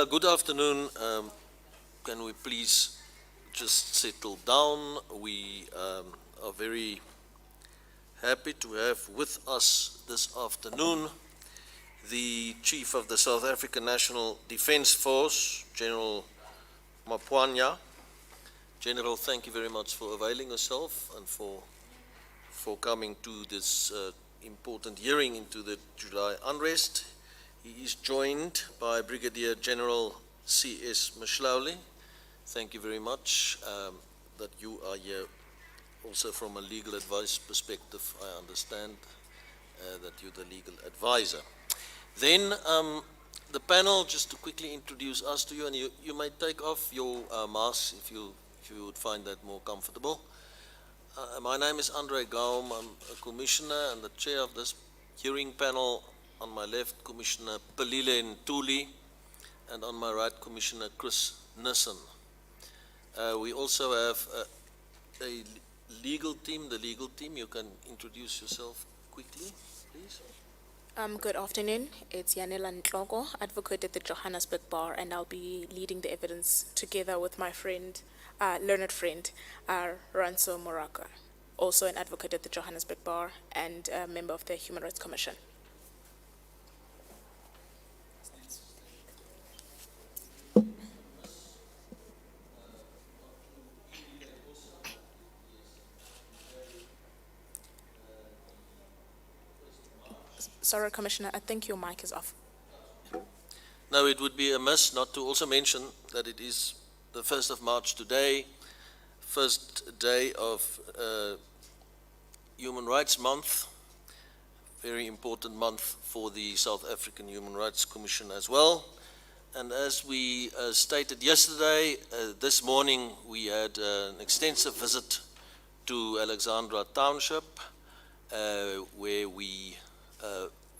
Good afternoon. Can we please just settle down? We are very happy to have with us this afternoon the Chief of the South African National Defence Force, General Mapuana. General, thank you very much for availing yourself and for coming to this important hearing into the July unrest. He is joined by Brigadier General C.S. Mashlauli. Thank you very much that you are here. Also from a legal advice perspective, I understand that you're the legal advisor. Then the panel, just to quickly introduce us to you, and you might take off your mask if you would find that more comfortable. My name is Andre Gaum. I'm a commissioner and the chair of this hearing panel. On my left, Commissioner Pelile Ntuli, and on my right, Commissioner Chris Nissen. We also have a legal team, the legal team. You can introduce yourself quickly, please. Good afternoon. It's Yanela Ntloko, advocate at the Johannesburg Bar, and I'll be leading the evidence together with my friend, learned friend, Ranso Moraka, also an advocate at the Johannesburg Bar and a member of the Human Rights Commission. Sorry, Commissioner, I think your mic is off. Now, it would be amiss not to also mention that it is the 1st of March today, first day of Human Rights Month, very important month for the South African Human Rights Commission as well. And as we stated yesterday, this morning we had an extensive visit to Alexandra Township, where we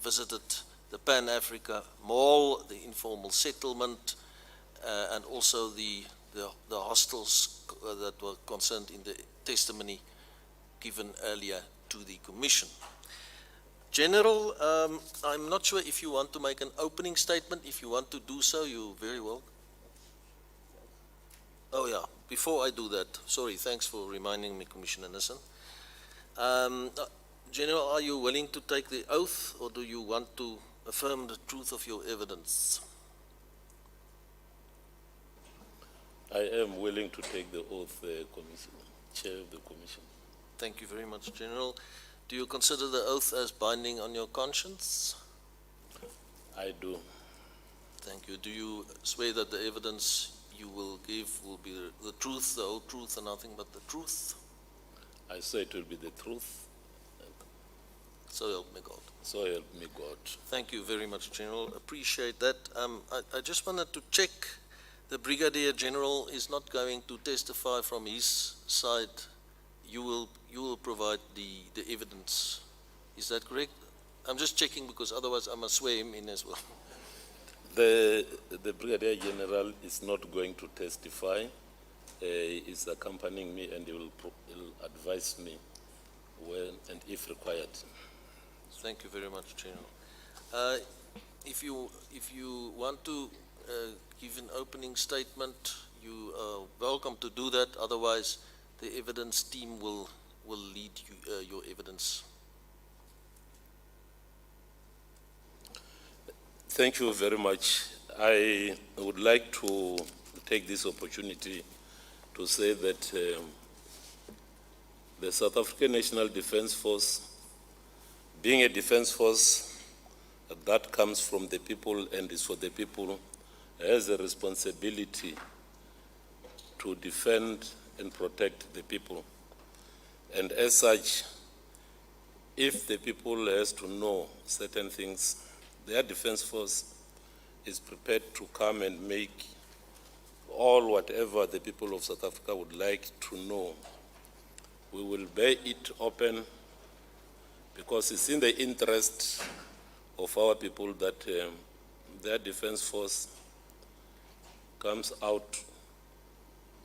visited the Pan-Africa Mall, the informal settlement, and also the hostels that were concerned in the testimony given earlier to the Commission. General, I'm not sure if you want to make an opening statement. If you want to do so, you're very welcome. Oh yeah, before I do that, sorry, thanks for reminding me, Commissioner Nissen. General, are you willing to take the oath, or do you want to affirm the truth of your evidence? I am willing to take the oath, Chair of the Commission. Thank you very much, General. Do you consider the oath as binding on your conscience? I do. Thank you. Do you swear that the evidence you will give will be the truth, the whole truth, and nothing but the truth? I say it will be the truth. So help me God. So help me God. Thank you very much, General. Appreciate that. I just wanted to check. The Brigadier General is not going to testify from his side. You will provide the evidence. Is that correct? I'm just checking because otherwise I must swear him in as well. The Brigadier General is not going to testify. He is accompanying me, and he will advise me when and if required. Thank you very much, General. If you want to give an opening statement, you are welcome to do that. Otherwise, the evidence team will lead you, your evidence. Thank you very much. I would like to take this opportunity to say that the South African National Defence Force, being a defence force that comes from the people and is for the people, has a responsibility to defend and protect the people. And as such, if the people has to know certain things, their defence force is prepared to come and make all whatever the people of South Africa would like to know. We will bear it open, because it's in the interest of our people that their defence force comes out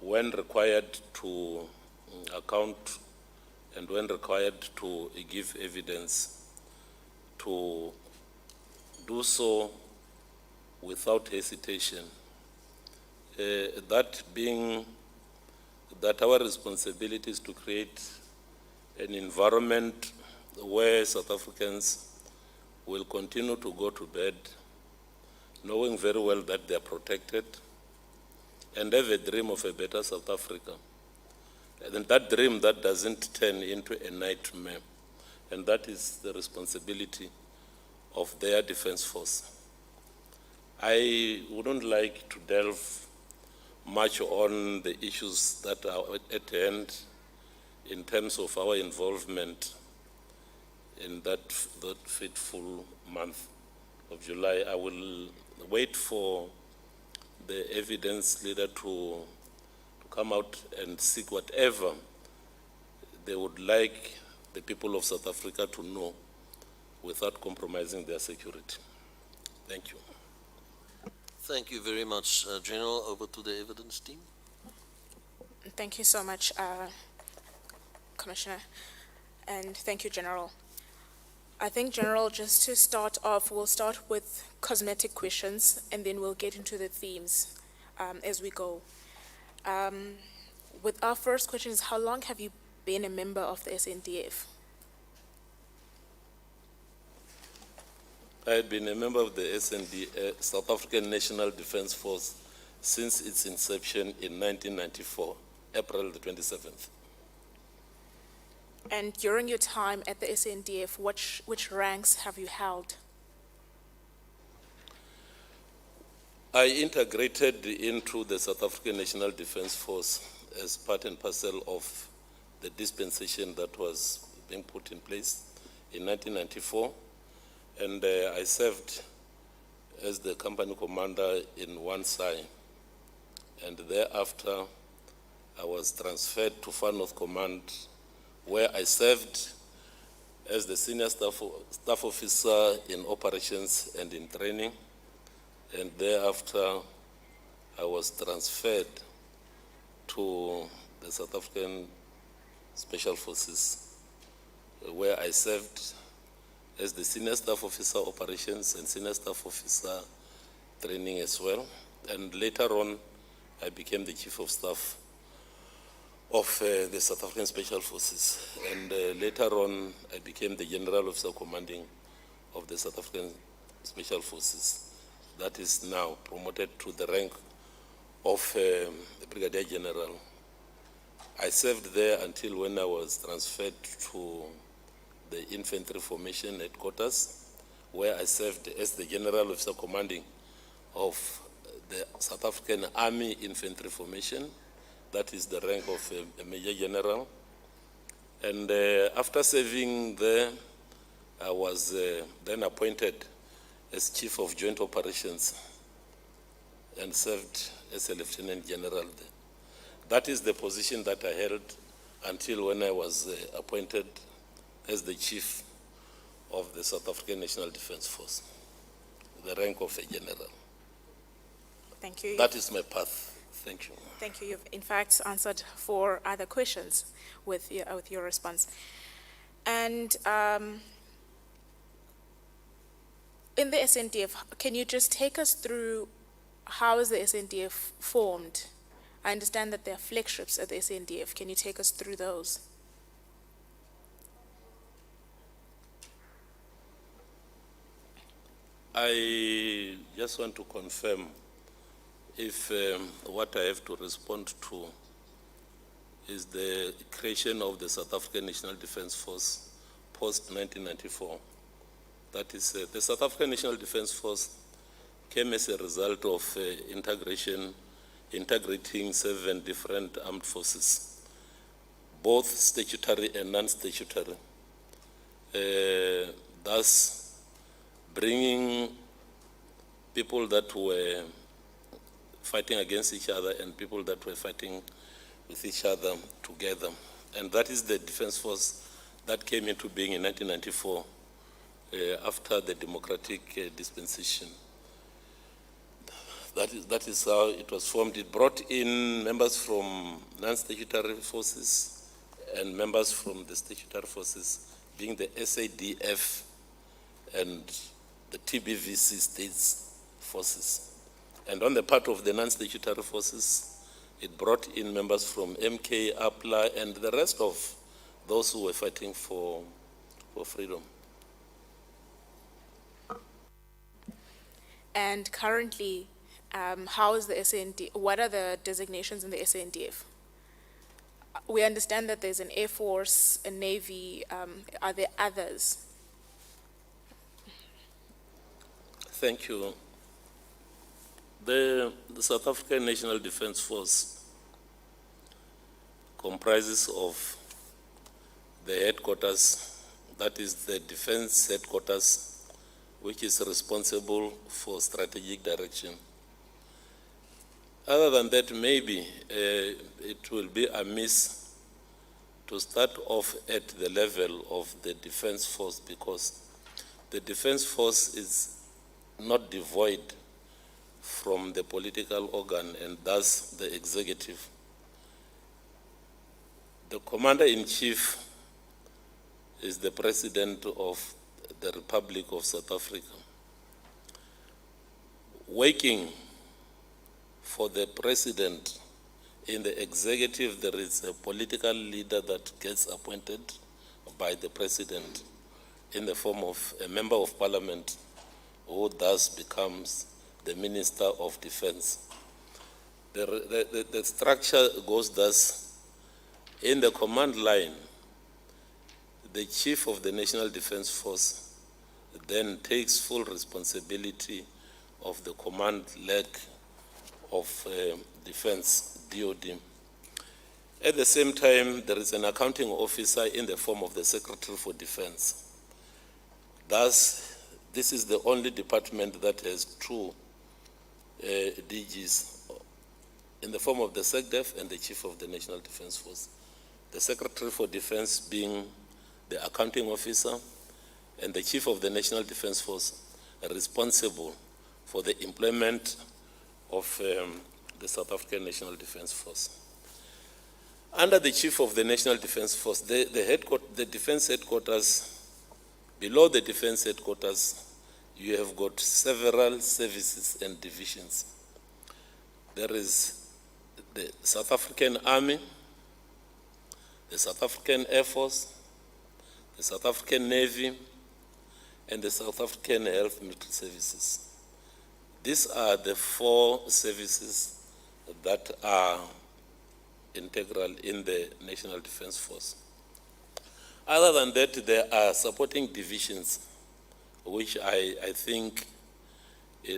when required to account and when required to give evidence, to do so without hesitation that being that our responsibility is to create an environment where South Africans will continue to go to bed knowing very well that they are protected and have a dream of a better South Africa. And that dream that doesn't turn into a nightmare. And that is the responsibility of their defense force. I wouldn't like to delve much on the issues that are at hand in terms of our involvement in that fateful month of July. I will wait for the evidence leader to come out and seek whatever they would like the people of South Africa to know without compromising their security. Thank you. Thank you very much, General. Over to the evidence team. Thank you so much, Commissioner, and thank you, General. I think, General, just to start off, we'll start with cosmetic questions, and then we'll get into the themes as we go. With our first question is, how long have you been a member of the Sndf? I have been a member of the Sndf, South African National Defence Force, since its inception in 1994, April the 27th. And during your time at the Sndf, which ranks have you held? I integrated into the South African National Defence Force as part and parcel of the dispensation that was being put in place in 1994. And I served as the company commander in one side. And thereafter, I was transferred to Far North Command, where I served as the senior staff officer in operations and in training. And thereafter, I was transferred to the South African Special Forces, where I served as the senior staff officer operations and senior staff officer training as well. And later on, I became the chief of staff of the South African Special Forces. And later on, I became the general officer commanding of the South African Special Forces. That is now promoted to the rank of Brigadier General. I served there until when I was transferred to the Infantry Formation Headquarters, where I served as the General Officer Commanding of the South African Army Infantry Formation. That is the rank of a Major General. And after serving there, I was then appointed as Chief of Joint Operations and served as a Lieutenant General there. That is the position that I held until when I was appointed as the Chief of the South African National Defence Force, the rank of a general. Thank you. That is my path. Thank you. Thank you. You've in fact answered 4 other questions with your response. And in the Sndf, can you just take us through how is the Sndf formed? I understand that there are flagships at the Sndf. Can you take us through those? I just want to confirm if what I have to respond to is the creation of the South African National Defence Force post-1994. That is, the South African National Defence Force came as a result of integrating 7 different armed forces, both statutory and non-statutory, thus bringing people that were fighting against each other and people that were fighting with each other together. And that is the defense force that came into being in 1994 after the democratic dispensation. That is how it was formed. It brought in members from non-statutory forces and members from the statutory forces, being the SADF and the TBVC states forces. And on the part of the non-statutory forces, it brought in members from MK, APLA, and the rest of those who were fighting for freedom. And currently, how is the SND, what are the designations in the SNDF? We understand that there's an Air Force, a Navy, are there others? Thank you. The South African National Defence Force comprises of the headquarters, that is the defense headquarters, which is responsible for strategic direction. Other than that, maybe it will be amiss to start off at the level of the defense force, because the defense force is not devoid from the political organ and thus the executive. The commander-in-chief is the president of the Republic of South Africa. Working for the president in the executive, there is a political leader that gets appointed by the president in the form of a member of parliament who thus becomes the Minister of Defense. The structure goes thus: in the command line, the Chief of the National Defense Force then takes full responsibility of the command leg of defense, DOD. At the same time, there is an accounting officer in the form of the Secretary for Defense. Thus, this is the only department that has two DGs in the form of the Sndf and the Chief of the National Defense Force. The Secretary for Defense being the accounting officer, and the Chief of the National Defense Force are responsible for the employment of the South African National Defense Force. Under the Chief of the National Defense Force, the defense headquarters, below the defense headquarters, you have got several services and divisions. There is the South African Army, the South African Air Force, the South African Navy, and the South African Health Military Services. These are the four services that are integral in the National Defense Force. Other than that, there are supporting divisions, which I think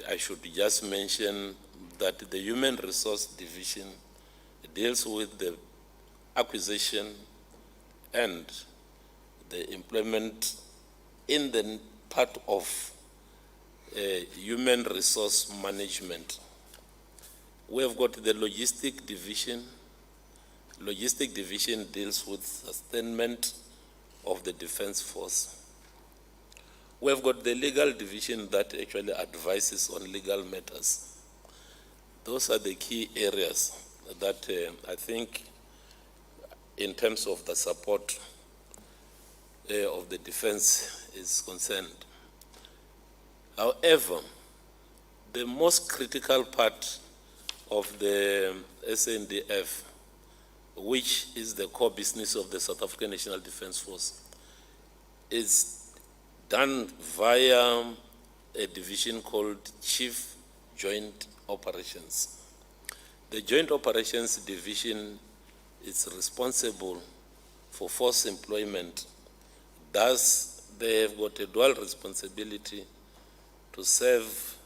I should just mention that the Human Resource Division deals with the acquisition and the employment in the part of human resource management. We have got the Logistic Division. Logistic Division deals with sustainment of the defense force. We have got the Legal Division that actually advises on legal matters. Those are the key areas that I think in terms of the support of the defense is concerned. However, the most critical part of the Sndf, which is the core business of the South African National Defense Force, is done via a division called Chief Joint Operations. The Joint Operations Division is responsible for force employment. Thus, they have got a dual responsibility to serve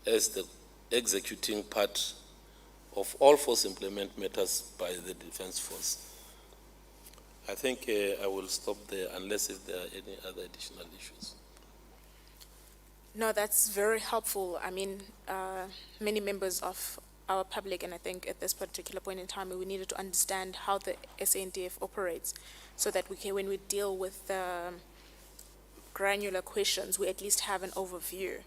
as the executing part of all force employment matters by the Defense Force. I think I will stop there unless if there are any other additional issues. No, that's very helpful. I mean, many members of our public, and I think at this particular point in time, we needed to understand how the Sndf operates so that we can, when we deal with granular questions, we at least have an overview.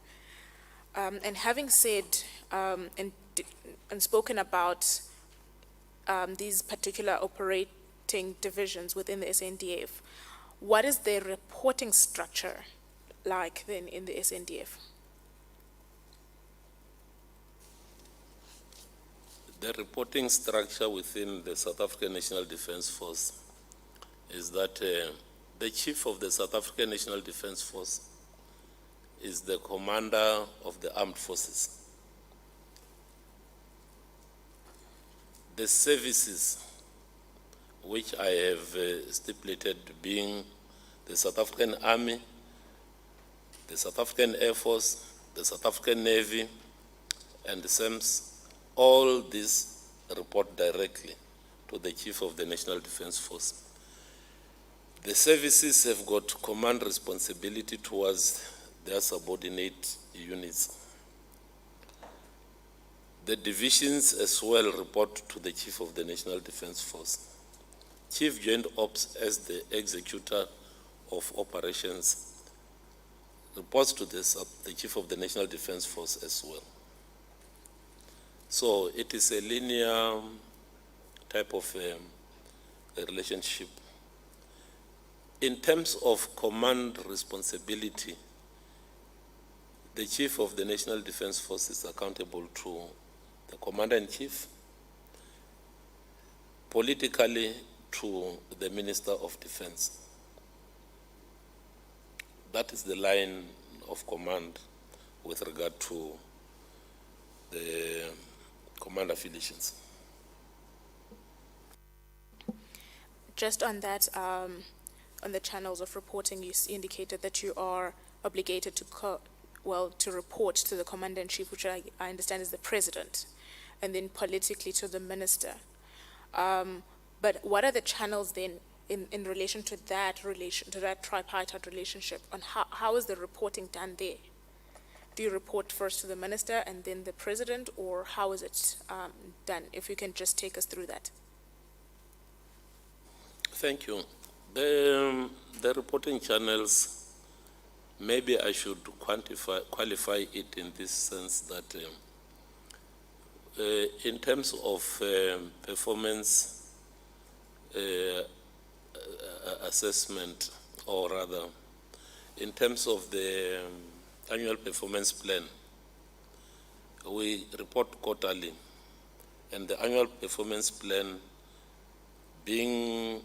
And having said and spoken about these particular operating divisions within the Sndf, what is their reporting structure like then in the Sndf? The reporting structure within the South African National Defence Force is that the Chief of the South African National Defence Force is the commander of the armed forces. The services which I have stipulated being the South African Army, the South African Air Force, the South African Navy, and the SAMS, all these report directly to the Chief of the National Defence Force. The services have got command responsibility towards their subordinate units. The divisions as well report to the Chief of the National Defence Force. Chief Joint Ops, as the executor of operations, reports to the Chief of the National Defence Force as well. So it is a linear type of a relationship. In terms of command responsibility, the Chief of the National Defence Force is accountable to the Commander-in-Chief, politically to the Minister of Defence. That is the line of command with regard to the command affiliations. Just on that, on the channels of reporting, you indicated that you are obligated to to report to the Commander-in-Chief, which I understand is the President, and then politically to the Minister. But what are the channels then in relation to that tripartite relationship, and how is the reporting done there? Do you report first to the Minister and then the President, or how is it done? If you can just take us through that. Thank you. The reporting channels, maybe I should qualify it in this sense that in terms of performance assessment, or rather, in terms of the annual performance plan, we report quarterly, and the annual performance plan, being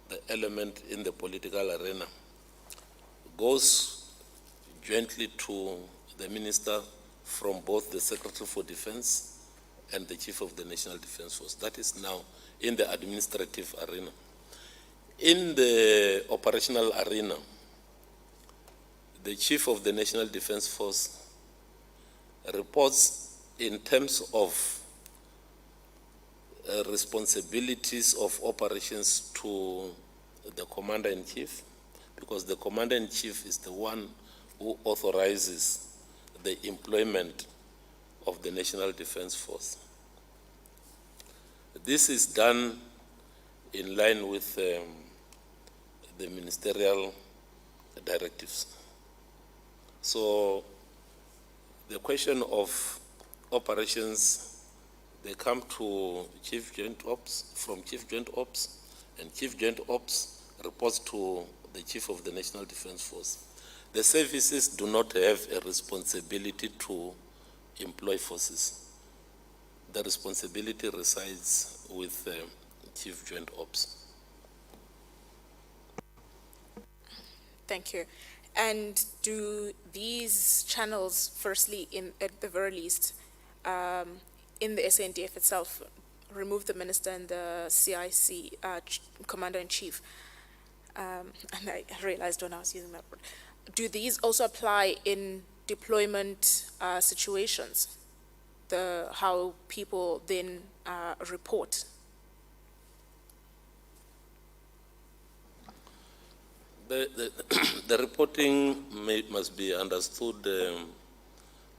the element in the political arena, goes jointly to the Minister from both the Secretary for Defense and the Chief of the National Defence Force. That is now in the administrative arena. In the operational arena, the Chief of the National Defence Force reports in terms of responsibilities of operations to the Commander-in-Chief, because the Commander-in-Chief is the one who authorizes the employment of the National Defence Force. This is done in line with the ministerial directives. So the question of operations, they come to Chief Joint Ops, from Chief Joint Ops, and Chief Joint Ops reports to the Chief of the National Defence Force. The services do not have a responsibility to employ forces. The responsibility resides with Chief Joint Ops. Thank you. And do these channels, firstly, at the very least, in the Sndf itself, remove the Minister and the CIC Commander-in-Chief? And I realized when I was using that word. Do these also apply in deployment situations? How people then report? The reporting must be understood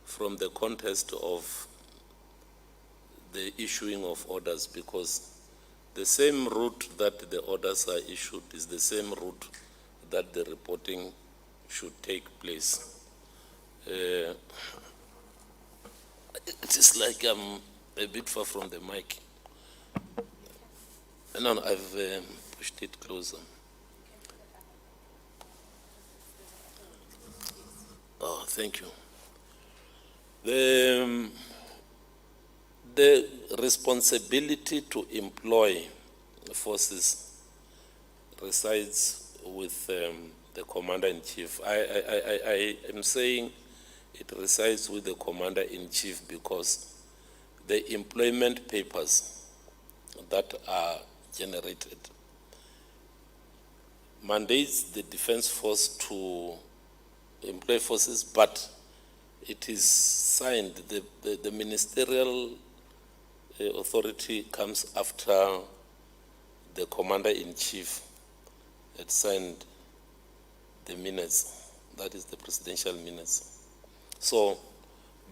from the context of the issuing of orders, because the same route that the orders are issued is the same route that the reporting should take place. It is like I'm a bit far from the mic. No, I've pushed it closer. Oh, thank you. The responsibility to employ forces resides with the Commander-in-Chief. I am saying it resides with the Commander-in-Chief because the employment papers that are generated mandates the Defence Force to employ forces, but it is signed, the ministerial authority comes after the Commander-in-Chief had signed the minutes, that is the presidential minutes. So,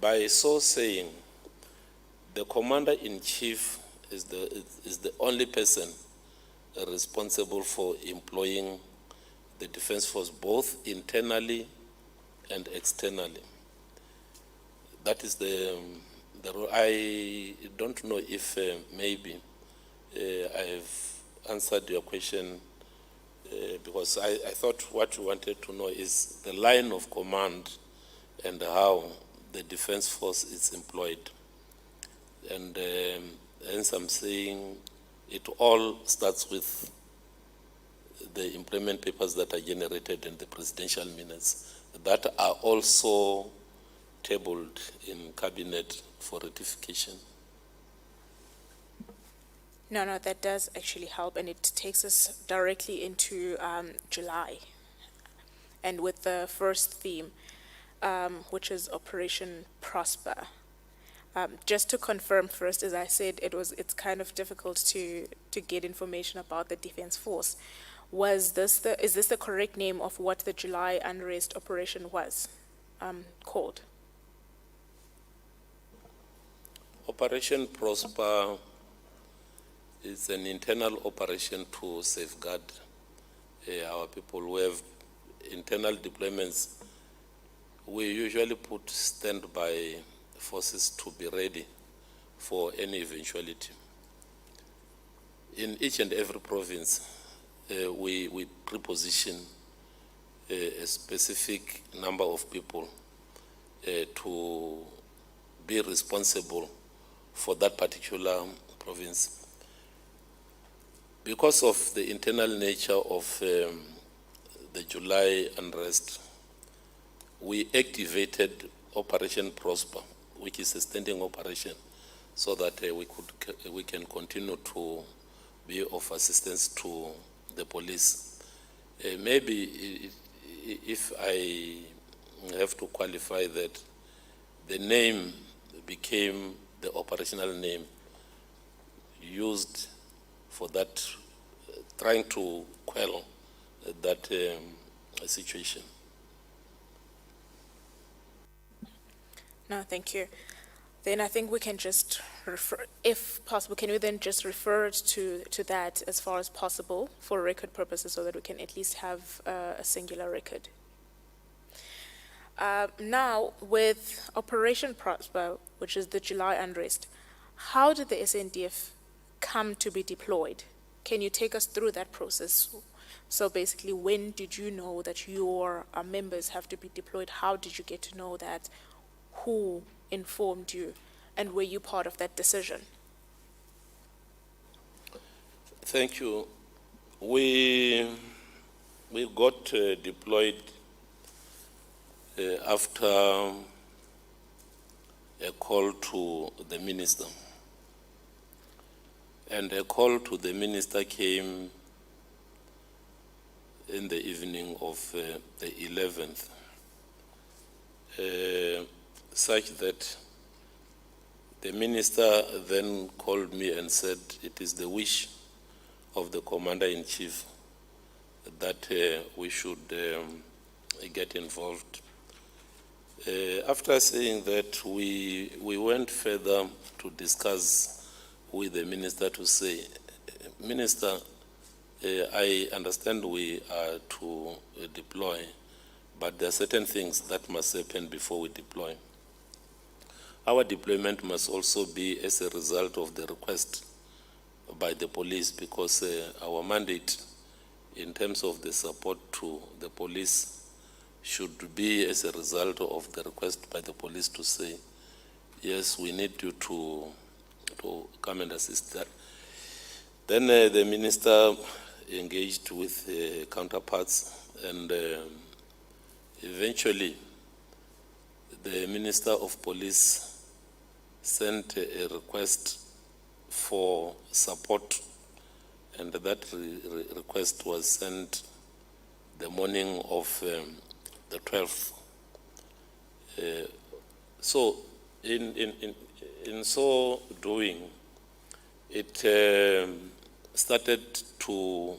by so saying, the Commander-in-Chief is the only person responsible for employing the Defence Force, both internally and externally. That is the role. I don't know if maybe I've answered your question because I thought what you wanted to know is the line of command and how the Defence Force is employed. And hence I'm saying it all starts with the employment papers that are generated in the presidential minutes that are also tabled in Cabinet for ratification. No, that does actually help, and it takes us directly into July. And with the first theme, which is Operation Prosper. Just to confirm first, as I said, it's kind of difficult to get information about the Defence Force. Is this the correct name of what the July Unrest operation was called? Operation Prosper is an internal operation to safeguard our people who have internal deployments. We usually put standby forces to be ready for any eventuality. In each and every province, we preposition a specific number of people to be responsible for that particular province. Because of the internal nature of the July unrest, we activated Operation Prosper, which is a standing operation, so that we can continue to be of assistance to the police. Maybe if I have to qualify that, the name became the operational name used for that, trying to quell that situation. No, thank you. Then I think we can just refer, if possible, can we then just refer it to that as far as possible for record purposes so that we can at least have a singular record. Now, with Operation Prosper, which is the July unrest, how did the Sndf come to be deployed? Can you take us through that process? So basically, when did you know that your members have to be deployed? How did you get to know that? Who informed you? And were you part of that decision? Thank you. We got deployed after a call to the minister. And a call to the minister came in the evening of the 11th, such that the minister then called me and said it is the wish of the Commander-in-Chief that we should get involved. After saying that, we went further to discuss with the minister to say, Minister, I understand we are to deploy, but there are certain things that must happen before we deploy. Our deployment must also be as a result of the request by the police, because our mandate in terms of the support to the police should be as a result of the request by the police to say, yes, we need you to to come and assist that. Then the minister engaged with counterparts, and eventually the Minister of Police sent a request for support, and that request was sent the morning of the 12th. So in so doing, it started to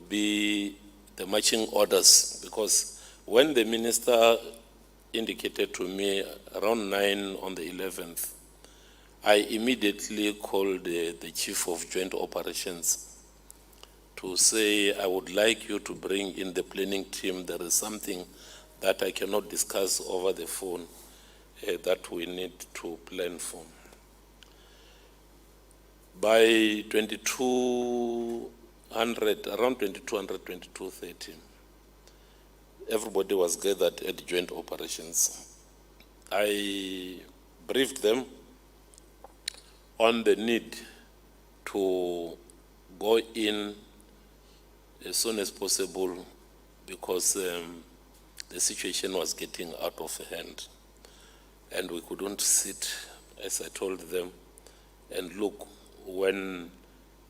be the marching orders, because when the minister indicated to me around 9 on the 11th, I immediately called the Chief of Joint Operations to say, I would like you to bring in the planning team. There is something that I cannot discuss over the phone that we need to plan for. By 2200, around 2200, 2230, everybody was gathered at joint operations. I briefed them on the need to go in as soon as possible, because the situation was getting out of hand. And we couldn't sit, as I told them, and look when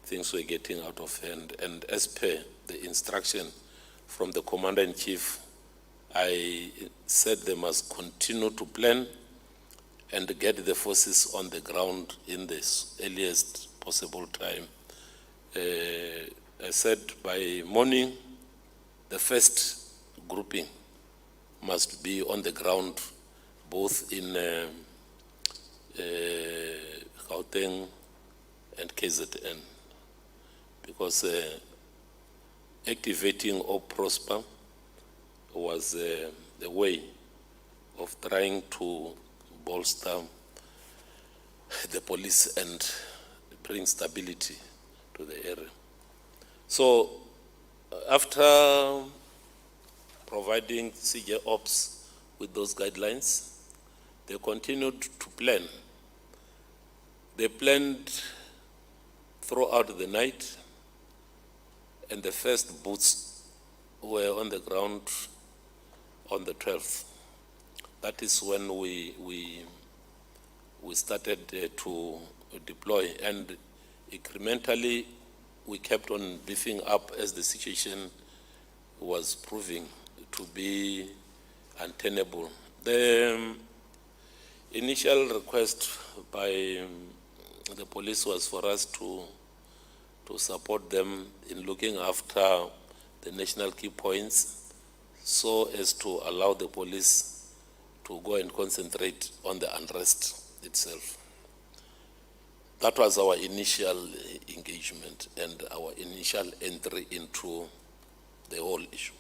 things were getting out of hand. And as per the instruction from the Commander-in-Chief, I said they must continue to plan and get the forces on the ground in the earliest possible time. I said by morning, the first grouping must be on the ground, both in Gauteng and KZN, because activating Prosper was the way of trying to bolster the police and bring stability to the area. So after providing CJ Ops with those guidelines, they continued to plan. They planned throughout the night, and the first boots were on the ground on the 12th. That is when we started to deploy, and incrementally we kept on beefing up as the situation was proving to be untenable. The initial request by the police was for us to support them in looking after the national key points, so as to allow the police to go and concentrate on the unrest itself. That was our initial engagement and our initial entry into the whole issue.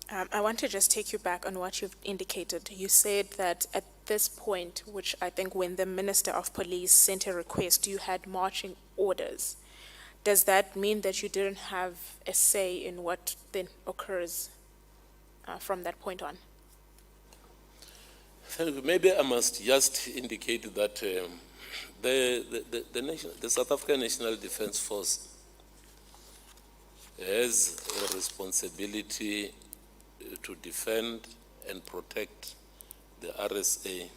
I want to just take you back on what you've indicated. You said that at this point, which I think when the Minister of Police sent a request, you had marching orders. Does that mean that you didn't have a say in what then occurs from that point on? Maybe I must just indicate that the South African National Defence Force has a responsibility to defend and protect the RSA.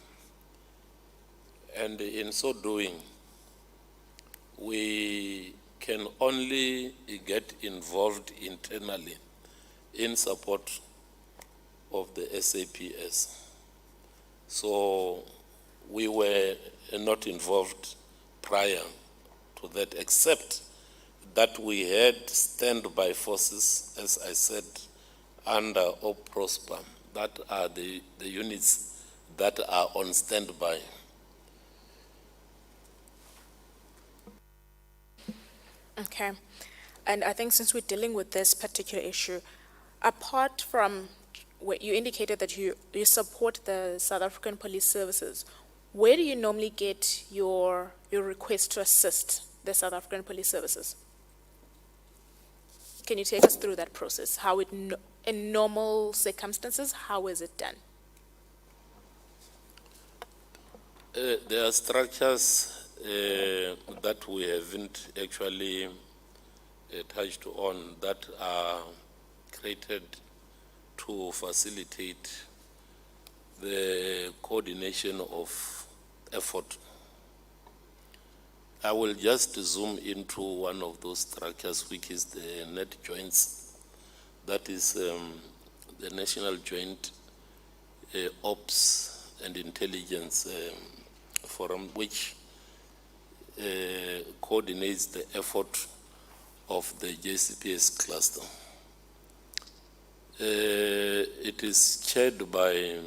And in so doing, we can only get involved internally in support of the SAPS. So we were not involved prior to that, except that we had standby forces, as I said, under Prosper. That are the units that are on standby. Okay. And I think since we're dealing with this particular issue, apart from what you indicated that you support the South African Police Services, where do you normally get your request to assist the South African Police Services? Can you take us through that process? How it, in normal circumstances, how is it done? There are structures that we haven't actually touched on that are created to facilitate the coordination of effort. I will just zoom into one of those structures, which is the net joints. That is the National Joint Ops and Intelligence Forum, which coordinates the effort of the JCPS cluster. It is chaired by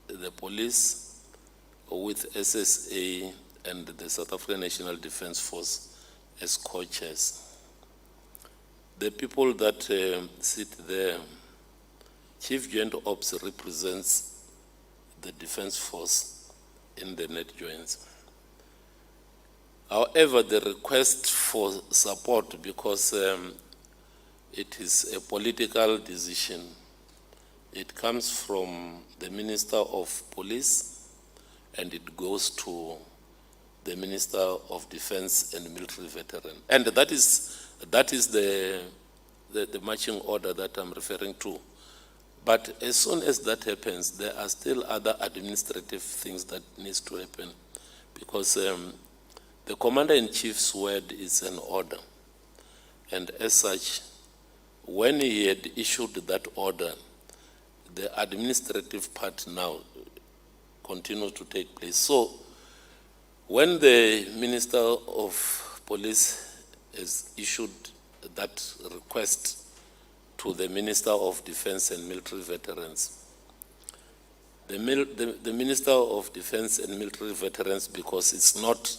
the police with SSA and the South African National Defence Force as co-chairs. The people that sit there, Chief Joint Ops represents the Defence Force in the net joints. However, the request for support, because it is a political decision, it comes from the Minister of Police and it goes to the Minister of Defence and Military Veteran. And that is the marching order that I'm referring to. But as soon as that happens, there are still other administrative things that needs to happen, because the Commander-in-Chief's word is an order. And as such, when he had issued that order, the administrative part now continues to take place. So, when the Minister of Police has issued that request to the Minister of Defence and Military Veterans, the Minister of Defence and Military Veterans, because it's not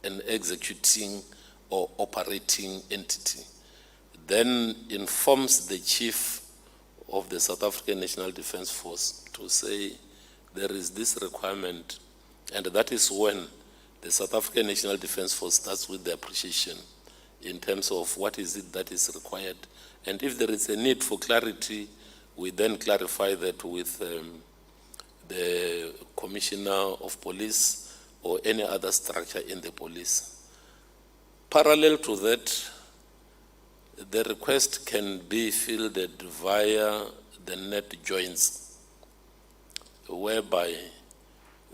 an executing or operating entity, then informs the Chief of the South African National Defence Force to say there is this requirement, and that is when the South African National Defence Force starts with the appreciation in terms of what is it that is required. And if there is a need for clarity, we then clarify that with the Commissioner of Police or any other structure in the police. Parallel to that, the request can be fielded via the net joints, whereby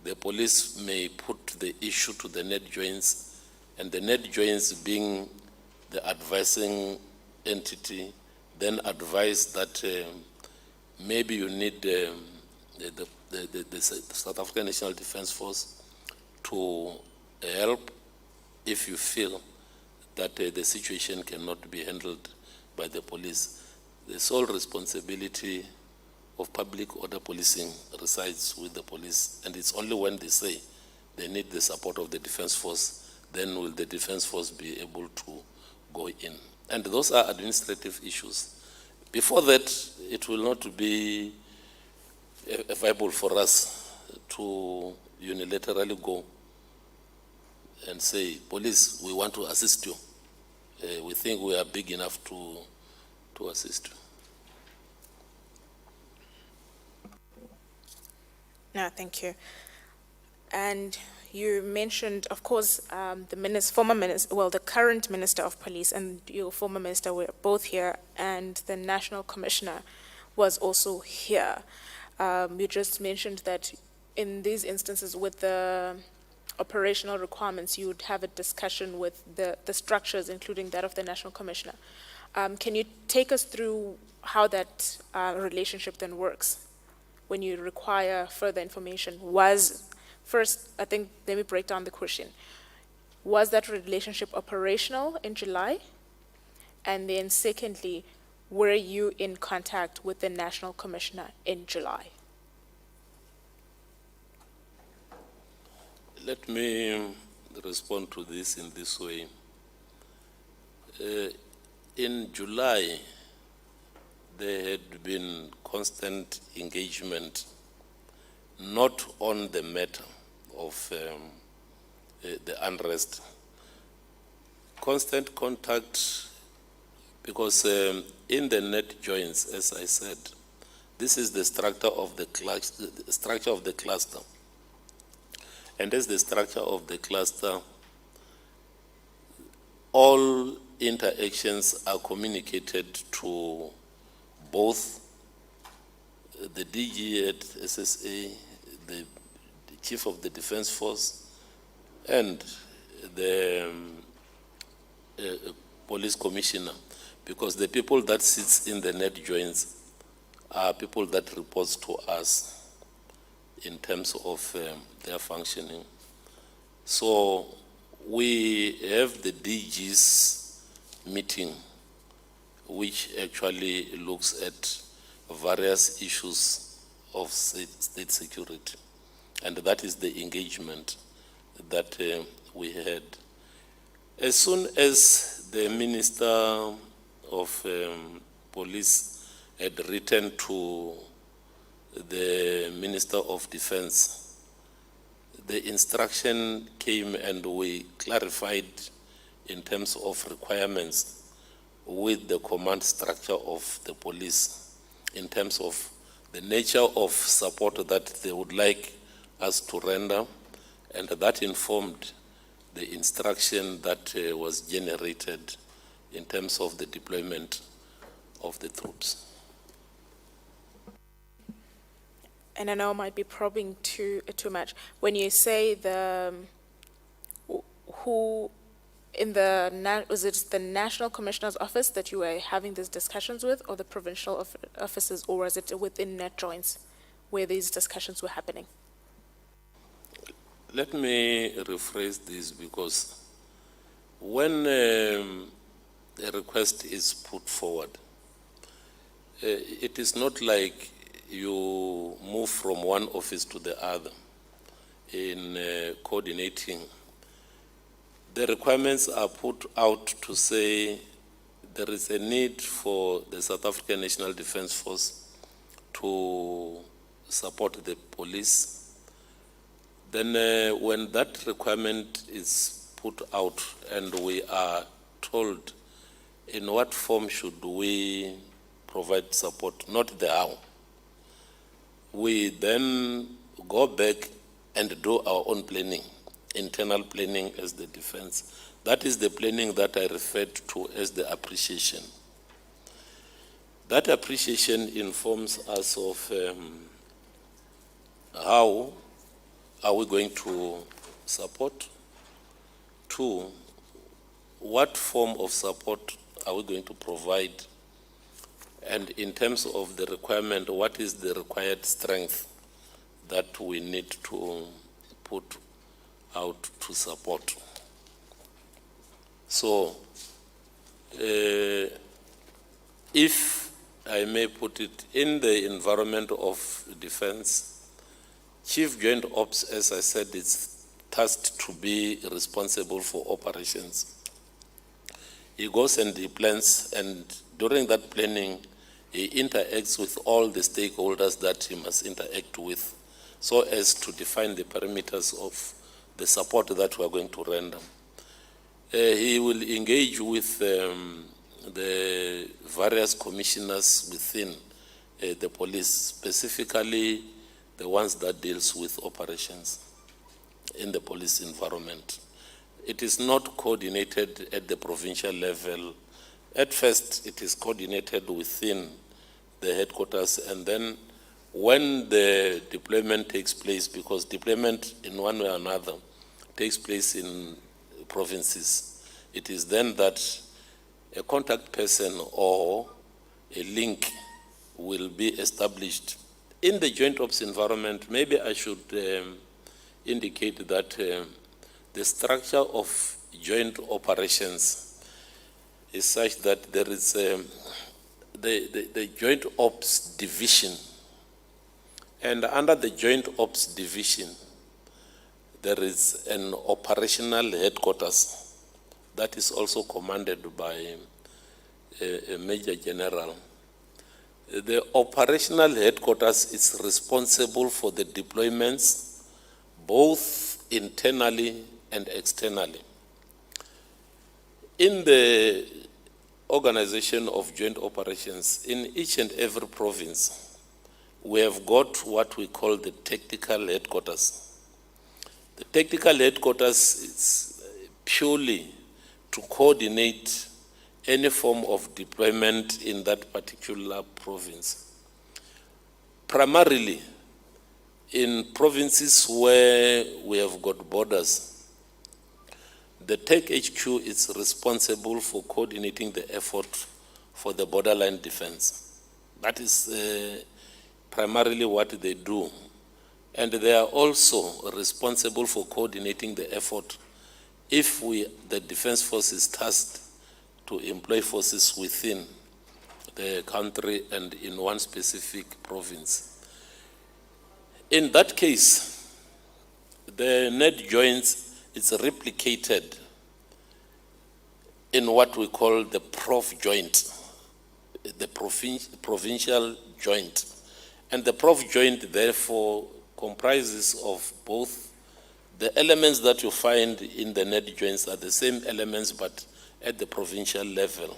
the police may put the issue to the net joints, and the net joints, being the advising entity, then advise that maybe you need the South African National Defence Force to help if you feel that the situation cannot be handled by the police. The sole responsibility of public order policing resides with the police, and it's only when they say they need the support of the Defence Force, then will the Defence Force be able to go in. And those are administrative issues. Before that, it will not be viable for us to unilaterally go and say, police, we want to assist you. We think we are big enough to assist you. No, thank you. And you mentioned, of course, the current Minister of Police and your former minister were both here, and the National Commissioner was also here. You just mentioned that in these instances with the operational requirements, you would have a discussion with the structures, including that of the National Commissioner. Can you take us through how that relationship then works when you require further information? First, I think, let me break down the question. Was that relationship operational in July? And then secondly, were you in contact with the National Commissioner in July? Let me respond to this in this way. In July, there had been constant engagement, not on the matter of the unrest. Constant contact, because in the net joints, as I said, this is the structure of the cluster. And as the structure of the cluster, all interactions are communicated to both the DG at SSA, the Chief of the Defense Force, and the Police Commissioner, because the people that sits in the net joints are people that reports to us in terms of their functioning. So we have the DG's meeting, which actually looks at various issues of state security. And that is the engagement that we had. As soon as the Minister of Police had written to the Minister of Defense, the instruction came and we clarified in terms of requirements with the command structure of the police in terms of the nature of support that they would like us to render, and that informed the instruction that was generated in terms of the deployment of the troops. And I know I might be probing too much. When you say who in the, was it the National Commissioner's Office that you were having these discussions with, or the provincial offices, or was it within net joints where these discussions were happening? Let me rephrase this, because when a request is put forward, it is not like you move from one office to the other in coordinating. The requirements are put out to say there is a need for the South African National Defence Force to support the police. Then when that requirement is put out and we are told in what form should we provide support, not the how, we then go back and do our own planning, internal planning as the defense. That is the planning that I referred to as the appreciation. That appreciation informs us of how are we going to support? 2, what form of support are we going to provide? And in terms of the requirement, what is the required strength that we need to put out to support? So, if I may put it, in the environment of defense, Chief Joint Ops, as I said, is tasked to be responsible for operations. He goes and he plans, and during that planning, he interacts with all the stakeholders that he must interact with, so as to define the parameters of the support that we are going to render. He will engage with the various commissioners within the police, specifically the ones that deals with operations in the police environment. It is not coordinated at the provincial level. At first, it is coordinated within the headquarters, and then when the deployment takes place, because deployment in one way or another takes place in provinces, it is then that a contact person or a link will be established. In the Joint Ops environment, maybe I should indicate that the structure of joint operations is such that there is the Joint Ops division, and under the Joint Ops division, there is an operational headquarters that is also commanded by a Major General. The operational headquarters is responsible for the deployments, both internally and externally. In the organization of joint operations, in each and every province, we have got what we call the tactical headquarters. The technical headquarters is purely to coordinate any form of deployment in that particular province. Primarily, in provinces where we have got borders, the Tech HQ is responsible for coordinating the effort for the borderline defense. That is primarily what they do. And they are also responsible for coordinating the effort if the Defense Force is tasked to employ forces within the country and in one specific province. In that case, the net joints is replicated in what we call the prof joint, the provincial joint. And the prof joint, therefore, comprises of both the elements that you find in the net joints are the same elements, but at the provincial level.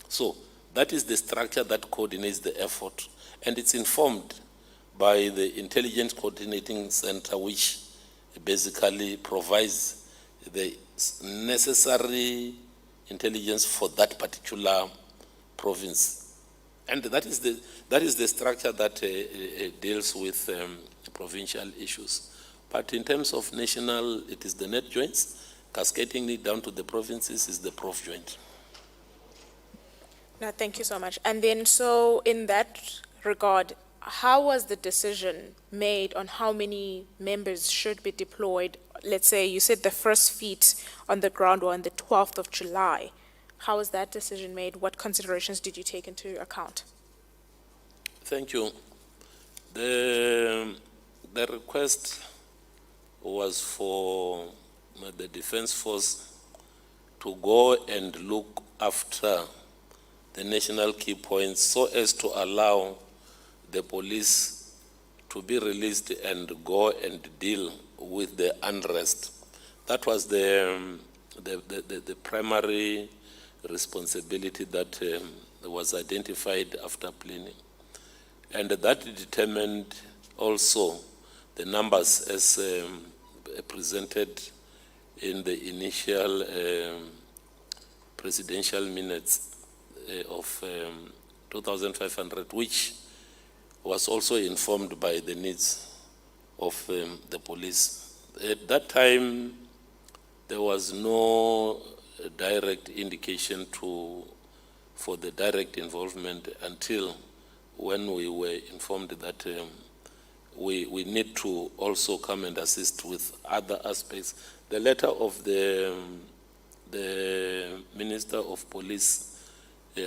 So that is the structure that coordinates the effort, and it's informed by the Intelligence Coordinating Center, which basically provides the necessary intelligence for that particular province. And that is the structure that deals with provincial issues. But in terms of national, it is the net joints. Cascading it down to the provinces is the prof joint. No, thank you so much. And then, so in that regard, how was the decision made on how many members should be deployed? Let's say you said the first feet on the ground were on the 12th of July. How was that decision made? What considerations did you take into account? Thank you. The request was for the Defense Force to go and look after the national key points so as to allow the police to be released and go and deal with the unrest. That was the primary responsibility that was identified after planning. And that determined also the numbers as presented in the initial presidential minutes of 2,500, which was also informed by the needs of the police. At that time, there was no direct indication for the direct involvement until when we were informed that we need to also come and assist with other aspects. The letter of the Minister of Police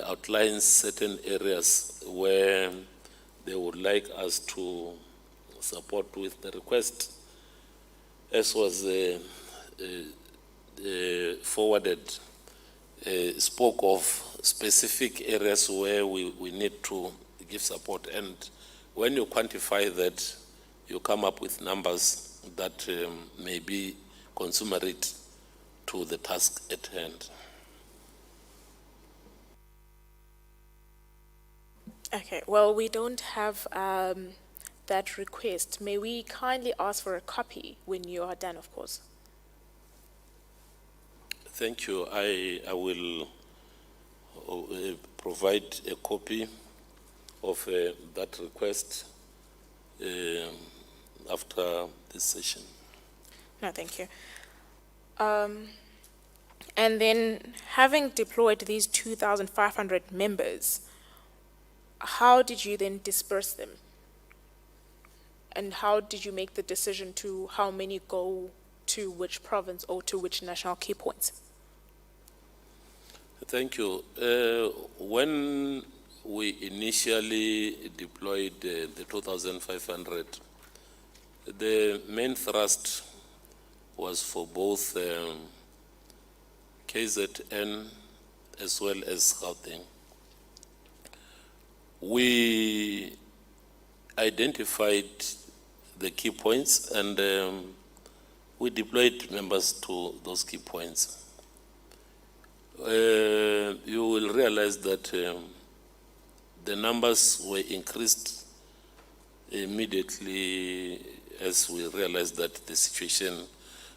outlines certain areas where they would like us to support with the request, as was forwarded, spoke of specific areas where we need to give support. And when you quantify that, you come up with numbers that may be consummate to the task at hand. Okay, well, we don't have that request. May we kindly ask for a copy when you are done, of course? Thank you. I will provide a copy of that request after this session. No, thank you. And then, having deployed these 2,500 members, how did you then disperse them? And how did you make the decision to how many go to which province or to which national key points? Thank you. When we initially deployed the 2,500, the main thrust was for both KZN as well as Gauteng. We identified the key points and we deployed members to those key points. You will realize that the numbers were increased immediately as we realized that the situation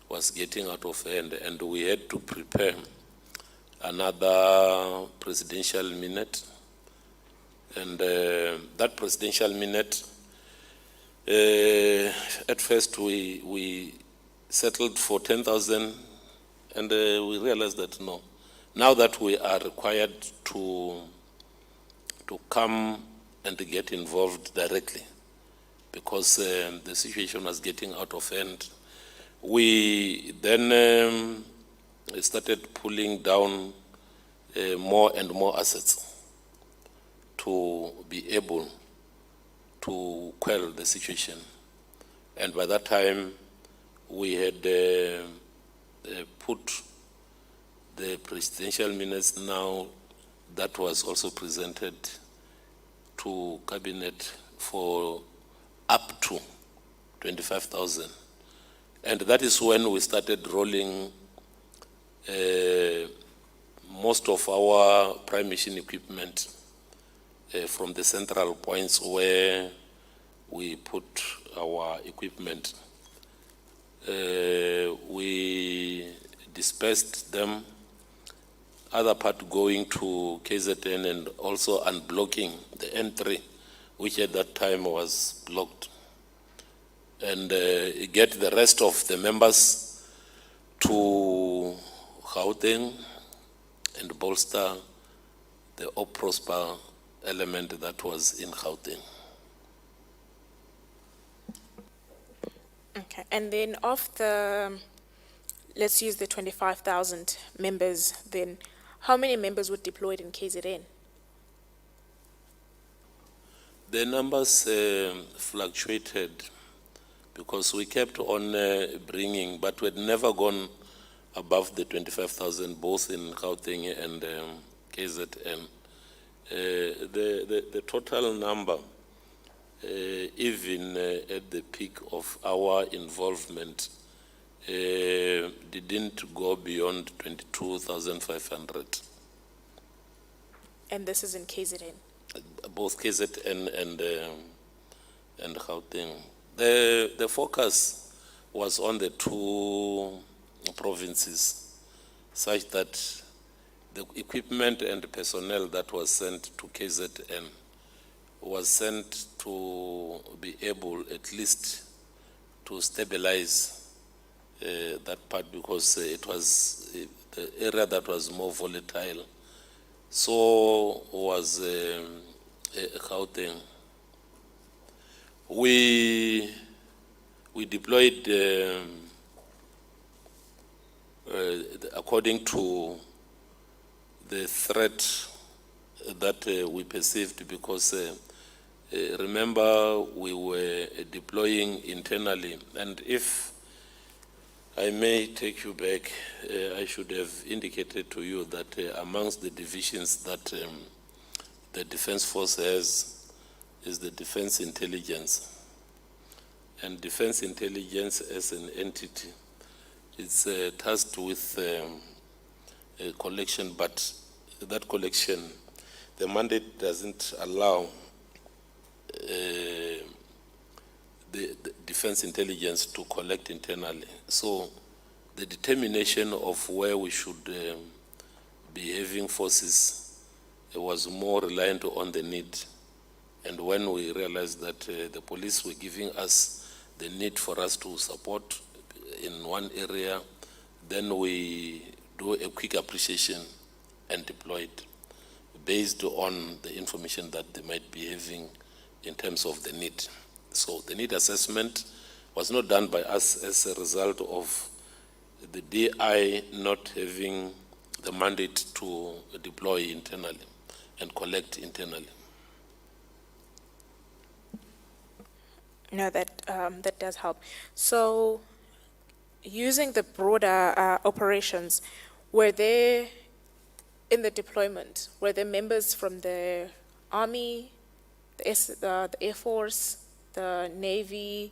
was getting out of hand, and we had to prepare another presidential minute. And that presidential minute, at first we settled for 10,000, and we realized that no. Now that we are required to come and get involved directly, because the situation was getting out of hand, we then started pulling down more and more assets to be able to quell the situation. And by that time, we had put the presidential minutes now that was also presented to cabinet for up to 25,000. And that is when we started rolling most of our prime mission equipment from the central points where we put our equipment. We dispersed them, other part going to KZN and also unblocking the N3, which at that time was blocked, and get the rest of the members to Gauteng and bolster the prosper element that was in Gauteng. Okay, and then of the, let's use the 25,000 members then, how many members were deployed in KZN? The numbers fluctuated because we kept on bringing, but we had never gone above the 25,000, both in Gauteng and KZN. The total number, even at the peak of our involvement, didn't go beyond 22,500. And this is in KZN? Both KZN and Gauteng. The focus was on the two provinces, such that the equipment and the personnel that was sent to KZN was sent to be able at least to stabilize that part, because it was the area that was more volatile. So was Gauteng. We deployed according to the threat that we perceived, because remember we were deploying internally, and if I may take you back, I should have indicated to you that amongst the divisions that the Defence Force has is the Defence Intelligence. And Defence Intelligence as an entity, it's tasked with a collection, but that collection, the mandate doesn't allow the Defence Intelligence to collect internally. So the determination of where we should be having forces was more reliant on the need. And when we realized that the police were giving us the need for us to support in one area, then we do a quick appreciation and deploy it based on the information that they might be having in terms of the need. So the need assessment was not done by us as a result of the DI not having the mandate to deploy internally and collect internally. No, that does help. So, using the broader operations, were there, in the deployment, were there members from the Army, the Air Force, the Navy,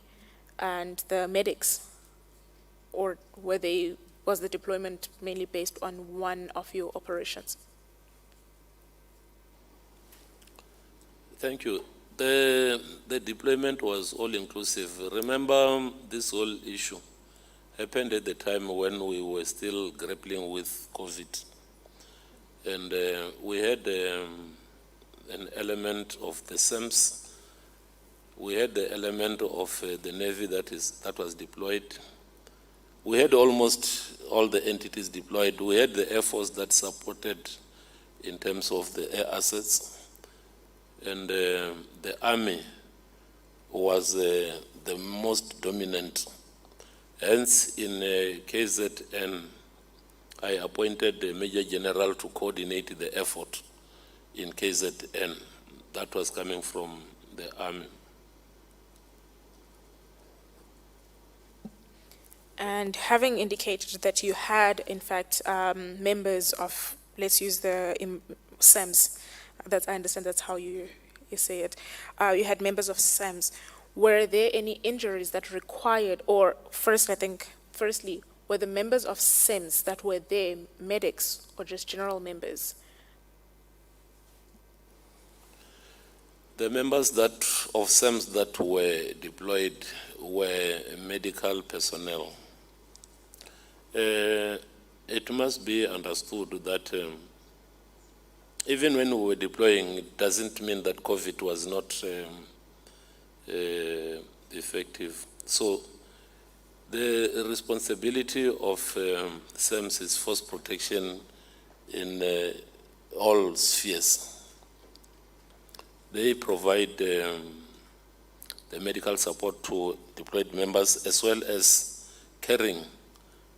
and the medics? Or was the deployment mainly based on one of your operations? Thank you. The deployment was all-inclusive. Remember, this whole issue happened at the time when we were still grappling with COVID. And we had an element of the SAMS. We had the element of the Navy that was deployed. We had almost all the entities deployed. We had the Air Force that supported in terms of the air assets. And the Army was the most dominant. Hence, in KZN, I appointed the Major General to coordinate the effort in KZN. That was coming from the Army. And having indicated that you had, in fact, members of, let's use the SAMS, I understand that's how you say it. You had members of SAMS. Were there any injuries that required, or firstly, were the members of SAMS that were there medics or just general members? The members of SAMS that were deployed were medical personnel. It must be understood that even when we were deploying, it doesn't mean that COVID was not effective. So the responsibility of SAMS is force protection in all spheres. They provide the medical support to deployed members as well as caring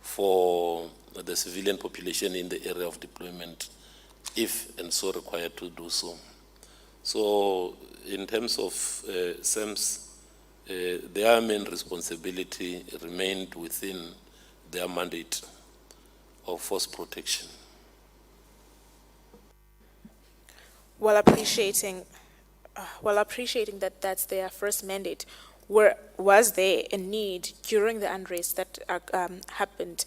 for the civilian population in the area of deployment, if and so required to do so. So in terms of SAMS, their main responsibility remained within their mandate of force protection. While appreciating that that's their first mandate, was there a need during the unrest that happened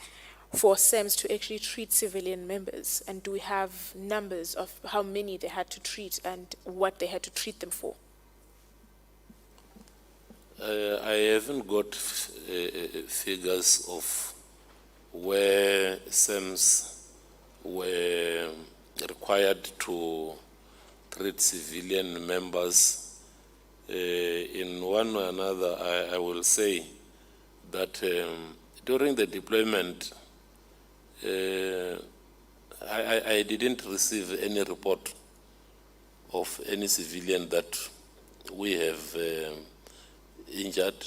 for SAMS to actually treat civilian members? And do we have numbers of how many they had to treat and what they had to treat them for? I haven't got figures of where SAMS were required to treat civilian members. In one or another, I will say that during the deployment, I didn't receive any report of any civilian that we have injured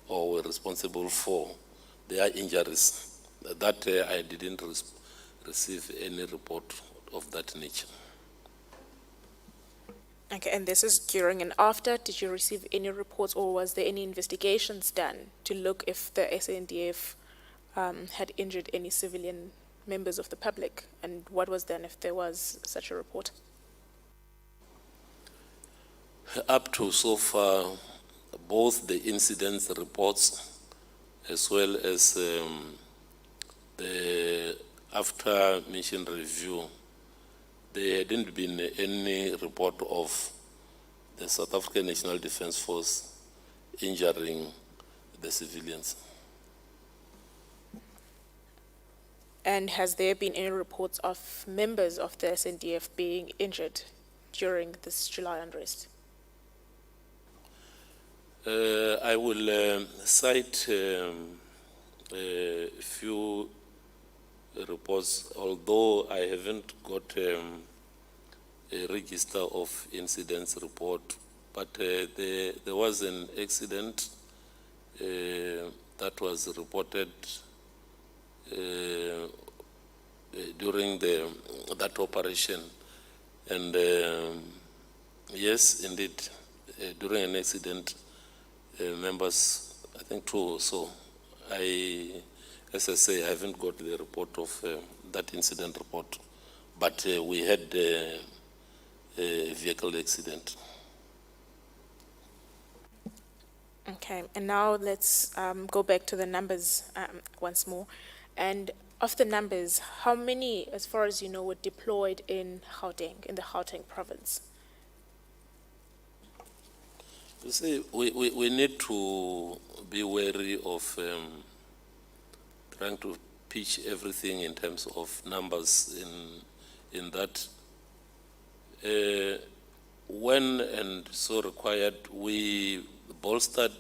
or were responsible for their injuries. That I didn't receive any report of that nature. Okay, and this is during and after. Did you receive any reports, or was there any investigations done to look if the Sndf had injured any civilian members of the public? And what was done if there was such a report? Up to so far, both the incident reports as well as the after mission review, there hadn't been any report of the South African National Defence Force injuring the civilians. And has there been any reports of members of the Sndf being injured during this July unrest? I will cite a few reports, although I haven't got a register of incidents report, but there was an accident that was reported during that operation, and yes, indeed, during an accident, members, I think two or so, as I say, I haven't got the report of that incident report, but we had a vehicle accident. Okay, and now let's go back to the numbers once more. And of the numbers, how many, as far as you know, were deployed in Gauteng, in the Gauteng province? You see, we need to be wary of trying to pitch everything in terms of numbers in that when and so required, we bolstered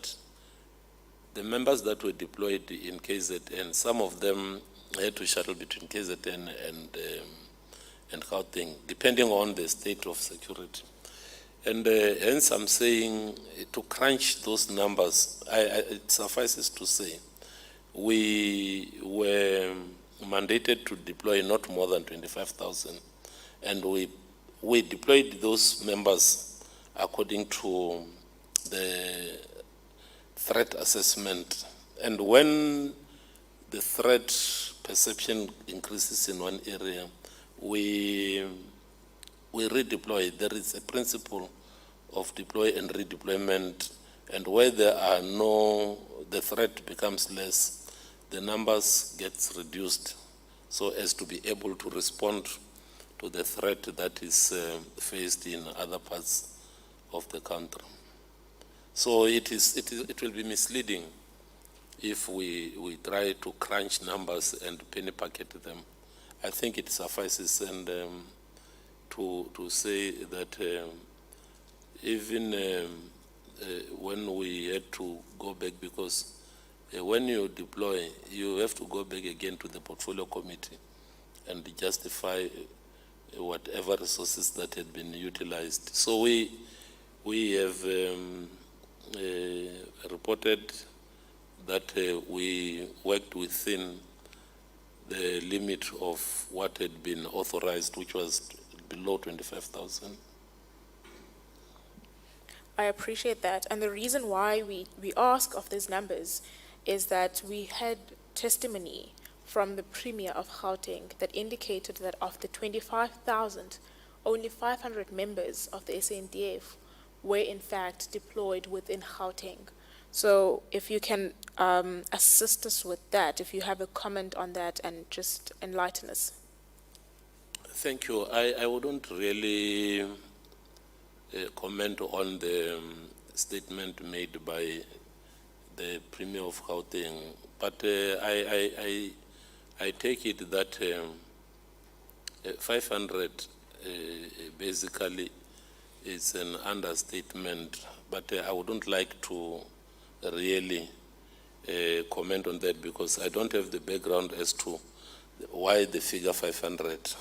the members that were deployed in KZN. Some of them had to shuttle between KZN and Gauteng, depending on the state of security. And hence I'm saying to crunch those numbers, it suffices to say, we were mandated to deploy not more than 25,000, and we deployed those members according to the threat assessment. And when the threat perception increases in one area, we redeploy. There is a principle of deploy and redeployment, and where there are the threat becomes less, the numbers gets reduced so as to be able to respond to the threat that is faced in other parts of the country. So it will be misleading if we try to crunch numbers and penny packet them. I think it suffices and to say that even when we had to go back, because when you deploy, you have to go back again to the portfolio committee and justify whatever resources that had been utilized. So we have reported that we worked within the limit of what had been authorized, which was below 25,000. I appreciate that. And the reason why we ask of these numbers is that we had testimony from the Premier of Gauteng that indicated that of the 25,000, only 500 members of the Sndf were in fact deployed within Gauteng. So if you can assist us with that, if you have a comment on that and just enlighten us. Thank you. I wouldn't really comment on the statement made by the Premier of Gauteng, but I take it that 500 basically is an understatement, but I wouldn't like to really comment on that because I don't have the background as to why the figure 500.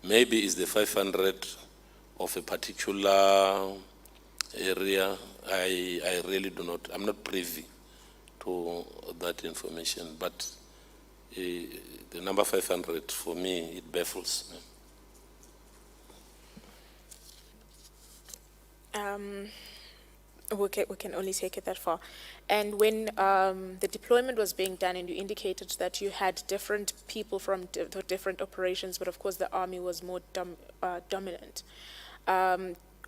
Maybe it's the 500 of a particular area. I really do not, I'm not privy to that information, but the number 500 for me, it baffles me. We can only take it that far. And when the deployment was being done, and you indicated that you had different people from different operations, but of course the army was more dominant.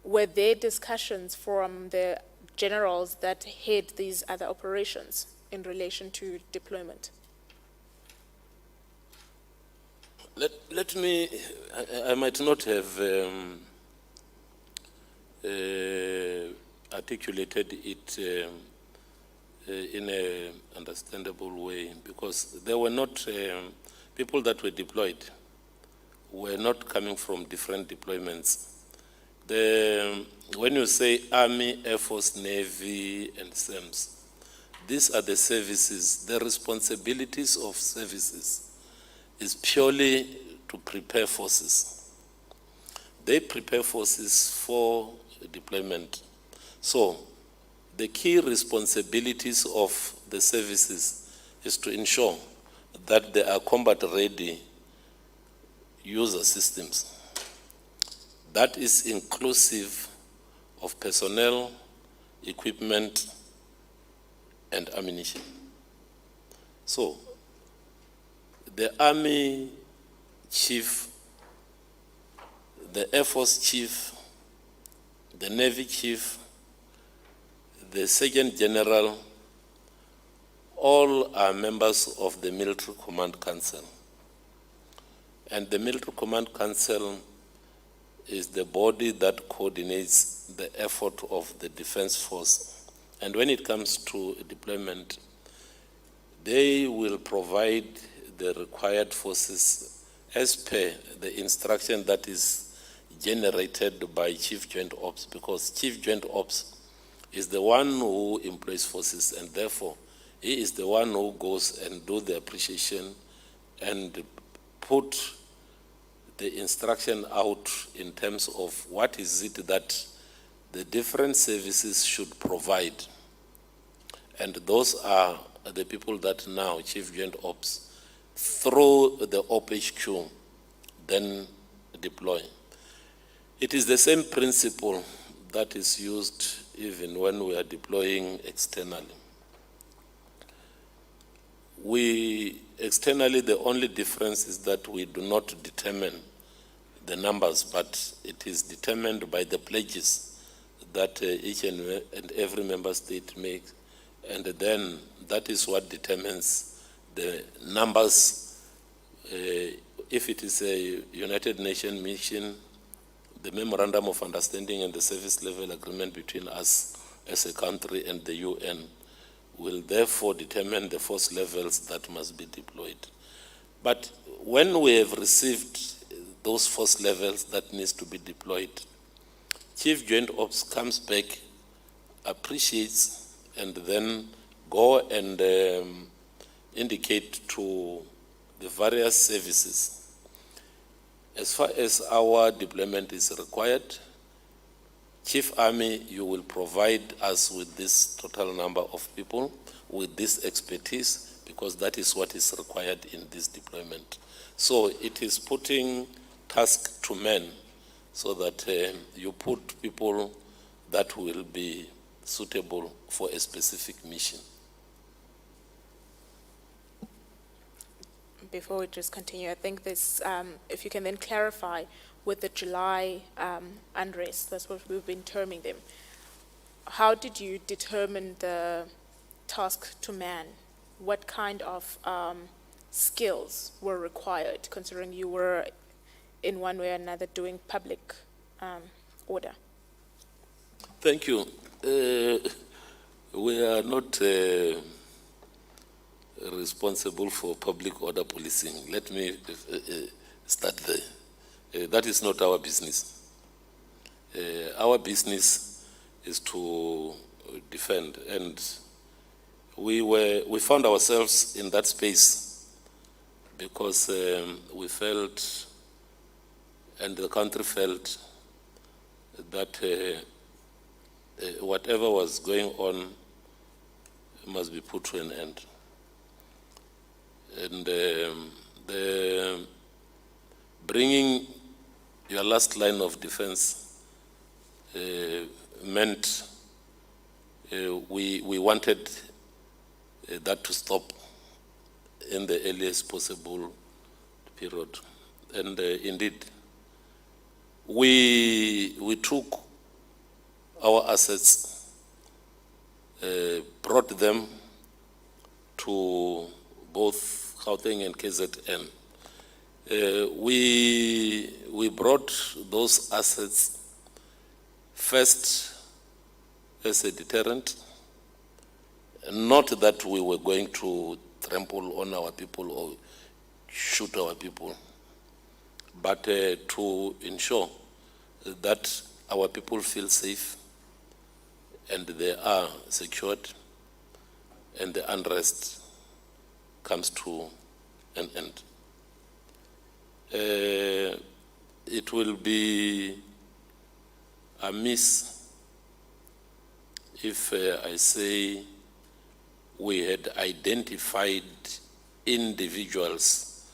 Were there discussions from the generals that head these other operations in relation to deployment? Let me, I might not have articulated it in an understandable way, because there were not people that were deployed were not coming from different deployments. When you say Army, Air Force, Navy, and SAMS, these are the services. The responsibilities of services is purely to prepare forces. They prepare forces for deployment. So the key responsibilities of the services is to ensure that they are combat-ready user systems. That is inclusive of personnel, equipment, and ammunition. So the Army Chief, the Air Force Chief, the Navy Chief, the Sergeant General, all are members of the Military Command Council. And the Military Command Council is the body that coordinates the effort of the defense force. And when it comes to deployment, they will provide the required forces as per the instruction that is generated by Chief Joint Ops, because Chief Joint Ops is the one who employs forces, and therefore he is the one who goes and do the appreciation and put the instruction out in terms of what is it that the different services should provide. And those are the people that now Chief Joint Ops, through the OPHQ, then deploy. It is the same principle that is used even when we are deploying externally. Externally, the only difference is that we do not determine the numbers, but it is determined by the pledges that each and every member state makes, and then that is what determines the numbers. If it is a United Nations mission, the Memorandum of Understanding and the Service Level Agreement between us as a country and the UN will therefore determine the force levels that must be deployed. But when we have received those force levels that needs to be deployed, Chief Joint Ops comes back, appreciates, and then go and indicate to the various services. As far as our deployment is required, Chief Army, you will provide us with this total number of people, with this expertise, because that is what is required in this deployment. So it is putting task to men so that you put people that will be suitable for a specific mission. Before we just continue, I think this, if you can then clarify with the July unrest, that's what we've been terming them. How did you determine the task to man? What kind of skills were required, considering you were in one way or another doing public order? Thank you. We are not responsible for public order policing. Let me start there. That is not our business. Our business is to defend, and we found ourselves in that space because we felt, and the country felt, that whatever was going on must be put to an end. And the bringing your last line of defense meant we wanted that to stop in the earliest possible period. And indeed, we took our assets, brought them to both Gauteng and KZN. We brought those assets first as a deterrent, not that we were going to trample on our people or shoot our people, but to ensure that our people feel safe and they are secured and the unrest comes to an end. It will be amiss if I say we had identified individuals,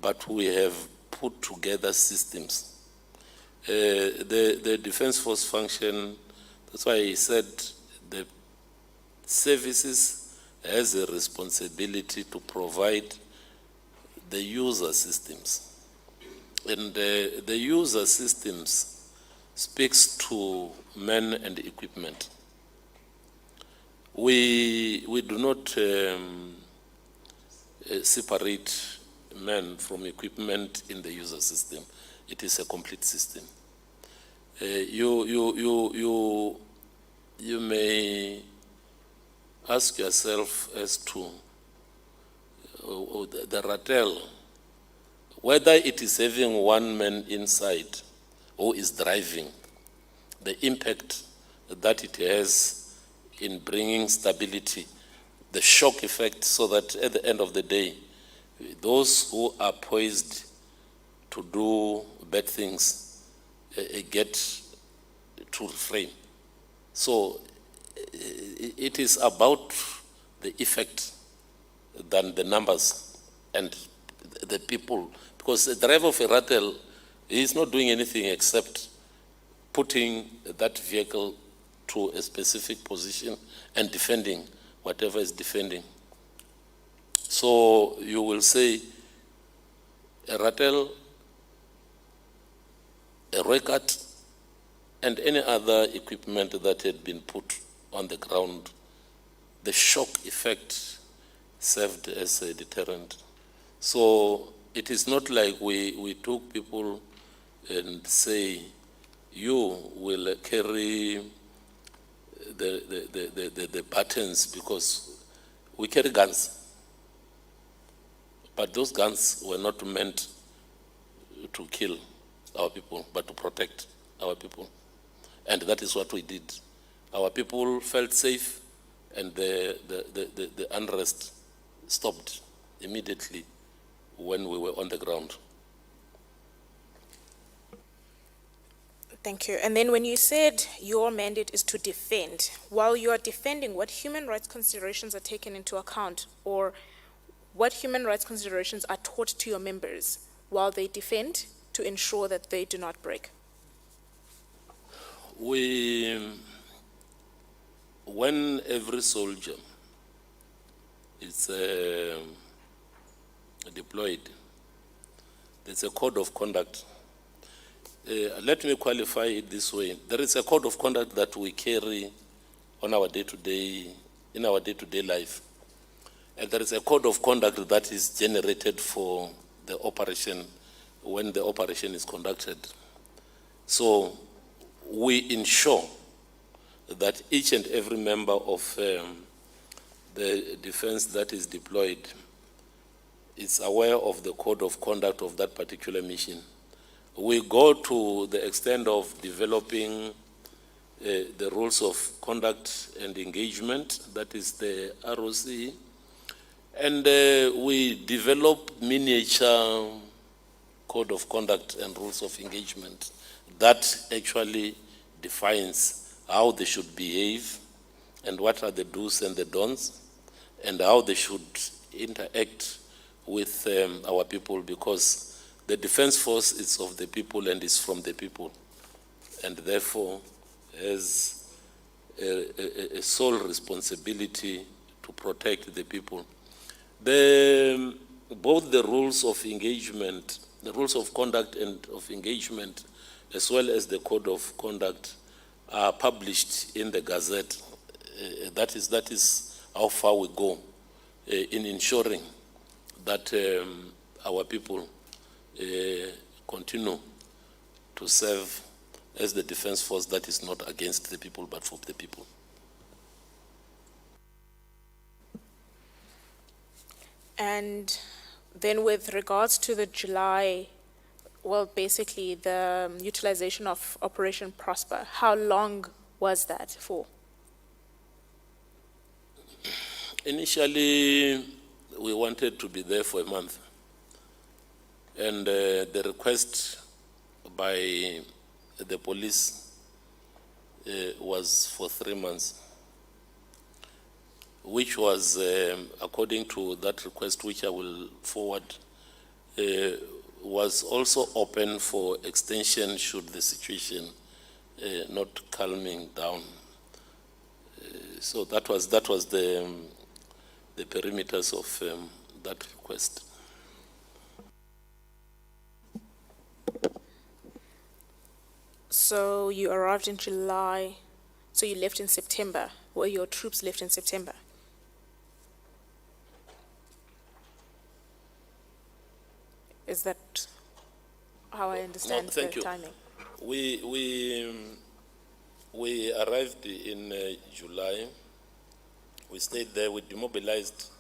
but we have put together systems. The Defense Force function, that's why I said the services has a responsibility to provide the user systems. And the user systems speaks to men and equipment. We do not separate men from equipment in the user system. It is a complete system. You may ask yourself as to the Ratel, whether it is having one man inside who is driving, the impact that it has in bringing stability, the shock effect, so that at the end of the day, those who are poised to do bad things get to refrain. So it is about the effect than the numbers and the people, because the driver of a Ratel is not doing anything except putting that vehicle to a specific position and defending whatever is defending. So you will say a Ratel, a record, and any other equipment that had been put on the ground, the shock effect served as a deterrent. So it is not like we took people and say, you will carry the buttons, because we carry guns. But those guns were not meant to kill our people, but to protect our people. And that is what we did. Our people felt safe, and the unrest stopped immediately when we were on the ground. Thank you. And then when you said your mandate is to defend, while you are defending, what human rights considerations are taken into account, or what human rights considerations are taught to your members while they defend to ensure that they do not break? When every soldier is deployed, there's a code of conduct. Let me qualify it this way. There is a code of conduct that we carry on our day-to-day, in our day-to-day life. And there is a code of conduct that is generated for the operation when the operation is conducted. So we ensure that each and every member of the defense that is deployed is aware of the code of conduct of that particular mission. We go to the extent of developing the rules of conduct and engagement, that is the ROC, and we develop miniature code of conduct and rules of engagement that actually defines how they should behave and what are the do's and the don'ts and how they should interact with our people, because the defense force is of the people and is from the people, and therefore has a sole responsibility to protect the people. Both the rules of engagement, the rules of conduct and of engagement, as well as the code of conduct, are published in the Gazette. That is how far we go in ensuring that our people continue to serve as the defense force that is not against the people but for the people. And then with regards to the July, well, basically the utilization of Operation Prosper, how long was that for? Initially, we wanted to be there for a month. And the request by the police was for 3 months, which was, according to that request, which I will forward, was also open for extension should the situation not calming down. So that was the perimeters of that request. So you arrived in July, so you left in September, or your troops left in September? Is that how I understand the timing? We arrived in July. We stayed there. We demobilized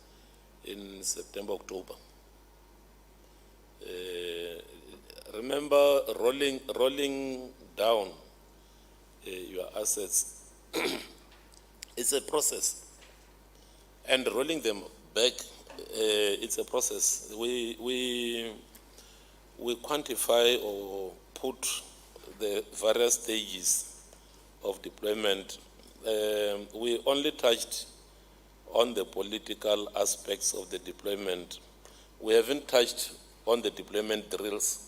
in September, October. Remember rolling down your assets. It's a process, and rolling them back, it's a process. We quantify or put the various stages of deployment. We only touched on the political aspects of the deployment. We haven't touched on the deployment drills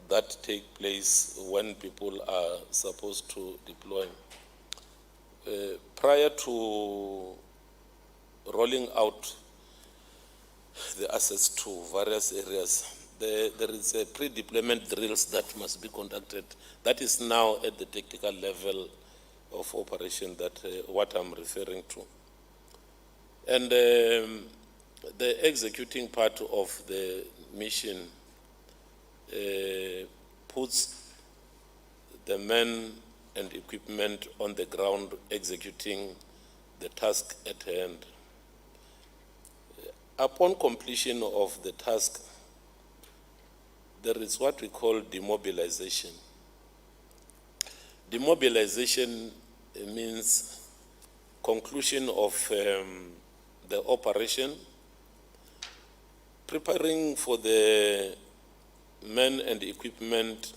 that take place when people are supposed to deploy. Prior to rolling out the assets to various areas, there is a pre-deployment drills that must be conducted. That is now at the tactical level of operation, that what I'm referring to. And the executing part of the mission puts the men and equipment on the ground executing the task at hand. Upon completion of the task, there is what we call demobilization. Demobilization means conclusion of the operation, preparing for the men and equipment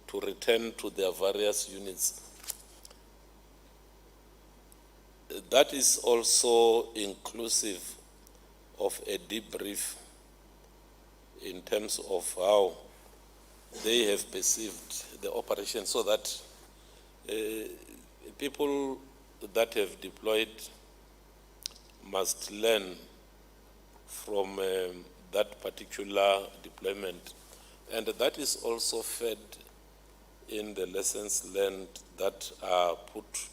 to return to their various units. That is also inclusive of a debrief in terms of how they have perceived the operation, so that people that have deployed must learn from that particular deployment. And that is also fed in the lessons learned that are put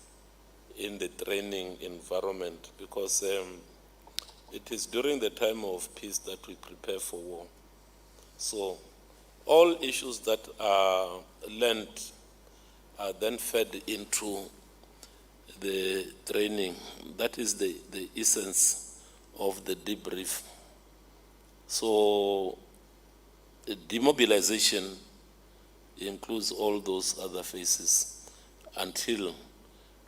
in the training environment, because it is during the time of peace that we prepare for war. So all issues that are learned are then fed into the training. That is the essence of the debrief. So demobilization includes all those other phases until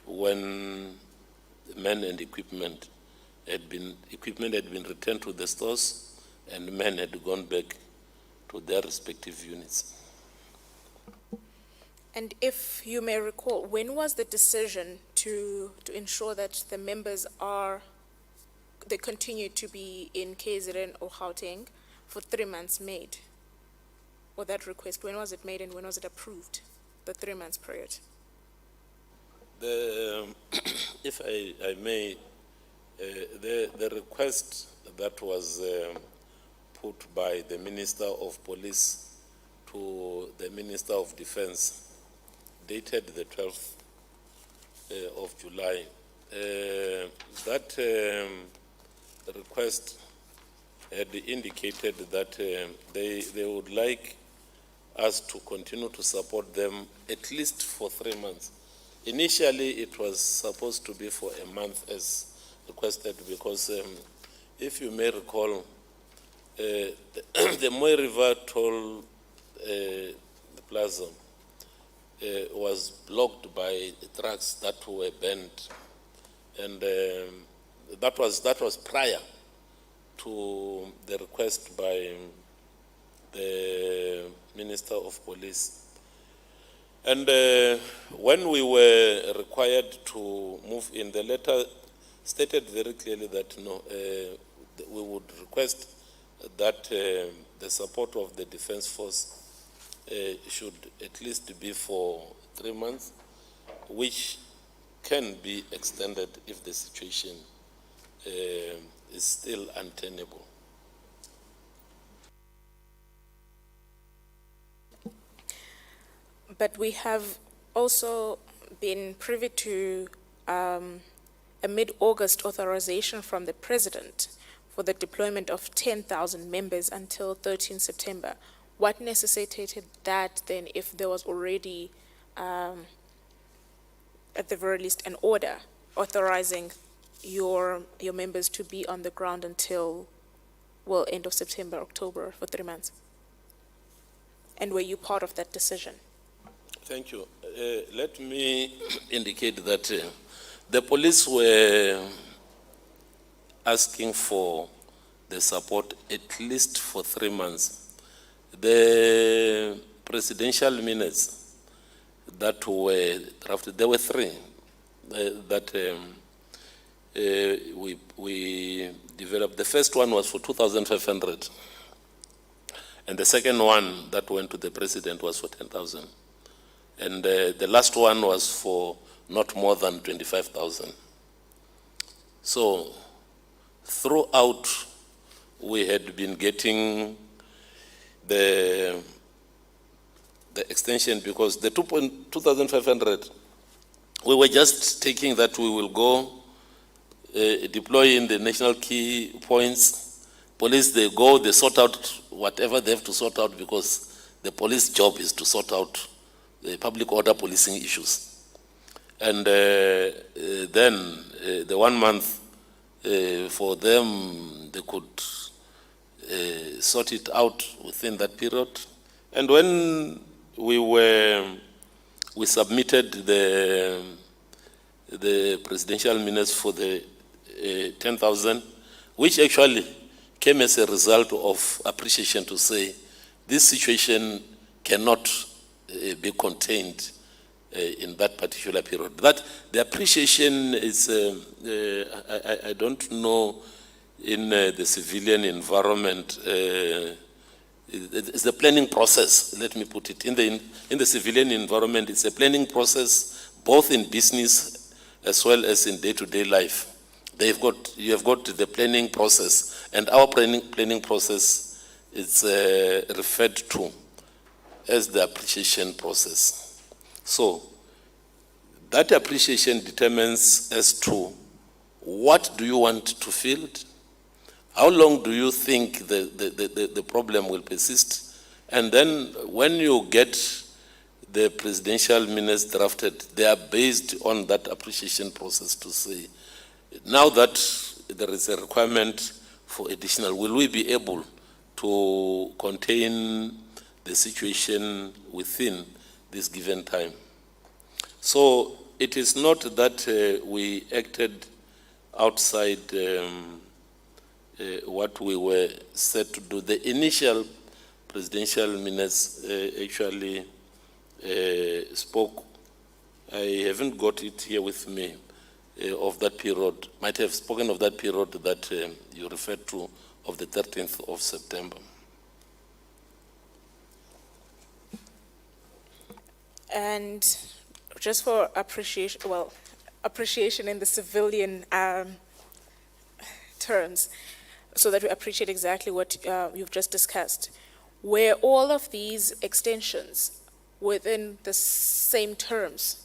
when men and equipment had been returned to the stores and men had gone back to their respective units. And if you may recall, when was the decision to ensure that the members they continue to be in KZN or Gauteng for 3 months made? Or that request, when was it made and when was it approved, the 3 months period? If I may, the request that was put by the Minister of Police to the Minister of Defense, dated the 12th of July, that request had indicated that they would like us to continue to support them at least for 3 months. Initially, it was supposed to be for a month as requested, because if you may recall, the Moy River toll plaza was blocked by trucks that were banned, and that was prior to the request by the Minister of Police. And when we were required to move in, the letter stated very clearly that we would request that the support of the Defence Force should at least be for 3 months, which can be extended if the situation is still untenable. But we have also been privy to a mid-August authorization from the President for the deployment of 10,000 members until 13 September. What necessitated that then, if there was already at the very least, an order authorizing your members to be on the ground until, well, end of September, October, for 3 months? And were you part of that decision? Thank you. Let me indicate that the police were asking for the support at least for 3 months. The presidential minutes that were drafted, there were 3 that we developed. The first one was for 2,500, and the second one that went to the president was for 10,000. And the last one was for not more than 25,000. So throughout, we had been getting the extension, because the 2,500, we were just taking that we will go deploy in the national key points. Police, they go, they sort out whatever they have to sort out, because the police job is to sort out the public order policing issues. And then the 1 month, for them, they could sort it out within that period. And when we submitted the presidential minutes for the 10,000, which actually came as a result of appreciation to say this situation cannot be contained in that particular period. That the appreciation is, I don't know, in the civilian environment, it's the planning process, let me put it. In the civilian environment, it's a planning process, both in business as well as in day-to-day life. You have got the planning process, and our planning process is referred to as the appreciation process. So that appreciation determines as to what do you want to field, how long do you think the problem will persist, and then when you get the presidential minutes drafted, they are based on that appreciation process to say, now that there is a requirement for additional, will we be able to contain the situation within this given time? So it is not that we acted outside what we were set to do. The initial presidential minutes actually spoke, I haven't got it here with me, of that period, might have spoken of that period that you referred to, of the 13th of September. And just for appreciation, well, appreciation in the civilian terms, so that we appreciate exactly what you've just discussed, were all of these extensions within the same terms?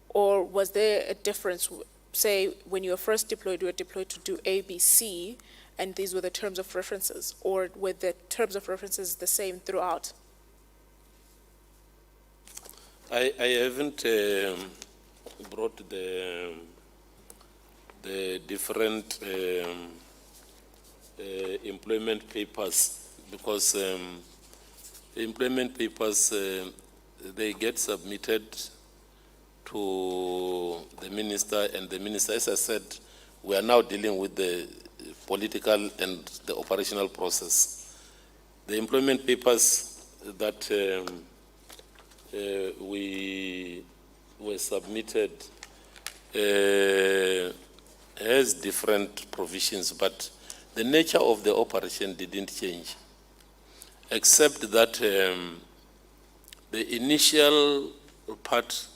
Or was there a difference? Say, when you were first deployed, you were deployed to do A, B, C, and these were the terms of references, or were the terms of references the same throughout? I haven't brought the different employment papers, because the employment papers, they get submitted to the minister, and the minister, as I said, we are now dealing with the political and the operational process. The employment papers that we were submitted has different provisions, but the nature of the operation didn't change, except that the initial part,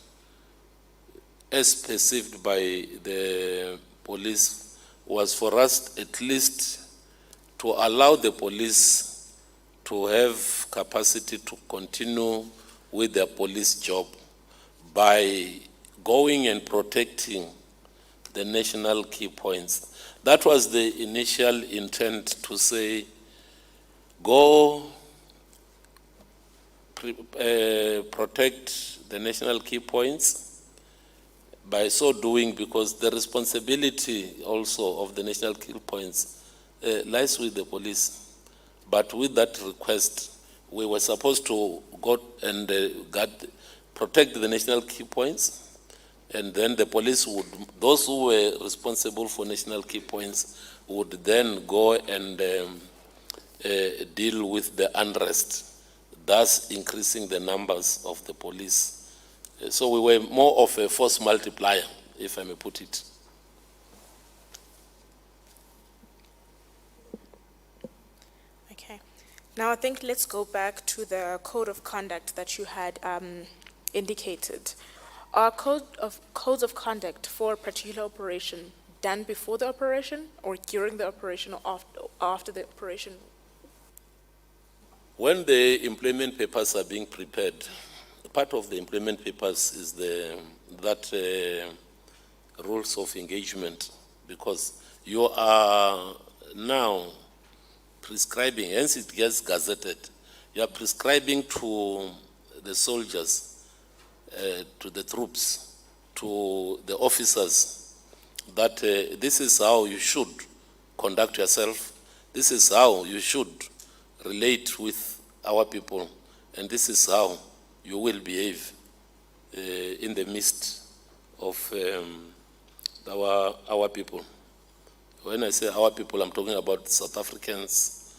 as perceived by the police, was for us at least to allow the police to have capacity to continue with their police job by going and protecting the national key points. That was the initial intent, to say, go protect the national key points by so doing, because the responsibility also of the national key points lies with the police. But with that request, we were supposed to go and protect the national key points, and then the police would, those who were responsible for national key points would then go and deal with the unrest, thus increasing the numbers of the police. So we were more of a force multiplier, if I may put it. Okay. Now I think let's go back to the code of conduct that you had indicated. Are codes of conduct for a particular operation done before the operation, or during the operation, or after the operation? When the employment papers are being prepared, part of the employment papers is rules of engagement, because you are now prescribing, hence it gets gazetted, you are prescribing to the soldiers, to the troops, to the officers, that this is how you should conduct yourself, this is how you should relate with our people, and this is how you will behave in the midst of our people. When I say our people, I'm talking about South Africans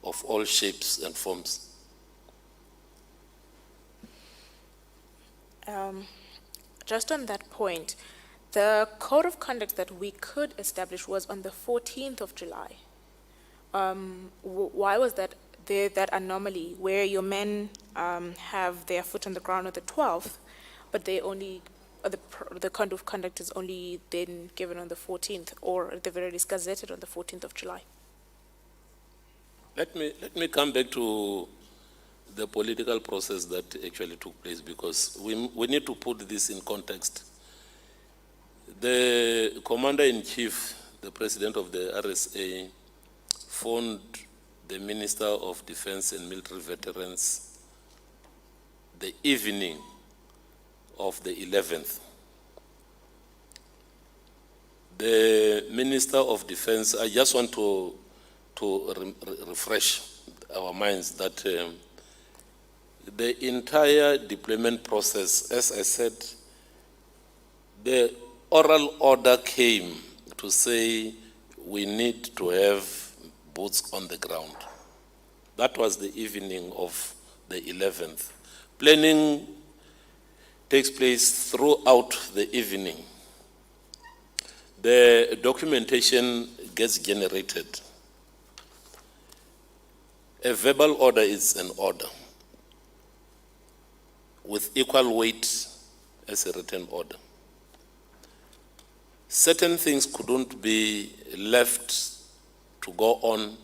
of all shapes and forms. Just on that point, the code of conduct that we could establish was on the 14th of July. Why was that there, that anomaly where your men have their foot on the ground on the 12th, but they only, the code of conduct is only then given on the 14th, or at the very least gazetted on the 14th of July? Let me come back to the political process that actually took place, because we need to put this in context. The Commander-in-Chief, the President of the RSA, phoned the Minister of Defense and Military Veterans the evening of the 11th. The Minister of Defense, I just want to refresh our minds that the entire deployment process, as I said, the oral order came to say we need to have boots on the ground. That was the evening of the 11th. Planning takes place throughout the evening. The documentation gets generated. A verbal order is an order with equal weight as a written order. Certain things couldn't be left to go on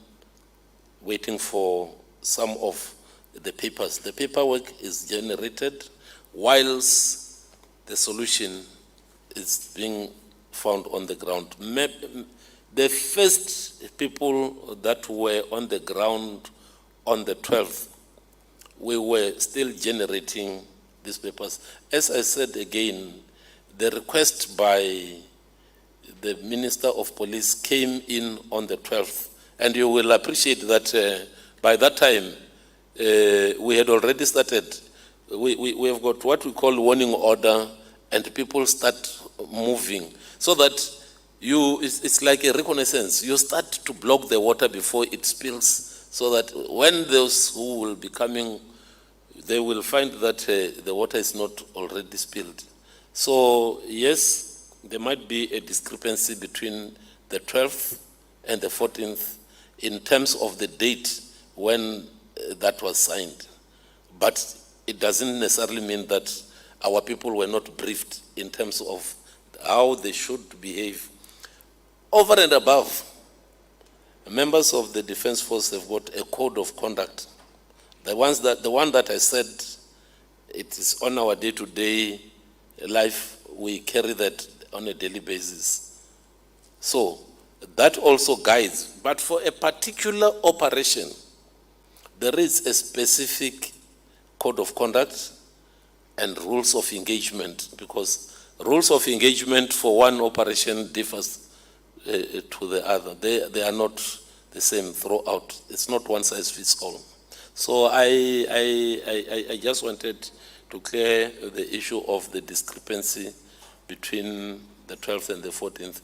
waiting for some of the papers. The paperwork is generated whilst the solution is being found on the ground. The first people that were on the ground on the 12th, we were still generating these papers. As I said again, the request by the Minister of Police came in on the 12th, and you will appreciate that by that time, we had already started. We have got what we call warning order, and people start moving, so that it's like a reconnaissance. You start to block the water before it spills, so that when those who will be coming, they will find that the water is not already spilled. So yes, there might be a discrepancy between the 12th and the 14th in terms of the date when that was signed. But it doesn't necessarily mean that our people were not briefed in terms of how they should behave. Over and above, members of the Defense Force have got a code of conduct. The one that I said, it is on our day-to-day life, we carry that on a daily basis. So that also guides. But for a particular operation, there is a specific code of conduct and rules of engagement, because rules of engagement for one operation differs to the other. They are not the same throughout. It's not one size fits all. So I just wanted to clear the issue of the discrepancy between the 12th and the 14th.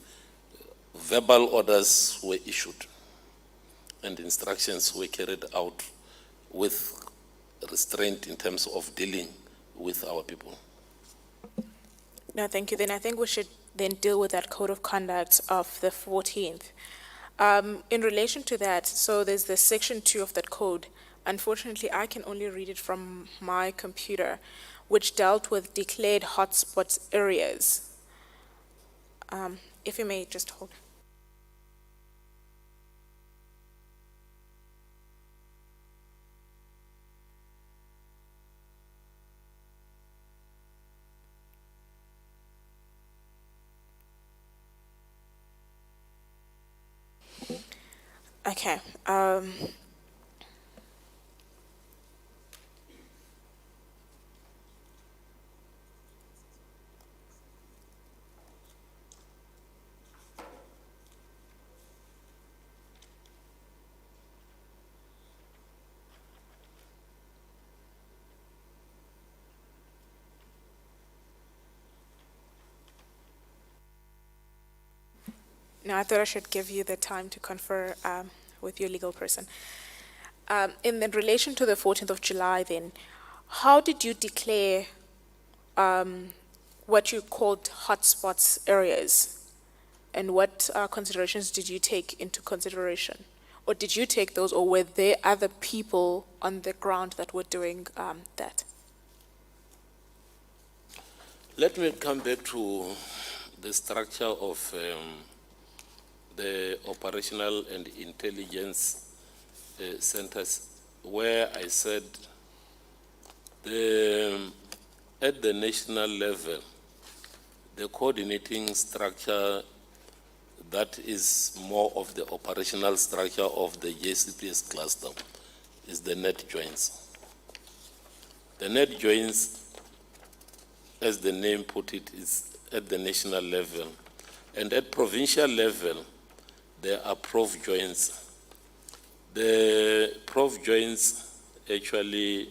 Verbal orders were issued and instructions were carried out with restraint in terms of dealing with our people. No, thank you. Then I think we should then deal with that code of conduct of the 14th. In relation to that, so there's the section 2 of that code. Unfortunately, I can only read it from my computer, which dealt with declared hotspot areas. If you may just hold. Okay. Now, I thought I should give you the time to confer with your legal person. In relation to the 14th of July, then, how did you declare what you called hotspots areas? And what considerations did you take into consideration? Or did you take those, or were there other people on the ground that were doing that? Let me come back to the structure of the operational and intelligence centers, where I said at the national level, the coordinating structure that is more of the operational structure of the JCPS cluster is the net joints. The net joints, as the name put it, is at the national level. And at provincial level, there are prof joints. The prof joints actually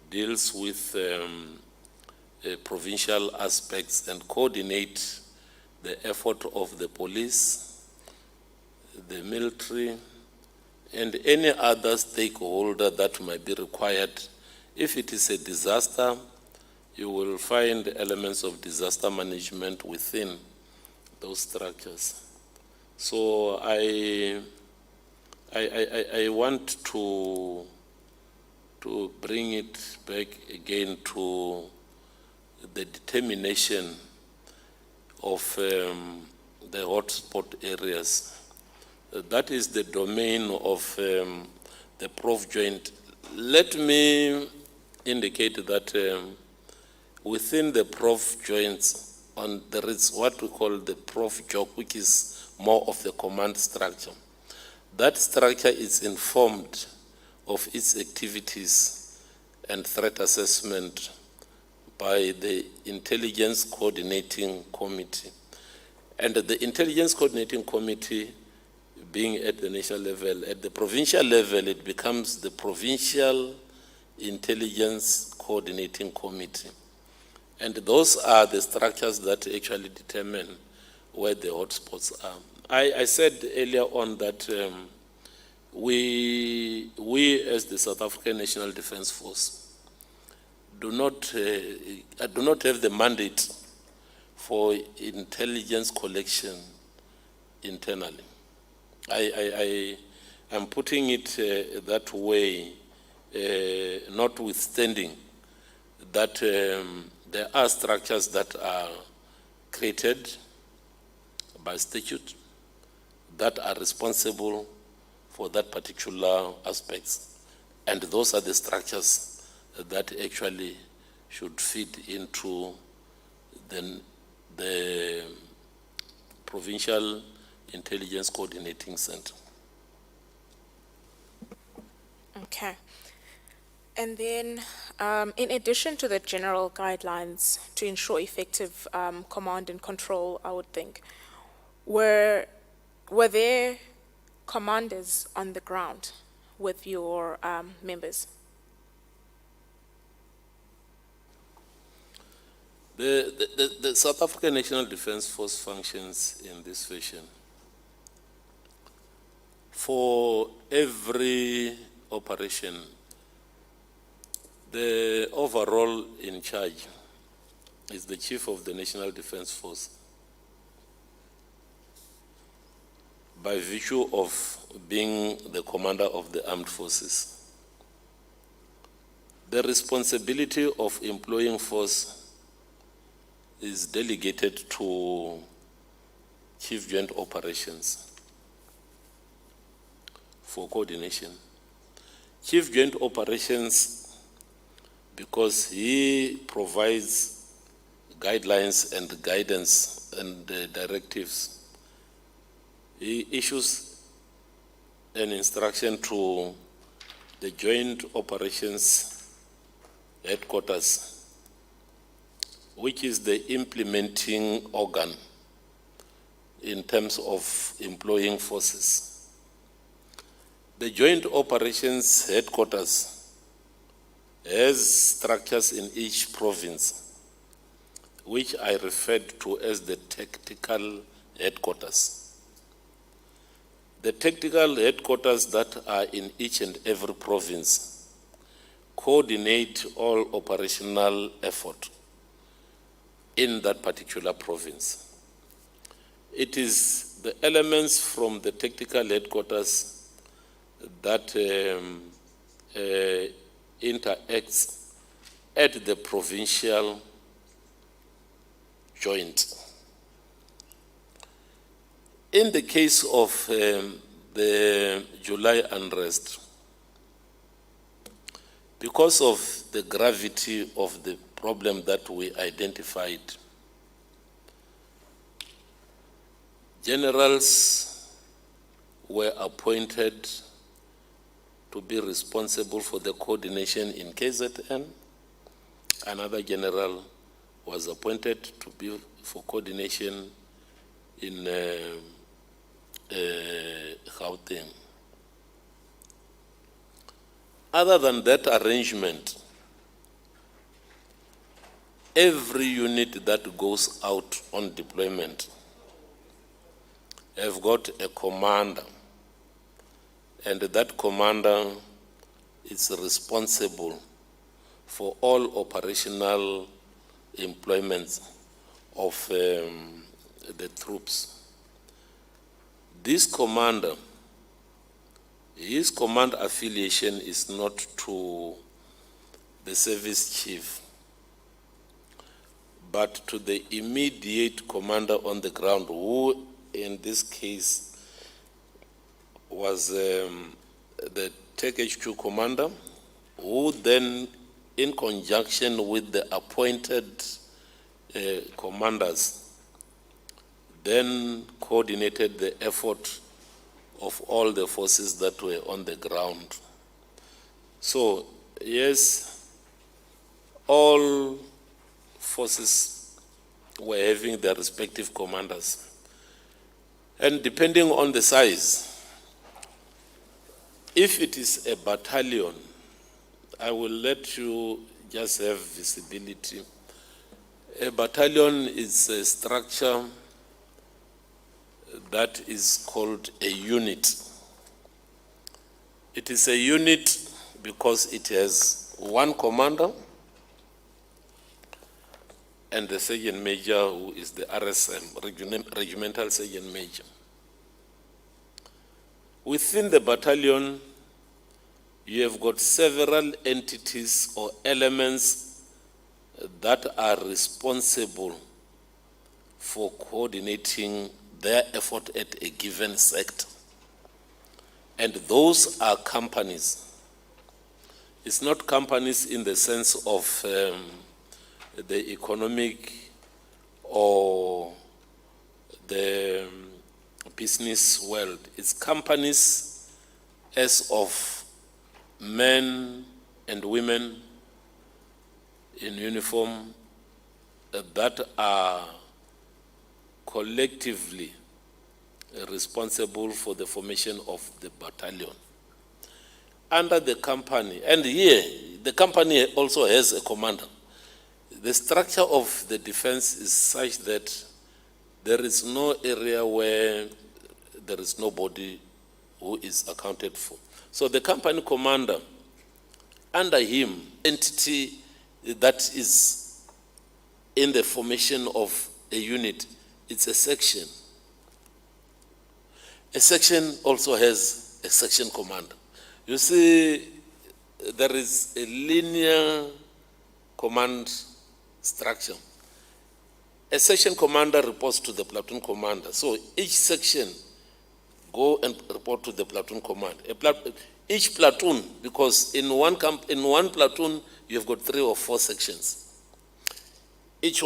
deals with provincial aspects and coordinate the effort of the police, the military, and any other stakeholder that might be required. If it is a disaster, you will find elements of disaster management within those structures. So I want to bring it back again to the determination of the hotspot areas. That is the domain of the prof joint. Let me indicate that within the prof joints, there is what we call the prof job, which is more of the command structure. That structure is informed of its activities and threat assessment by the Intelligence Coordinating Committee. And the Intelligence Coordinating Committee being at the national level, at the provincial level, it becomes the Provincial Intelligence Coordinating Committee. And those are the structures that actually determine where the hotspots are. I said earlier on that we as the South African National Defence Force do not have the mandate for intelligence collection internally. I am putting it that way, notwithstanding that there are structures that are created by statute that are responsible for that particular aspects. And those are the structures that actually should feed into the Provincial Intelligence Coordinating Center. Okay. And then, in addition to the general guidelines to ensure effective command and control, I would think, were there commanders on the ground with your members? The South African National Defence Force functions in this fashion. For every operation, the overall in charge is the Chief of the National Defence Force, by virtue of being the commander of the armed forces. The responsibility of employing force is delegated to Chief Joint Operations for coordination. Chief Joint Operations, because he provides guidelines and guidance and directives, he issues an instruction to the Joint Operations Headquarters, which is the implementing organ in terms of employing forces. The Joint Operations Headquarters has structures in each province, which I referred to as the tactical headquarters. The tactical headquarters that are in each and every province coordinate all operational effort in that particular province. It is the elements from the tactical headquarters that interacts at the provincial joint. In the case of the July unrest, because of the gravity of the problem that we identified, generals were appointed to be responsible for the coordination in KZN. Another general was appointed to be for coordination in Gauteng. Other than that arrangement, every unit that goes out on deployment have got a commander, and that commander is responsible for all operational employments of the troops. This commander, his command affiliation is not to the service chief, but to the immediate commander on the ground, who in this case was the Tech HQ commander, who then, in conjunction with the appointed commanders, then coordinated the effort of all the forces that were on the ground. So, yes, all forces were having their respective commanders. And depending on the size, if it is a battalion, I will let you just have visibility. A battalion is a structure that is called a unit. It is a unit because it has one commander and the sergeant major, who is the RSM, regimental sergeant major. Within the battalion, you have got several entities or elements that are responsible for coordinating their effort at a given sector. And those are companies. It's not companies in the sense of the economic or the business world. It's companies as of men and women in uniform that are collectively responsible for the formation of the battalion. Under the company, and here, the company also has a commander. The structure of the defense is such that there is no area where there is nobody who is accounted for. So the company commander, under him, entity that is in the formation of a unit, it's a section. A section also has a section commander. You see, there is a linear command structure. A section commander reports to the platoon commander. So each section go and report to the platoon command. Each platoon, because in one platoon you have got 3 or 4 sections. Each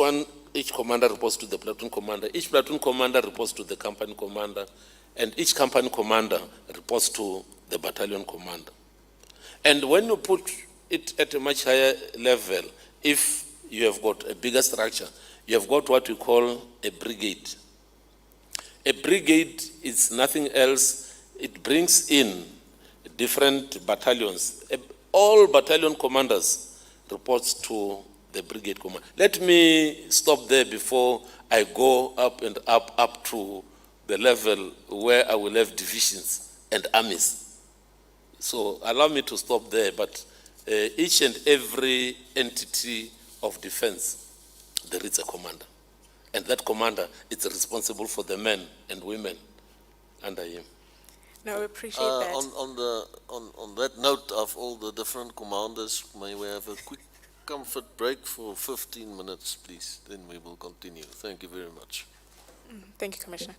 commander reports to the platoon commander. Each platoon commander reports to the company commander, and each company commander reports to the battalion commander. And when you put it at a much higher level, if you have got a bigger structure, you have got what we call a brigade. A brigade is nothing else. It brings in different battalions. All battalion commanders reports to the brigade commander. Let me stop there before I go up and up to the level where I will have divisions and armies. So allow me to stop there, but each and every entity of defense, there is a commander. And that commander is responsible for the men and women under him. No, we appreciate that. On that note of all the different commanders, may we have a quick comfort break for 15 minutes, please? Then we will continue. Thank you very much. Thank you, Commissioner.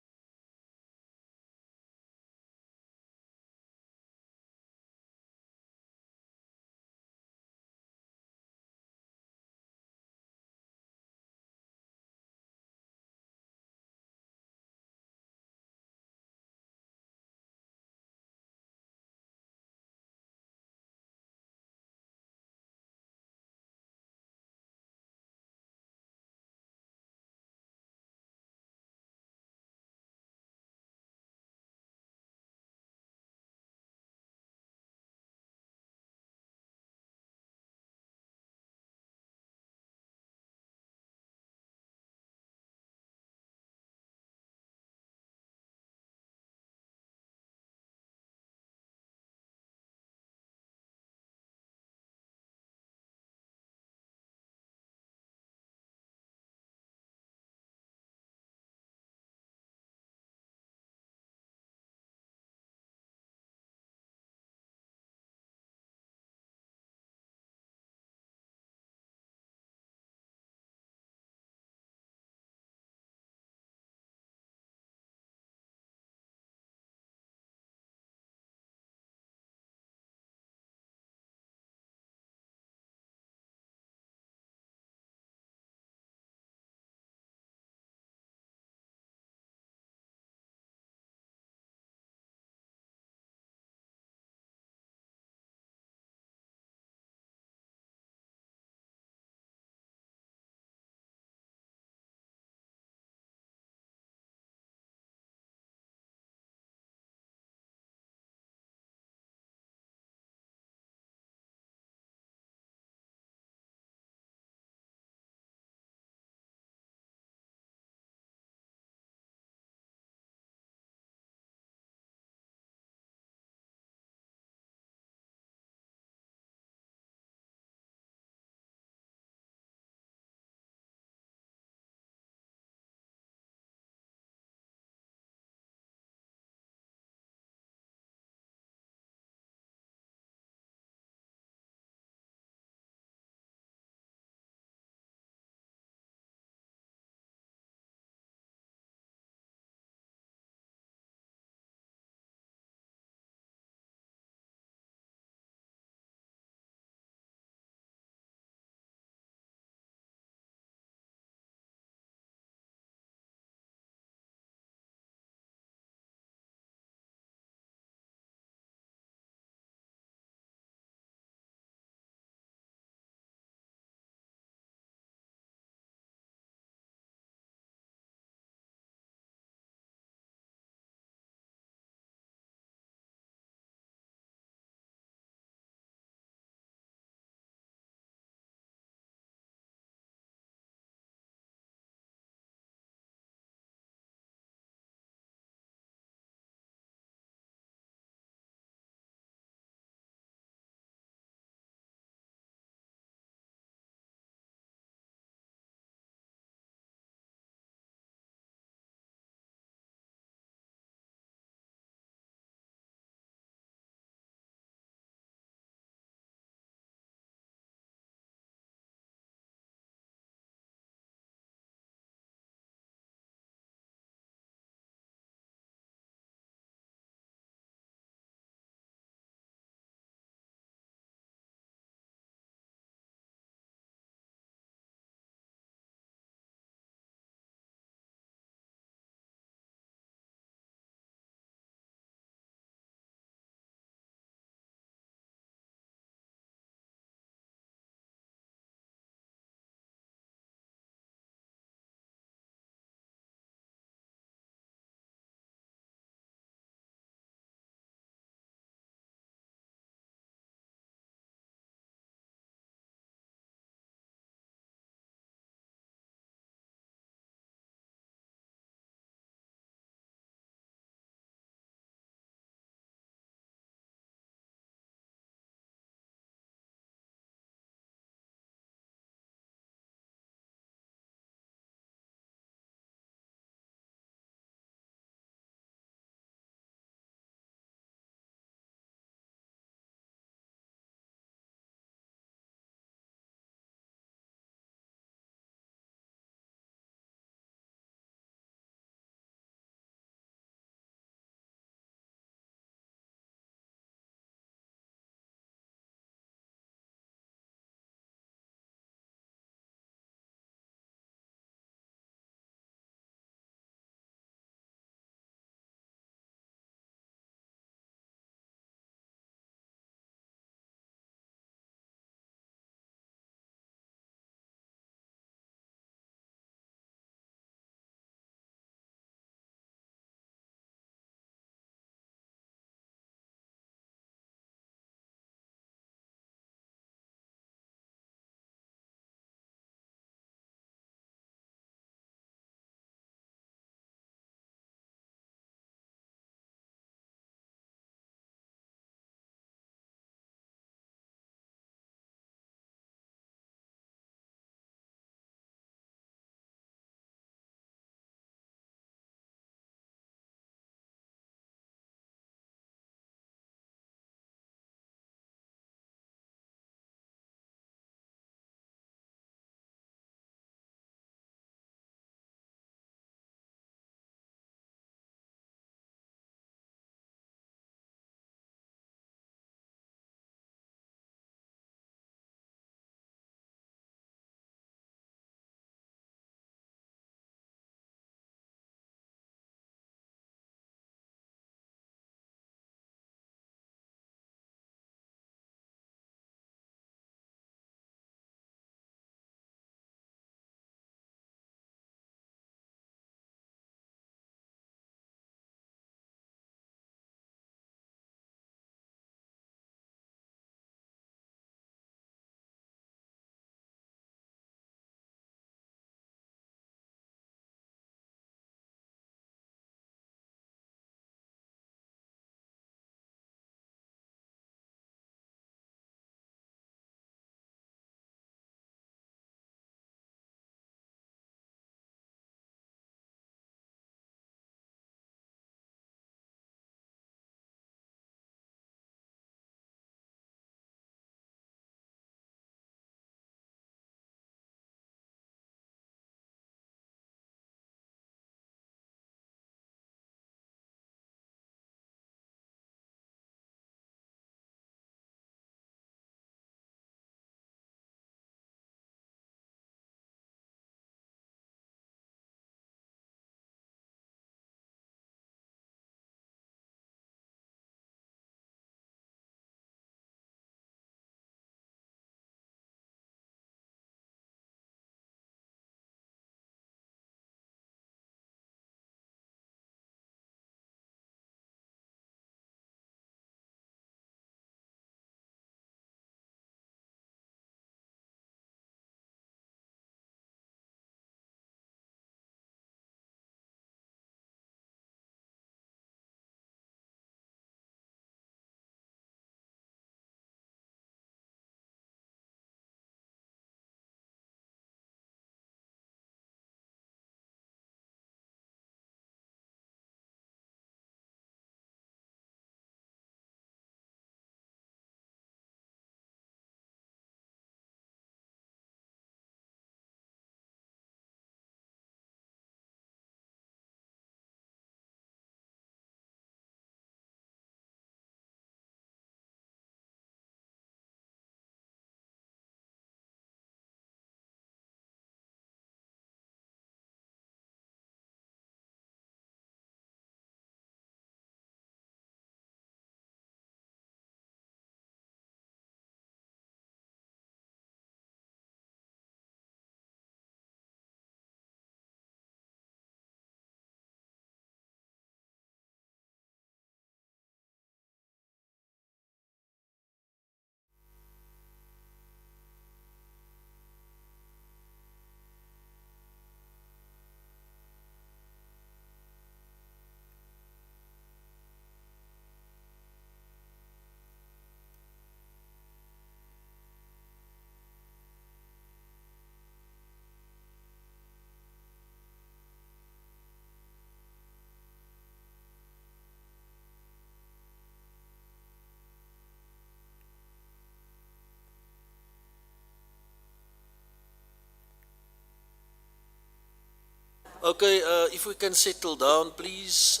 Okay, if we can settle down, please.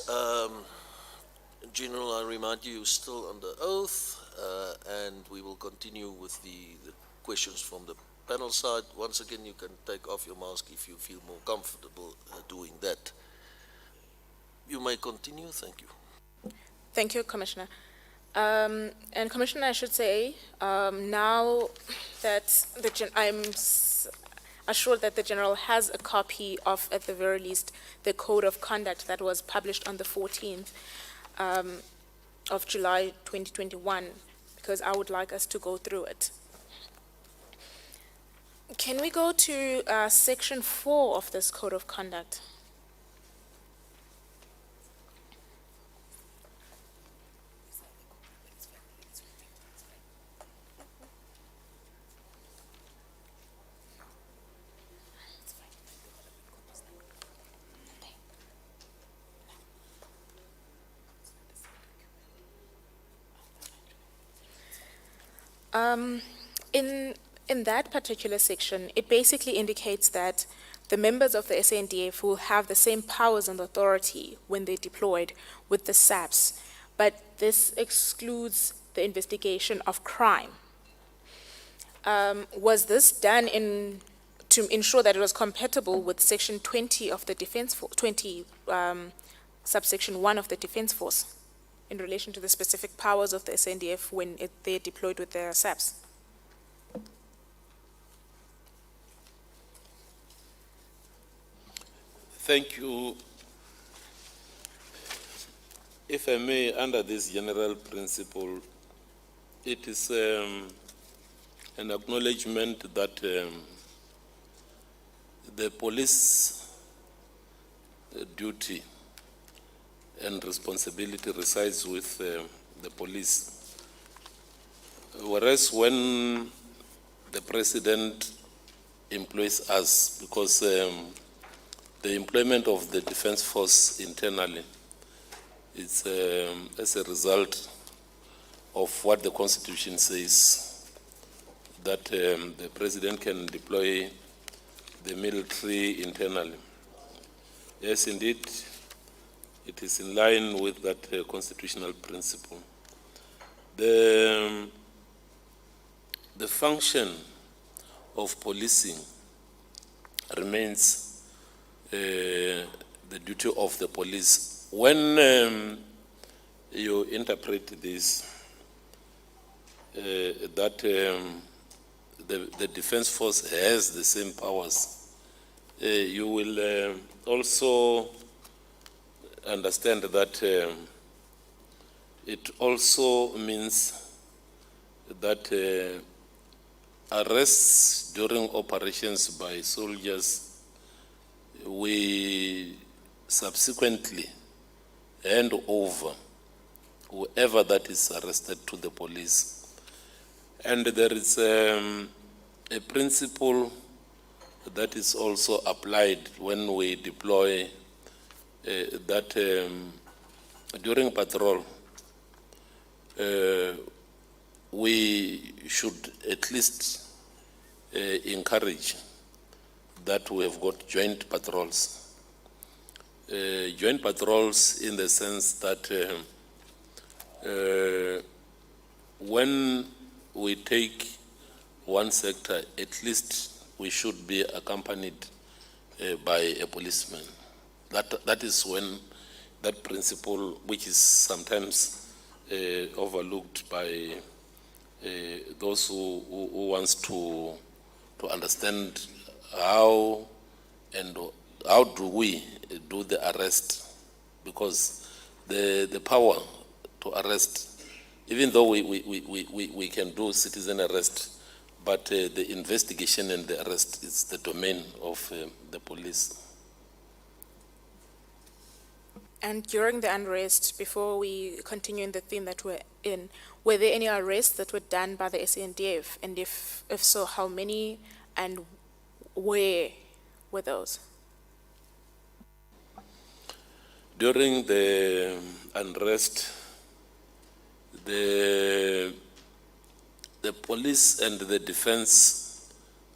General, I remind you, you're still under oath, and we will continue with the questions from the panel side. Once again, you can take off your mask if you feel more comfortable doing that. You may continue. Thank you. Thank you, Commissioner. And Commissioner, I should say, now that I'm assured that the General has a copy of, at the very least, the Code of Conduct that was published on the 14th of July 2021, because I would like us to go through it. Can we go to Section 4 of this Code of Conduct? In that particular section, it basically indicates that the members of the Sndf will have the same powers and authority when they're deployed with the SAPS, but this excludes the investigation of crime. Was this done to ensure that it was compatible with Section 20 of the Defence Force, subsection 1 of the Defence Force, in relation to the specific powers of the Sndf when they're deployed with their SAPS? Thank you. If I may, under this general principle, it is an acknowledgement that the police duty and responsibility resides with the police. Whereas when the president employs us, because the employment of the defense force internally is as a result of what the Constitution says, that the president can deploy the military internally. Yes, indeed, it is in line with that constitutional principle. The function of policing remains the duty of the police. When you interpret this, that the defense force has the same powers, you will also understand that it also means that arrests during operations by soldiers, we subsequently hand over whoever that is arrested to the police. And there is a principle that is also applied when we deploy that during patrol, we should at least encourage that we have got joint patrols. Joint patrols in the sense that when we take one sector, at least we should be accompanied by a policeman. That is when that principle, which is sometimes overlooked by those who wants to understand how do we do the arrest, because the power to arrest, even though we can do citizen arrest, but the investigation and the arrest is the domain of the police. And during the unrest, before we continue in the theme that we're in, were there any arrests that were done by the Sndf? And if so, how many and where were those? During the unrest, the police and the defense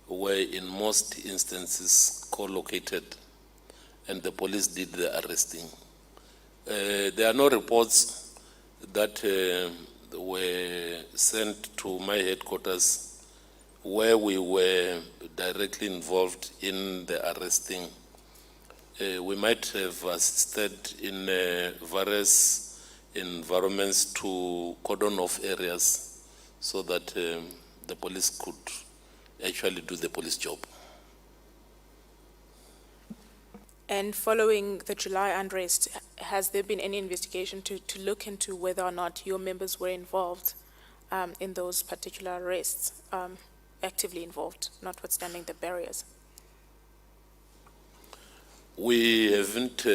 were in most instances co-located, and the police did the arresting. There are no reports that were sent to my headquarters where we were directly involved in the arresting. We might have assisted in various environments to cordon off areas so that the police could actually do the police job. And following the July unrest, has there been any investigation to look into whether or not your members were involved in those particular arrests, actively involved, notwithstanding the barriers? We haven't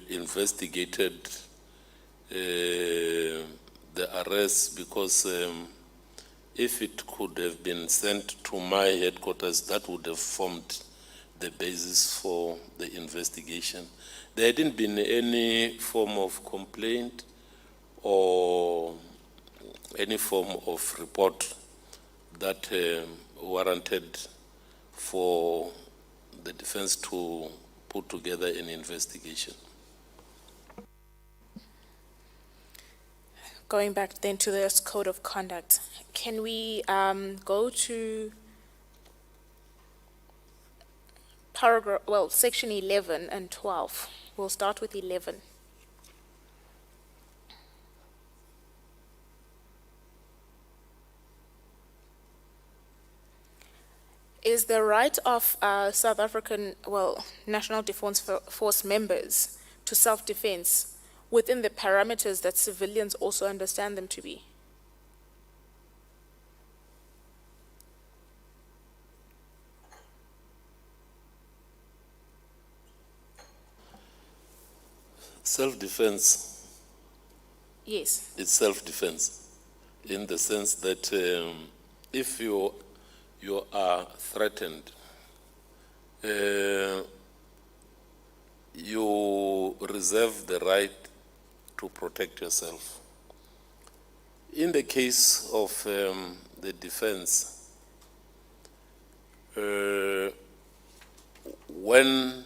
investigated the arrest because if it could have been sent to my headquarters, that would have formed the basis for the investigation. There hadn't been any form of complaint or any form of report that warranted for the defense to put together an investigation. Going back then to this code of conduct, can we go to section 11 and 12. We'll start with 11. Is the right of South African, National Defence Force members to self-defense within the parameters that civilians also understand them to be? Self-defense. Yes. It's self-defense in the sense that if you are threatened, you reserve the right to protect yourself. In the case of the defense, when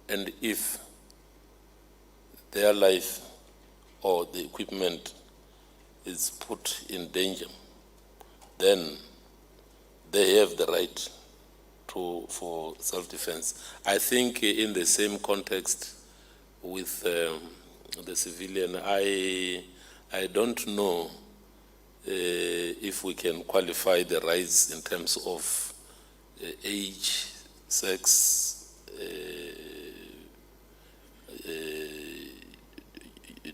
and if their life or the equipment is put in danger, then they have the right for self-defense. I think in the same context with the civilian, I don't know if we can qualify the rights in terms of age, sex,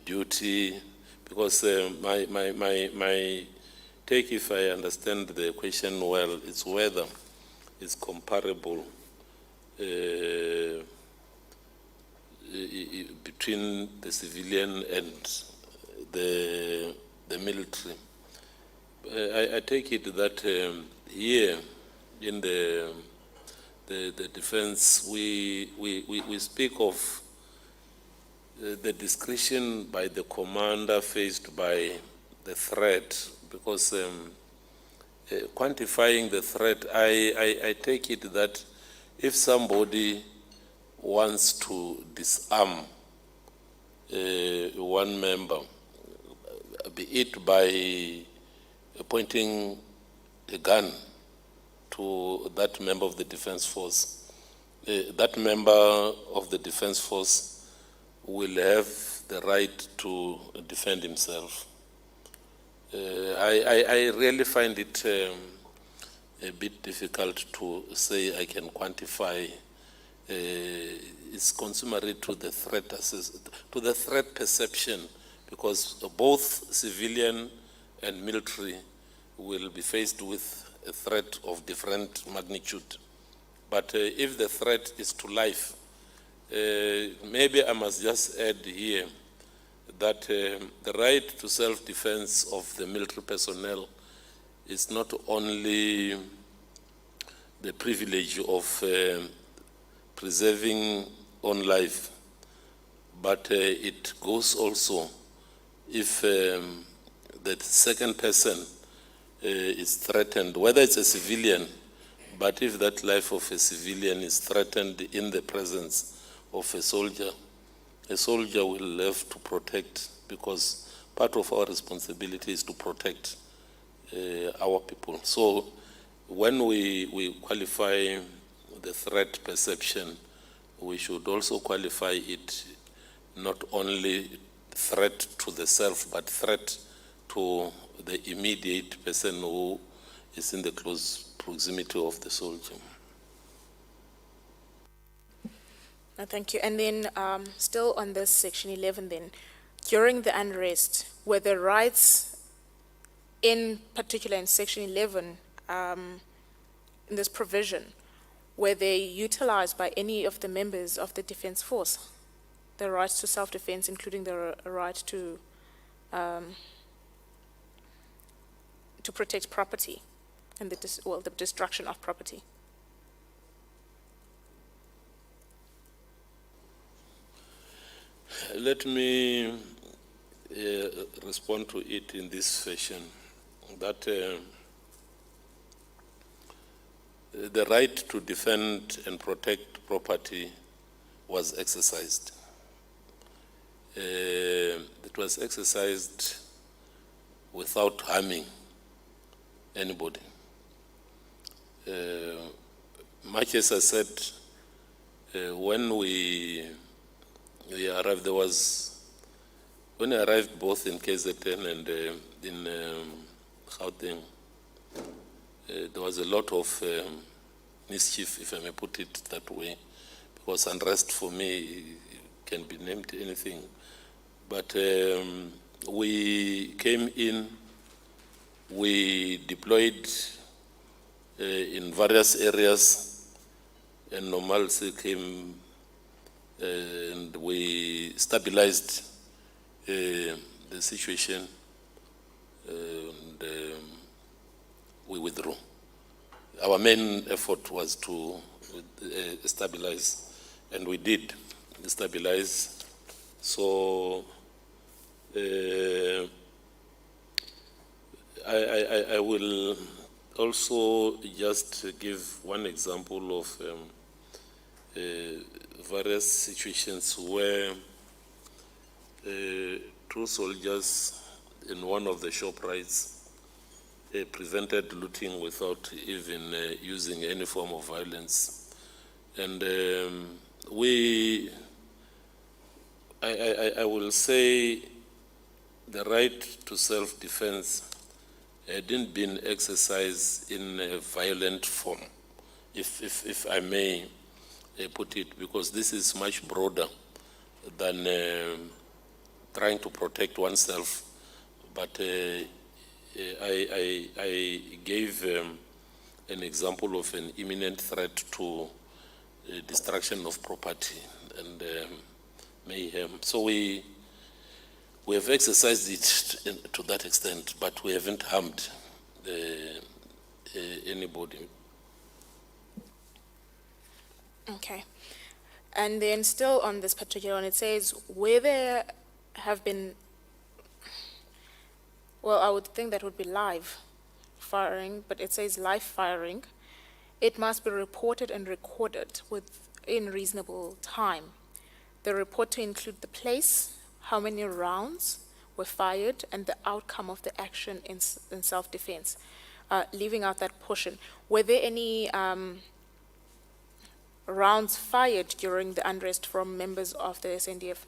duty, because my take, if I understand the question well, it's whether it's comparable between the civilian and the military. I take it that here in the defense, we speak of the discretion by the commander faced by the threat, because quantifying the threat, I take it that if somebody wants to disarm one member, be it by pointing a gun to that member of the defense force, that member of the defense force will have the right to defend himself. I really find it a bit difficult to say I can quantify. It's consumary to the threat perception, because both civilian and military will be faced with a threat of different magnitude. But if the threat is to life, maybe I must just add here that the right to self-defense of the military personnel is not only the privilege of preserving own life, but it goes also if the second person is threatened, whether it's a civilian But if that life of a civilian is threatened in the presence of a soldier will have to protect, because part of our responsibility is to protect our people. So when we qualify the threat perception, we should also qualify it not only threat to the self, but threat to the immediate person who is in the close proximity of the soldier. Thank you. And then still on this section 11 then, during the unrest, were the rights in particular in section 11, in this provision, were they utilized by any of the members of the defense force? The rights to self-defense, including the right to protect property and the destruction of property. Let me respond to it in this fashion, that the right to defend and protect property was exercised. It was exercised without harming anybody. Much as I said, when we arrived, when I arrived both in KZN and in Gauteng, there was a lot of mischief, if I may put it that way, because unrest for me can be named anything. But we came in, we deployed in various areas, and normalcy came, and we stabilized the situation, and we withdrew. Our main effort was to stabilize, and we did stabilize. So I will also just give one example of various situations where two soldiers in one of the shop rights prevented looting without even using any form of violence. And I will say the right to self-defense hadn't been exercised in a violent form, if I may put it, because this is much broader than trying to protect oneself. But I gave an example of an imminent threat to destruction of property and mayhem. So we have exercised it to that extent, but we haven't harmed anybody. Okay. And then still on this particular one, it says, where there have been, well, I would think that would be live firing, but it says live firing. It must be reported and recorded within reasonable time. The report to include the place, how many rounds were fired, and the outcome of the action in self-defense. Leaving out that portion, were there any rounds fired during the unrest from members of the Sndf?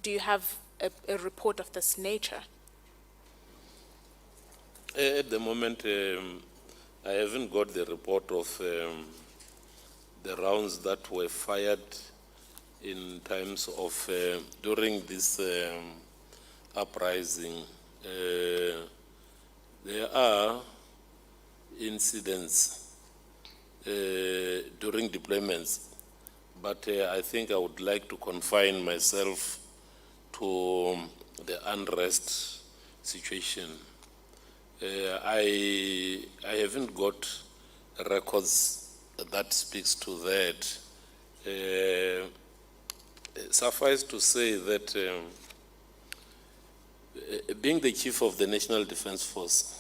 Do you have a report of this nature? At the moment, I haven't got the report of the rounds that were fired in times of, during this uprising. There are incidents during deployments, but I think I would like to confine myself to the unrest situation. I haven't got records that speaks to that. Suffice to say that being the chief of the National Defense Force,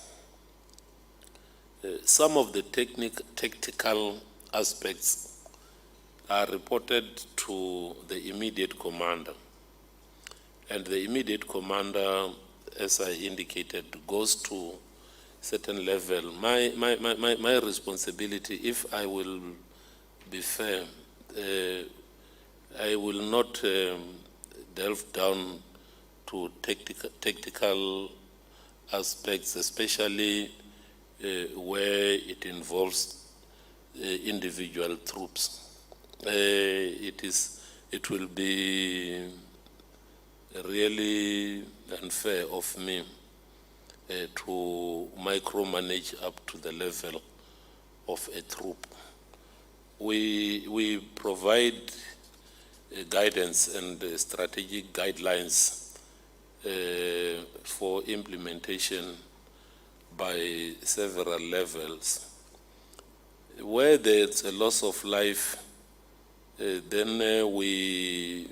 some of the tactical aspects are reported to the immediate commander. And the immediate commander, as I indicated, goes to certain level. My responsibility, if I will be fair, I will not delve down to tactical aspects, especially where it involves individual troops. It will be really unfair of me to micromanage up to the level of a troop. We provide guidance and strategic guidelines for implementation by several levels. Where there's a loss of life, then we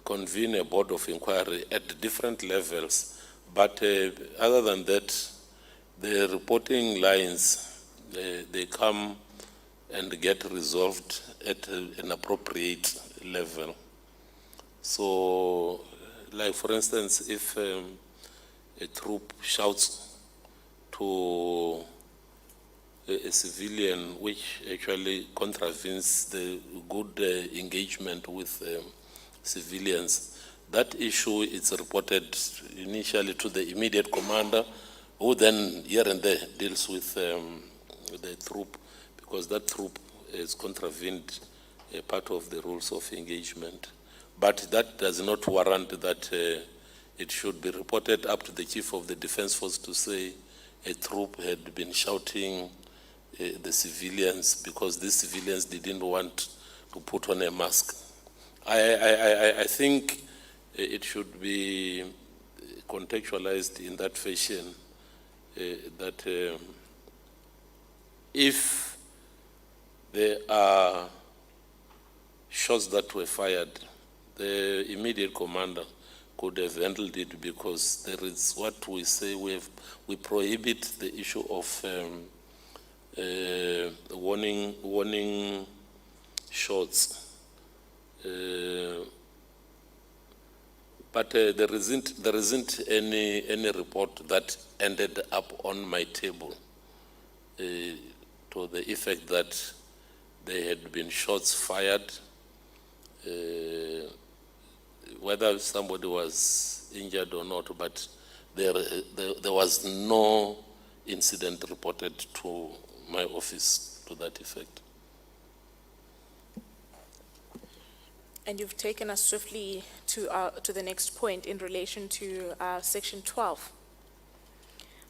convene a board of inquiry at different levels. But other than that, the reporting lines, they come and get resolved at an appropriate level. So, like for instance, if a troop shouts to a civilian, which actually contravenes the good engagement with civilians, that issue is reported initially to the immediate commander, who then here and there deals with the troop, because that troop has contravened a part of the rules of engagement. But that does not warrant that it should be reported up to the chief of the defense force to say a troop had been shouting the civilians because these civilians didn't want to put on a mask. I think it should be contextualized in that fashion, that if there are shots that were fired, the immediate commander could have handled it, because there is what we say, we prohibit the issue of warning shots. But there isn't any report that ended up on my table to the effect that there had been shots fired, whether somebody was injured or not, but there was no incident reported to my office to that effect. And you've taken us swiftly to the next point in relation to Section 12,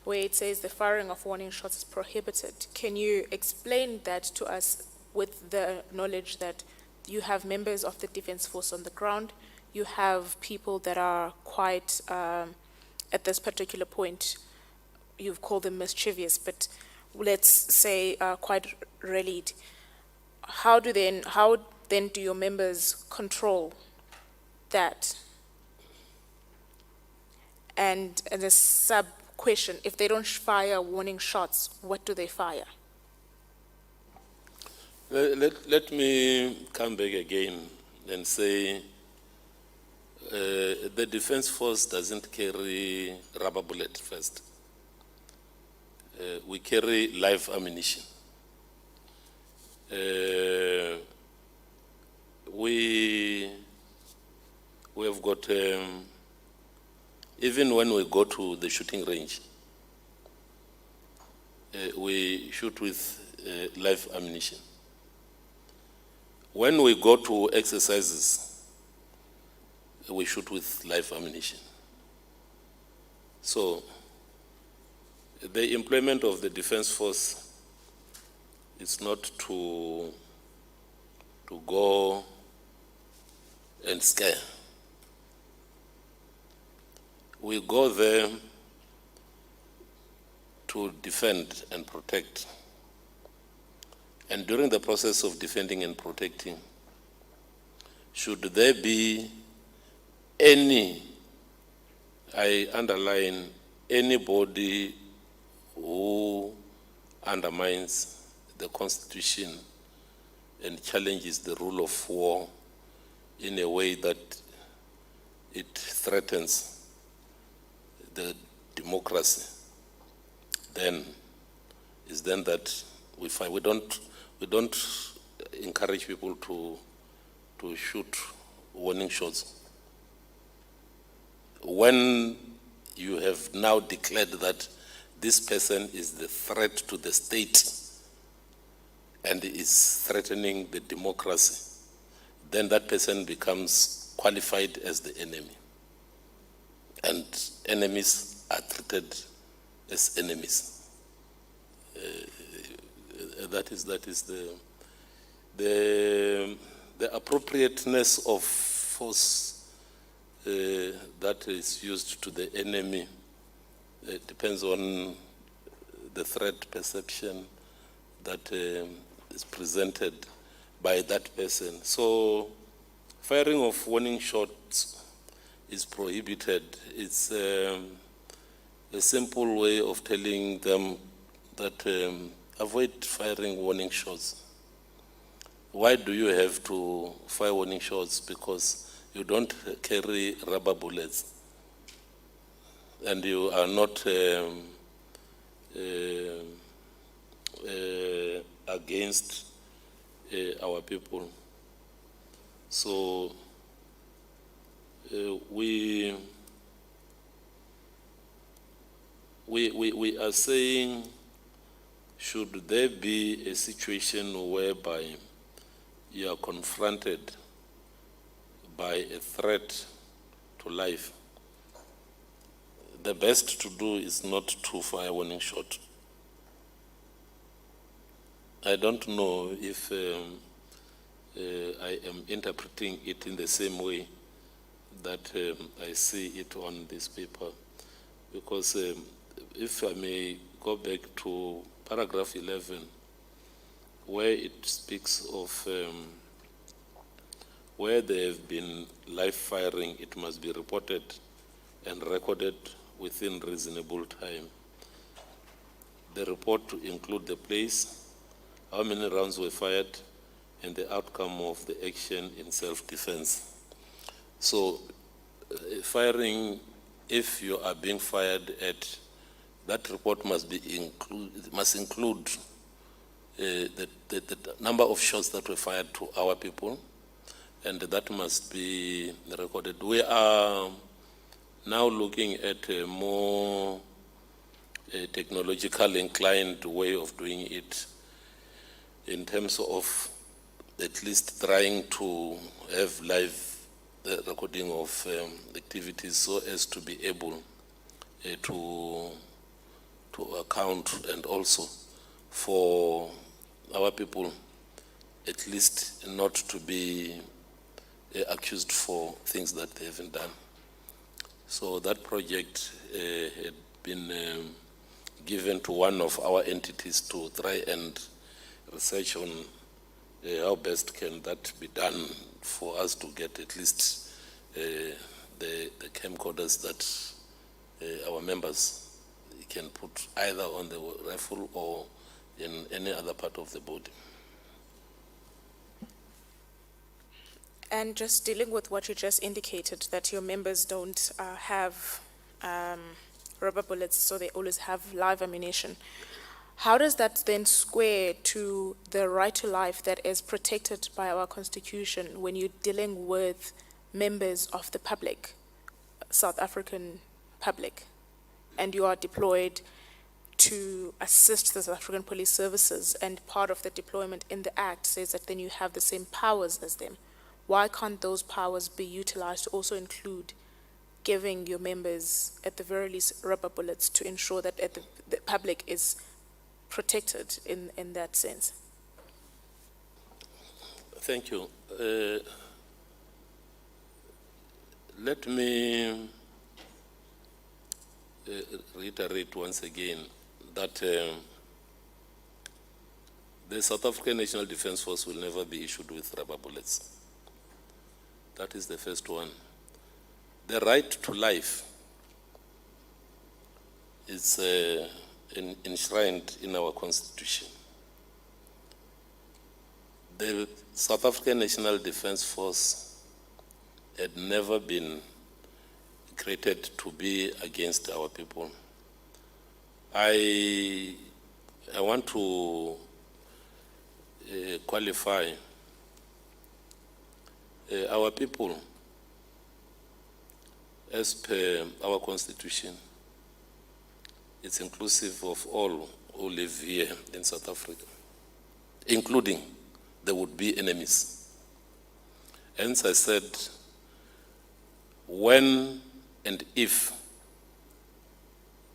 where it says the firing of warning shots is prohibited. Can you explain that to us with the knowledge that you have members of the Defence Force on the ground, you have people that are quite, at this particular point, you've called them mischievous, but let's say quite rallied. How then do your members control that? And as a sub question, if they don't fire warning shots, what do they fire? Let me come back again and say the Defence Force doesn't carry rubber bullet first. We carry live ammunition. We have got, even when we go to the shooting range, we shoot with live ammunition. When we go to exercises, we shoot with live ammunition. So, the employment of the Defence Force is not to go and scare. We go there to defend and protect. And during the process of defending and protecting, should there be any, I underline anybody who undermines the Constitution and challenges the rule of war in a way that it threatens the democracy, then is then that we fight. We don't encourage people to shoot warning shots. When you have now declared that this person is the threat to the state and is threatening the democracy, then that person becomes qualified as the enemy. And enemies are treated as enemies. That is the appropriateness of force that is used to the enemy. It depends on the threat perception that is presented by that person. So firing of warning shots is prohibited. It's a simple way of telling them that avoid firing warning shots. Why do you have to fire warning shots? Because you don't carry rubber bullets and you are not against our people. So we are saying, should there be a situation whereby you are confronted by a threat to life, the best to do is not to fire a warning shot. I don't know if I am interpreting it in the same way that I see it on this paper, because if I may go back to paragraph 11, where it speaks of where there have been live firing, it must be reported and recorded within reasonable time. The report to include the place, how many rounds were fired, and the outcome of the action in self-defense. So firing, if you are being fired at, that report must include the number of shots that were fired to our people, and that must be recorded. We are now looking at a more technological inclined way of doing it, in terms of at least trying to have live recording of activities, so as to be able to account, and also for our people at least not to be accused for things that they haven't done. So that project had been given to one of our entities to try and research on how best can that be done for us to get at least the camcorders that our members can put either on the rifle or in any other part of the body. And just dealing with what you just indicated, that your members don't have rubber bullets, so they always have live ammunition. How does that then square to the right to life that is protected by our Constitution when you're dealing with members of the public, South African public, and you are deployed to assist the South African police services, and part of the deployment in the Act says that then you have the same powers as them? Why can't those powers be utilized to also include giving your members, at the very least, rubber bullets to ensure that the public is protected in that sense? Thank you. Let me reiterate once again that the South African National Defence Force will never be issued with rubber bullets. That is the first one. The right to life is enshrined in our constitution. The South African National Defence Force had never been created to be against our people. I want to qualify our people, as per our constitution. It's inclusive of all who live here in South Africa, including there would be enemies. Hence I said, when and if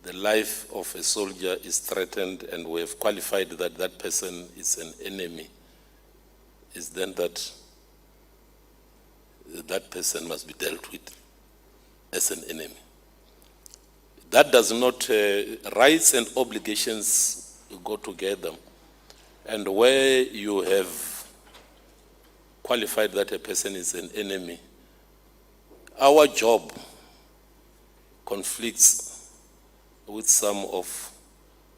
the life of a soldier is threatened and we have qualified that that person is an enemy, is then that person must be dealt with as an enemy. That does not, rights and obligations go together. And where you have qualified that a person is an enemy, our job conflicts with some of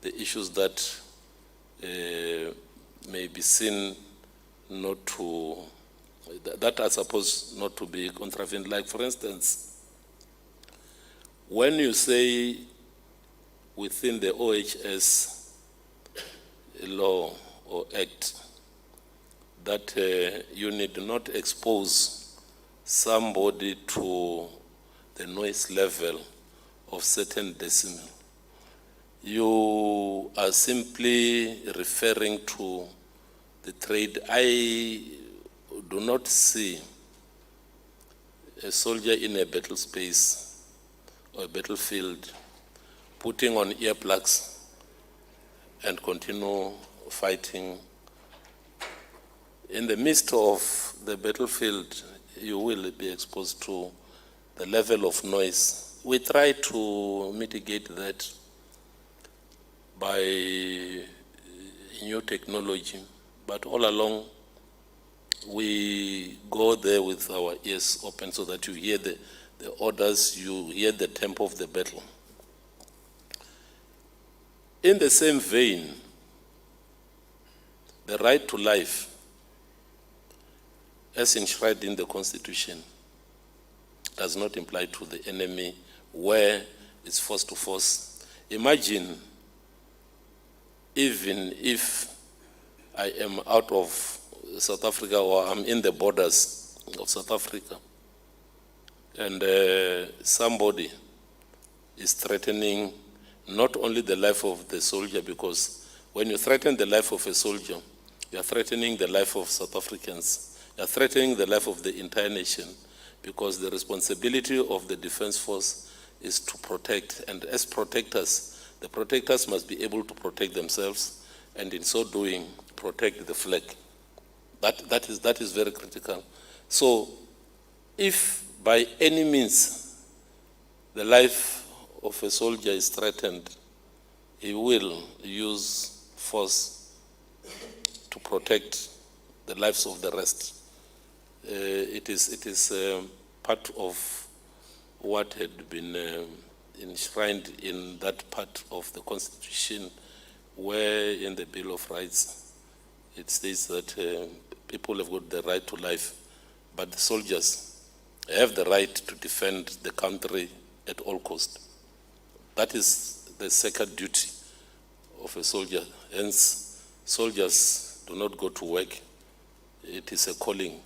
the issues that may be seen not to, that are supposed not to be contravened. Like, for instance, when you say within the OHS law or act that you need not expose somebody to the noise level of certain decimal, you are simply referring to the trade. I do not see a soldier in a battle space or a battlefield putting on earplugs and continue fighting. In the midst of the battlefield, you will be exposed to the level of noise. We try to mitigate that by new technology, but all along we go there with our ears open so that you hear the orders, you hear the tempo of the battle. In the same vein, the right to life, as enshrined in the Constitution, does not imply to the enemy where it's force to force. Imagine, even if I am out of South Africa or I'm in the borders of South Africa, and somebody is threatening not only the life of the soldier, because when you threaten the life of a soldier, you are threatening the life of South Africans. You are threatening the life of the entire nation, because the responsibility of the defense force is to protect. And as protectors, the protectors must be able to protect themselves, and in so doing, protect the flag. That is very critical. So, if by any means the life of a soldier is threatened, he will use force to protect the lives of the rest. It is part of what had been enshrined in that part of the Constitution, where in the Bill of Rights it states that people have got the right to life, but the soldiers have the right to defend the country at all costs. That is the sacred duty of a soldier. Hence, soldiers do not go to work. It is a calling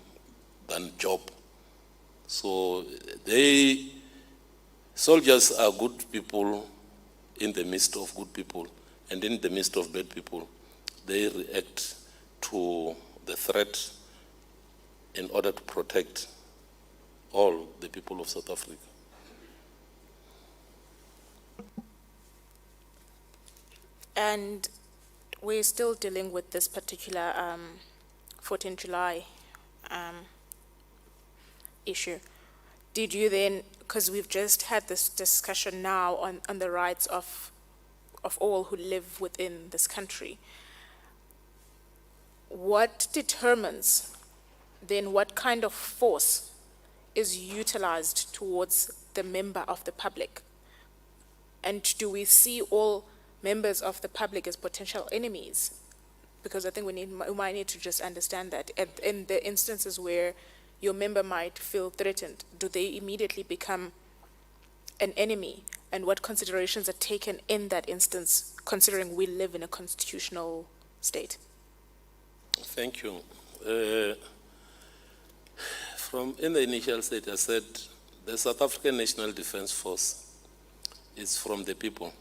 than job. So soldiers are good people in the midst of good people, and in the midst of bad people, they react to the threat in order to protect all the people of South Africa. And we're still dealing with this particular 14 July issue. Did you then, because we've just had this discussion now on the rights of all who live within this country, what determines then what kind of force is utilized towards the member of the public? And do we see all members of the public as potential enemies? Because I think we might need to just understand that. In the instances where your member might feel threatened, do they immediately become an enemy? And what considerations are taken in that instance, considering we live in a constitutional state? Thank you. In the initial state, I said the South African National Defence Force is from the people,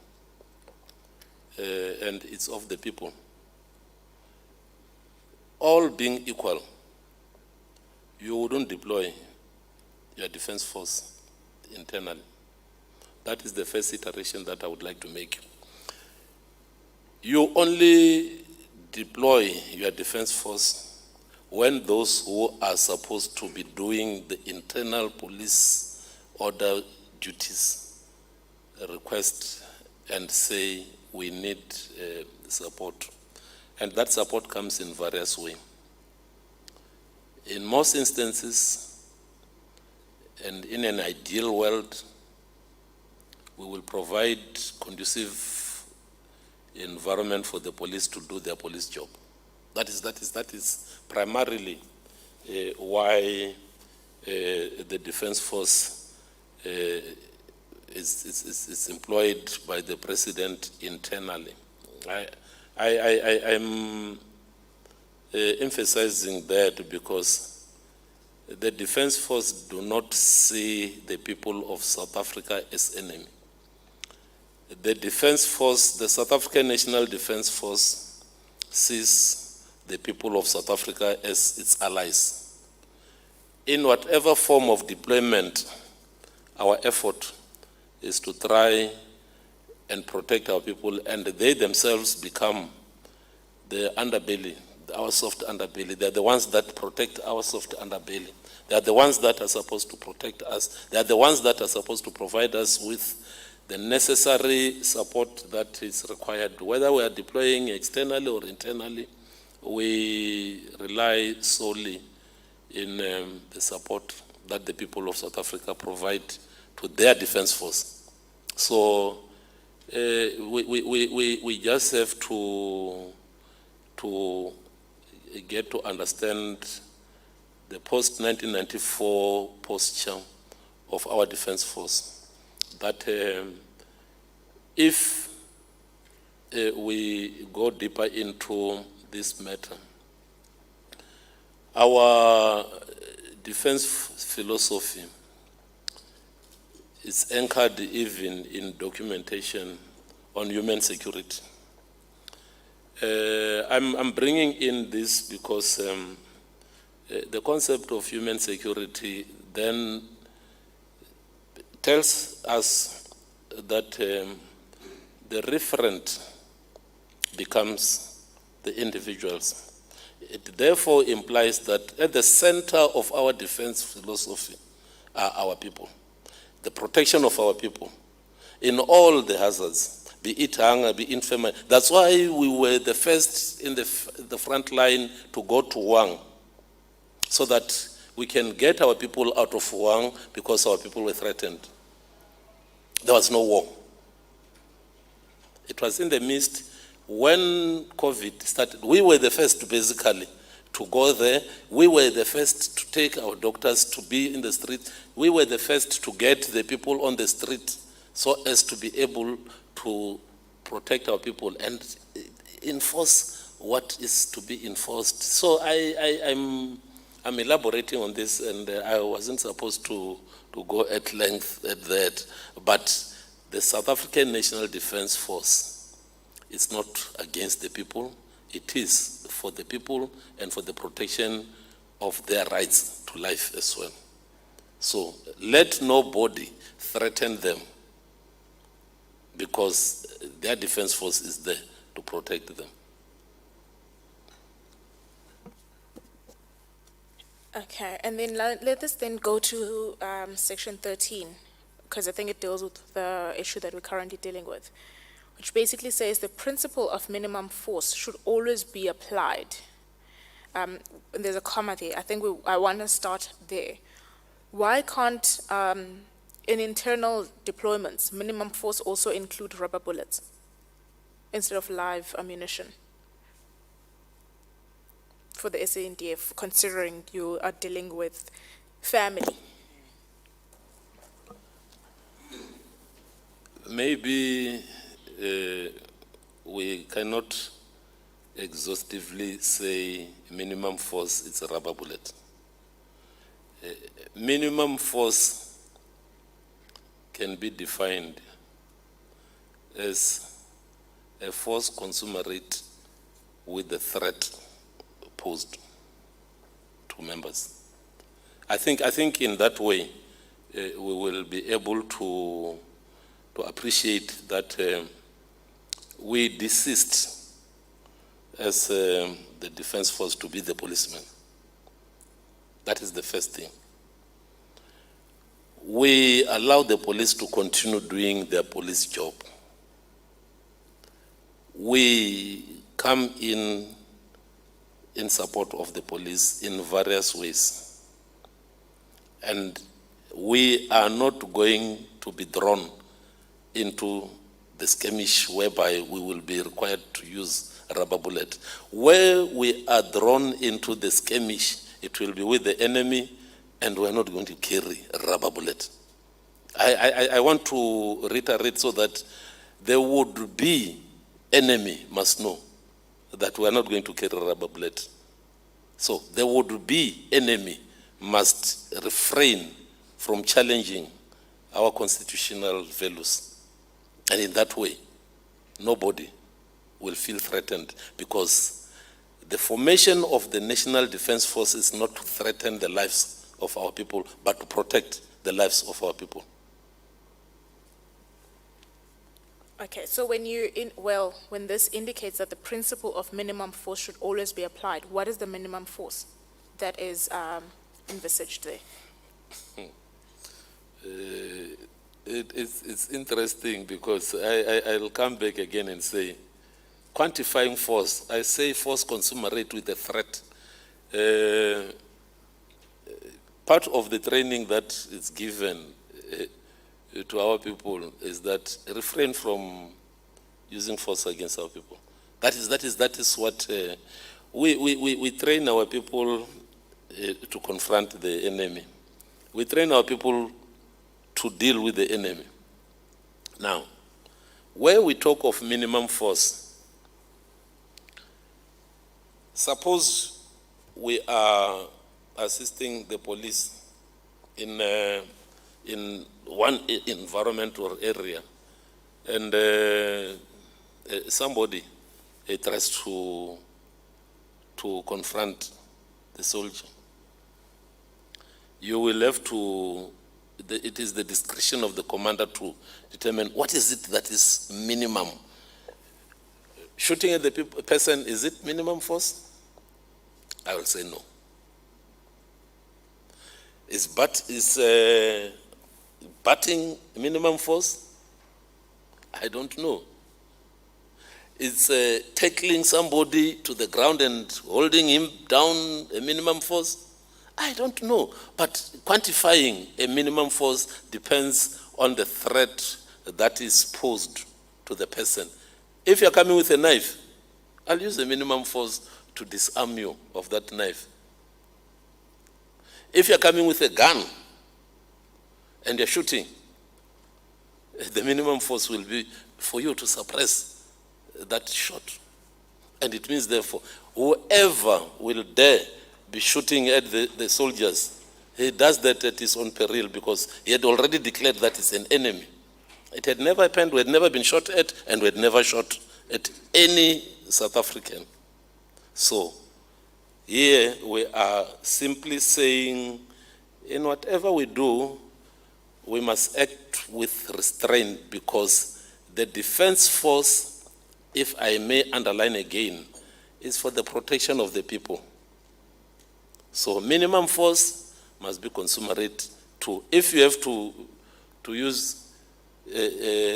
and it's of the people. All being equal, you wouldn't deploy your defence force internally. That is the first iteration that I would like to make. You only deploy your defence force when those who are supposed to be doing the internal police order duties request and say we need support. And that support comes in various ways. In most instances, and in an ideal world, we will provide conducive environment for the police to do their police job. That is primarily why the defense force is employed by the president internally. I'm emphasizing that because the defense force do not see the people of South Africa as enemy. The defense force, the South African National Defense Force, sees the people of South Africa as its allies. In whatever form of deployment, our effort is to try and protect our people, and they themselves become the underbelly, our soft underbelly. They're the ones that protect our soft underbelly. They are the ones that are supposed to protect us. They are the ones that are supposed to provide us with the necessary support that is required. Whether we are deploying externally or internally, we rely solely in the support that the people of South Africa provide to their defense force. So we just have to get to understand the post-1994 posture of our defense force. That if we go deeper into this matter, our defense philosophy is anchored even in documentation on human security. I'm bringing in this because the concept of human security then tells us that the referent becomes the individuals. It therefore implies that at the center of our defense philosophy are our people, the protection of our people in all the hazards, be it hunger, be it famine. That's why we were the first in the front line to go to Wang, so that we can get our people out of Wang because our people were threatened. There was no war. It was in the midst when COVID started. We were the first basically to go there. We were the first to take our doctors to be in the street. We were the first to get the people on the street so as to be able to protect our people and enforce what is to be enforced. So I'm elaborating on this, and I wasn't supposed to go at length at that. But the South African National Defence Force is not against the people. It is for the people and for the protection of their rights to life as well. So let nobody threaten them, because their defense force is there to protect them. Okay, and then let us then go to section 13, because I think it deals with the issue that we're currently dealing with, which basically says the principle of minimum force should always be applied. And there's a comma there. I think I want to start there. Why can't in internal deployments, minimum force also include rubber bullets instead of live ammunition for the Sndf, considering you are dealing with family? Maybe we cannot exhaustively say minimum force is a rubber bullet. Minimum force can be defined as a force commensurate with the threat posed to members. I think in that way we will be able to appreciate that we desist as the defense force to be the policeman. That is the first thing. We allow the police to continue doing their police job. We come in support of the police in various ways. And we are not going to be drawn into the skirmish whereby we will be required to use a rubber bullet. Where we are drawn into the skirmish, it will be with the enemy, and we're not going to carry a rubber bullet. I want to reiterate so that there would be enemy must know that we are not going to carry a rubber bullet. So there would be enemy must refrain from challenging our constitutional values. And in that way, nobody will feel threatened, because the formation of the National Defense Force is not to threaten the lives of our people, but to protect the lives of our people. Okay, so when when this indicates that the principle of minimum force should always be applied, what is the minimum force that is envisaged there? It's interesting, because I'll come back again and say, quantifying force, I say force commensurate with a threat. Part of the training that is given to our people is that refrain from using force against our people. That is what we train our people to confront the enemy. We train our people to deal with the enemy. Now, where we talk of minimum force, suppose we are assisting the police in one environment or area, and somebody tries to confront the soldier. You will have to, it is the discretion of the commander to determine what is it that is minimum. Shooting at the person, is it minimum force? I will say no. Is batting minimum force? I don't know. Is tackling somebody to the ground and holding him down a minimum force? I don't know. But quantifying a minimum force depends on the threat that is posed to the person. If you're coming with a knife, I'll use a minimum force to disarm you of that knife. If you're coming with a gun and you're shooting, the minimum force will be for you to suppress that shot. And it means, therefore, whoever will dare be shooting at the soldiers, he does that at his own peril, because he had already declared that it's an enemy. It had never happened, we had never been shot at, and we had never shot at any South African. So, here we are simply saying, in whatever we do, we must act with restraint, because the defense force, if I may underline again, is for the protection of the people. So minimum force must be commensurate to, if you have to use the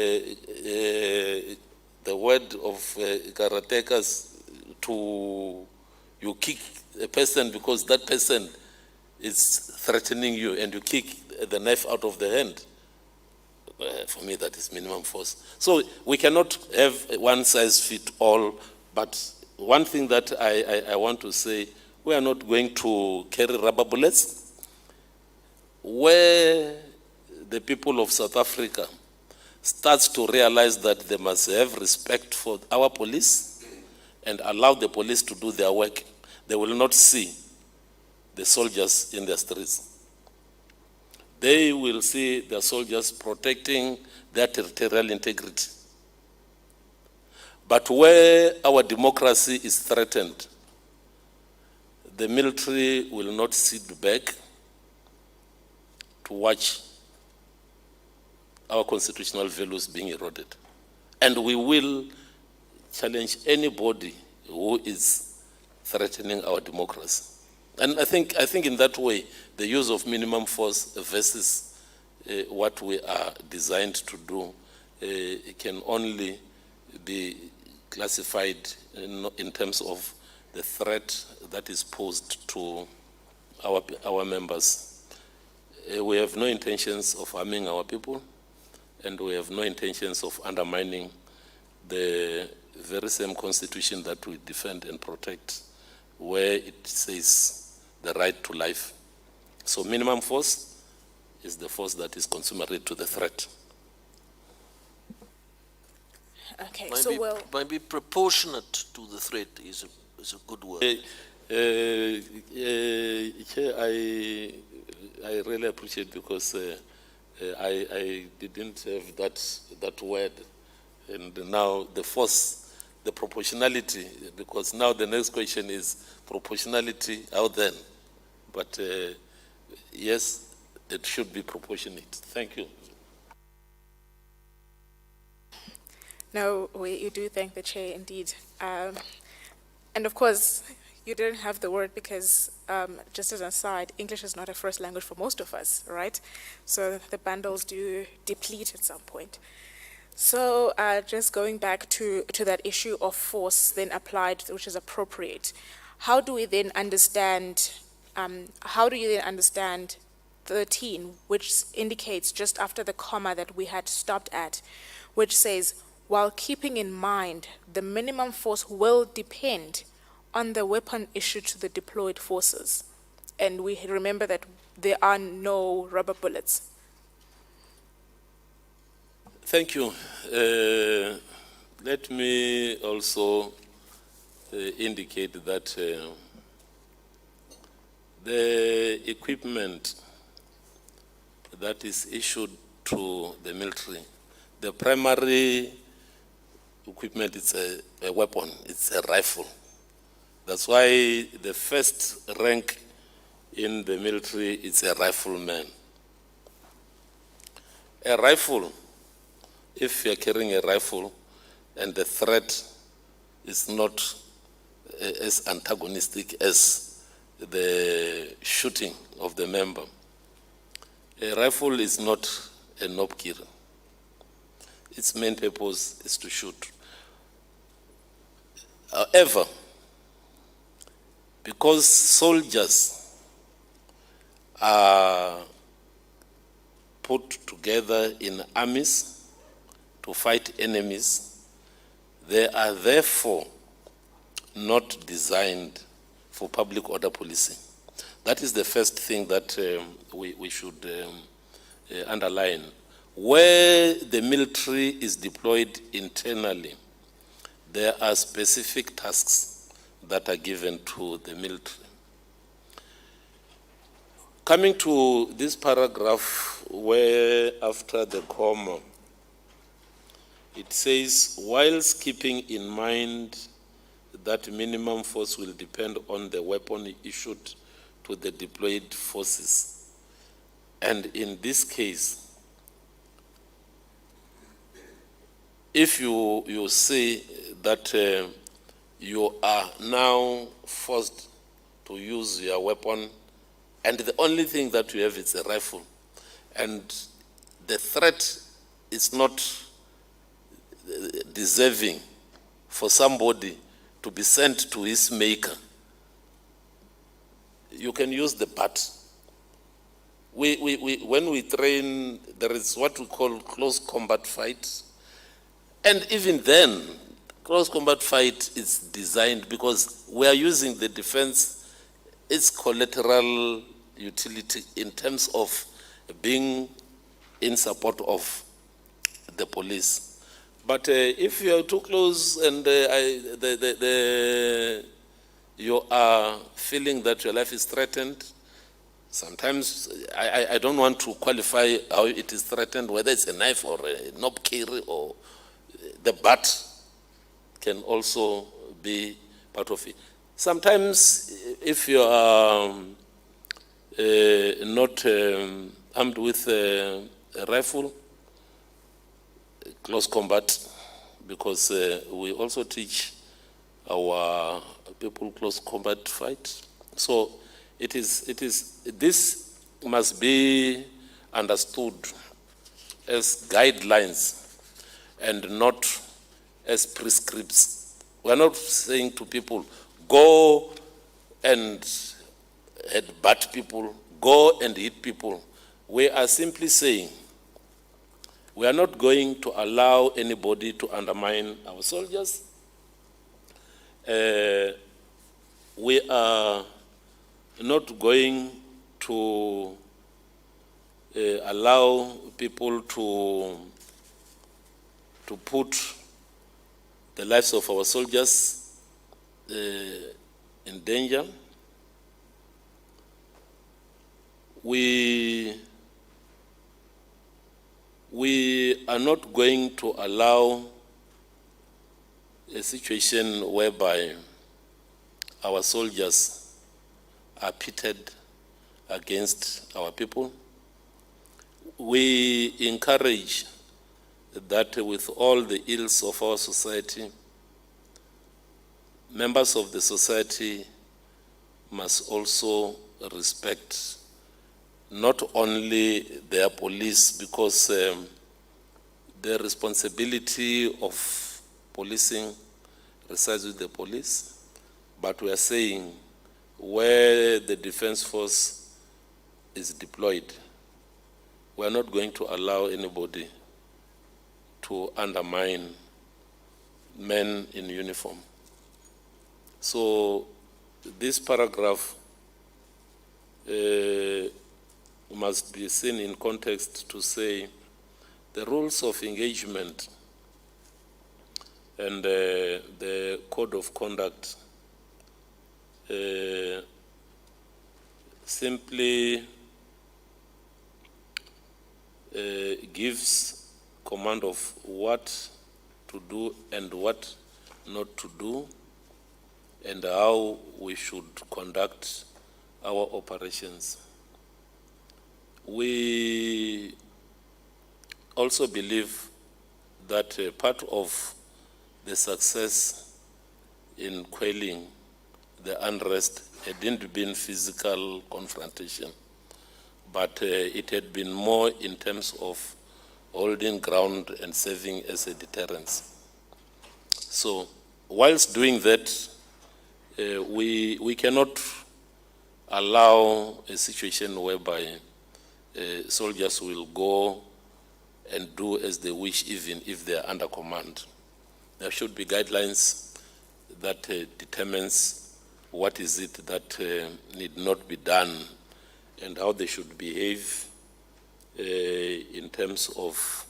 word of karatekas, to you kick a person because that person is threatening you, and you kick the knife out of the hand, For me, that is minimum force. So we cannot have one size fit all, but one thing that I want to say, we are not going to carry rubber bullets. Where the people of South Africa starts to realize that they must have respect for our police and allow the police to do their work, they will not see the soldiers in the streets. They will see the soldiers protecting their territorial integrity. But where our democracy is threatened, the military will not sit back to watch our constitutional values being eroded. And we will challenge anybody who is threatening our democracy. And I think in that way, the use of minimum force versus what we are designed to do can only be classified in terms of the threat that is posed to our members. We have no intentions of harming our people, and we have no intentions of undermining the very same constitution that we defend and protect, where it says the right to life. So minimum force is the force that is consummate to the threat. Okay, so well, Maybe proportionate to the threat is a good word. Chair, I really appreciate, because I didn't have that word, and now the force, the proportionality, because now the next question is proportionality, how then? But yes, it should be proportionate. Thank you. no, you do thank the chair indeed. And of course, you didn't have the word because, just as an aside, English is not a first language for most of us, right? So the bundles do deplete at some point. So just going back to that issue of force then applied, which is appropriate, how do we then understand, how do you then understand 13, which indicates just after the comma that we had stopped at, which says, while keeping in mind the minimum force will depend on the weapon issued to the deployed forces. And we remember that there are no rubber bullets. Thank you. Let me also indicate that the equipment that is issued to the military, the primary equipment is a weapon, it's a rifle. That's why the first rank in the military is a rifleman. A rifle, if you're carrying a rifle and the threat is not as antagonistic as the shooting of the member, a rifle is not a knob killer. Its main purpose is to shoot. However, because soldiers are put together in armies to fight enemies, they are therefore not designed for public order policing. That is the first thing that we should underline. Where the military is deployed internally, there are specific tasks that are given to the military. Coming to this paragraph where after the comma, it says, whilst keeping in mind that minimum force will depend on the weapon issued to the deployed forces. And in this case, if you say that you are now forced to use your weapon, and the only thing that you have is a rifle, and the threat is not deserving for somebody to be sent to his maker, you can use the bat. when we train, there is what we call close combat fight. And even then, close combat fight is designed because we are using the defense, its collateral utility in terms of being in support of the police. But if you are too close and you are feeling that your life is threatened, sometimes I don't want to qualify how it is threatened, whether it's a knife or a knob carry or the butt can also be part of it. Sometimes if you are not armed with a rifle, close combat, because we also teach our people close combat fight. So this must be understood as guidelines and not as prescripts. We're not saying to people, go and headbutt people, go and hit people. We are simply saying, we are not going to allow anybody to undermine our soldiers. We are not going to allow people to put the lives of our soldiers in danger. We are not going to allow a situation whereby our soldiers are pitted against our people. We encourage that with all the ills of our society, members of the society must also respect not only their police, because the responsibility of policing resides with the police, but we are saying where the defense force is deployed, we are not going to allow anybody to undermine men in uniform. So this paragraph must be seen in context to say the rules of engagement and the code of conduct simply gives command of what to do and what not to do, and how we should conduct our operations. We also believe that part of the success in quelling the unrest hadn't been physical confrontation, but it had been more in terms of holding ground and serving as a deterrence. So, whilst doing that, we cannot allow a situation whereby soldiers will go and do as they wish, even if they are under command. There should be guidelines that determines what is it that need not be done and how they should behave in terms of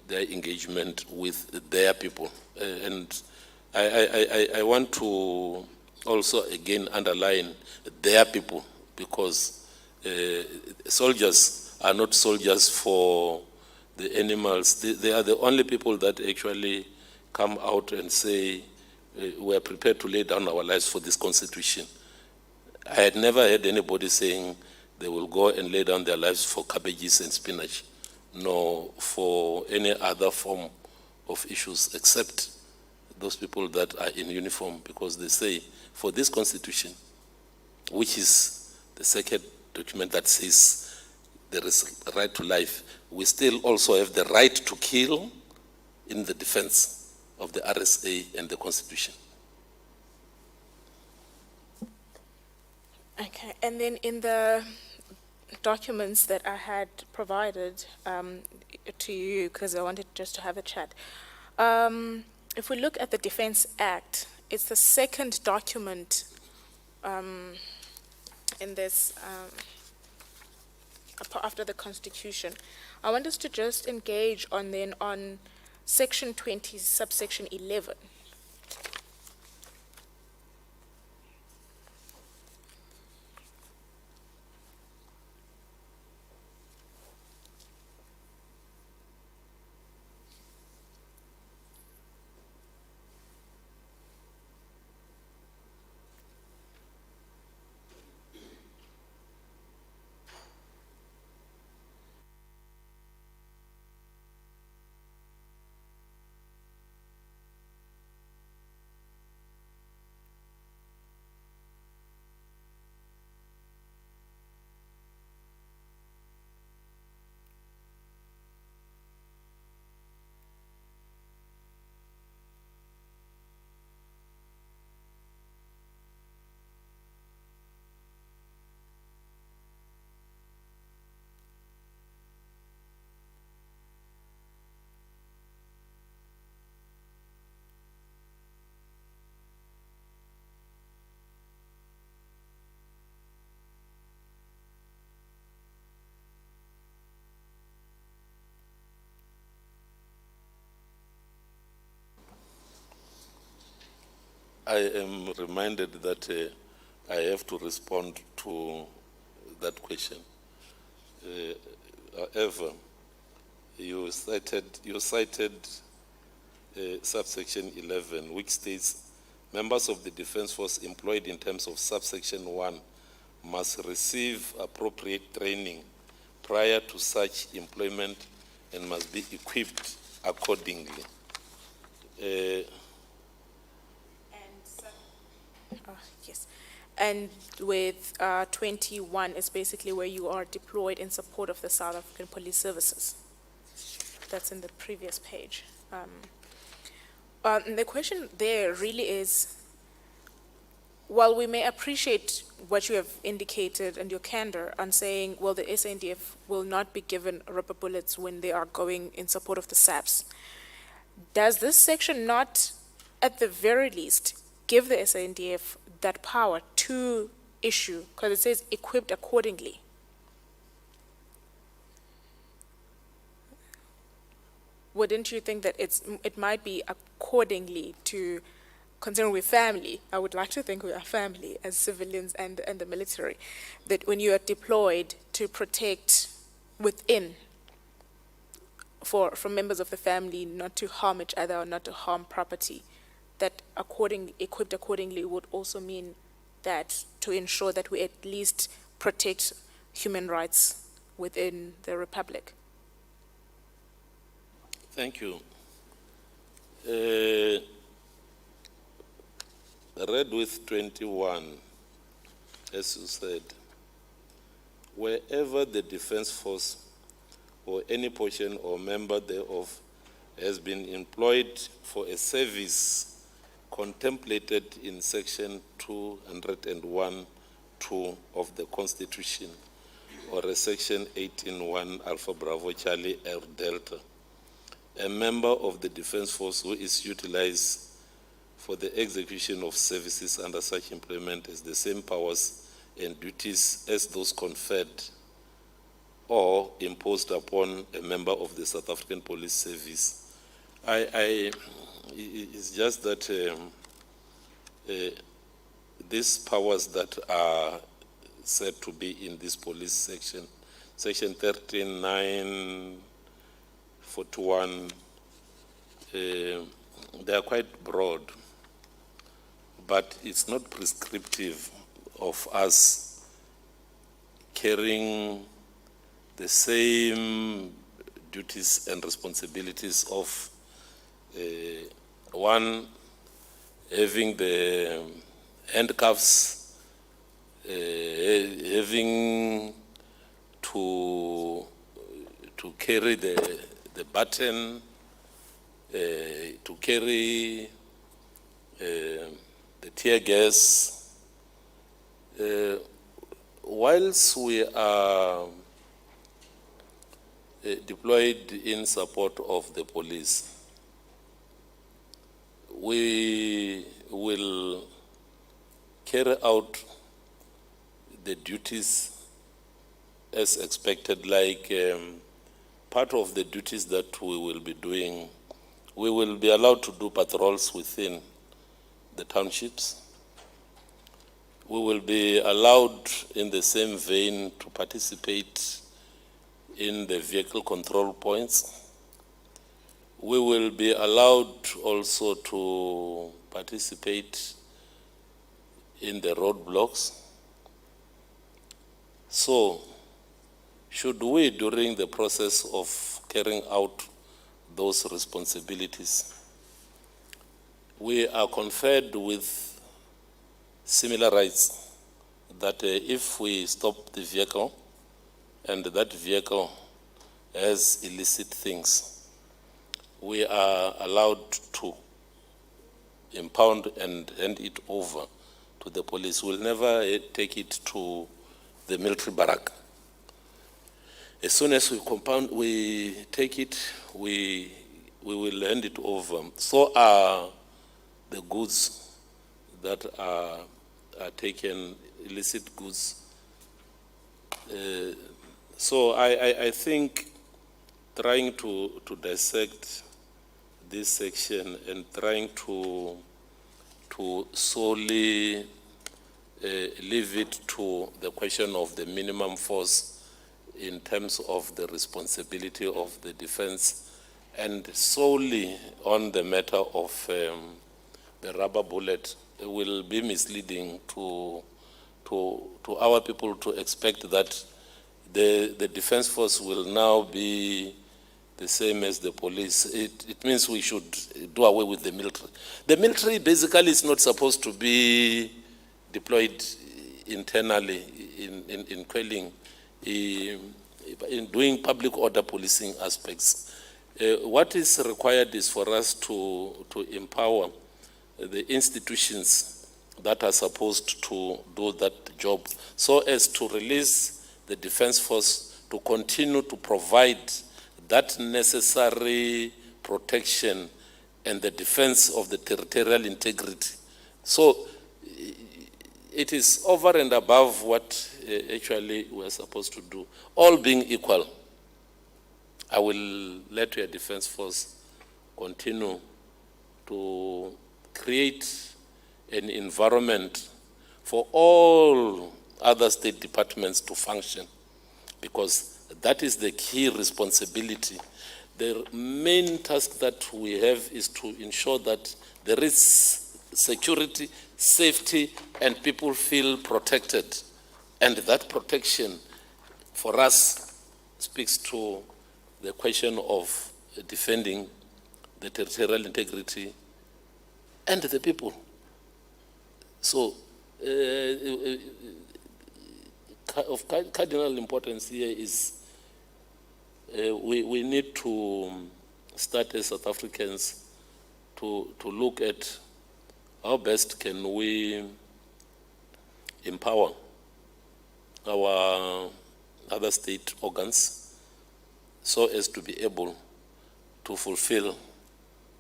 their engagement with their people. And I want to also again underline their people, because soldiers are not soldiers for the animals. They are the only people that actually come out and say, we are prepared to lay down our lives for this constitution. I had never heard anybody saying they will go and lay down their lives for cabbages and spinach, nor for any other form of issues, except those people that are in uniform, because they say, for this constitution, which is the second document that says there is a right to life, we still also have the right to kill in the defense of the RSA and the Constitution. Okay, and then in the documents that I had provided to you because I wanted just to have a chat. If we look at the Defense Act, it's the second document in this, after the Constitution. I want us to just engage on Section 20, subsection 11. I am reminded that I have to respond to that question. However, you cited subsection 11, which states members of the Defense Force employed in terms of subsection 1 must receive appropriate training prior to such employment and must be equipped accordingly. Yes. And with 21 is basically where you are deployed in support of the South African Police Services. That's in the previous page. And the question there really is, while we may appreciate what you have indicated and your candor on saying, well, the Sndf will not be given rubber bullets when they are going in support of the SAPS, does this section not, at the very least, give the Sndf that power to issue, because it says equipped accordingly? Wouldn't you think that it might be accordingly to, considering we're family, I would like to think we are family as civilians and the military, that when you are deployed to protect within, from members of the family not to harm each other or not to harm property, that equipped accordingly would also mean that to ensure that we at least protect human rights within the Republic? Thank you. Read with 21, as you said, wherever the Defense Force or any portion or member thereof has been employed for a service contemplated in Section 201(2) of the Constitution, or a Section 18(1) Alpha Bravo Charlie Air Delta, a member of the Defense Force who is utilized for the execution of services under such employment has the same powers and duties as those conferred or imposed upon a member of the South African Police Service. It's just that these powers that are said to be in this police section, Section 13(9)41, they are quite broad, but it's not prescriptive of us carrying the same duties and responsibilities of one having the handcuffs, having to carry the baton, to carry the tear gas. whilst we are deployed in support of the police, we will carry out the duties as expected, like part of the duties that we will be doing. We will be allowed to do patrols within the townships. We will be allowed in the same vein to participate in the vehicle control points. We will be allowed also to participate in the roadblocks. So, should we, during the process of carrying out those responsibilities, we are conferred with similar rights that if we stop the vehicle and that vehicle has illicit things, we are allowed to impound and hand it over to the police. We'll never take it to the military barrack. As soon as we take it, we will hand it over. So are the goods that are taken, illicit goods. So I think trying to dissect this section and trying to solely leave it to the question of the minimum force in terms of the responsibility of the defense and solely on the matter of the rubber bullet will be misleading to our people to expect that the defense force will now be the same as the police. It means we should do away with the military. The military basically is not supposed to be deployed internally in quelling, in doing public order policing aspects. What is required is for us to empower the institutions that are supposed to do that job so as to release the defense force to continue to provide that necessary protection and the defense of the territorial integrity. So it is over and above what actually we are supposed to do. All being equal, I will let your defense force continue to create an environment for all other state departments to function, because that is the key responsibility. The main task that we have is to ensure that there is security, safety, and people feel protected. And that protection, for us, speaks to the question of defending the territorial integrity and the people. So, of cardinal importance here is we need to start as South Africans to look at how best can we empower our other state organs so as to be able to fulfill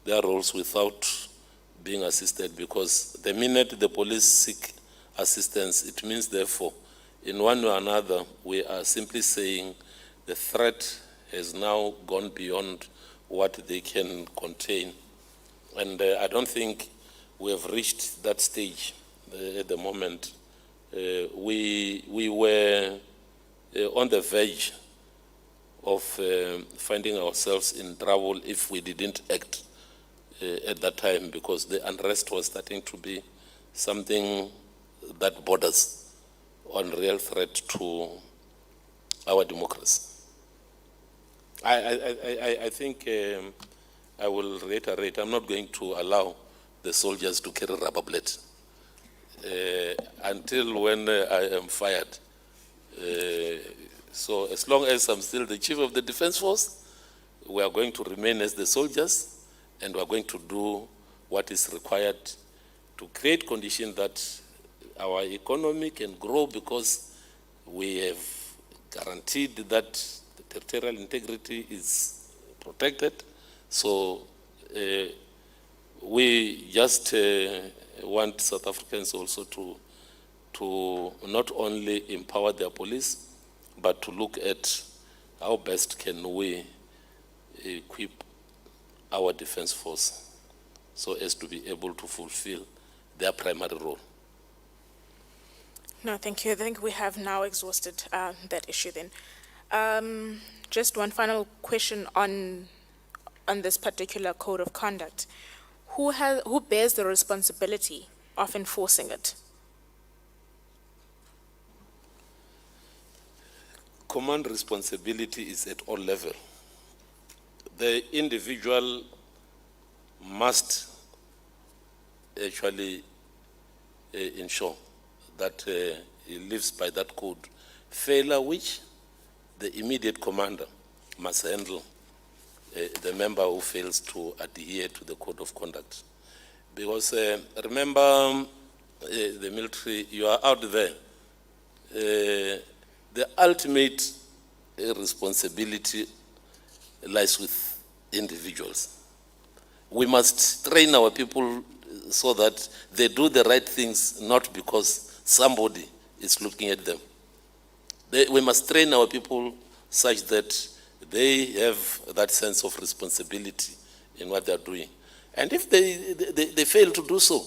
their roles without being assisted, because the minute the police seek assistance, it means therefore in one way or another we are simply saying the threat has now gone beyond what they can contain. And I don't think we have reached that stage at the moment. We were on the verge of finding ourselves in trouble if we didn't act at that time, because the unrest was starting to be something that borders on real threat to our democracy. I think I will reiterate, I'm not going to allow the soldiers to carry rubber bullets until when I am fired. So as long as I'm still the chief of the defense force, we are going to remain as the soldiers, and we are going to do what is required to create conditions that our economy can grow, because We have guaranteed that the territorial integrity is protected. So we just want South Africans also to not only empower their police, but to look at how best can we equip our defense force so as to be able to fulfill their primary role. No, thank you. I think we have now exhausted that issue then. Just one final question on this particular code of conduct. Who bears the responsibility of enforcing it? Command responsibility is at all levels. The individual must actually ensure that he lives by that code. Failure which the immediate commander must handle the member who fails to adhere to the code of conduct. Because remember, the military, you are out there. The ultimate responsibility lies with individuals. We must train our people so that they do the right things, not because somebody is looking at them. We must train our people such that they have that sense of responsibility in what they are doing. And if they fail to do so,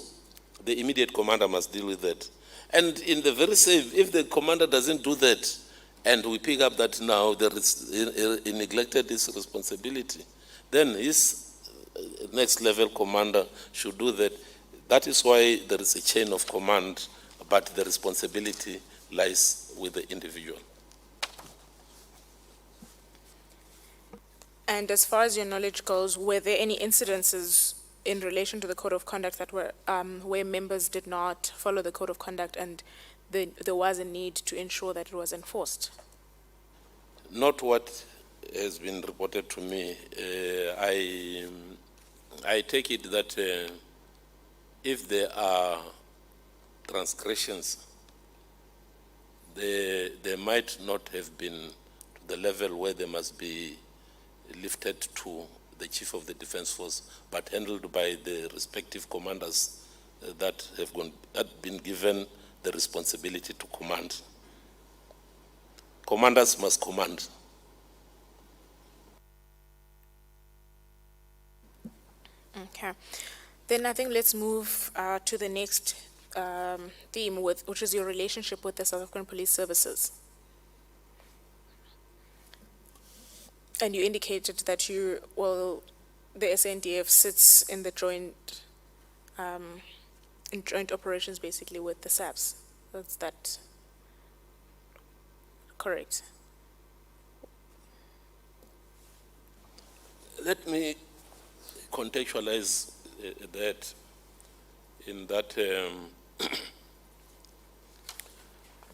the immediate commander must deal with that. And in the very same, if the commander doesn't do that, and we pick up that now there is he neglected his responsibility, then his next level commander should do that. That is why there is a chain of command, but the responsibility lies with the individual. And as far as your knowledge goes, were there any incidences in relation to the code of conduct that were where members did not follow the code of conduct and there was a need to ensure that it was enforced? Not what has been reported to me. I take it that if there are transgressions, they might not have been to the level where they must be lifted to the Chief of the Defense Force, but handled by the respective commanders that have been given the responsibility to command. Commanders must command. Okay. Then I think let's move to the next theme, which is your relationship with the South African Police Services. And you indicated that the Sndf sits in the joint operations basically with the SAPS. That's that correct? Let me contextualize that in that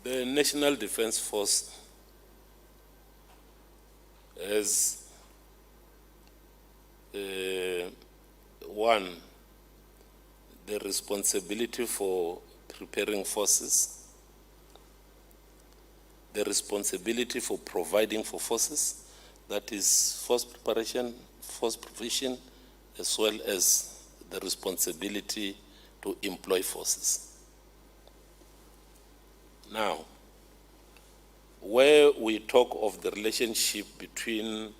the National Defense Force has one, the responsibility for preparing forces, the responsibility for providing for forces, that is force preparation, force provision, as well as the responsibility to employ forces. Now, where we talk of the relationship between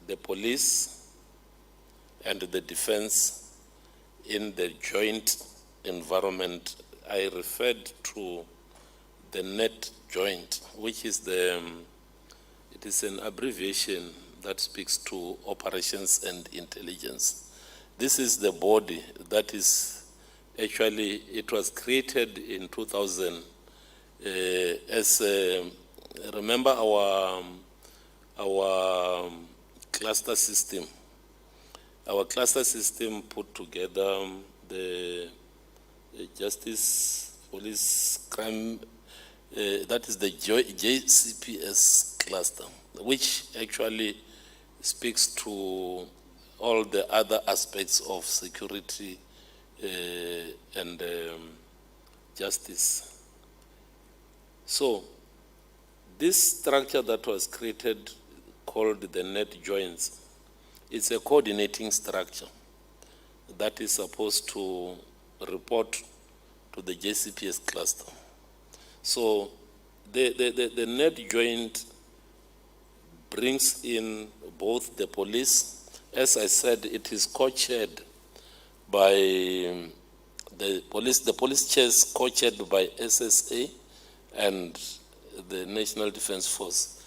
the police and the defense in the joint environment, I referred to the net joint, which is it is an abbreviation that speaks to operations and intelligence. This is the body that is actually, it was created in 2000 as remember our cluster system. Our cluster system put together the justice, police, crime, that is the JCPS cluster, which actually speaks to all the other aspects of security and justice. So This structure that was created, called the net joints, it's a coordinating structure that is supposed to report to the JCPS cluster. So the net joint brings in both the police. As I said, it is co-chaired by the police. The police chair is co-chaired by SSA and the National Defence Force.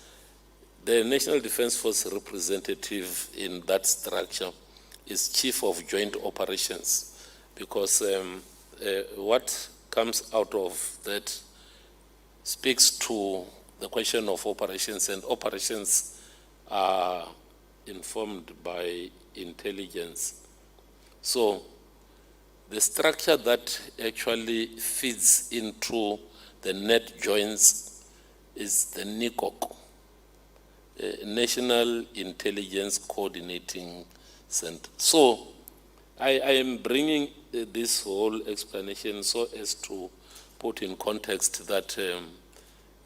The National Defence Force representative in that structure is Chief of Joint Operations, because what comes out of that speaks to the question of operations, and operations are informed by intelligence. So the structure that actually feeds into the net joints is the NICOC, National Intelligence Coordinating Center. So I am bringing this whole explanation so as to put in context that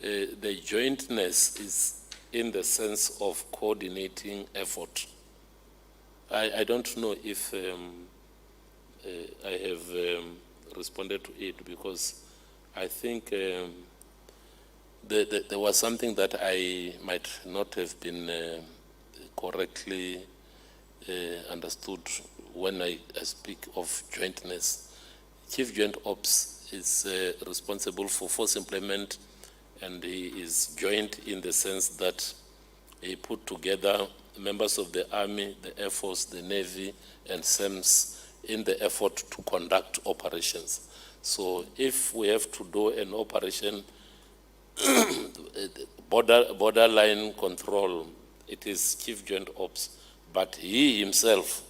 the jointness is in the sense of coordinating effort. I don't know if I have responded to it, because I think there was something that I might not have been correctly understood when I speak of jointness. Chief Joint Ops is responsible for force employment, and he is joint in the sense that he put together members of the Army, the Air Force, the Navy, and SEMS in the effort to conduct operations. So if we have to do an operation, borderline control, it is Chief Joint Ops, but he himself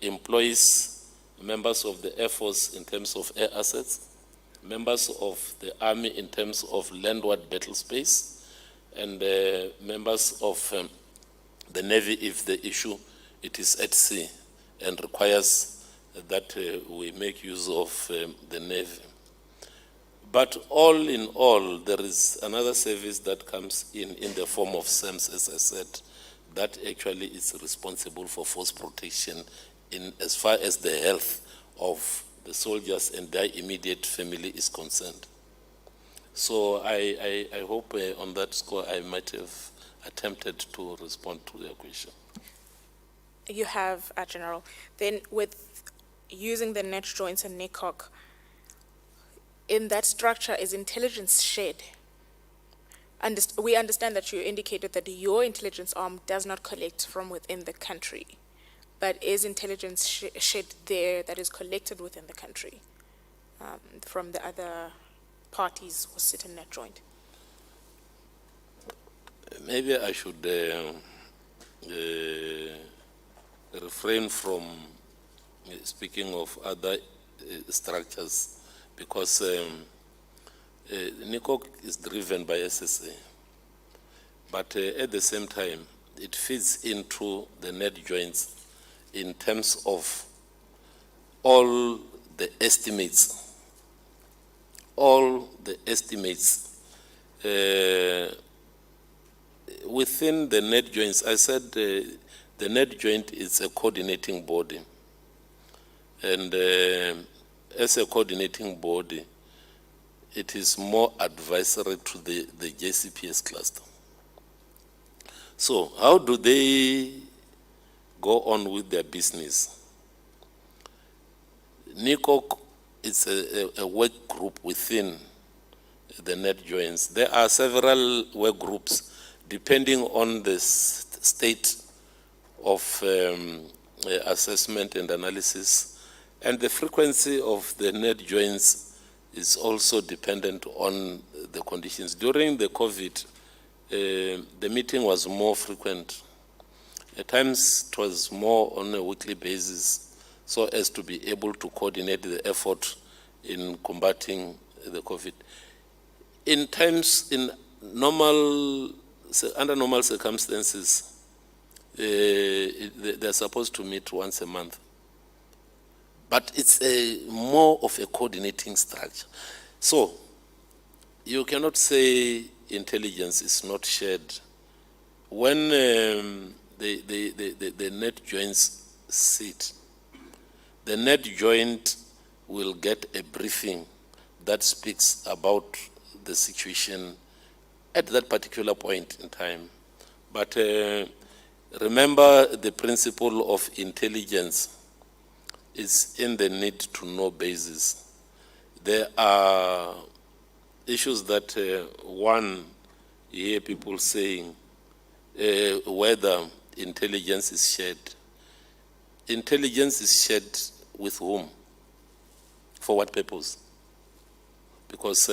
employs members of the Air Force in terms of air assets, members of the Army in terms of landward battle space, and members of the Navy if the issue it is at sea and requires that we make use of the Navy. But all in all, there is another service that comes in the form of SEMS, as I said, that actually is responsible for force protection in as far as the health of the soldiers and their immediate family is concerned. So I hope on that score I might have attempted to respond to your question. You have, General. Then with using the net joints and NICOC, in that structure is intelligence shared? We understand that you indicated that your intelligence arm does not collect from within the country, but is intelligence shared there that is collected within the country from the other parties who sit in that joint? Maybe I should refrain from speaking of other structures, because NICOC is driven by SSA, but at the same time, it feeds into the net joints in terms of all the estimates. Within the net joints, I said the net joint is a coordinating body, and as a coordinating body, it is more advisory to the JCPS cluster. So how do they go on with their business? NICOC is a work group within the net joints. There are several work groups depending on the state of assessment and analysis, and the frequency of the net joints is also dependent on the conditions. During the COVID, the meeting was more frequent. At times, it was more on a weekly basis, so as to be able to coordinate the effort in combating the COVID. Under normal circumstances, they're supposed to meet once a month. But it's more of a coordinating structure. So you cannot say intelligence is not shared, when the net joints sit, the net joint will get a briefing that speaks about the situation at that particular point in time. But remember, the principle of intelligence is in the need to know basis. There are issues that one, you hear people saying whether intelligence is shared. Intelligence is shared with whom? For what purpose? Because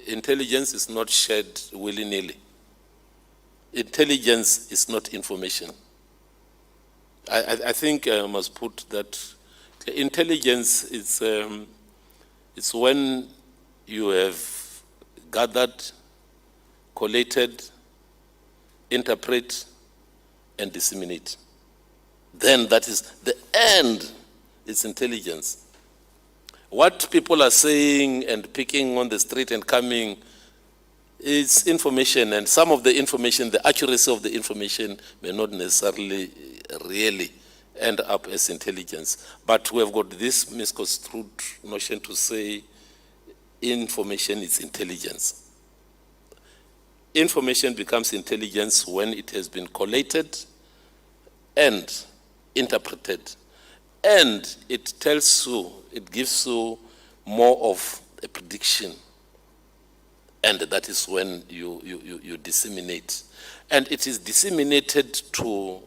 intelligence is not shared willy-nilly. Intelligence is not information. I think I must put that intelligence is it's when you have gathered, collated, interpret, and disseminate. Then that is the end. It's intelligence. What people are saying and picking on the street and coming is information, and some of the information, the accuracy of the information may not necessarily really end up as intelligence. But we have got this misconstrued notion to say information is intelligence. Information becomes intelligence when it has been collated and interpreted. And it tells you, it gives you more of a prediction. And that is when you disseminate. And it is disseminated to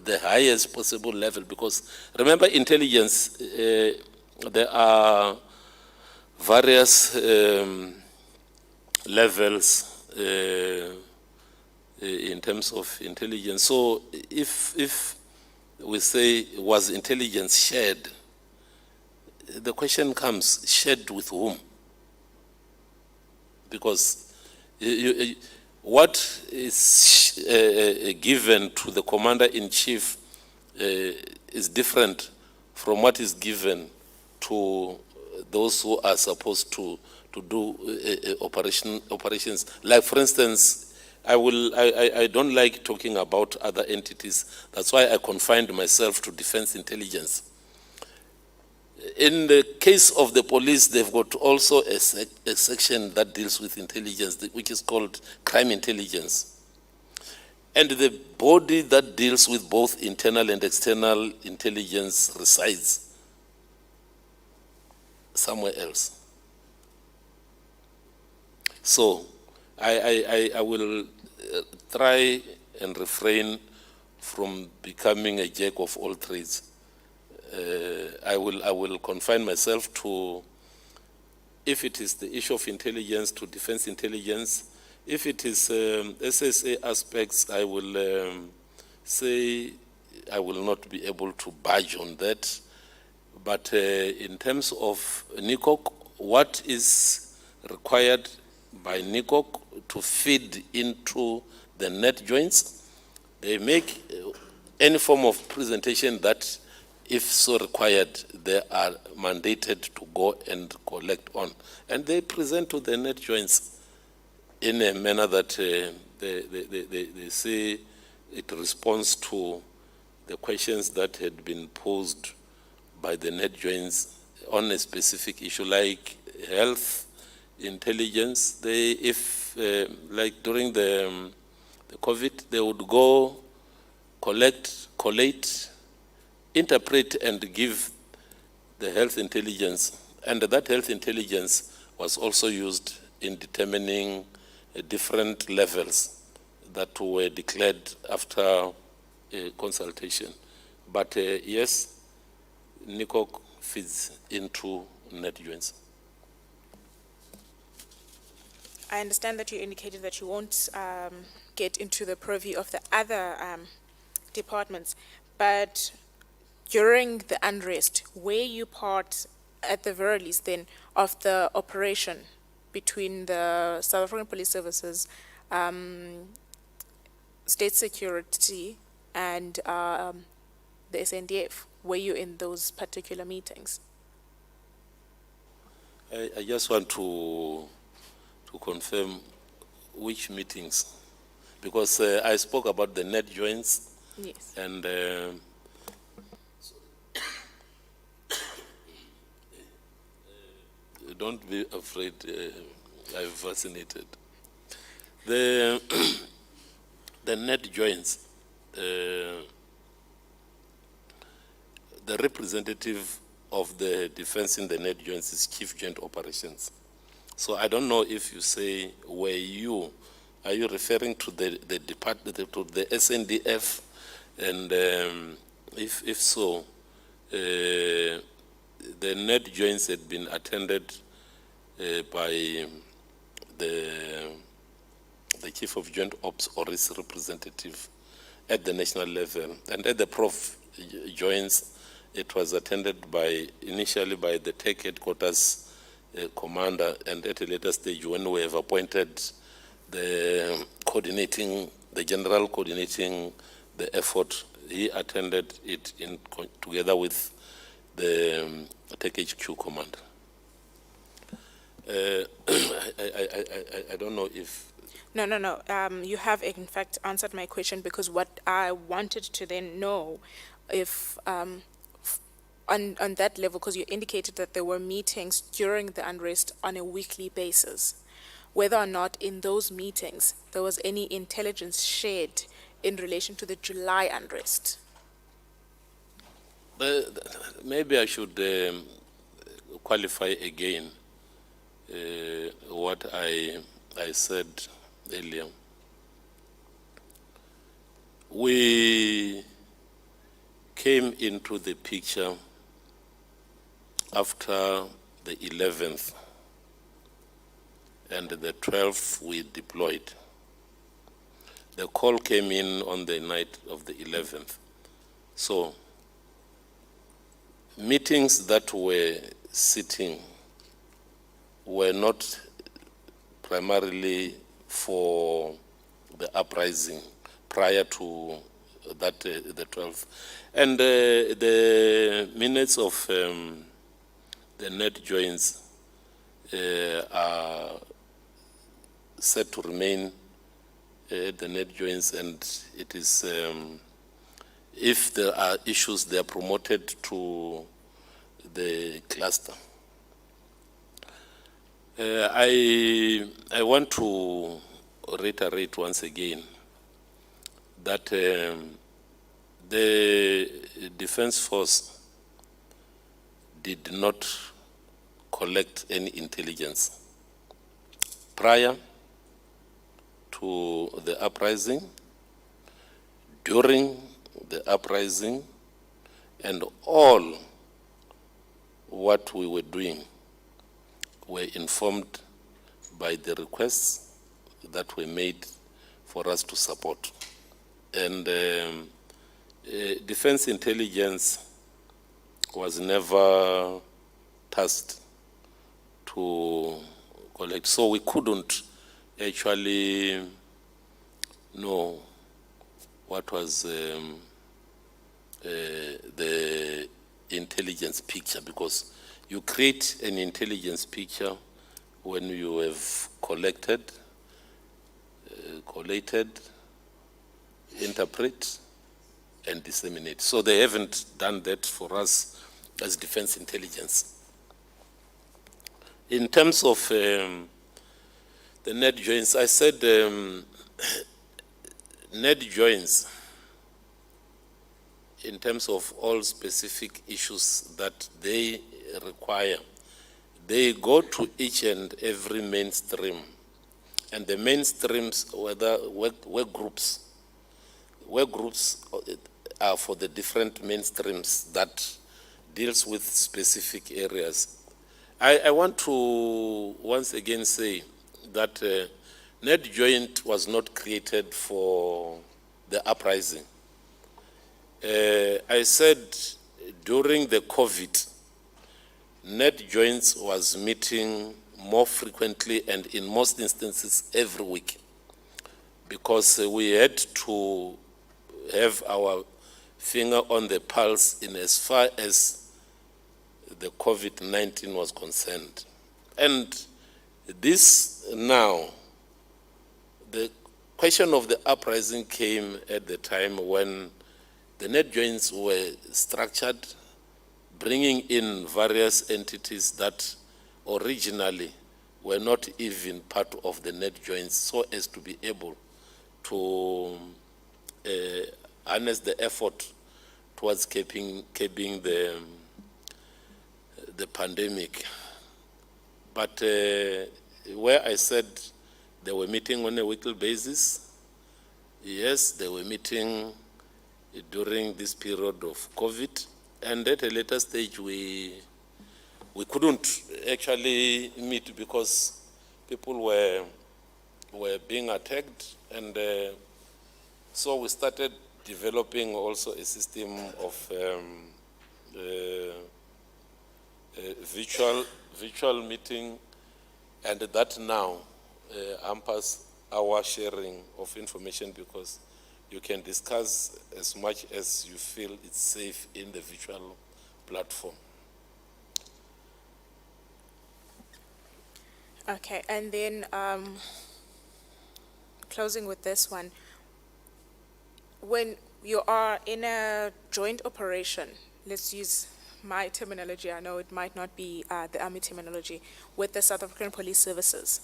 the highest possible level, because remember, intelligence, there are various levels in terms of intelligence. So if we say, was intelligence shared, the question comes, shared with whom? Because what is given to the commander-in-chief is different from what is given to those who are supposed to do operations. Like, for instance, I don't like talking about other entities. That's why I confined myself to defense intelligence. In the case of the police, they've got also a section that deals with intelligence, which is called crime intelligence. And the body that deals with both internal and external intelligence resides somewhere else. So I will try and refrain from becoming a jack of all trades. I will confine myself to, if it is the issue of intelligence, to defense intelligence. If it is SSA aspects, I will say I will not be able to budge on that. But in terms of NICOC, what is required by NICOC to feed into the net joints, they make any form of presentation that, if so required, they are mandated to go and collect on. And they present to the net joints in a manner that they say it responds to the questions that had been posed by the net joints on a specific issue, like health, intelligence. They, if like during the COVID, they would go collect, collate, interpret, and give the health intelligence. And that health intelligence was also used in determining different levels that were declared after a consultation. But yes, NICOC feeds into net joints. I understand that you indicated that you won't get into the purview of the other departments, but during the unrest, were you part, at the very least then, of the operation between the South African Police Services, State Security, and the Sndf? Were you in those particular meetings? I just want to confirm, which meetings? Because I spoke about the net joints Yes. and don't be afraid, I'm fascinated. The, the net joints, the representative of the defense in the net joints is Chief Joint Operations. So I don't know if you say, are you referring to the department, to the Sndf? And if so, the net joints had been attended by the Chief of Joint Ops or his representative at the national level. And at the Prof joints, it was attended initially by the Tech Headquarters commander, and at a later stage when we have appointed the general coordinating the effort, he attended it together with the Tech HQ commander. I don't know if... No. You have in fact answered my question, because what I wanted to then know if on that level, because you indicated that there were meetings during the unrest on a weekly basis, whether or not in those meetings there was any intelligence shared in relation to the July unrest. Maybe I should qualify again what I said earlier. We came into the picture after the 11th, and the 12th we deployed. The call came in on the night of the 11th. So meetings that were sitting were not primarily for the uprising prior to that, the 12th. And the minutes of the net joins are set to remain the net joins, and it is, if there are issues, they are promoted to the cluster. I want to reiterate once again that the Defense Force did not collect any intelligence prior to the uprising, during the uprising, and all what we were doing were informed by the requests that were made for us to support. And defense intelligence was never tasked to collect, so we couldn't actually know what was the intelligence picture, because you create an intelligence picture when you have collected, collated, interpret, and disseminate. So they haven't done that for us as defense intelligence. In terms of the net joins, I said net joins, in terms of all specific issues that they require, they go to each and every mainstream. And the mainstreams, whether work groups are for the different mainstreams that deals with specific areas. I want to once again say that net joint was not created for the uprising. I said during the COVID, net joints was meeting more frequently and in most instances every week, because we had to have our finger on the pulse in as far as the COVID-19 was concerned. And this now the question of the uprising came at the time when the net joints were structured, bringing in various entities that originally were not even part of the net joints, so as to be able to harness the effort towards keeping the pandemic. But where I said they were meeting on a weekly basis, yes, they were meeting during this period of COVID, and at a later stage we couldn't actually meet because people were being attacked, and so we started developing also a system of virtual meeting, and that now hampers our sharing of information because you can discuss as much as you feel it's safe in the virtual platform. Okay, and then closing with this one. When you are in a joint operation, let's use my terminology, I know it might not be the Army terminology, with the South African Police Services,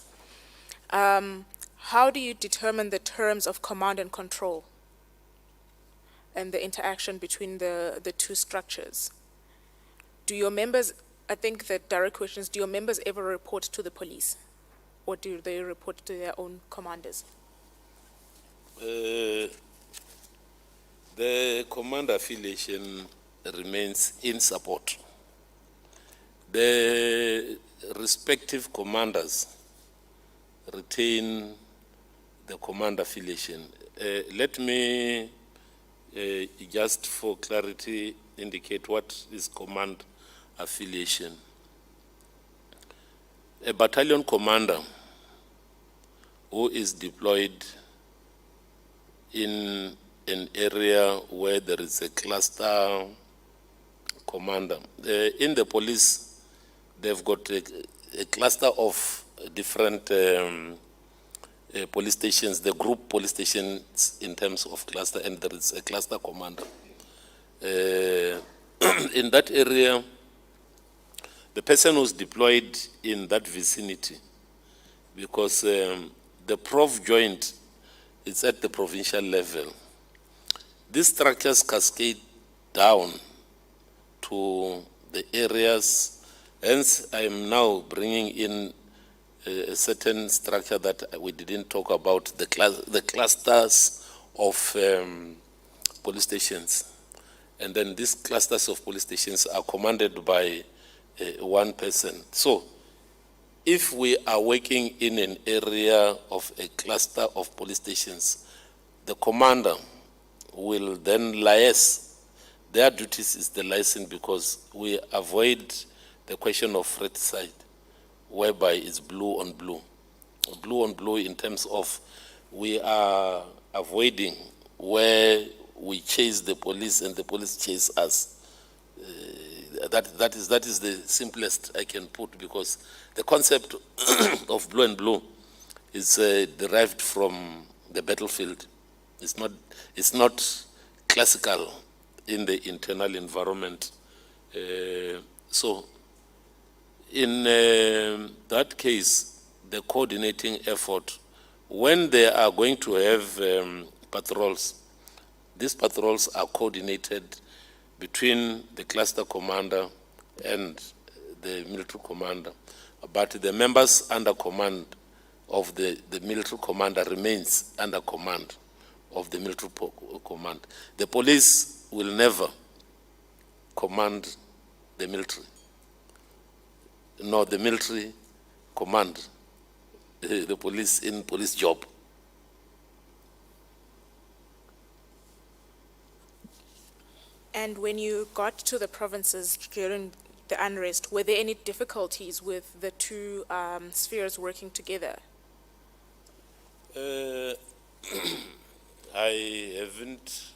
how do you determine the terms of command and control and the interaction between the two structures? Do your members, I think the direct question is, do your members ever report to the police, or do they report to their own commanders? The command affiliation remains in support. The respective commanders retain the command affiliation. Let me just for clarity indicate what is command affiliation. A battalion commander who is deployed in an area where there is a cluster commander. In the police, they've got a cluster of different police stations, the group police stations in terms of cluster, and there is a cluster commander. In that area, the person who's deployed in that vicinity, because the prof joint is at the provincial level. These structures cascade down to the areas, hence I am now bringing in a certain structure that we didn't talk about, the clusters of police stations. And then these clusters of police stations are commanded by one person. So if we are working in an area of a cluster of police stations, the commander will then liaise. Their duties is the liaison, because we avoid the question of fratricide, whereby it's blue on blue. Blue on blue in terms of we are avoiding where we chase the police and the police chase us. That is the simplest I can put, because the concept of blue and blue is derived from the battlefield. It's not classical in the internal environment. So in that case, the coordinating effort, when they are going to have patrols, these patrols are coordinated between the cluster commander and the military commander. But the members under command of the military commander remains under command of the military command. The police will never command the military, nor the military command the police in police job. And when you got to the provinces during the unrest, were there any difficulties with the two spheres working together? I haven't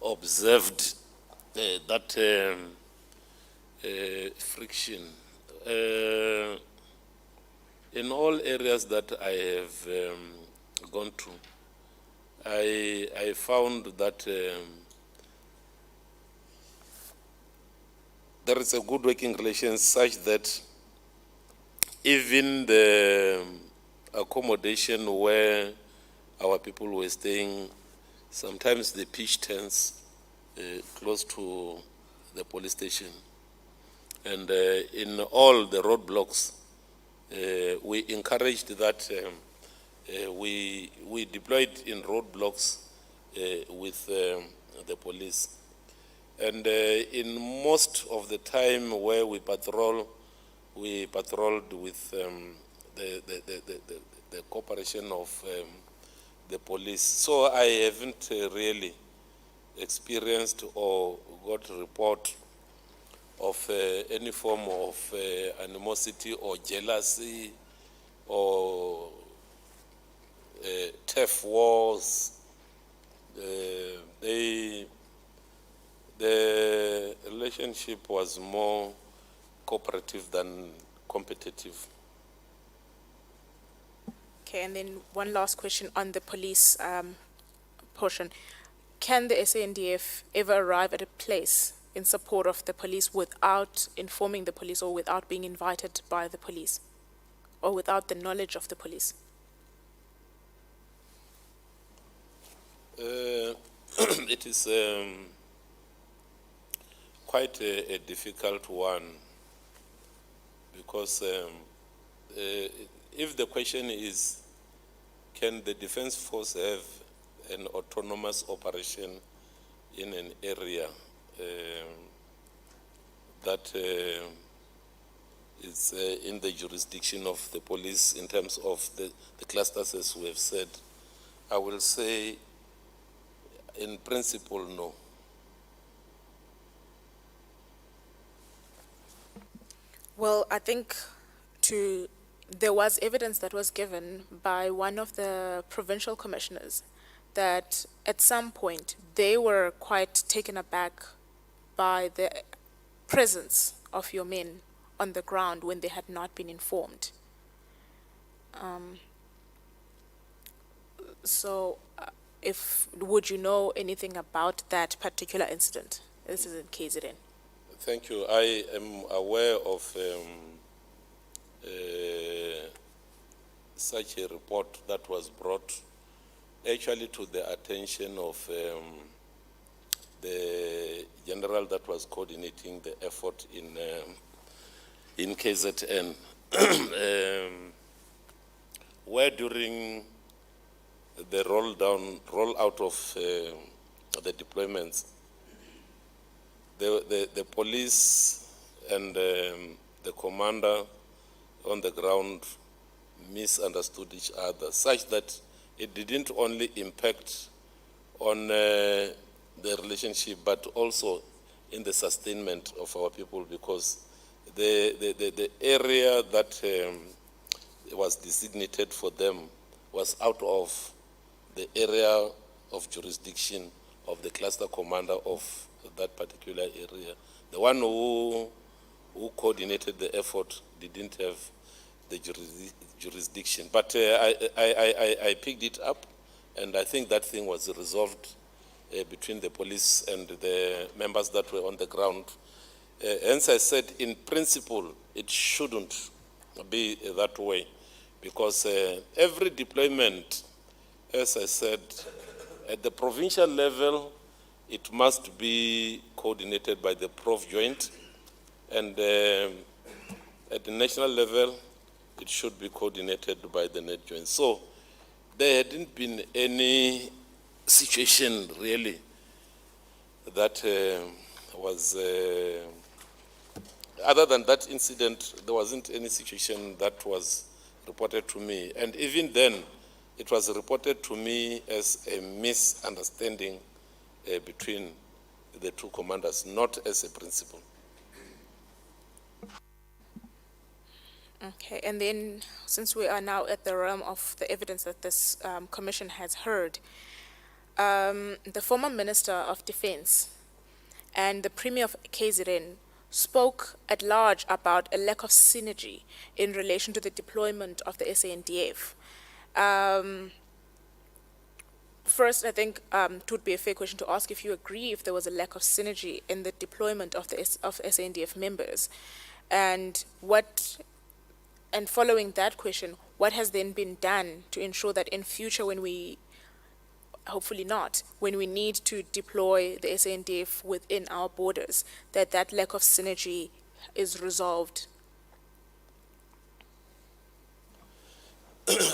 observed that friction. In all areas that I have gone through, I found that there is a good working relation such that even the accommodation where our people were staying, sometimes they pitch tents close to the police station. And in all the roadblocks, we encouraged that we deployed in roadblocks with the police. And in most of the time where we patrolled with the cooperation of the police. So I haven't really experienced or got a report of any form of animosity or jealousy or turf wars. The relationship was more cooperative than competitive. Okay, and then one last question on the police portion. Can the Sndf ever arrive at a place in support of the police without informing the police or without being invited by the police or without the knowledge of the police? It is quite a difficult one because if the question is, can the defense force have an autonomous operation in an area that is in the jurisdiction of the police in terms of the clusters, as we have said, I will say in principle, no. Well, I think there was evidence that was given by one of the provincial commissioners that at some point they were quite taken aback by the presence of your men on the ground when they had not been informed. Would you know anything about that particular incident? This is in KZN. Thank you. I am aware of such a report that was brought actually to the attention of the general that was coordinating the effort in KZN, where during the roll-out of the deployments, the police and the commander on the ground misunderstood each other, such that it didn't only impact on the relationship, but also in the sustainment of our people, because the area that was designated for them was out of the area of jurisdiction of the cluster commander of that particular area. The one who coordinated the effort didn't have the jurisdiction. But I picked it up, and I think that thing was resolved between the police and the members that were on the ground. Hence I said, in principle, it shouldn't be that way, because every deployment, as I said, at the provincial level, it must be coordinated by the Prof Joint, and at the national level, it should be coordinated by the Net Joint. So there hadn't been any situation really that was, other than that incident, there wasn't any situation that was reported to me. And even then, it was reported to me as a misunderstanding between the two commanders, not as a principle. Okay, and then since we are now at the realm of the evidence that this commission has heard, the former Minister of Defense and the Premier of KZN spoke at large about a lack of synergy in relation to the deployment of the Sndf. first, I think it would be a fair question to ask if you agree if there was a lack of synergy in the deployment of of Sndf members, and following that question, what has then been done to ensure that in future, when we, hopefully not, when we need to deploy the Sndf within our borders, that lack of synergy is resolved?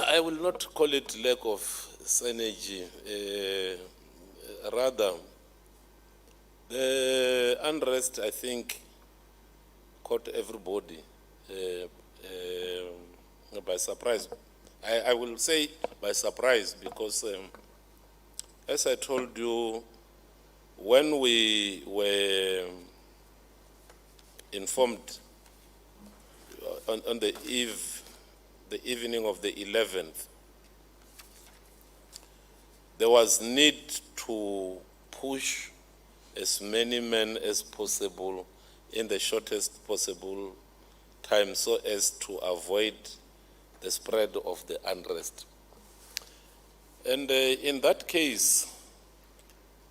I will not call it lack of synergy. Rather, the unrest, I think, caught everybody by surprise. I will say by surprise because, as I told you, when we were informed on the evening of the 11th, there was need to push as many men as possible in the shortest possible time so as to avoid the spread of the unrest. And in that case,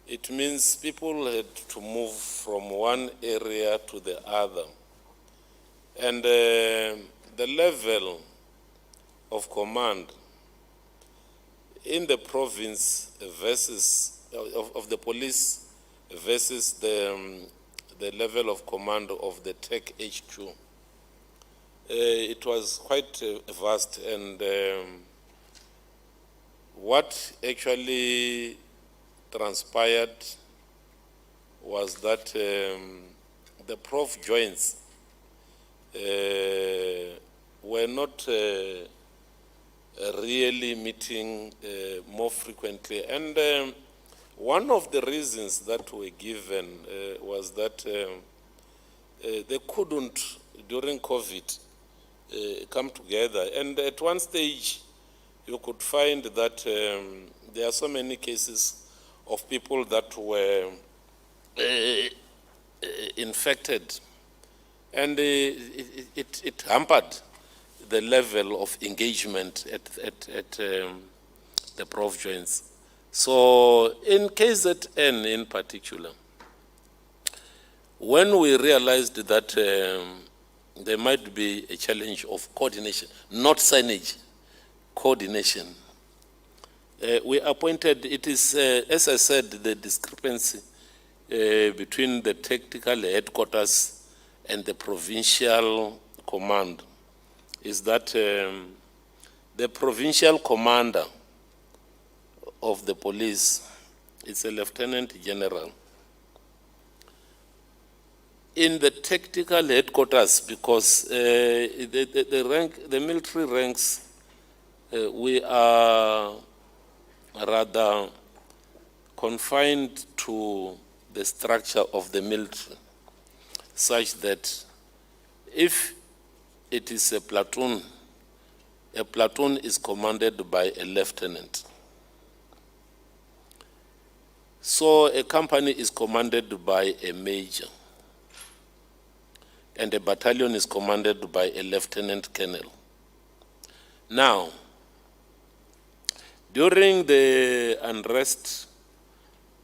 it means people had to move from one area to the other. And the level of command in the province versus of the police versus the level of command of the Tech HQ, it was quite vast, and what actually transpired was that the prof joints were not really meeting more frequently. And one of the reasons that were given was that they couldn't, during COVID, come together. And at one stage, you could find that there are so many cases of people that were infected, and it hampered the level of engagement at the prof joints. So in KZN in particular, when we realized that there might be a challenge of coordination, not signage, coordination, we appointed, it is, as I said, the discrepancy between the tactical headquarters and the provincial command is that the provincial commander of the police is a lieutenant general. In the tactical headquarters, because the military ranks, we are rather confined to the structure of the military, such that if it is a platoon is commanded by a lieutenant. So a company is commanded by a major, and a battalion is commanded by a lieutenant colonel. Now, during the unrest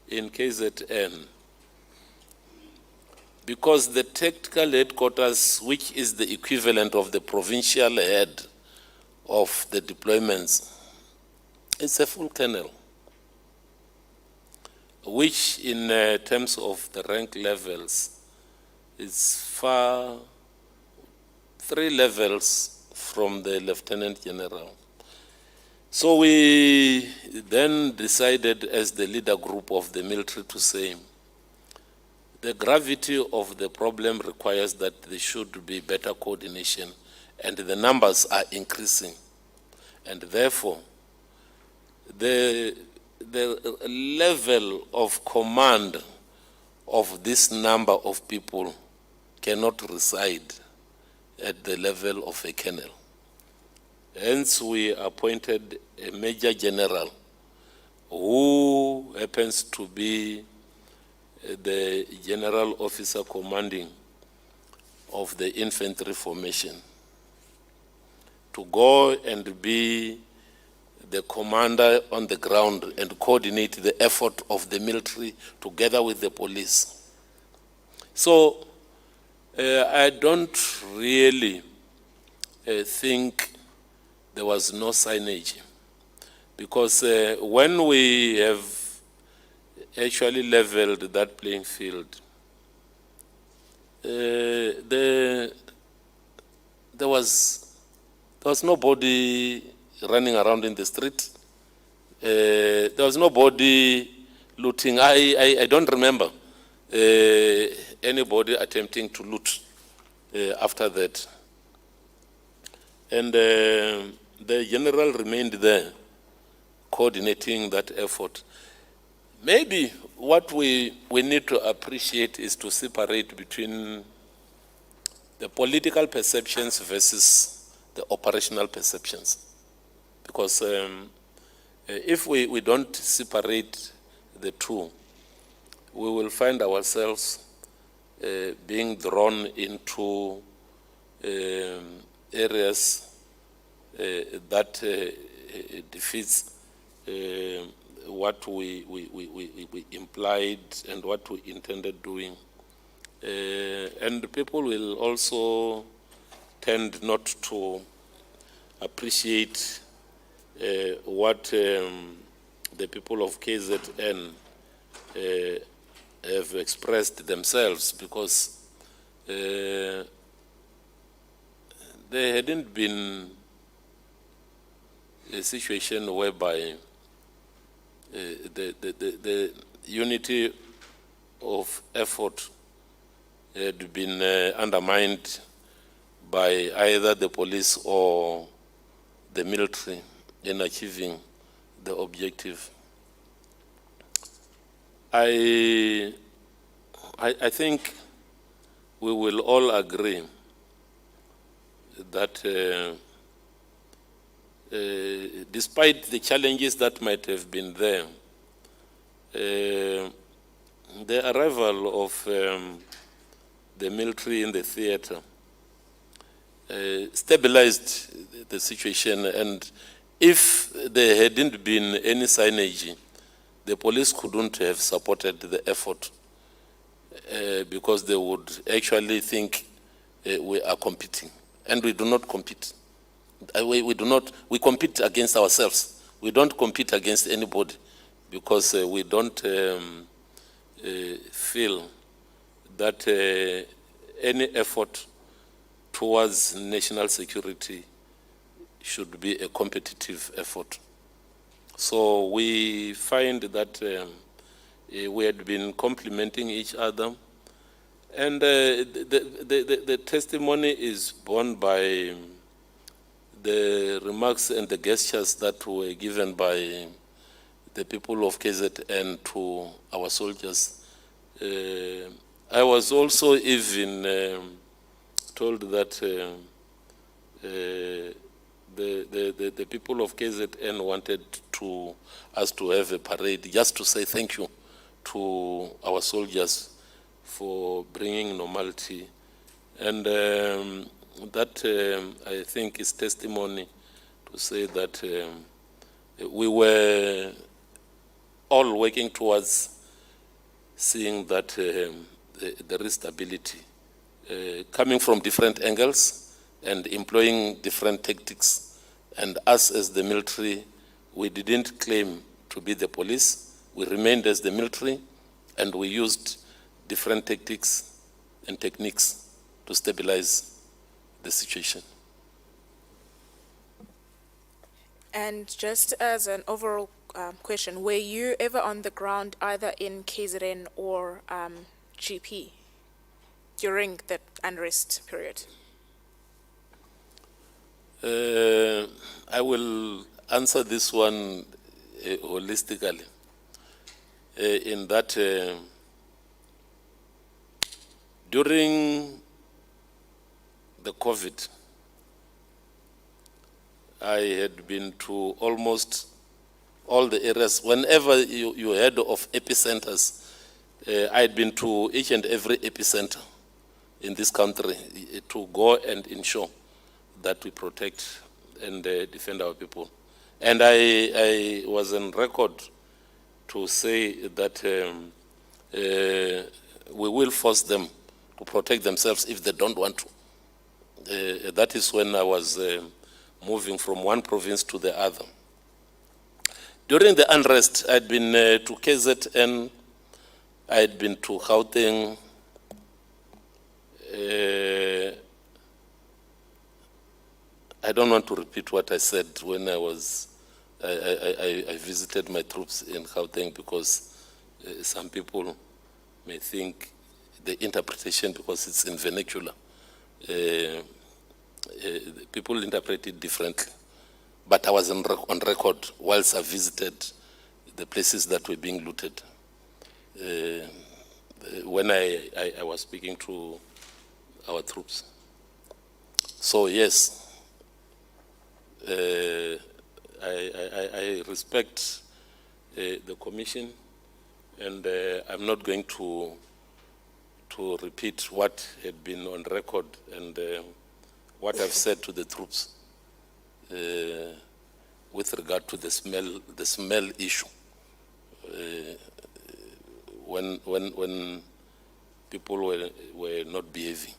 in KZN, because the tactical headquarters, which is the equivalent of the provincial head of the deployments, it's a full colonel, which in terms of the rank levels is far 3 levels from the lieutenant general. So we then decided as the leader group of the military to say, the gravity of the problem requires that there should be better coordination, and the numbers are increasing. And therefore, the level of command of this number of people cannot reside at the level of a colonel. Hence, we appointed a major general who happens to be the general officer commanding of the infantry formation, to go and be the commander on the ground and coordinate the effort of the military together with the police. So I don't really think there was no signage, because when we have actually leveled that playing field, there was nobody running around in the street. There was nobody looting. I don't remember anybody attempting to loot after that. And the general remained there, coordinating that effort. Maybe what we need to appreciate is to separate between the political perceptions versus the operational perceptions. Because if we don't separate the two, we will find ourselves being drawn into areas that defeats what we implied and what we intended doing. And people will also tend not to appreciate what the people of KZN have expressed themselves, because there hadn't been a situation whereby the unity of effort had been undermined by either the police or the military in achieving the objective. I think we will all agree that despite the challenges that might have been there, the arrival of the military in the theater stabilized the situation, and if there hadn't been any signage, the police couldn't have supported the effort because they would actually think we are competing, and we do not compete. We compete against ourselves. We don't compete against anybody, because we don't feel that any effort towards national security should be a competitive effort. So we find that we had been complementing each other, and the testimony is borne by the remarks and the gestures that were given by the people of KZN to our soldiers. I was also even told that the people of KZN wanted us to have a parade just to say thank you to our soldiers for bringing normality. And that, I think, is testimony to say that we were all working towards seeing that there is stability, coming from different angles and employing different tactics. And us as the military, we didn't claim to be the police. We remained as the military, and we used different tactics and techniques to stabilize the situation. And just as an overall question, were you ever on the ground either in KZN or GP during the unrest period? I will answer this one holistically, in that during the COVID, I had been to almost all the areas. Whenever you heard of epicenters, I had been to each and every epicenter in this country to go and ensure that we protect and defend our people. And I was on record to say that we will force them to protect themselves if they don't want to. That is when I was moving from one province to the other. During the unrest, I'd been to KZN, I'd been to Gauteng. I don't want to repeat what I said when I visited my troops in Gauteng, because some people may think the interpretation, because it's in vernacular, people interpret it differently. But I was on record whilst I visited the places that were being looted. When I was speaking to our troops. So yes, I respect the commission, and I'm not going to repeat what had been on record and what I've said to the troops with regard to the smell issue. When people were not behaving.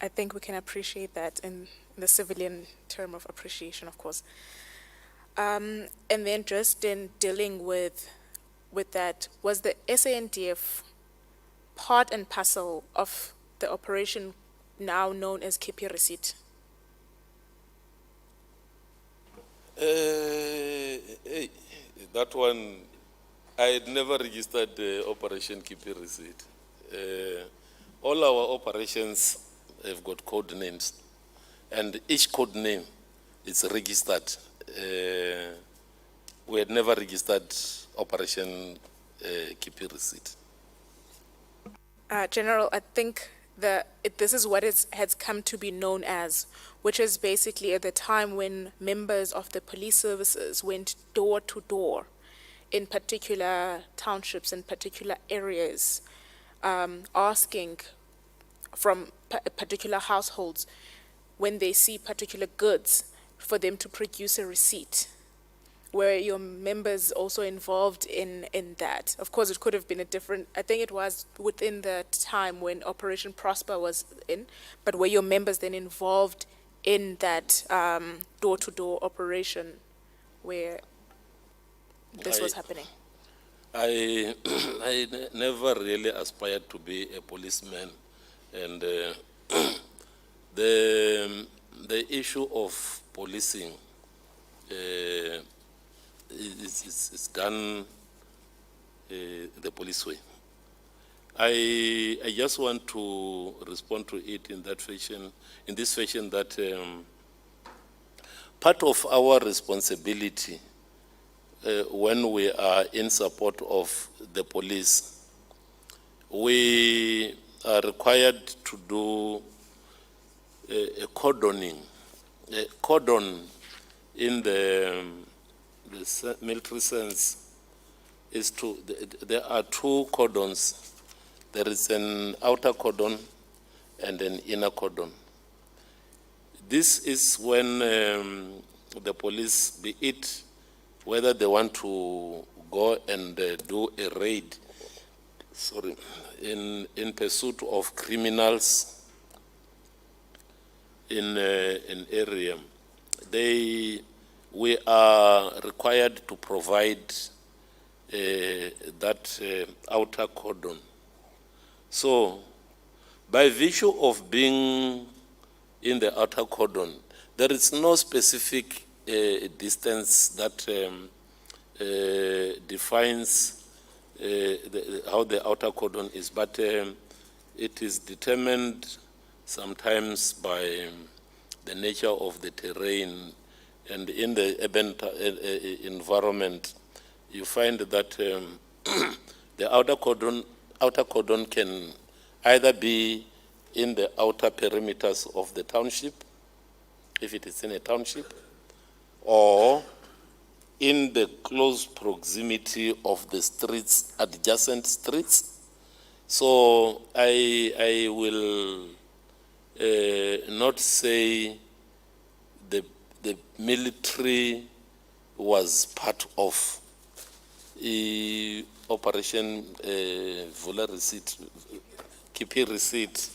I think we can appreciate that in the civilian term of appreciation, of course. And then just in dealing with that, was the Sndf part and parcel of the operation now known as KP Receipt? That one, I had never registered Operation KP Receipt. All our operations have got code names, and each code name is registered. We had never registered Operation KP Receipt. General, I think this is what it has come to be known as, which is basically at the time when members of the police services went door to door in particular townships and particular areas, asking from particular households when they see particular goods for them to produce a receipt. Were your members also involved in that? Of course, it could have been a different, I think it was within the time when Operation Prosper was in, but were your members then involved in that door-to-door operation where this was happening? I never really aspired to be a policeman, and the issue of policing is done the police way. I just want to respond to it in that fashion, in this fashion, that part of our responsibility when we are in support of the police, we are required to do a cordoning. A cordon in the military sense is there are two cordons. There is an outer cordon and an inner cordon. This is when the police, be it whether they want to go and do a raid, in pursuit of criminals in an area, we are required to provide that outer cordon. So, by virtue of being in the outer cordon, there is no specific distance that defines how the outer cordon is, but it is determined sometimes by the nature of the terrain, and in the urban environment, you find that the outer cordon can either be in the outer perimeters of the township, if it is in a township, or in the close proximity of the streets, adjacent streets. So I will not say the military was part of Operation Vula Receipt, Kipi Receipt.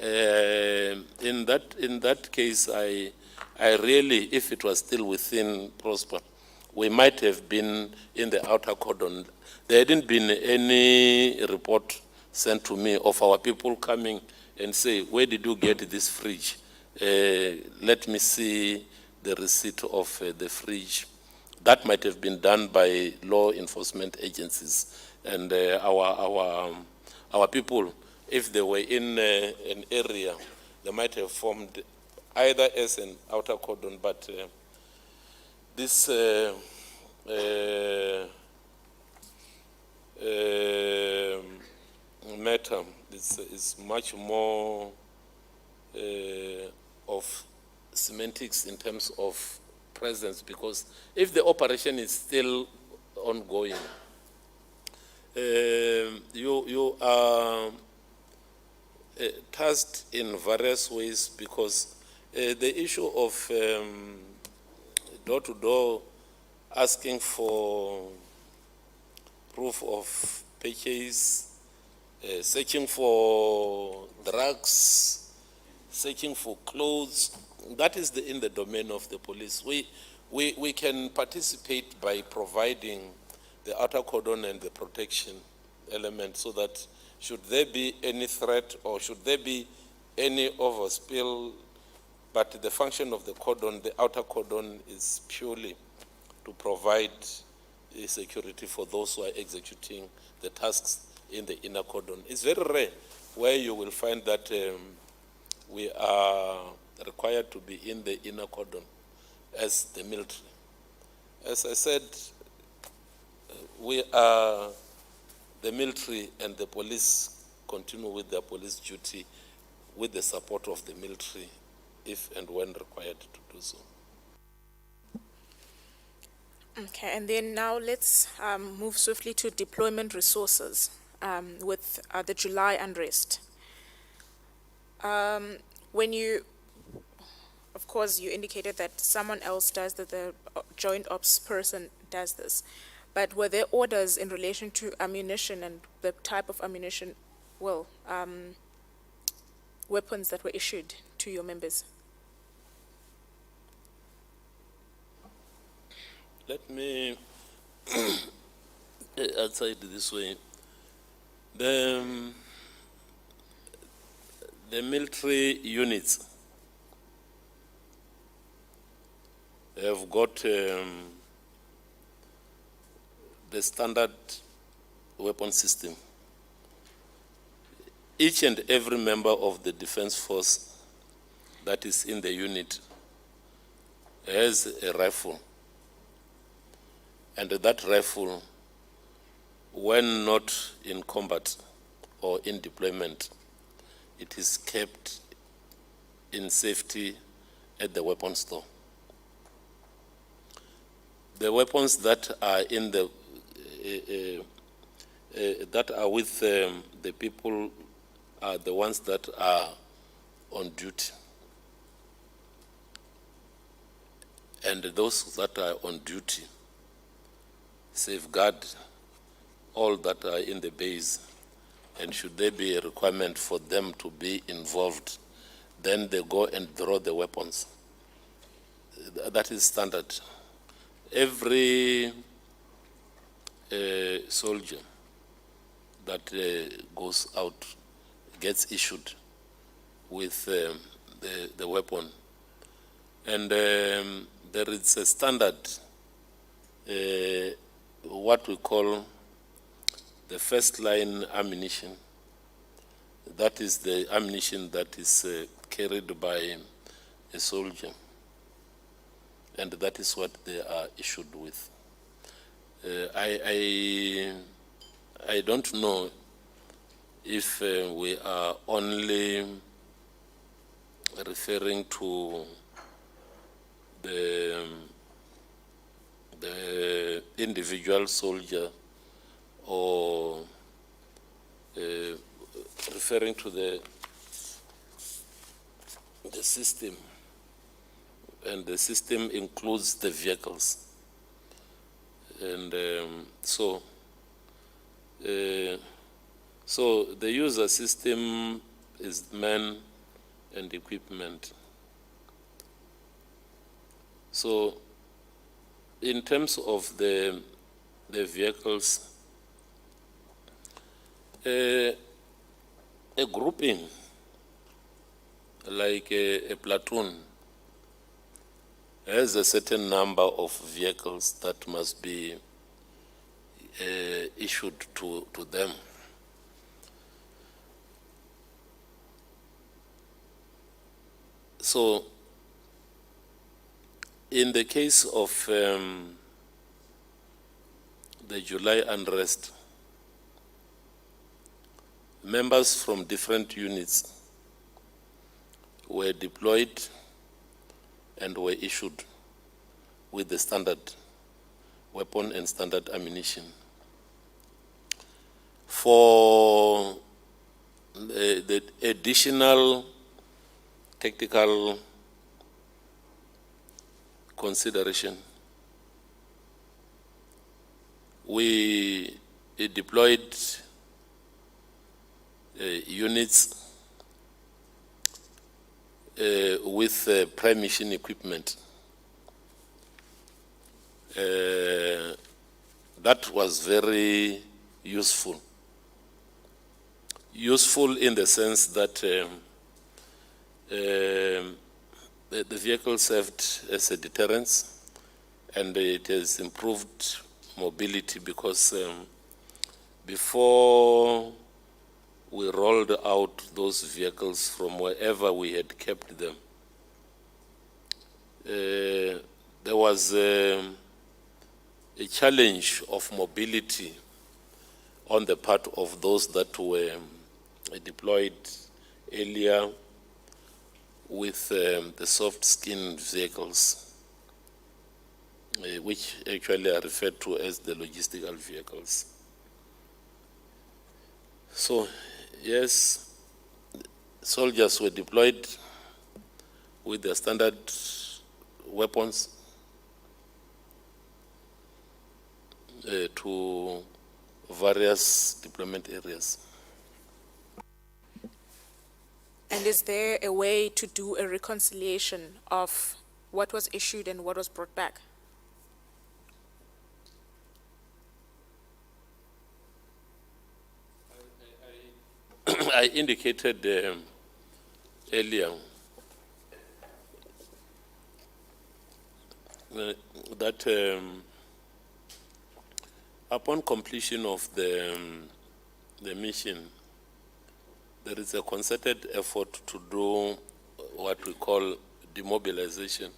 In that case, I really, if it was still within Prosper, we might have been in the outer cordon. There hadn't been any report sent to me of our people coming and say, where did you get this fridge? Let me see the receipt of the fridge. That might have been done by law enforcement agencies. And our people, if they were in an area, they might have formed either as an outer cordon, but this matter is much more of semantics in terms of presence, because if the operation is still ongoing, you are tasked in various ways, because the issue of door-to-door asking for proof of purchase, searching for drugs, searching for clothes, that is in the domain of the police. We can participate by providing the outer cordon and the protection element, so that should there be any threat or should there be any overspill, but the function of the cordon, the outer cordon, is purely to provide security for those who are executing the tasks in the inner cordon. It's very rare where you will find that we are required to be in the inner cordon as the military. As I said, we are the military, and the police continue with their police duty with the support of the military if and when required to do so. Okay, and then now let's move swiftly to deployment resources with the July unrest. When you, of course, you indicated that someone else does that, the joint ops person does this, but were there orders in relation to ammunition and the type of ammunition, well, weapons that were issued to your members? Let me answer it this way. The military units have got the standard weapon system. Each and every member of the defense force that is in the unit has a rifle. And that rifle, when not in combat or in deployment, it is kept in safety at the weapon store. The weapons that are in the that are with the people are the ones that are on duty. And those that are on duty safeguard all that are in the base, and should there be a requirement for them to be involved, then they go and draw the weapons. That is standard. Every soldier that goes out gets issued with the weapon. And there is a standard, what we call the first line ammunition. That is the ammunition that is carried by a soldier. And that is what they are issued with. I don't know if we are only referring to the individual soldier or referring to the a system, and the system includes the vehicles. And so the user system is man and equipment. So in terms of the vehicles, a grouping like a platoon has a certain number of vehicles that must be issued to them. So in the case of the July unrest, members from different units were deployed and were issued with the standard weapon and standard ammunition. For the additional tactical consideration, we deployed units with prime mission equipment. That was very useful. Useful in the sense that the vehicle served as a deterrence, and it has improved mobility because before we rolled out those vehicles from wherever we had kept them, there was a challenge of mobility on the part of those that were deployed earlier with the soft-skin vehicles, which actually are referred to as the logistical vehicles. So, yes, soldiers were deployed with their standard weapons to various deployment areas. And is there a way to do a reconciliation of what was issued and what was brought back? I indicated earlier that upon completion of the mission, there is a concerted effort to do what we call demobilization.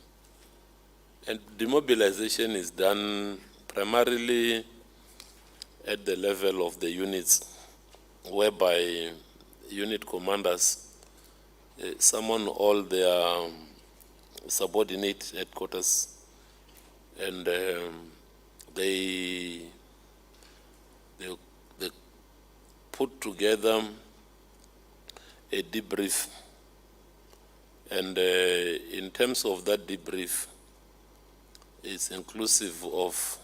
And demobilization is done primarily at the level of the units, whereby unit commanders summon all their subordinate headquarters, and they put together a debrief, and in terms of that debrief, it's inclusive of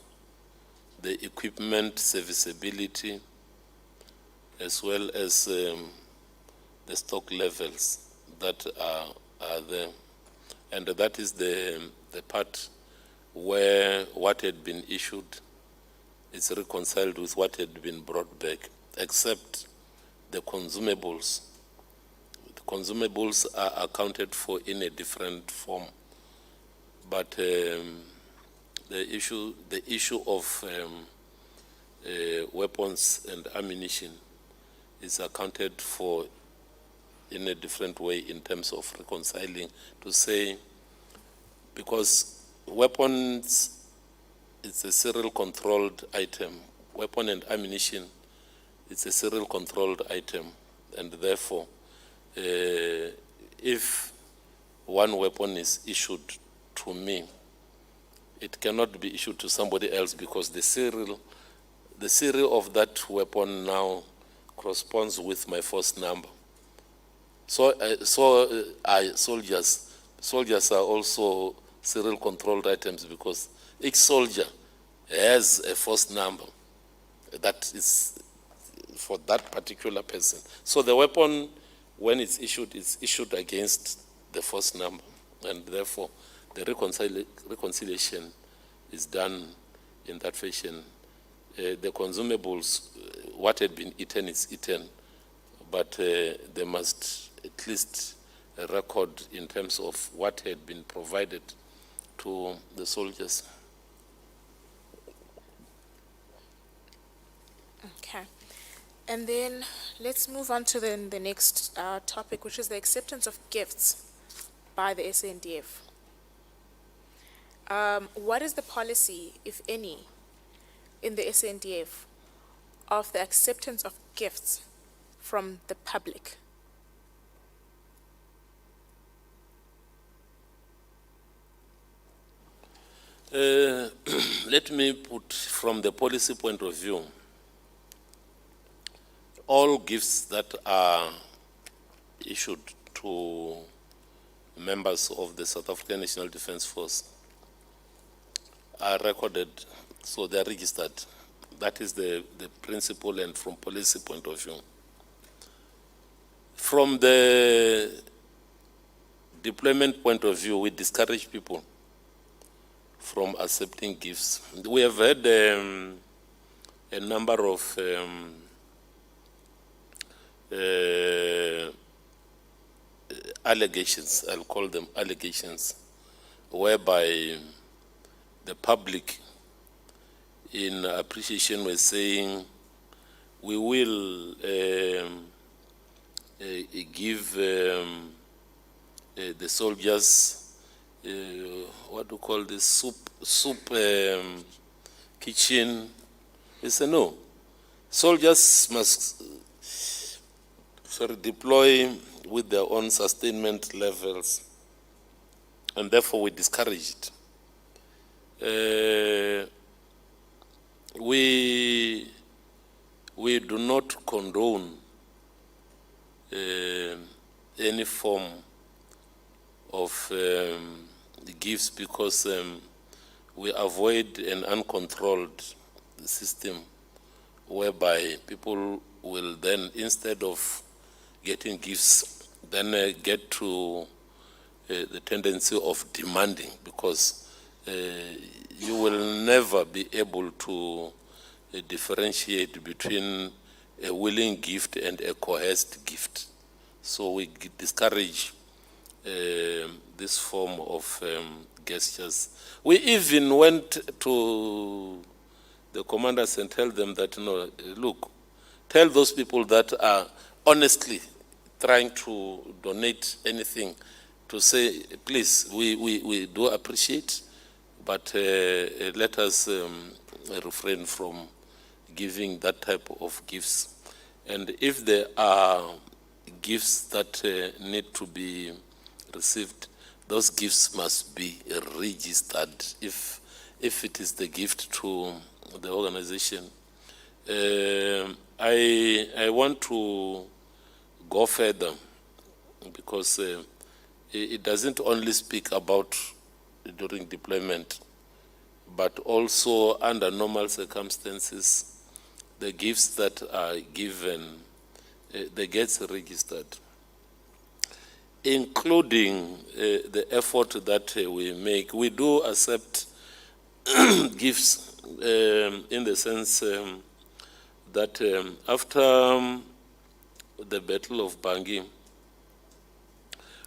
the equipment serviceability as well as the stock levels that are there. And that is the part where what had been issued is reconciled with what had been brought back, except the consumables. The consumables are accounted for in a different form, but the issue of weapons and ammunition is accounted for in a different way in terms of reconciling, to say, because weapons, it's a serial controlled item. Weapon and ammunition, it's a serial controlled item, and therefore, if one weapon is issued to me, it cannot be issued to somebody else, because the serial of that weapon now corresponds with my first number. Soldiers. Soldiers are also serial controlled items because each soldier has a force number that is for that particular person. So the weapon, when it's issued against the force number, and therefore the reconciliation is done in that fashion. The consumables, what had been eaten is eaten, but they must at least record in terms of what had been provided to the soldiers. Okay. And then let's move on to the next topic, which is the acceptance of gifts by the Sndf. What is the policy, if any, in the Sndf of the acceptance of gifts from the public? Let me put from the policy point of view, all gifts that are issued to members of the South African National Defence Force are recorded, so they are registered. That is the principle, and from policy point of view. From the deployment point of view, we discourage people from accepting gifts. We have had a number of allegations, I'll call them allegations, whereby the public in appreciation was saying, we will give the soldiers what do you call this, soup kitchen. We say no. Soldiers must deploy with their own sustainment levels, and therefore we discourage it. We do not condone any form of gifts because we avoid an uncontrolled system whereby people will then, instead of getting gifts, then get to the tendency of demanding, because you will never be able to differentiate between a willing gift and a coerced gift. So we discourage this form of gestures. We even went to the commanders and tell them that, no, look, tell those people that are honestly trying to donate anything to say, please, we do appreciate, but let us refrain from giving that type of gifts. And if there are gifts that need to be received, those gifts must be registered if it is the gift to the organization. I want to go further, because it doesn't only speak about during deployment, but also under normal circumstances, the gifts that are given, they get registered, including the effort that we make. We do accept gifts in the sense that after the Battle of Bangui,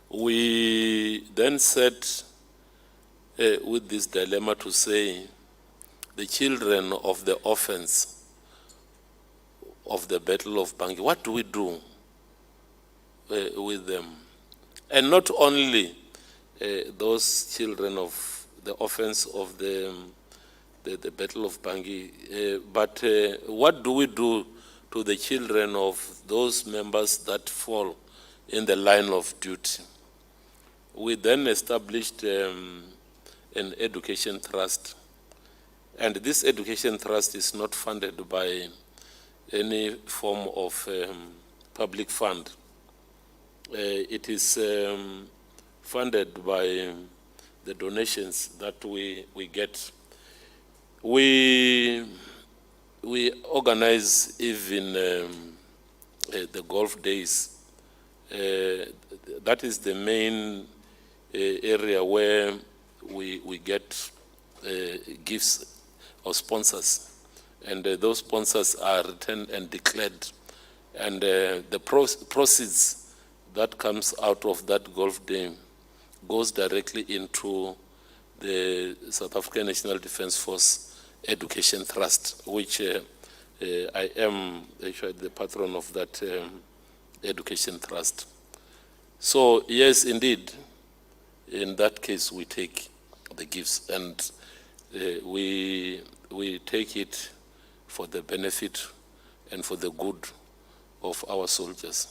we then sat with this dilemma to say, the children of the orphans of the Battle of Bangui, what do we do with them? And not only those children of the orphans of the Battle of Bangui, but what do we do to the children of those members that fall in the line of duty? We then established an education trust, and this education trust is not funded by any form of public fund. it is funded by the donations that we get. We organize even the golf days. That is the main area where we get gifts or sponsors, and those sponsors are returned and declared, and the proceeds that comes out of that golf day goes directly into the South African National Defence Force Education Trust, which I am actually the patron of that education trust. So yes, indeed, in that case we take the gifts, and we take it for the benefit and for the good of our soldiers.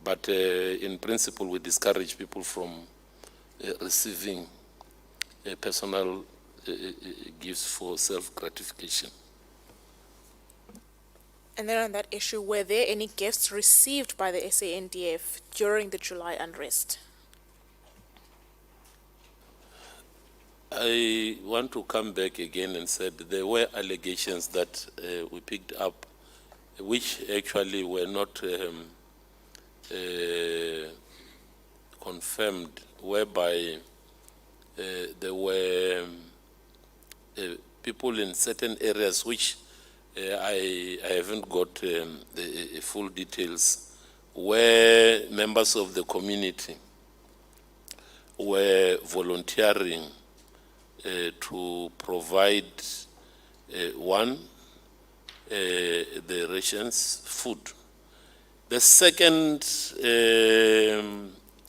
But in principle, we discourage people from receiving personal gifts for self-gratification. And then on that issue, were there any gifts received by the SANDF during the July unrest? I want to come back again and said there were allegations that we picked up, which actually were not confirmed, whereby there were people in certain areas which I haven't got the full details, where members of the community were volunteering to provide the rations, food. The second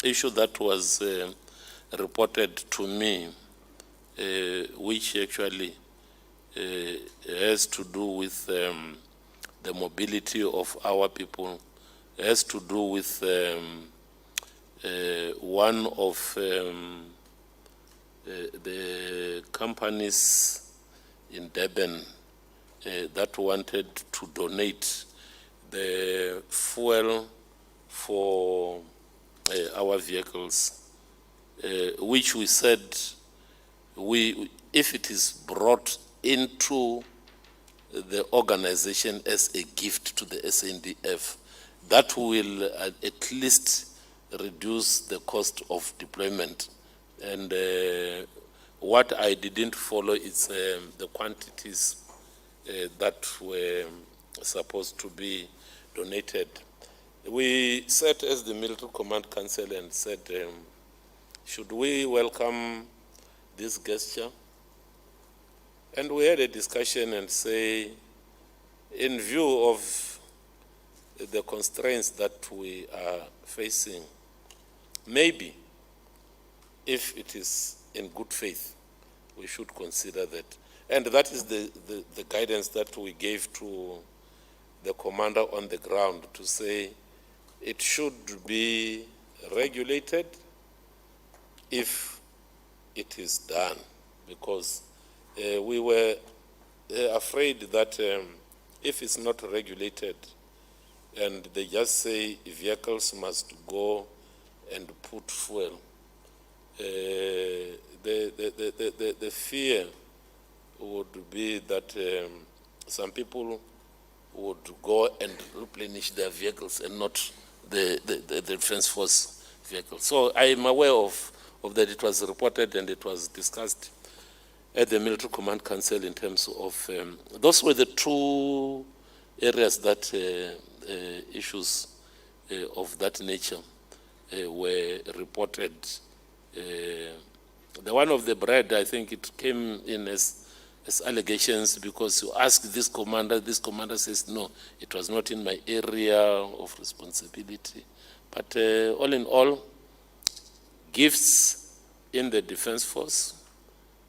issue that was reported to me, which actually has to do with the mobility of our people, has to do with one of the companies in Durban that wanted to donate the fuel for our vehicles, which we said if it is brought into the organization as a gift to the SNDF, that will at least reduce the cost of deployment. And what I didn't follow is the quantities that were supposed to be donated. We sat as the Military Command Council and said, should we welcome this gesture? And we had a discussion and say, in view of the constraints that we are facing, maybe if it is in good faith, we should consider that. And that is the guidance that we gave to the commander on the ground, to say it should be regulated if it is done, because we were afraid that if it's not regulated and they just say vehicles must go and put fuel, the fear would be that some people would go and replenish their vehicles and not the Defence Force vehicles. So I am aware of that. It was reported and it was discussed at the Military Command Council in terms of, those were the two areas that issues of that nature were reported. The one of the bread, I think it came in as allegations, because you ask this commander says, no, it was not in my area of responsibility. But all in all, gifts in the Defence Force,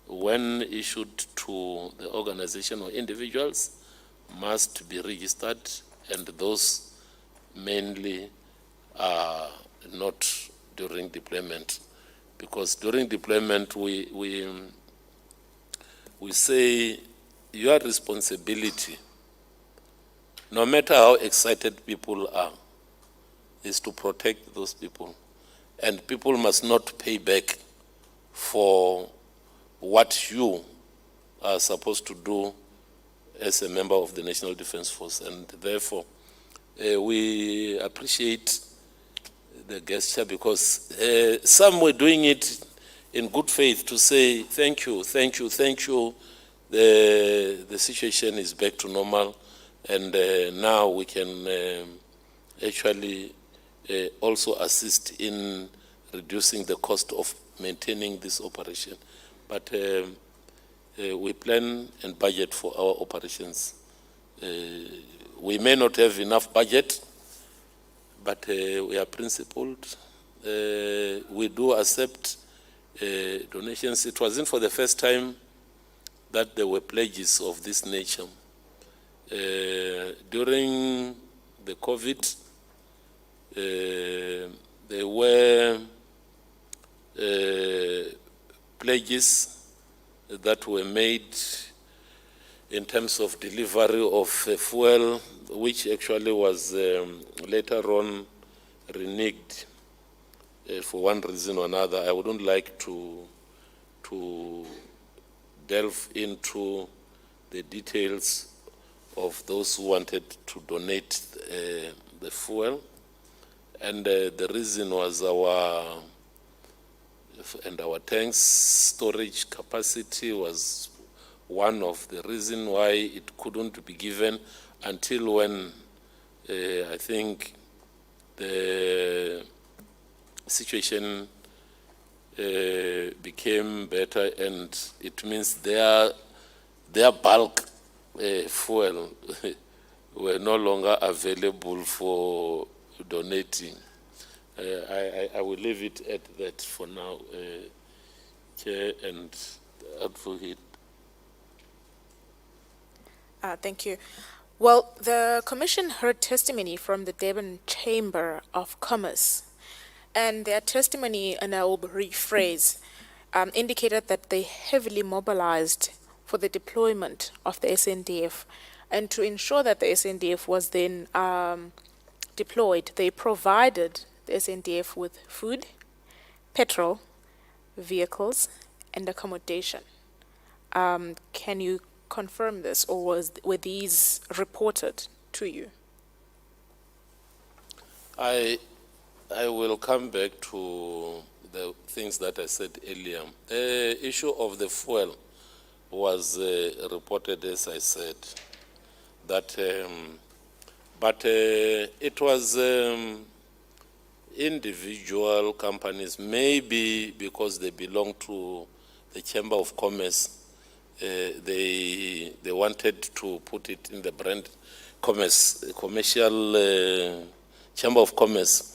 when issued to the organization or individuals, must be registered, and those mainly are not during deployment. Because during deployment, we say your responsibility, no matter how excited people are, is to protect those people. And people must not pay back for what you are supposed to do as a member of the National Defence Force. And therefore, we appreciate the gesture because some were doing it in good faith to say, thank you, thank you, thank you. The situation is back to normal, and now we can actually also assist in reducing the cost of maintaining this operation. But we plan and budget for our operations. We may not have enough budget, but we are principled. We do accept donations. It wasn't for the first time that there were pledges of this nature. During the COVID, there were pledges that were made in terms of delivery of fuel, which actually was later on reneged for one reason or another. I wouldn't like to delve into the details of those who wanted to donate the fuel. And the reason was our tanks storage capacity was one of the reasons why it couldn't be given until when I think the situation became better, and it means their bulk fuel were no longer available for donating. I will leave it at that for now, Chair and Advocate. Thank you. Well, the Commission heard testimony from the Durban Chamber of Commerce, and their testimony, and I will rephrase, indicated that they heavily mobilized for the deployment of the Sndf, and to ensure that the Sndf was then deployed, they provided the Sndf with food, petrol, vehicles, and accommodation. Can you confirm this, or were these reported to you? I will come back to the things that I said earlier. The issue of the fuel was reported, as I said, that, but it was individual companies, maybe because they belong to the Chamber of Commerce. They wanted to put it in the brand commercial Chamber of Commerce.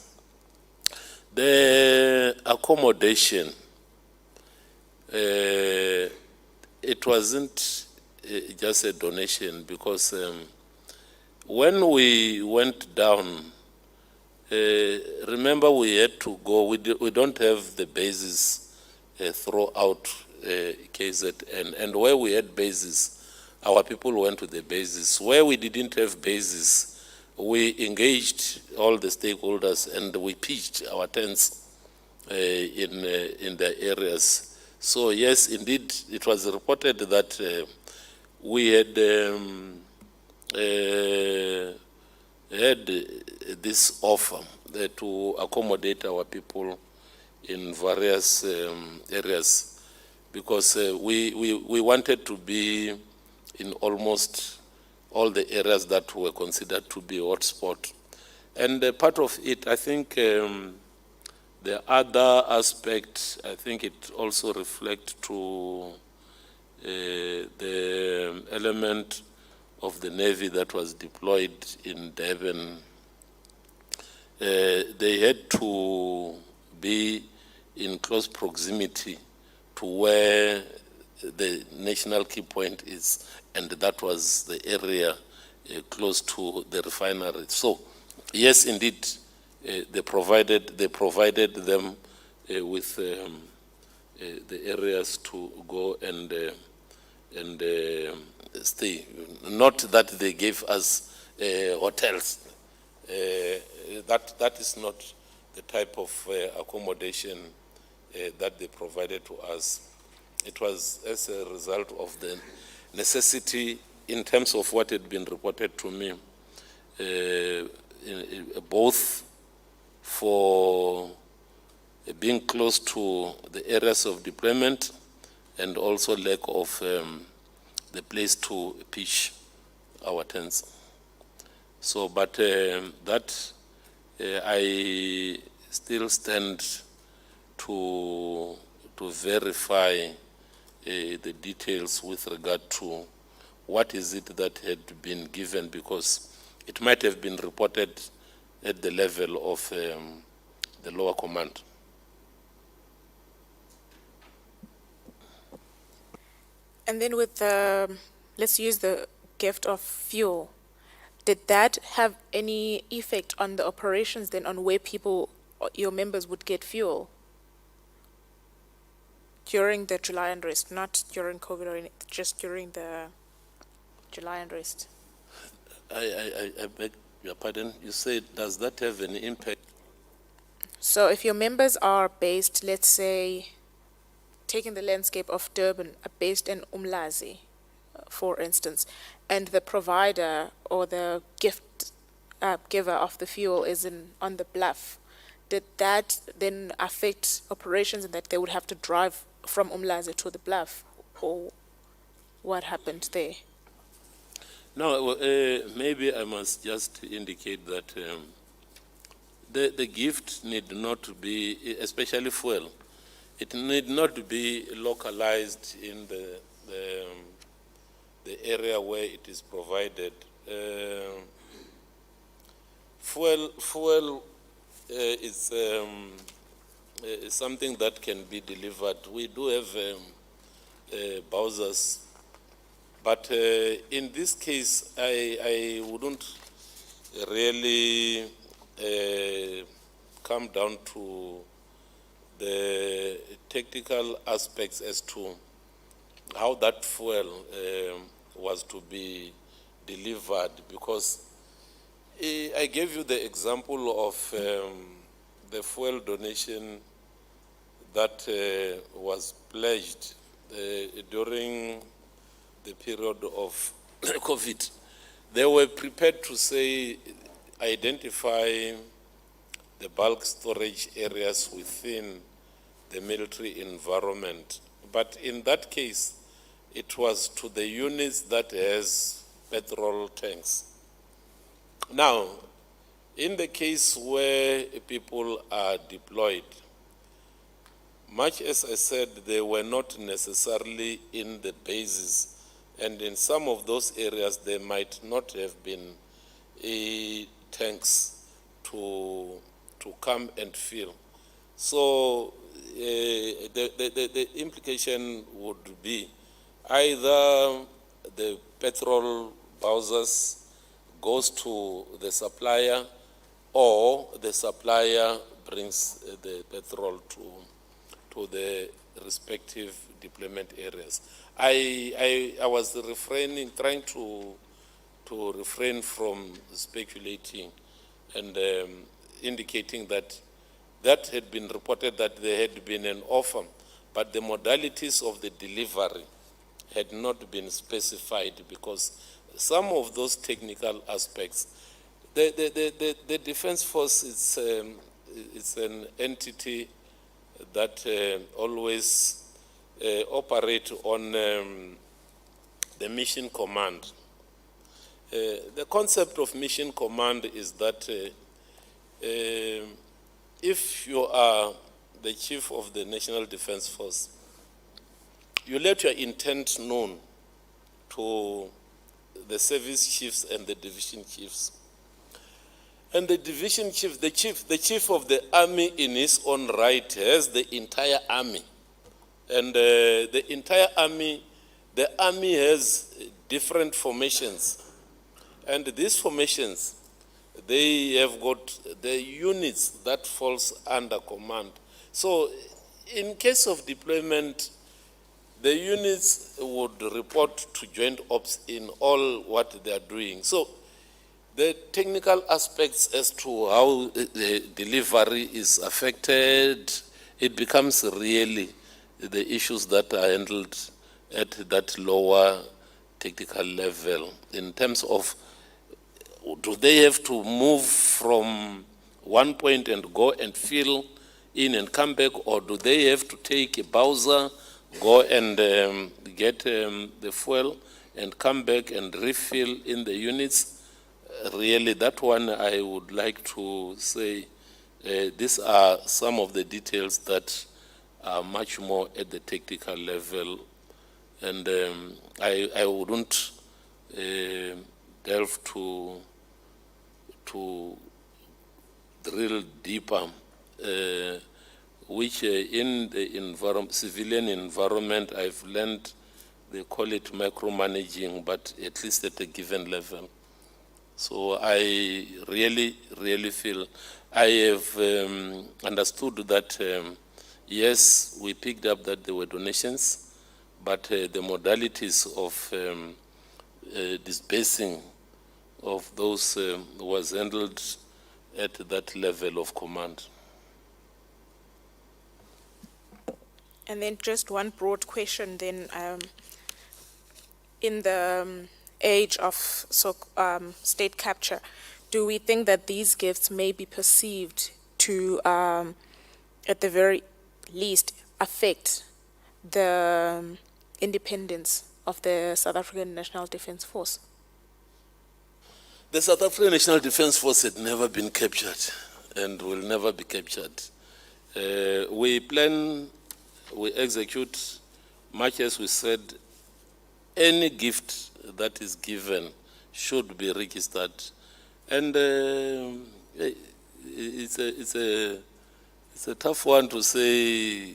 The accommodation, it wasn't just a donation, because when we went down, remember we had to go, we don't have the bases throughout KZN, and where we had bases, our people went to the bases. Where we didn't have bases, we engaged all the stakeholders and we pitched our tents in the areas. So yes, indeed, it was reported that we had had this offer to accommodate our people in various areas, because we wanted to be in almost all the areas that were considered to be hotspot. And part of it, I think the other aspect, I think it also reflects to the element of the Navy that was deployed in Durban. They had to be in close proximity to where the national key point is, and that was the area close to the refinery. So, yes, indeed, they provided them with the areas to go and stay. Not that they gave us hotels. that is not the type of accommodation that they provided to us. It was as a result of the necessity in terms of what had been reported to me, both for being close to the areas of deployment and also lack of the place to pitch our tents. So, but that I still stand to verify the details with regard to what is it that had been given, because it might have been reported at the level of the lower command. And then with the, let's use the gift of fuel. Did that have any effect on the operations then, on where people, your members, would get fuel during the July unrest, not during COVID or just during the July unrest? I beg your pardon. You said, does that have any impact? So if your members are based, let's say, taking the landscape of Durban, are based in Umlazi, for instance, and the provider or the giver of the fuel is on the bluff, did that then affect operations in that they would have to drive from Umlazi to the bluff, or what happened there? No, maybe I must just indicate that the gift need not be, especially fuel, it need not be localized in the area where it is provided. Fuel is something that can be delivered. We do have Bowsers, but in this case, I wouldn't really come down to the technical aspects as to how that fuel was to be delivered, because I gave you the example of the fuel donation that was pledged during the period of COVID. They were prepared to say, identify the bulk storage areas within the military environment. But in that case, it was to the units that has petrol tanks. Now, in the case where people are deployed, much as I said, they were not necessarily in the bases, and in some of those areas there might not have been tanks to come and fill. So the implication would be either the petrol Bowsers goes to the supplier, or the supplier brings the petrol to the respective deployment areas. I was trying to refrain from speculating and indicating that had been reported that there had been an offer, but the modalities of the delivery had not been specified, because some of those technical aspects, the Defence Force it's an entity that always operate on the mission command. The concept of mission command is that if you are the chief of the National Defence Force, you let your intent known to the service chiefs and the division chiefs. And the division chief, the chief of the army in his own right has the entire army. And the entire army, the army has different formations. And these formations, they have got the units that falls under command. So in case of deployment, the units would report to Joint Ops in all what they are doing. So The technical aspects as to how the delivery is affected, it becomes really the issues that are handled at that lower technical level in terms of, do they have to move from one point and go and fill in and come back, or do they have to take a Bowser, go and get the fuel and come back and refill in the units? Really, that one I would like to say, these are some of the details that are much more at the technical level, and I wouldn't delve to drill deeper, which in the civilian environment I've learned they call it micromanaging, but at least at a given level. So I really feel I have understood that yes, we picked up that there were donations, but the modalities of disbursing of those was handled at that level of command. And then just one broad question then, in the age of state capture, do we think that these gifts may be perceived to, at the very least, affect the independence of the South African National Defence Force? The South African National Defence Force had never been captured and will never be captured. We plan, we execute, much as we said, any gift that is given should be registered. And it's a tough one to say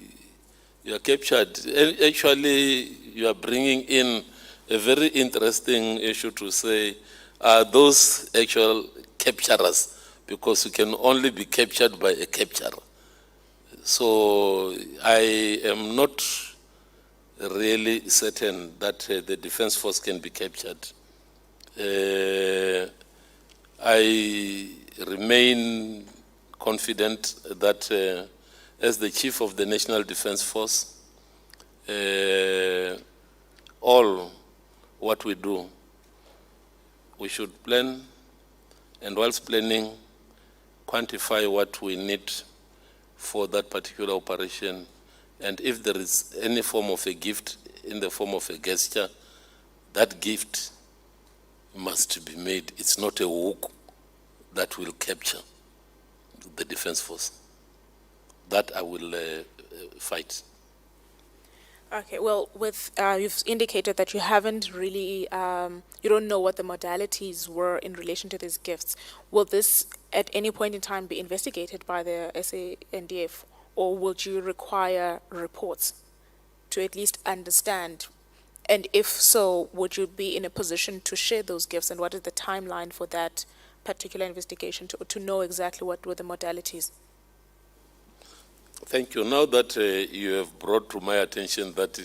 you are captured. Actually, you are bringing in a very interesting issue to say, are those actual capturers? Because you can only be captured by a capturer. So I am not really certain that the Defence Force can be captured. I remain confident that as the Chief of the National Defence Force, all what we do, we should plan, and whilst planning, quantify what we need for that particular operation. And if there is any form of a gift in the form of a gesture, that gift must be made. It's not a hook that will capture the Defence Force. That I will fight. Okay, well, with you've indicated that you haven't really, you don't know what the modalities were in relation to these gifts. Will this at any point in time be investigated by the Sndf, or would you require reports to at least understand? And if so, would you be in a position to share those gifts, and what is the timeline for that particular investigation to know exactly what were the modalities? Thank you. Now that you have brought to my attention that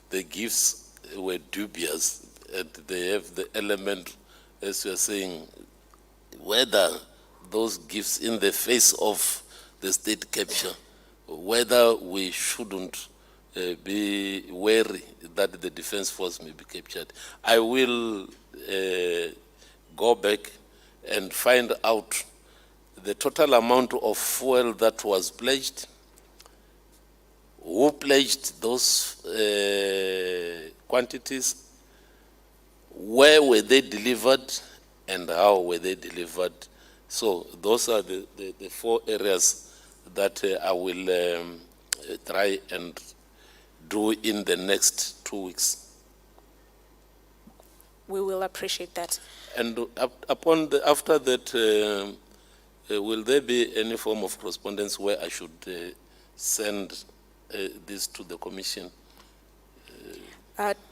the gifts were dubious and they have the element, as you are saying, whether those gifts in the face of the state capture, whether we shouldn't be wary that the Defence Force may be captured. I will go back and find out the total amount of fuel that was pledged, who pledged those quantities, where were they delivered, and how were they delivered. So those are the four areas that I will try and do in the next 2 weeks. We will appreciate that. And after that, will there be any form of correspondence where I should send this to the Commission?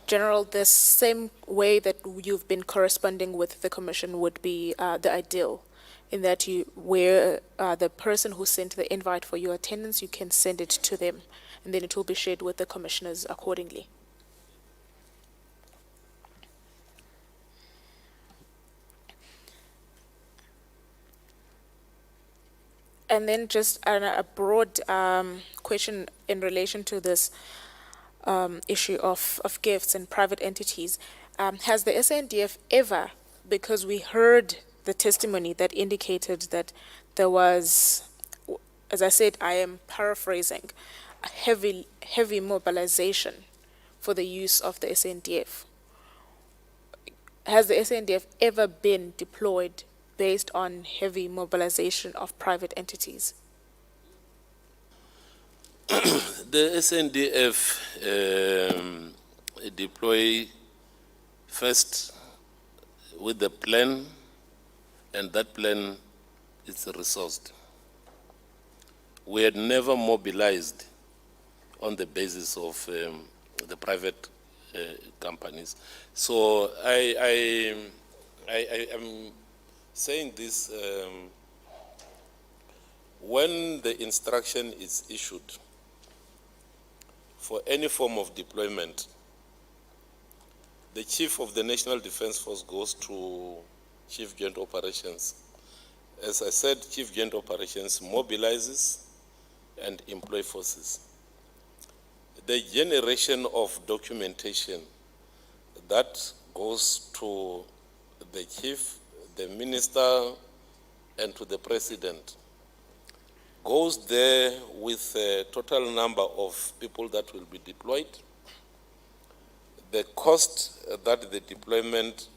General, the same way that you've been corresponding with the Commission would be the ideal, in that where the person who sent the invite for your attendance, you can send it to them, and then it will be shared with the commissioners accordingly. And then just a broad question in relation to this issue of gifts and private entities. Has the Sndf ever, because we heard the testimony that indicated that there was, as I said, I am paraphrasing, a heavy mobilization for the use of the Sndf. Has the Sndf ever been deployed based on heavy mobilization of private entities? The SNDF deploy first with the plan, and that plan is resourced. We had never mobilized on the basis of the private companies. So I am saying this, when the instruction is issued for any form of deployment, the Chief of the National Defence Force goes to Chief Joint Operations. As I said, Chief Joint Operations mobilizes and employ forces. The generation of documentation that goes to the chief, the minister, and to the president goes there with a total number of people that will be deployed, the cost that the deployment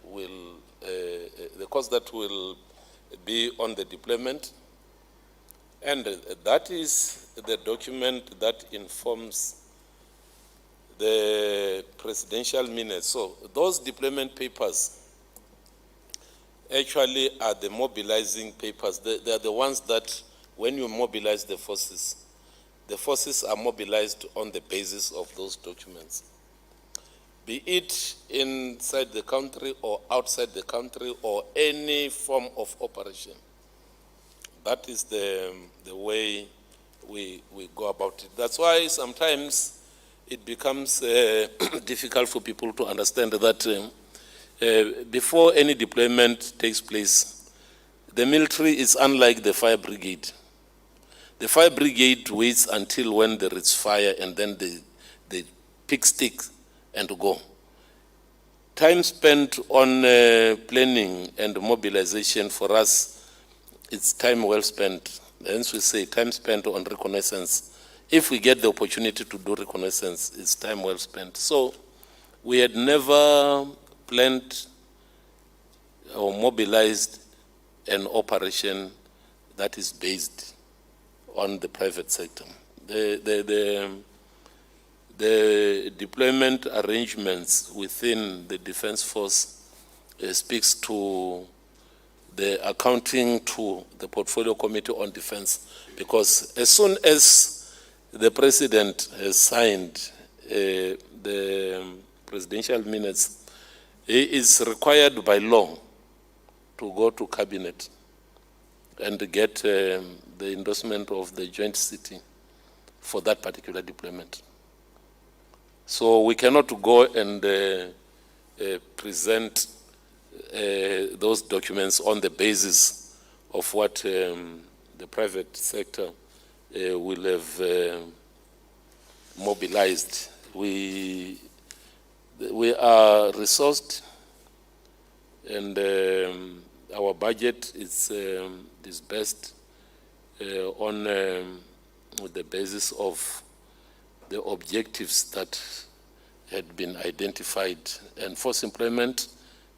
will, the cost that will be on the deployment, and that is the document that informs the presidential minutes. So those deployment papers actually are the mobilizing papers. They are the ones that, when you mobilize the forces are mobilized on the basis of those documents, be it inside the country or outside the country or any form of operation. That is the way we go about it. That's why sometimes it becomes difficult for people to understand that before any deployment takes place, the military is unlike the fire brigade. The fire brigade waits until when there is fire, and then they pick sticks and go. Time spent on planning and mobilization for us, it's time well spent. Hence we say time spent on reconnaissance. If we get the opportunity to do reconnaissance, it's time well spent. So we had never planned or mobilized an operation that is based on the private sector. The deployment arrangements within the Defence Force speaks to the accounting to the Portfolio Committee on Defence, because as soon as the President has signed the presidential minutes, he is required by law to go to Cabinet and get the endorsement of the joint sitting for that particular deployment. So we cannot go and present those documents on the basis of what the private sector will have mobilized. We are resourced, and our budget is disbursed on the basis of the objectives that had been identified, and force employment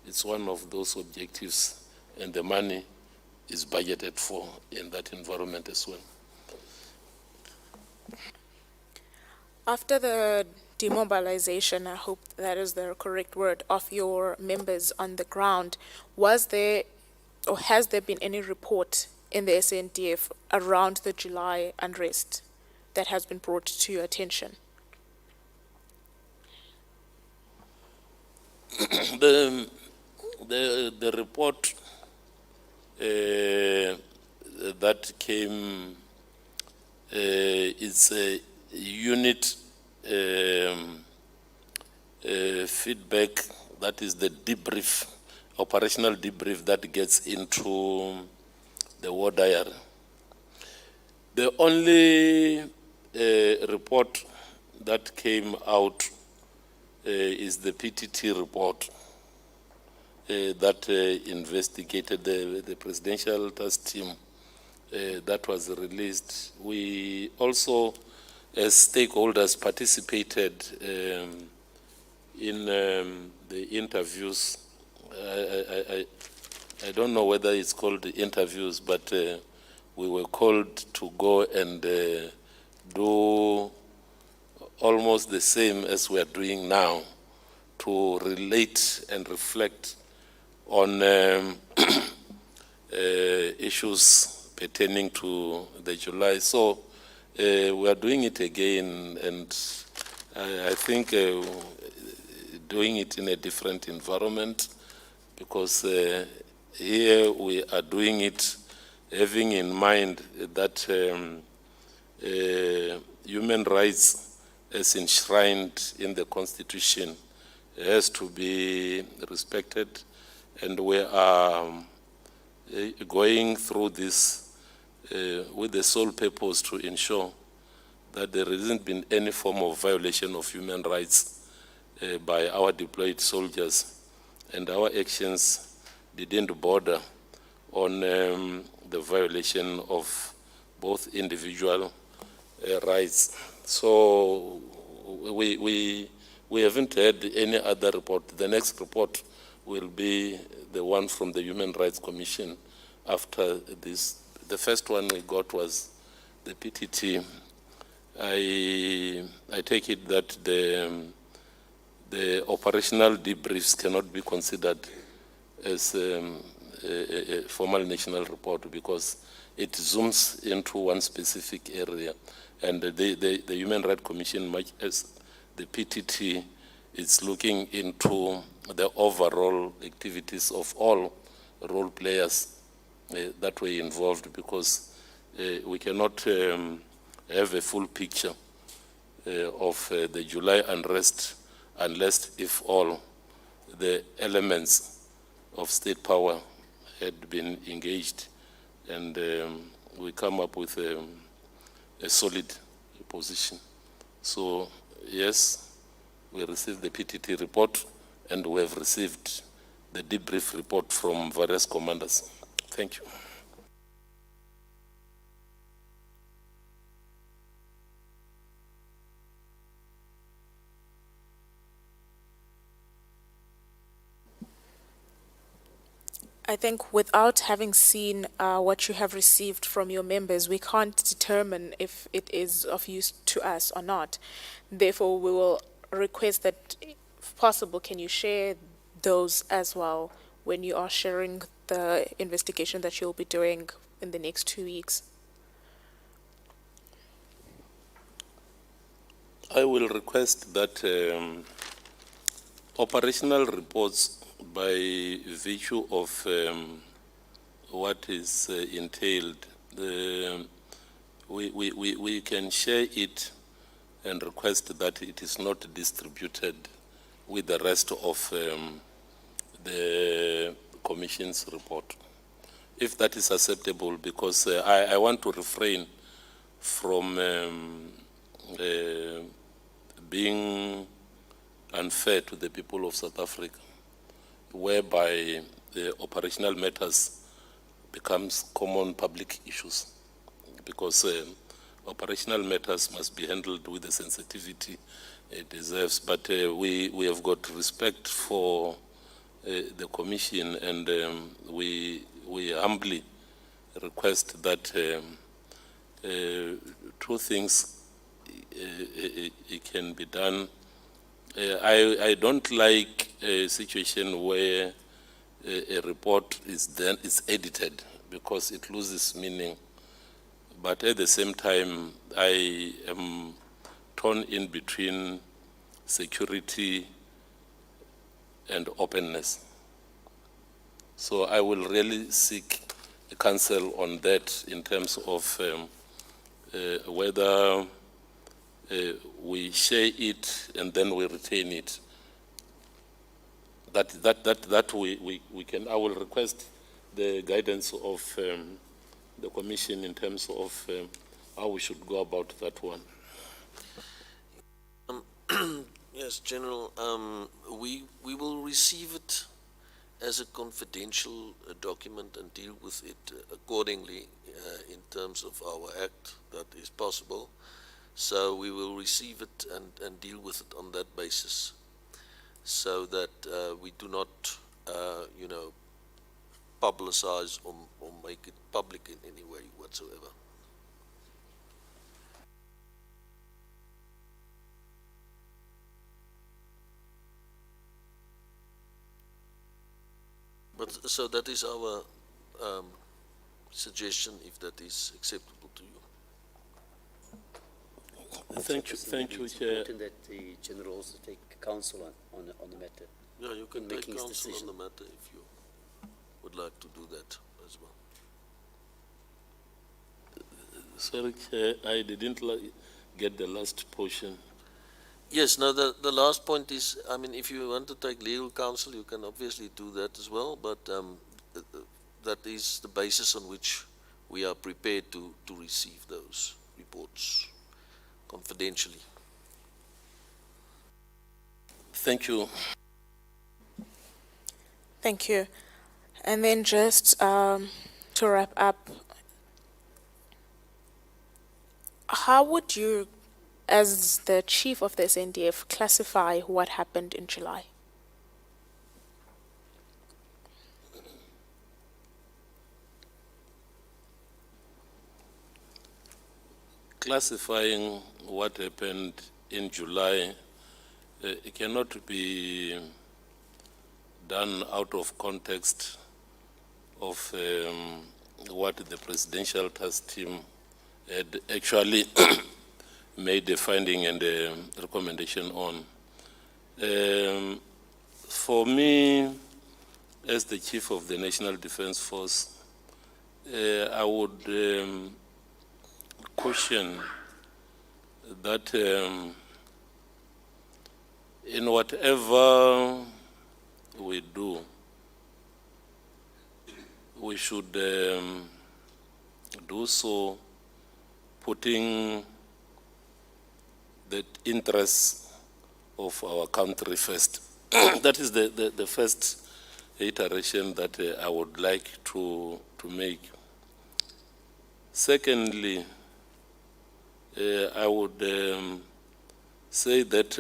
is one of those objectives, and the money is budgeted for in that environment as well. After the demobilization, I hope that is the correct word, of your members on the ground, was there or has there been any report in the Sndf around the July unrest that has been brought to your attention? The report that came is a unit feedback, that is the debrief, operational debrief that gets into the war diary. The only report that came out is the PTT report that investigated the presidential task team that was released. We also, as stakeholders, participated in the interviews. I don't know whether it's called interviews, but we were called to go and do almost the same as we are doing now, to relate and reflect on issues pertaining to the July. So we are doing it again, and I think doing it in a different environment, because here we are doing it having in mind that human rights as enshrined in the Constitution has to be respected, and we are going through this with the sole purpose to ensure that there hasn't been any form of violation of human rights by our deployed soldiers, and our actions didn't border on the violation of both individual rights. So we haven't had any other report. The next report will be the one from the Human Rights Commission after this. The first one we got was the PTT. I take it that the operational debriefs cannot be considered as a formal national report, because it zooms into one specific area, and the Human Rights Commission, much as the PTT, is looking into the overall activities of all role players that were involved, because we cannot have a full picture of the July unrest unless if all the elements of state power had been engaged, and we come up with a solid position. So yes, we received the PTT report, and we have received the debrief report from various commanders. Thank you. I think without having seen what you have received from your members, we can't determine if it is of use to us or not. Therefore, we will request that, if possible, can you share those as well when you are sharing the investigation that you'll be doing in the next 2 weeks? I will request that operational reports, by virtue of what is entailed, we can share it and request that it is not distributed with the rest of the Commission's report, if that is acceptable, because I want to refrain from being unfair to the people of South Africa, whereby the operational matters becomes common public issues, because operational matters must be handled with the sensitivity it deserves. But we have got respect for the Commission, and we humbly request that two things it can be done. I don't like a situation where a report is edited, because it loses meaning. But at the same time, I am torn in between security and openness. So I will really seek counsel on that, in terms of whether we share it and then we retain it. That we can. I will request the guidance of the Commission in terms of how we should go about that one. Yes, General, we will receive it as a confidential document and deal with it accordingly in terms of our act that is possible. So we will receive it and deal with it on that basis, so that we do not, publicize or make it public in any way whatsoever. But so that is our suggestion, if that is acceptable to you. Thank you, It's Chair. important that the General also take counsel on the matter. Yeah, you can In take making his counsel on decision. the matter if you would like to do that as well. Sorry, Chair, I didn't get the last portion. Yes, now the last point is, I mean, if you want to take legal counsel, you can obviously do that as well, but that is the basis on which we are prepared to receive those reports confidentially. Thank you. Thank you. And then just to wrap up, how would you, as the chief of the Sndf, classify what happened in July? Classifying what happened in July, it cannot be done out of context of what the presidential task team had actually made a finding and a recommendation on. For me, as the chief of the National Defence Force, I would caution that in whatever we do, we should do so putting the interests of our country first. That is the first iteration that I would like to make. Secondly, I would say that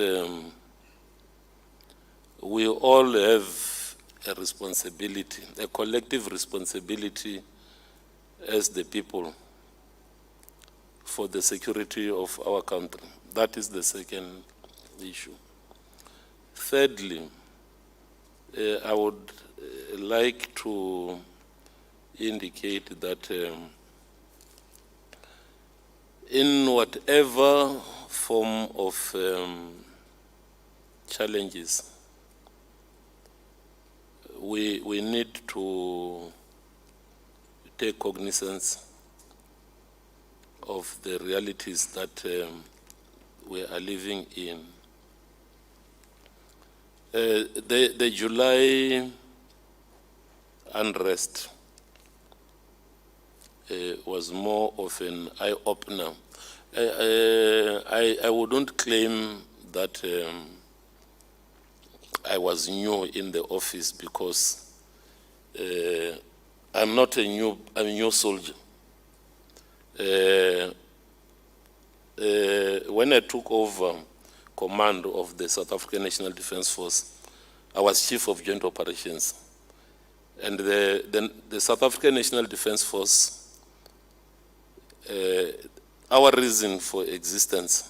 we all have a responsibility, a collective responsibility as the people for the security of our country. That is the second issue. Thirdly, I would like to indicate that in whatever form of challenges, we need to take cognizance of the realities that we are living in. The July unrest was more of an eye-opener. I wouldn't claim that I was new in the office, because I'm not a new soldier. When I took over command of the South African National Defence Force, I was Chief of Joint Operations. And the South African National Defence Force, our reason for existence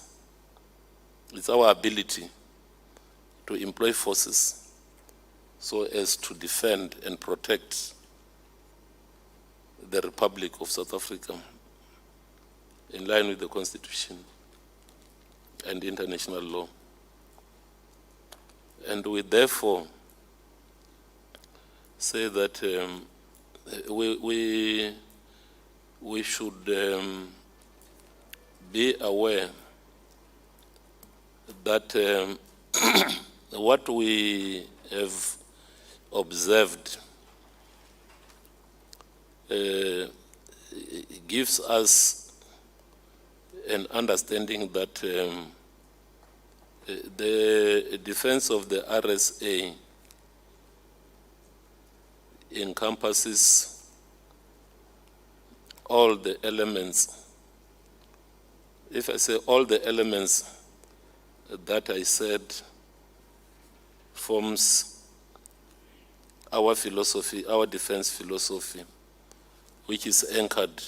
is our ability to employ forces so as to defend and protect the Republic of South Africa in line with the Constitution and international law. And we therefore say that we should be aware that what we have observed gives us an understanding that the defense of the RSA encompasses all the elements. If I say all the elements that I said forms our philosophy, our defense philosophy, which is anchored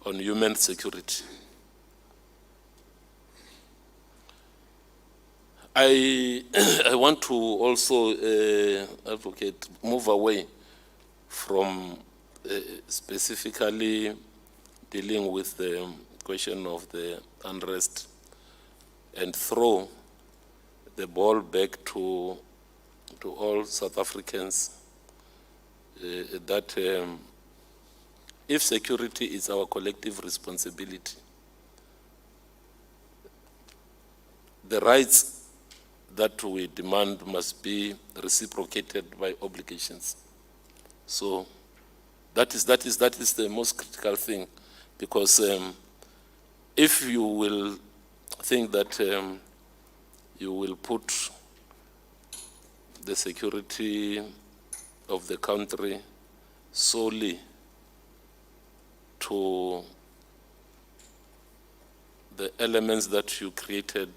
on human security. I want to also advocate, move away from specifically dealing with the question of the unrest and throw the ball back to all South Africans that if security is our collective responsibility, the rights that we demand must be reciprocated by obligations. So that is the most critical thing, because if you will think that you will put the security of the country solely to the elements that you created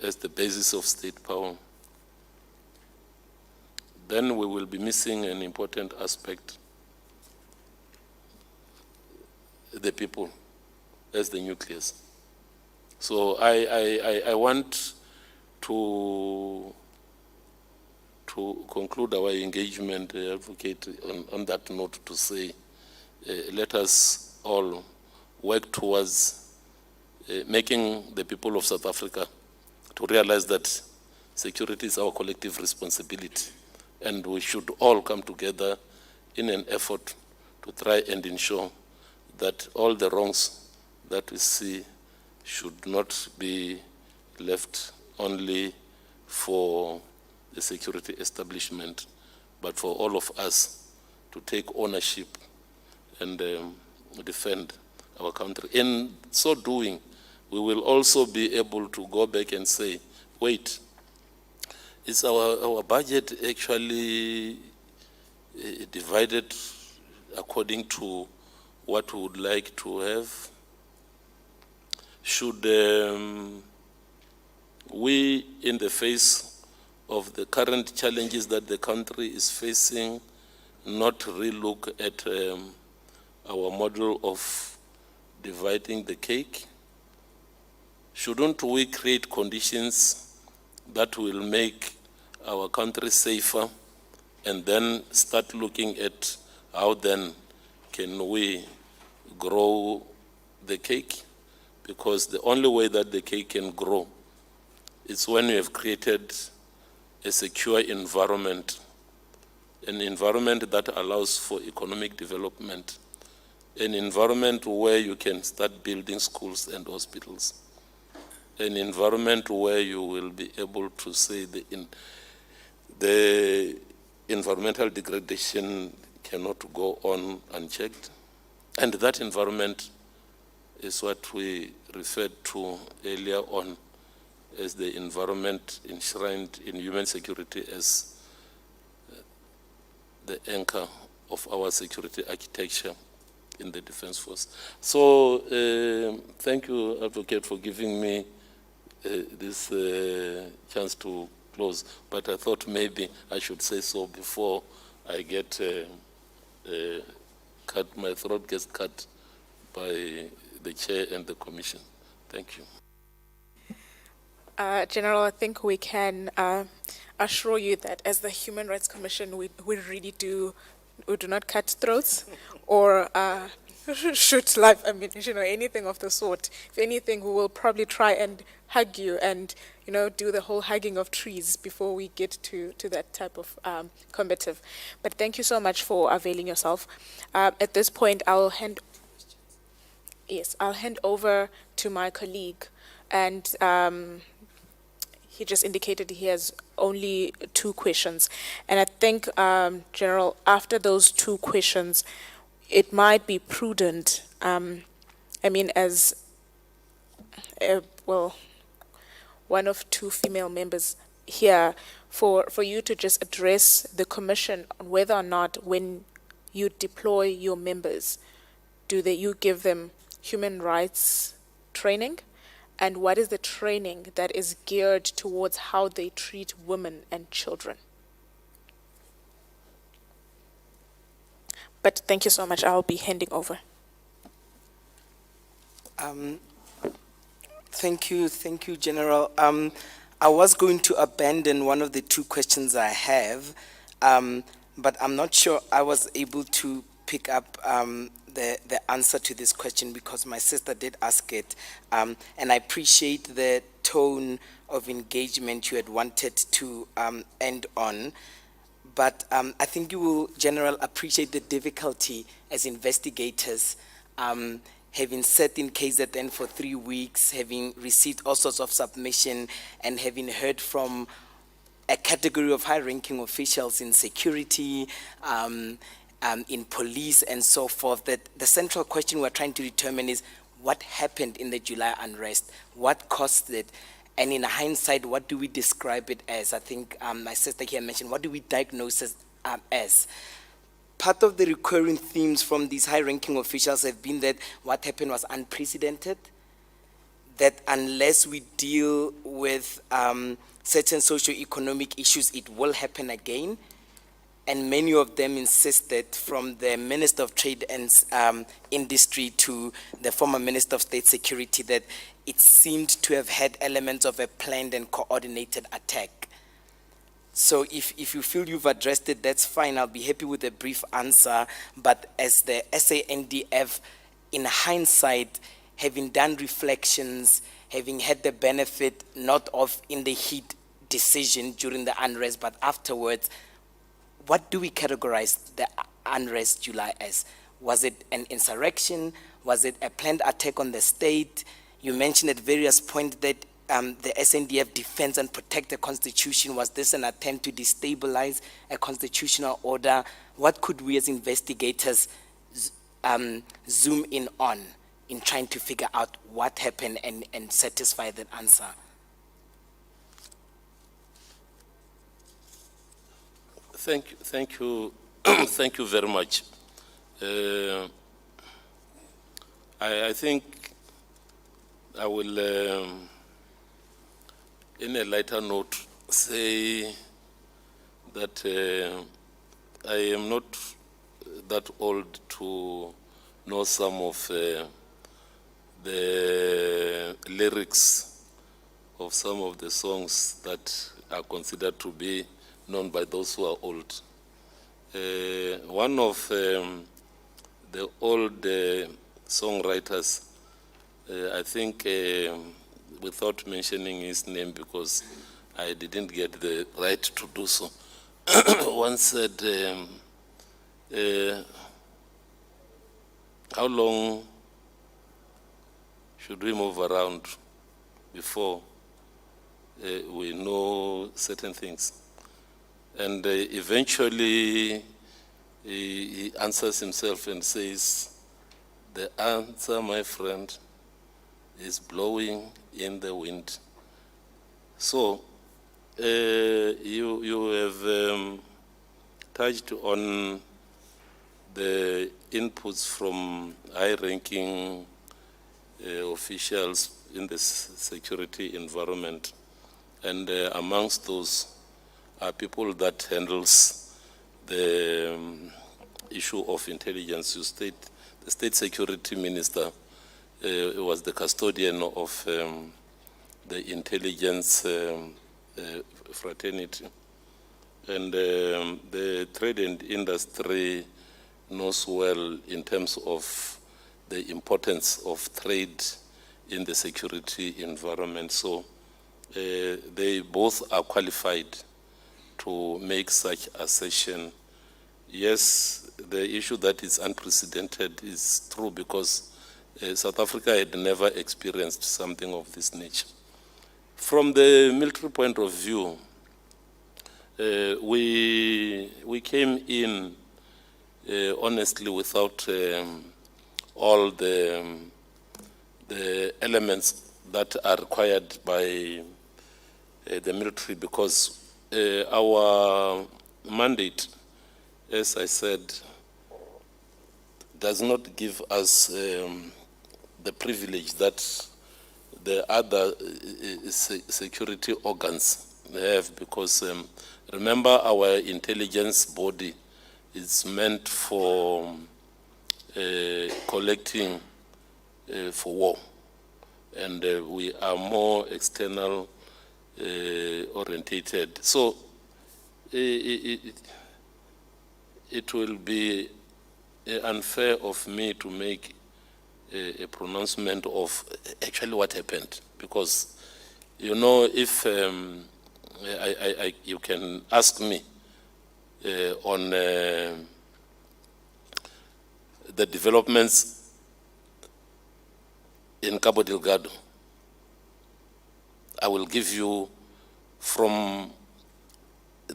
as the basis of state power, then we will be missing an important aspect, the people as the nucleus. So I want to conclude our engagement, advocate, on that note to say, let us all work towards making the people of South Africa to realize that security is our collective responsibility, and we should all come together in an effort to try and ensure that all the wrongs that we see should not be left only for the security establishment, but for all of us to take ownership and defend our country. In so doing, we will also be able to go back and say, wait, is our budget actually divided according to what we would like to have? Should we, in the face of the current challenges that the country is facing, not relook at our model of dividing the cake? Shouldn't we create conditions that will make our country safer, and then start looking at how then can we grow the cake? Because the only way that the cake can grow is when you have created a secure environment, an environment that allows for economic development, an environment where you can start building schools and hospitals, an environment where you will be able to say the environmental degradation cannot go on unchecked. And that environment is what we referred to earlier on as the environment enshrined in human security as the anchor of our security architecture in the Defence Force. So thank you, Advocate, for giving me this chance to close. But I thought maybe I should say so before I get cut, my throat gets cut by the chair and the commission. Thank you. General, I think we can assure you that as the Human Rights Commission, we really do not cut throats or shoot live ammunition or anything of the sort. If anything, we will probably try and hug you and, do the whole hugging of trees before we get to that type of combative. But thank you so much for availing yourself. At this point, I'll hand over to my colleague, and he just indicated he has only 2 questions. And I think, General, after those 2 questions, it might be prudent I mean, as, well, one of two female members here, for you to just address the commission on whether or not when you deploy your members, you give them human rights training? And what is the training that is geared towards how they treat women and children? But thank you so much. I'll be handing over. Thank you, General. I was going to abandon one of the two questions I have, but I'm not sure I was able to pick up the answer to this question because my sister did ask it, and I appreciate the tone of engagement you had wanted to end on. But I think you will, General, appreciate the difficulty as investigators, having sat in KZN for 3 weeks, having received all sorts of submission, and having heard from a category of high-ranking officials in security, in police, and so forth, that the central question we're trying to determine is what happened in the July unrest, what caused it, and in hindsight, what do we describe it as? I think my sister here mentioned, what do we diagnose it as? Part of the recurring themes from these high-ranking officials have been that what happened was unprecedented, that unless we deal with certain socio-economic issues, it will happen again. And many of them insisted, from the Minister of Trade and Industry to the former Minister of State Security, that it seemed to have had elements of a planned and coordinated attack. So if you feel you've addressed it, that's fine. I'll be happy with a brief answer. But as the Sndf, in hindsight, having done reflections, having had the benefit not of in the heat decision during the unrest, but afterwards, what do we categorize the unrest July as? Was it an insurrection? Was it a planned attack on the state? You mentioned at various points that the Sndf defends and protect the constitution. Was this an attempt to destabilize a constitutional order? What could we as investigators zoom in on in trying to figure out what happened and satisfy that answer? Thank you, thank you very much. I think I will, in a lighter note, say that I am not that old to know some of the lyrics of some of the songs that are considered to be known by those who are old. One of the old songwriters, I think, without mentioning his name because I didn't get the right to do so, once said, how long should we move around before we know certain things? And eventually he answers himself and says, the answer, my friend, is blowing in the wind. So you have touched on the inputs from high-ranking officials in the security environment, and amongst those are people that handles the issue of intelligence. The State Security Minister was the custodian of the intelligence fraternity. And the trade and industry knows well in terms of the importance of trade in the security environment. So they both are qualified to make such assertion. Yes, the issue that is unprecedented is true because South Africa had never experienced something of this nature. From the military point of view, we came in honestly without all the the elements that are required by the military, because our mandate, as I said, does not give us the privilege that the other security organs have, because remember, our intelligence body is meant for collecting for war, and we are more external orientated. So it will be unfair of me to make a pronouncement of actually what happened, because, you know, if you can ask me on the developments in Cabo Delgado, I will give you from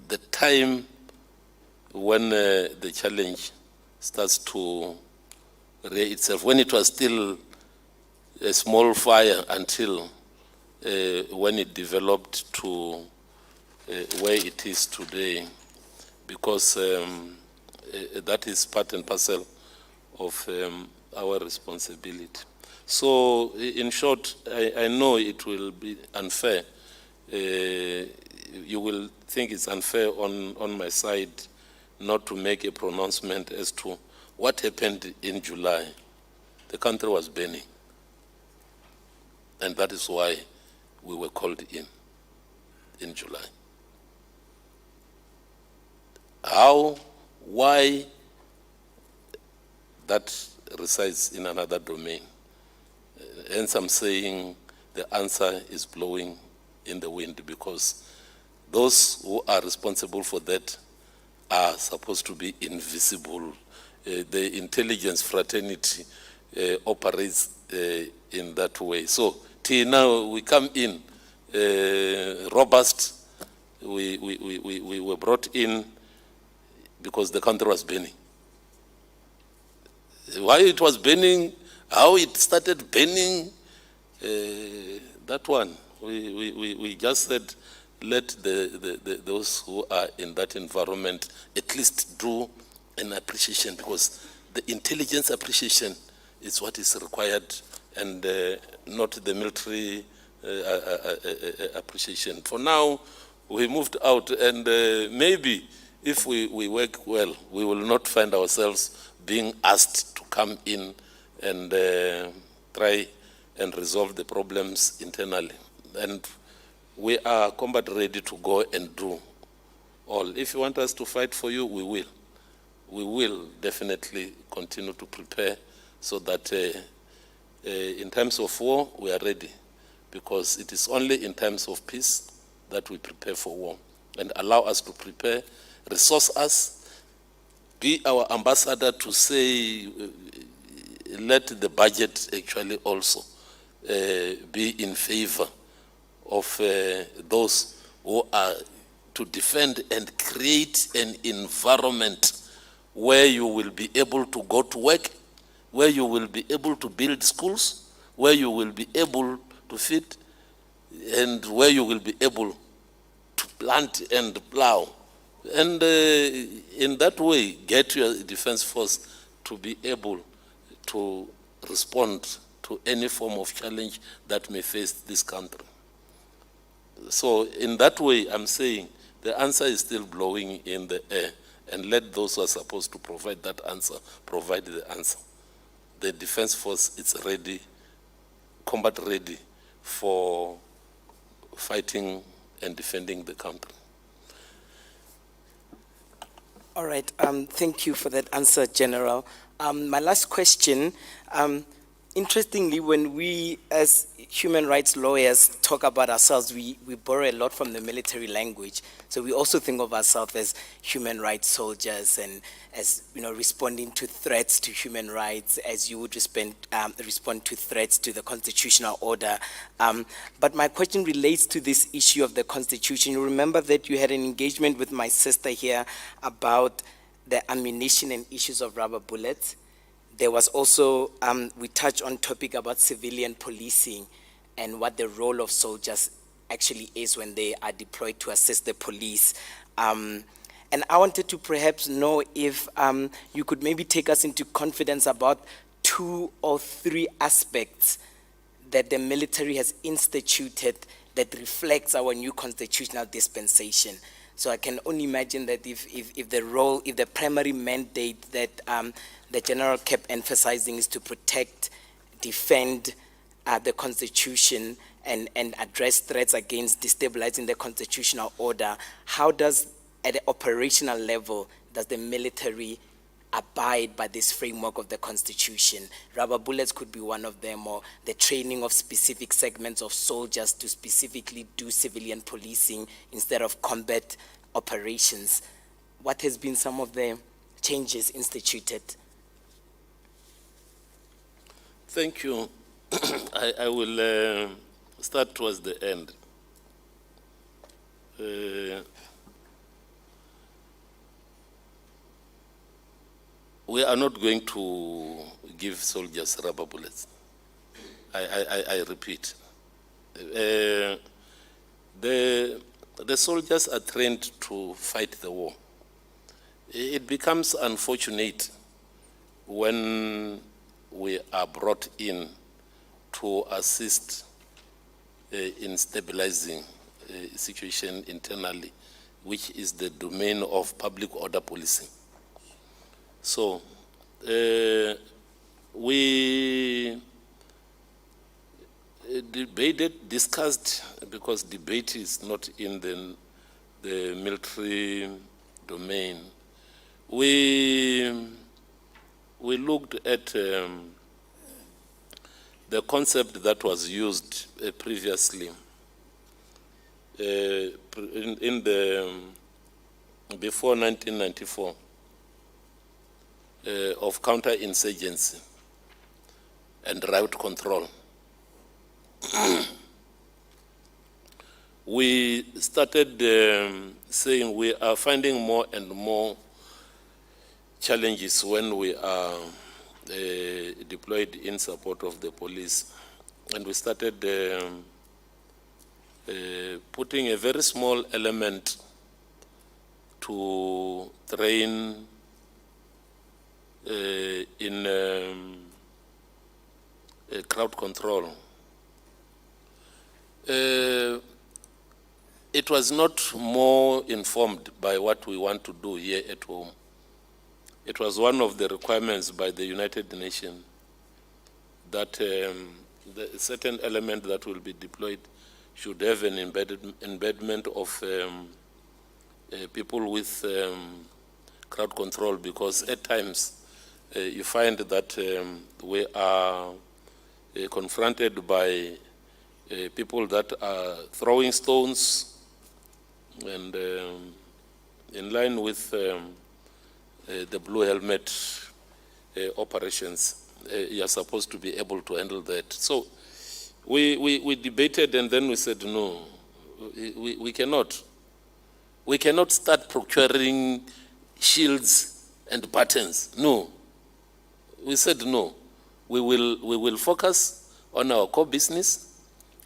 the time when the challenge starts to rear itself, when it was still a small fire, until when it developed to where it is today, because that is part and parcel of our responsibility. So, in short, I know it will be unfair. You will think it's unfair on my side not to make a pronouncement as to what happened in July. The country was burning, and that is why we were called in July. How, why, that resides in another domain. Hence I'm saying the answer is blowing in the wind, because those who are responsible for that are supposed to be invisible. The intelligence fraternity operates in that way. So till now we come in robust. We were brought in because the country was burning. Why it was burning, how it started burning, that one, we just said, let those who are in that environment at least do an appreciation, because the intelligence appreciation is what is required, and not the military appreciation. For now, we moved out, and maybe if we work well, we will not find ourselves being asked to come in and try and resolve the problems internally. And we are combat ready to go and do all. If you want us to fight for you, we will. We will definitely continue to prepare so that in times of war, we are ready, because it is only in times of peace that we prepare for war. And allow us to prepare, resource us, be our ambassador to say, let the budget actually also be in favor of those who are to defend and create an environment where you will be able to go to work, where you will be able to build schools, where you will be able to feed, and where you will be able to plant and plow. And in that way, get your defense force to be able to respond to any form of challenge that may face this country. So in that way, I'm saying the answer is still blowing in the air, and let those who are supposed to provide that answer provide the answer. The defense force is ready, combat ready for fighting and defending the country. All right, thank you for that answer, General. My last question, interestingly, when we as human rights lawyers talk about ourselves, we borrow a lot from the military language. So we also think of ourselves as human rights soldiers, and as, you know, responding to threats to human rights, as you would respond to threats to the constitutional order. But my question relates to this issue of the Constitution. You remember that you had an engagement with my sister here about the ammunition and issues of rubber bullets. There was also, we touched on topic about civilian policing and what the role of soldiers actually is when they are deployed to assist the police. And I wanted to perhaps know if you could maybe take us into confidence about 2 or 3 aspects that the military has instituted that reflects our new constitutional dispensation. So I can only imagine that if the primary mandate that the General kept emphasizing is to protect, defend the Constitution and address threats against destabilizing the constitutional order, how does, at the operational level, does the military abide by this framework of the Constitution? Rubber bullets could be one of them, or the training of specific segments of soldiers to specifically do civilian policing instead of combat operations. What has been some of the changes instituted? Thank you. I will start towards the end. We are not going to give soldiers rubber bullets. I repeat. The soldiers are trained to fight the war. It becomes unfortunate when we are brought in to assist in stabilizing situation internally, which is the domain of public order policing. So we debated, discussed, because debate is not in the military domain. We looked at the concept that was used previously in the before 1994 of counterinsurgency and route control. We started saying we are finding more and more challenges when we are deployed in support of the police. And we started putting a very small element to train in crowd control. It was not more informed by what we want to do here at home. It was one of the requirements by the United Nations that the certain element that will be deployed should have an embedment of people with crowd control, because at times you find that we are confronted by people that are throwing stones, and in line with the blue helmet operations, you are supposed to be able to handle that. So we debated, and then we said, no, we cannot. We cannot start procuring shields and buttons. No. We said no. We will focus on our core business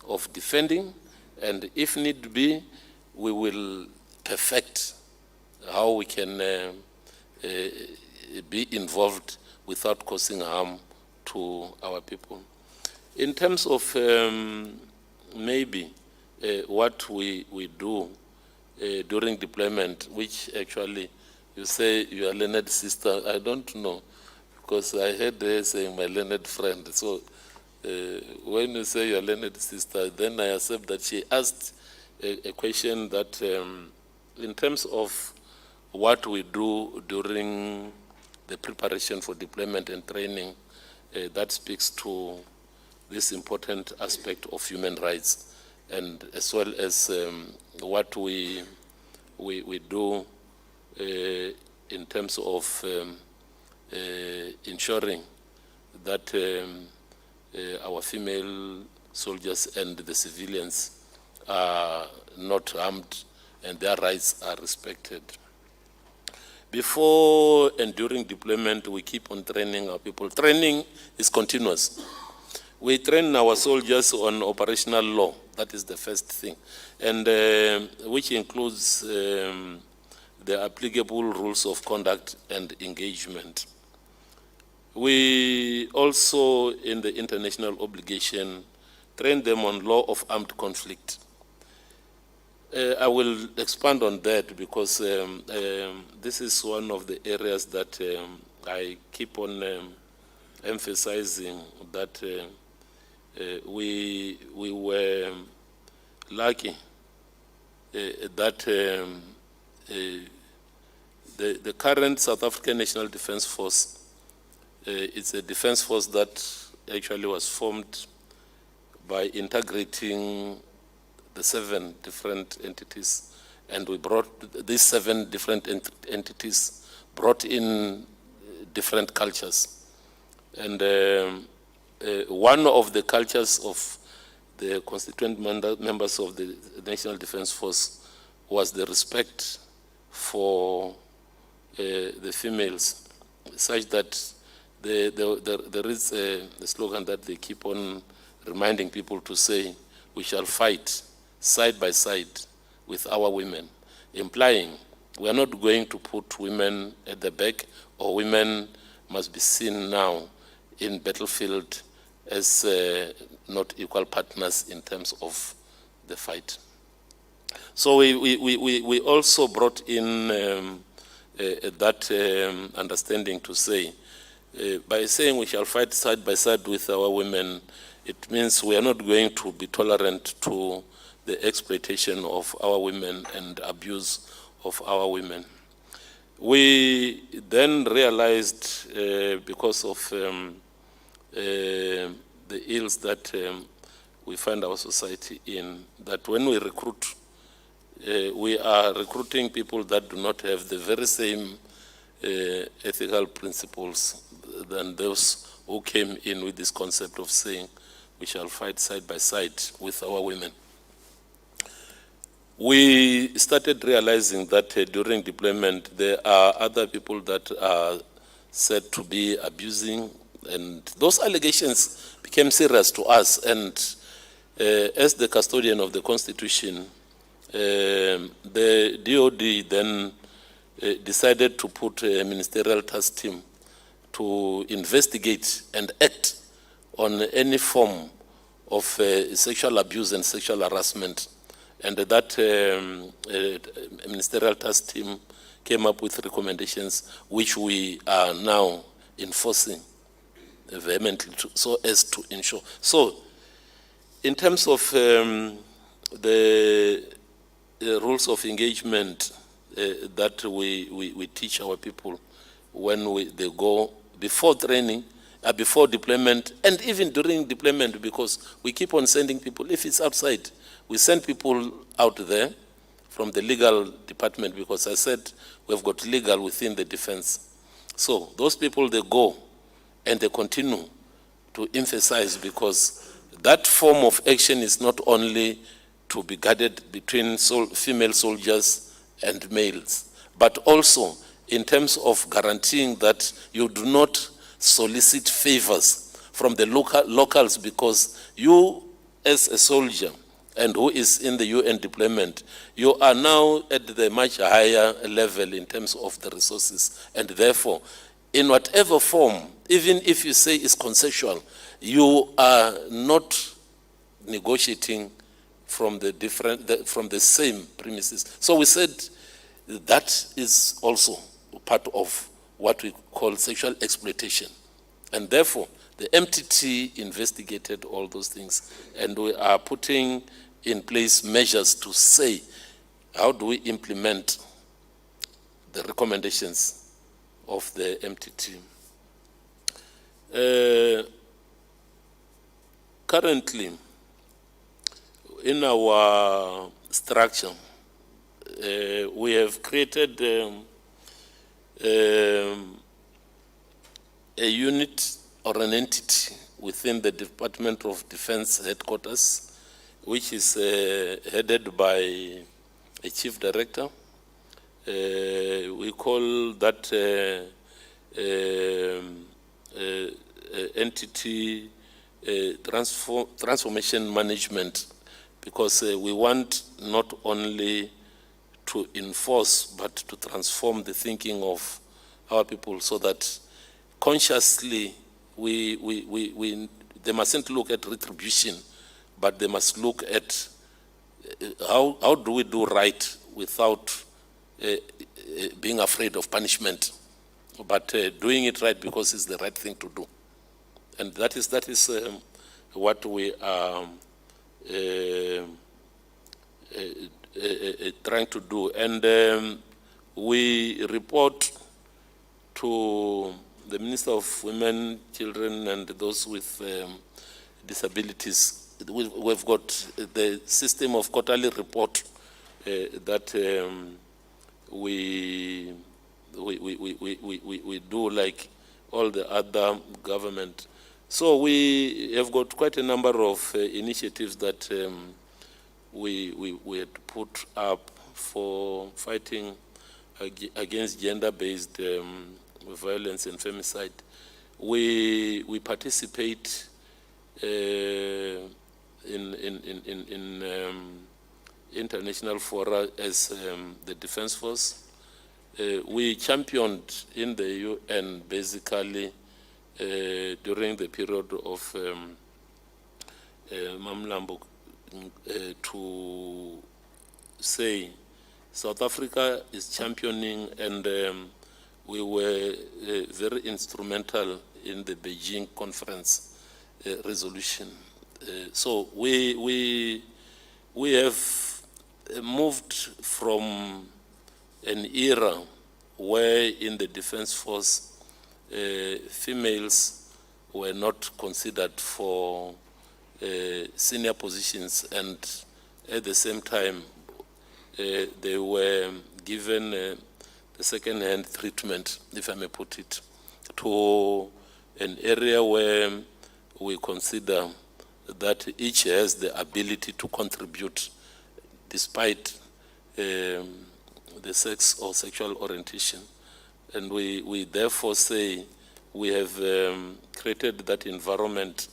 of defending, and if need be, we will perfect how we can be involved without causing harm to our people. In terms of maybe what we do during deployment, which actually you say your learned sister, I don't know, because I heard her saying my learned friend. So when you say your learned sister, then I accept that she asked a question that in terms of what we do during the preparation for deployment and training, that speaks to this important aspect of human rights, and as well as what we do in terms of ensuring that our female soldiers and the civilians are not harmed and their rights are respected. Before and during deployment, we keep on training our people. Training is continuous. We train our soldiers on operational law. That is the first thing, and which includes the applicable rules of conduct and engagement. We also, in the international obligation, train them on law of armed conflict. I will expand on that because this is one of the areas that I keep on emphasizing, that we were lucky that the current South African National Defence Force, it's a defence force that actually was formed by integrating the 7 different entities, and we brought these 7 different entities, brought in different cultures. And one of the cultures of the constituent members of the National Defence Force was the respect for the females, such that there is a slogan that they keep on reminding people to say, we shall fight side by side with our women, implying we are not going to put women at the back, or women must be seen now in battlefield as not equal partners in terms of the fight. So we also brought in that understanding to say, by saying we shall fight side by side with our women, it means we are not going to be tolerant to the exploitation of our women and abuse of our women. We then realized, because of the ills that we find our society in, that when we recruit, we are recruiting people that do not have the very same ethical principles than those who came in with this concept of saying we shall fight side by side with our women. We started realizing that during deployment there are other people that are said to be abusing, and those allegations became serious to us. And as the custodian of the Constitution, the DOD then decided to put a ministerial task team to investigate and act on any form of sexual abuse and sexual harassment. And that ministerial task team came up with recommendations which we are now enforcing vehemently so as to ensure. So in terms of the rules of engagement that we teach our people when they go before training, before deployment, and even during deployment, because we keep on sending people. If it's outside, we send people out there from the legal department, because I said we've got legal within the defense. So those people, they go and they continue to emphasize, because that form of action is not only to be guarded between female soldiers and males, but also in terms of guaranteeing that you do not solicit favors from the locals, because you as a soldier and who is in the UN deployment, you are now at the much higher level in terms of the resources, and therefore in whatever form, even if you say it's consensual, you are not negotiating from the same premises. So we said that is also part of what we call sexual exploitation. And therefore, the MTT investigated all those things, and we are putting in place measures to say, how do we implement the recommendations of the MTT? Currently, in our structure, we have created a unit or an entity within the Department of Defense headquarters, which is headed by a chief director, we call that entity transformation management, because we want not only to enforce but to transform the thinking of our people, so that consciously they mustn't look at retribution, but they must look at how do we do right without being afraid of punishment, but doing it right because it's the right thing to do. And that is what we are trying to do. And we report to the Minister of Women, Children, and those with disabilities. We've got the system of quarterly report that we do like all the other government. So we have got quite a number of initiatives that we had put up for fighting against gender-based violence and femicide. We participate in international fora as the Defense Force. We championed in the UN basically during the period of Mamlambo to say South Africa is championing, and we were very instrumental in the Beijing conference resolution. So we have moved from an era where in the Defense Force females were not considered for senior positions, and at the same time they were given the second-hand treatment, if I may put it, to an area where we consider that each has the ability to contribute despite the sex or sexual orientation. And we therefore say we have created that environment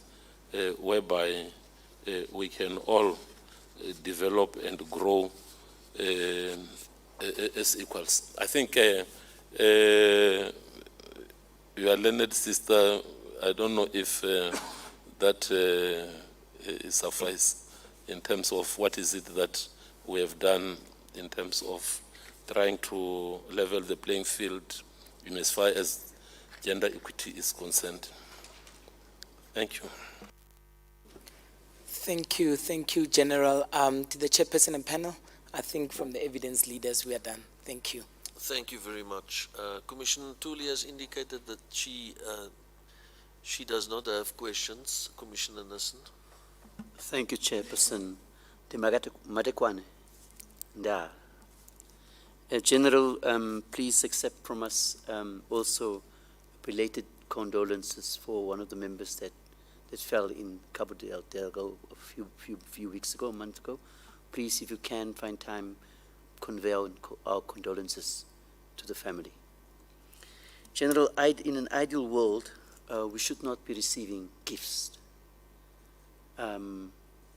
whereby we can all develop and grow as equals. I think your learned sister, I don't know if that suffices in terms of what is it that we have done in terms of trying to level the playing field in as far as gender equity is concerned. Thank you. Thank you, General. To the chairperson and panel, I think from the evidence leaders we are done. Thank you. Thank you very much. Commissioner Tuli has indicated that she does not have questions. Commissioner Nissen. Thank you, Chairperson. Mapuana. General, please accept from us also belated condolences for one of the members that fell in Cabo Delgado a few weeks ago, a month ago. Please, if you can, find time, convey our condolences to the family. General, in an ideal world, we should not be receiving gifts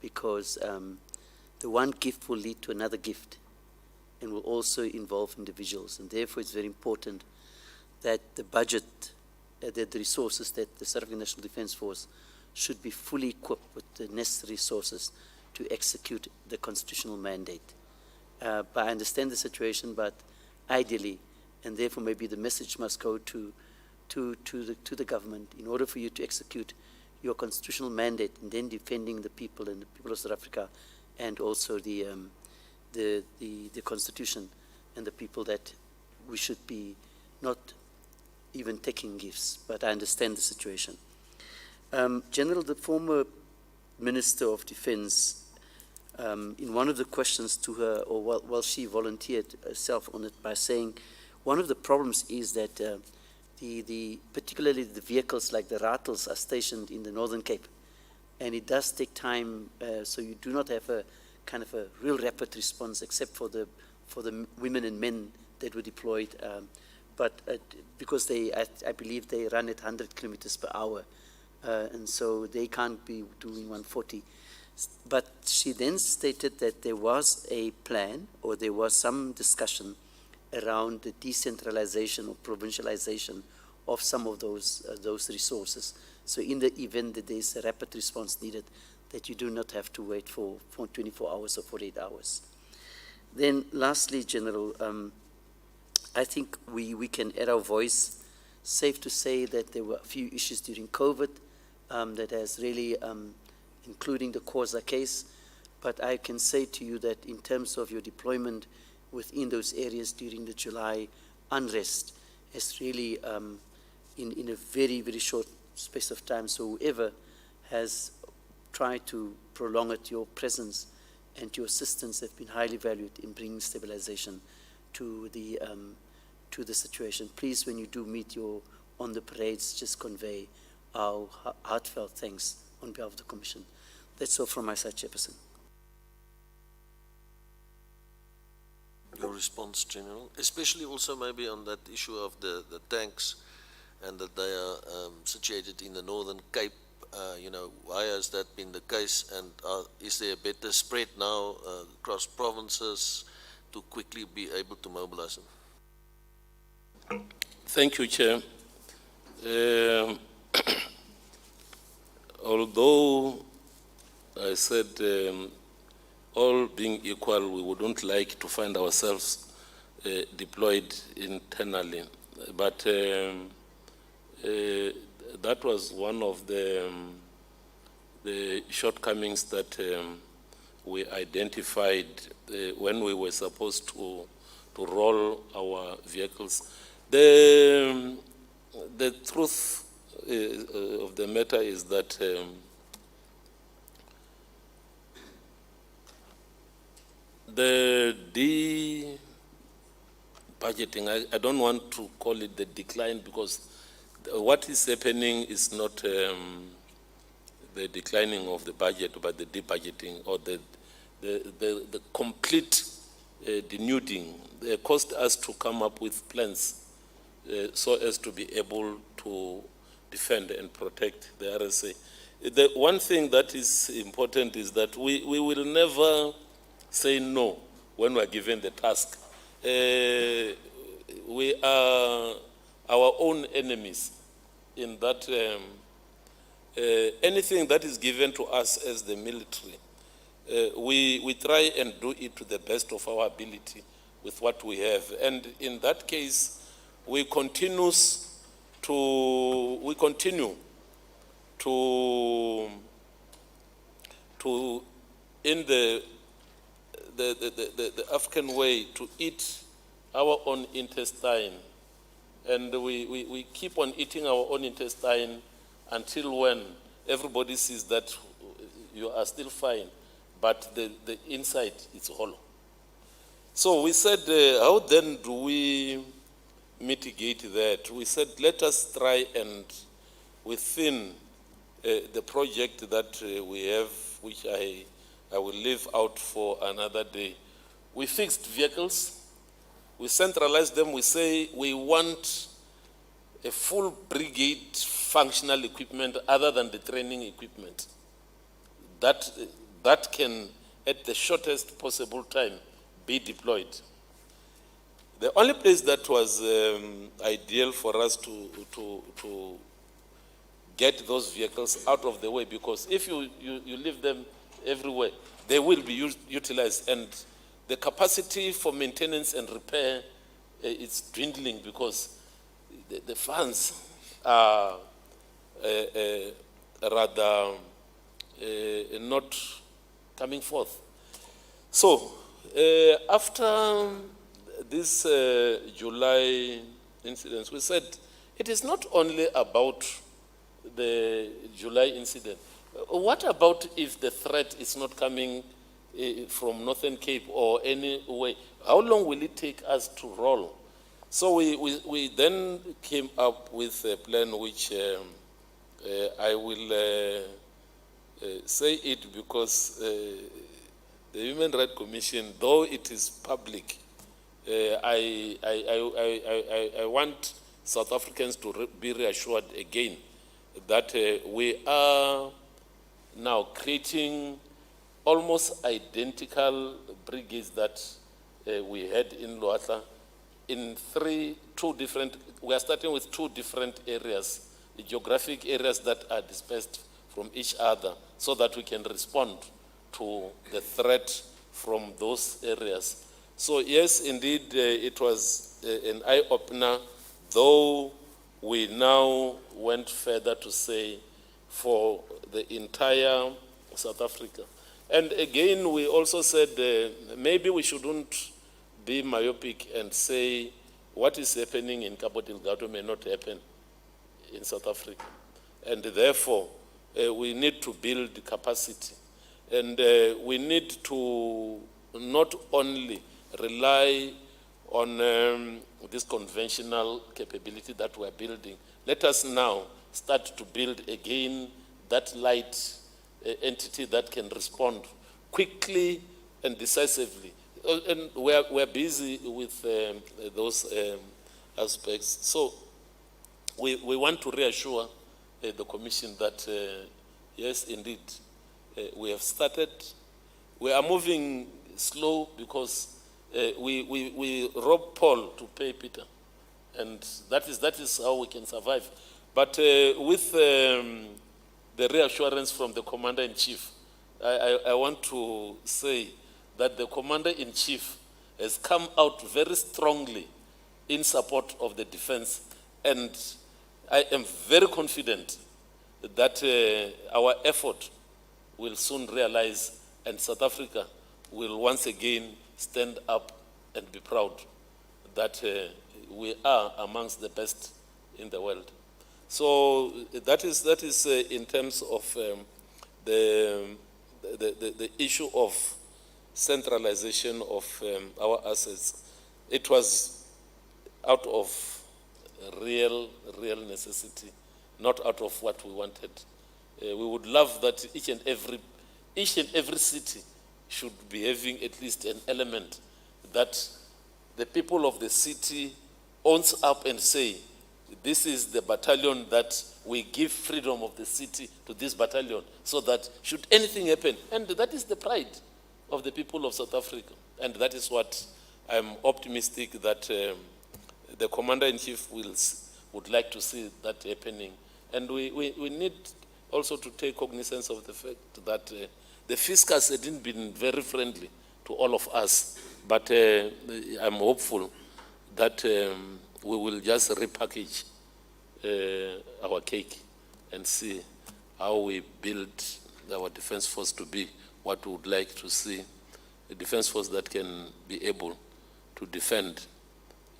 because the one gift will lead to another gift and will also involve individuals. And therefore, it's very important that the budget, the resources that the South African National Defence Force should be fully equipped with the necessary resources to execute the constitutional mandate. But I understand the situation, but ideally, and therefore maybe the message must go to the government, in order for you to execute your constitutional mandate and then defending the people and the people of South Africa, and also the Constitution and the people, that we should be not even taking gifts. But I understand the situation. General, the former Minister of Defense, in one of the questions to her, or while she volunteered herself on it by saying, one of the problems is that particularly the vehicles like the Rattles are stationed in the Northern Cape, and it does take time, so you do not have a kind of a real rapid response, except for the women and men that were deployed, but because I believe they run at 100 kilometers per hour, and so they can't be doing 140. But she then stated that there was a plan, or there was some discussion around the decentralization or provincialization of some of those resources. So in the event that there is a rapid response needed, that you do not have to wait for 24 hours or 48 hours. Then lastly, General, I think we can add our voice. Safe to say that there were a few issues during COVID that has really, including the Khoza case, but I can say to you that in terms of your deployment within those areas during the July unrest has really, in a very, very short space of time, so whoever has tried to prolong it, your presence and your assistance have been highly valued in bringing stabilization to the situation. Please, when you do meet on the parades, just convey our heartfelt thanks on behalf of the Commission. That's all from my side, Chairperson. Your response, General, especially also maybe on that issue of the tanks and that they are situated in the Northern Cape. Why has that been the case, and is there a better spread now across provinces to quickly be able to mobilize them? Thank you, Chair. Although I said all being equal, we wouldn't like to find ourselves deployed internally, but that was one of the shortcomings that we identified when we were supposed to roll our vehicles. The truth of the matter is that the budgeting, I don't want to call it the decline, because what is happening is not the declining of the budget, but the debudgeting, or the complete denuding. It cost us to come up with plans so as to be able to defend and protect the RSA. The one thing that is important is that we will never say no when we are given the task. We are our own enemies in that anything that is given to us as the military, we try and do it to the best of our ability with what we have. And in that case, we continue to in the African way, to eat our own intestine. And we keep on eating our own intestine until when everybody sees that you are still fine, but the inside is hollow. So we said, how then do we mitigate that? We said, let us try and within the project that we have, which I will leave out for another day, we fixed vehicles. We centralize them. We say we want a full brigade functional equipment other than the training equipment. That can, at the shortest possible time, be deployed. The only place that was ideal for us to get those vehicles out of the way, because if you leave them everywhere, they will be utilized, and the capacity for maintenance and repair is dwindling because the funds are rather not coming forth. So after this July incidents, we said it is not only about the July incident. What about if the threat is not coming from Northern Cape or any way? How long will it take us to roll? So we then came up with a plan which I will say it because the Human Rights Commission, though it is public, I want South Africans to be reassured again that we are now creating almost identical brigades that we had in Luatla in we are starting with two different areas, geographic areas that are dispersed from each other so that we can respond to the threat from those areas. So yes, indeed, it was an eye-opener, though we now went further to say for the entire South Africa. And again, we also said maybe we shouldn't be myopic and say what is happening in Cabo Delgado may not happen in South Africa. And therefore, we need to build capacity. And we need to not only rely on this conventional capability that we're building. Let us now start to build again that light entity that can respond quickly and decisively. And we're busy with those aspects. So we want to reassure the Commission that, yes, indeed, we have started. We are moving slow because we rob Paul to pay Peter. And that is how we can survive. But with the reassurance from the Commander-in-Chief, I want to say that the Commander-in-Chief has come out very strongly in support of the defense, and I am very confident that our effort will soon realize, and South Africa will once again stand up and be proud that we are amongst the best in the world. So that is in terms of the issue of centralization of our assets. It was out of real necessity, not out of what we wanted. We would love that each and every city should be having at least an element that the people of the city owns up and say, this is the battalion that we give freedom of the city to this battalion, so that should anything happen, and that is the pride of the people of South Africa. And that is what I'm optimistic that the Commander-in-Chief would like to see that happening. And we need also to take cognizance of the fact that the fiscus hadn't been very friendly to all of us, but I'm hopeful that we will just repackage our cake and see how we build our defense force to be what we would like to see, a defense force that can be able to defend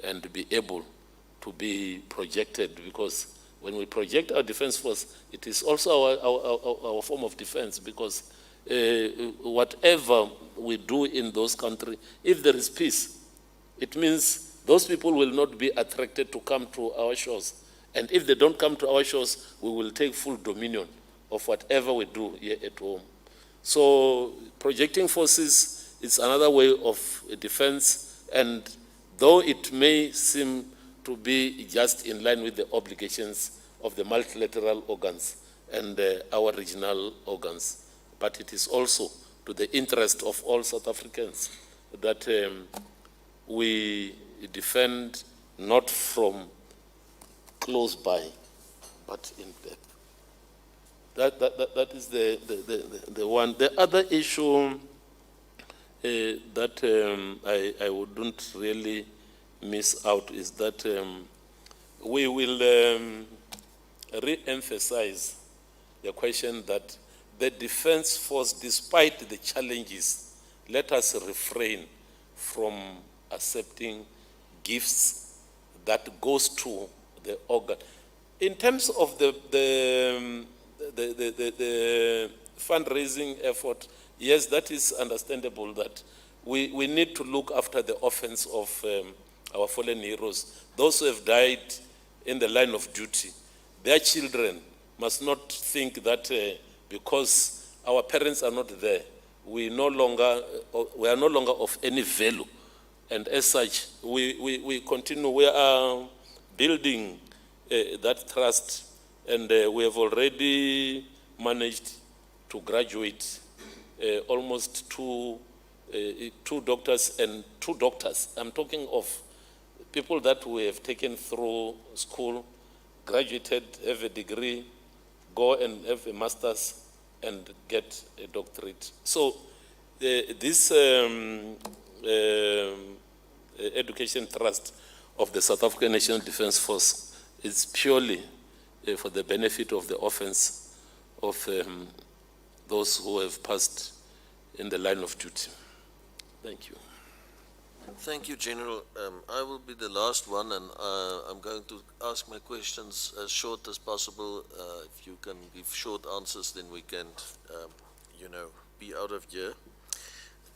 and be able to be projected, because when we project our defense force, it is also our form of defense, because whatever we do in those countries, if there is peace, it means those people will not be attracted to come to our shores. And if they don't come to our shores, we will take full dominion of whatever we do here at home. So projecting forces is another way of defense, and though it may seem to be just in line with the obligations of the multilateral organs and our regional organs, but it is also to the interest of all South Africans that we defend not from close by, but in depth. That is the one. The other issue that I wouldn't really miss out is that we will re-emphasize the question that the defense force, despite the challenges, let us refrain from accepting gifts that goes to the organ. In terms of the fundraising effort, yes, that is understandable that we need to look after the offense of our fallen heroes, those who have died in the line of duty. Their children must not think that because our parents are not there, we are no longer of any value And as such, we continue, we are building that trust, and we have already managed to graduate almost two doctors and two doctors. I'm talking of people that we have taken through school, graduated, have a degree, go and have a master's and get a doctorate. So this education trust of the South African National Defence Force is purely for the benefit of the orphans of those who have passed in the line of duty. Thank you. Thank you, General. I will be the last one, and I'm going to ask my questions as short as possible. If you can give short answers, then we can, be out of here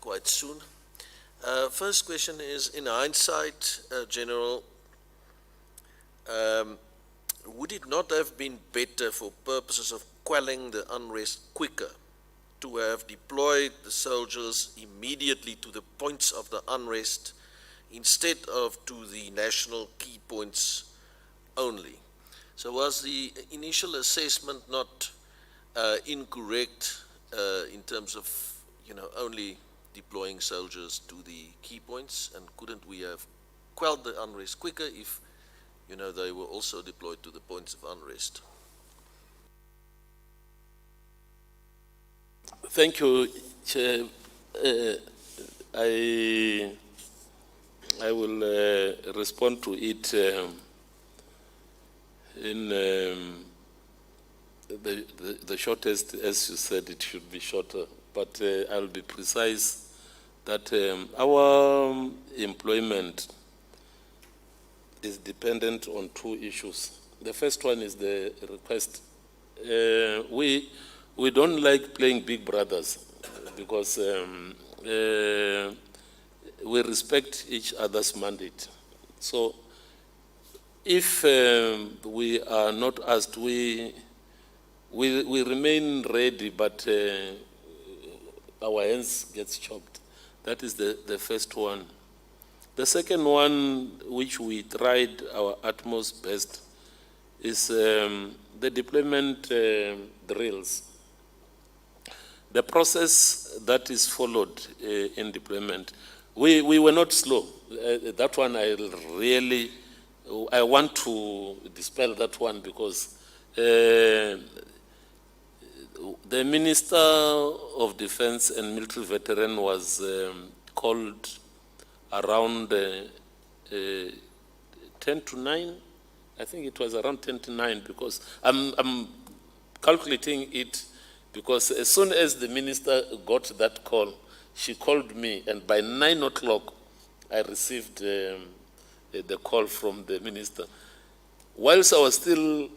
quite soon. First question is, in hindsight, General, would it not have been better for purposes of quelling the unrest quicker to have deployed the soldiers immediately to the points of the unrest instead of to the national key points only? So was the initial assessment not incorrect in terms of, only deploying soldiers to the key points, and couldn't we have quelled the unrest quicker if, they were also deployed to the points of unrest? Thank you, Chair. I will respond to it in the shortest, as you said, it should be shorter, but I'll be precise that our employment is dependent on two issues. The first one is the request. We don't like playing big brothers because we respect each other's mandate. So if we are not asked, we remain ready, but our hands gets chopped. That is the first one. The second one, which we tried our utmost best, is the deployment drills. The process that is followed in deployment, we were not slow. That one I want to dispel that one because the Minister of Defense and Military Veteran was called around 10 to 9. I think it was around 10 to 9 because I'm calculating it because as soon as the minister got that call, she called me, and by 9 o'clock, I received the call from the minister. Whilst I was still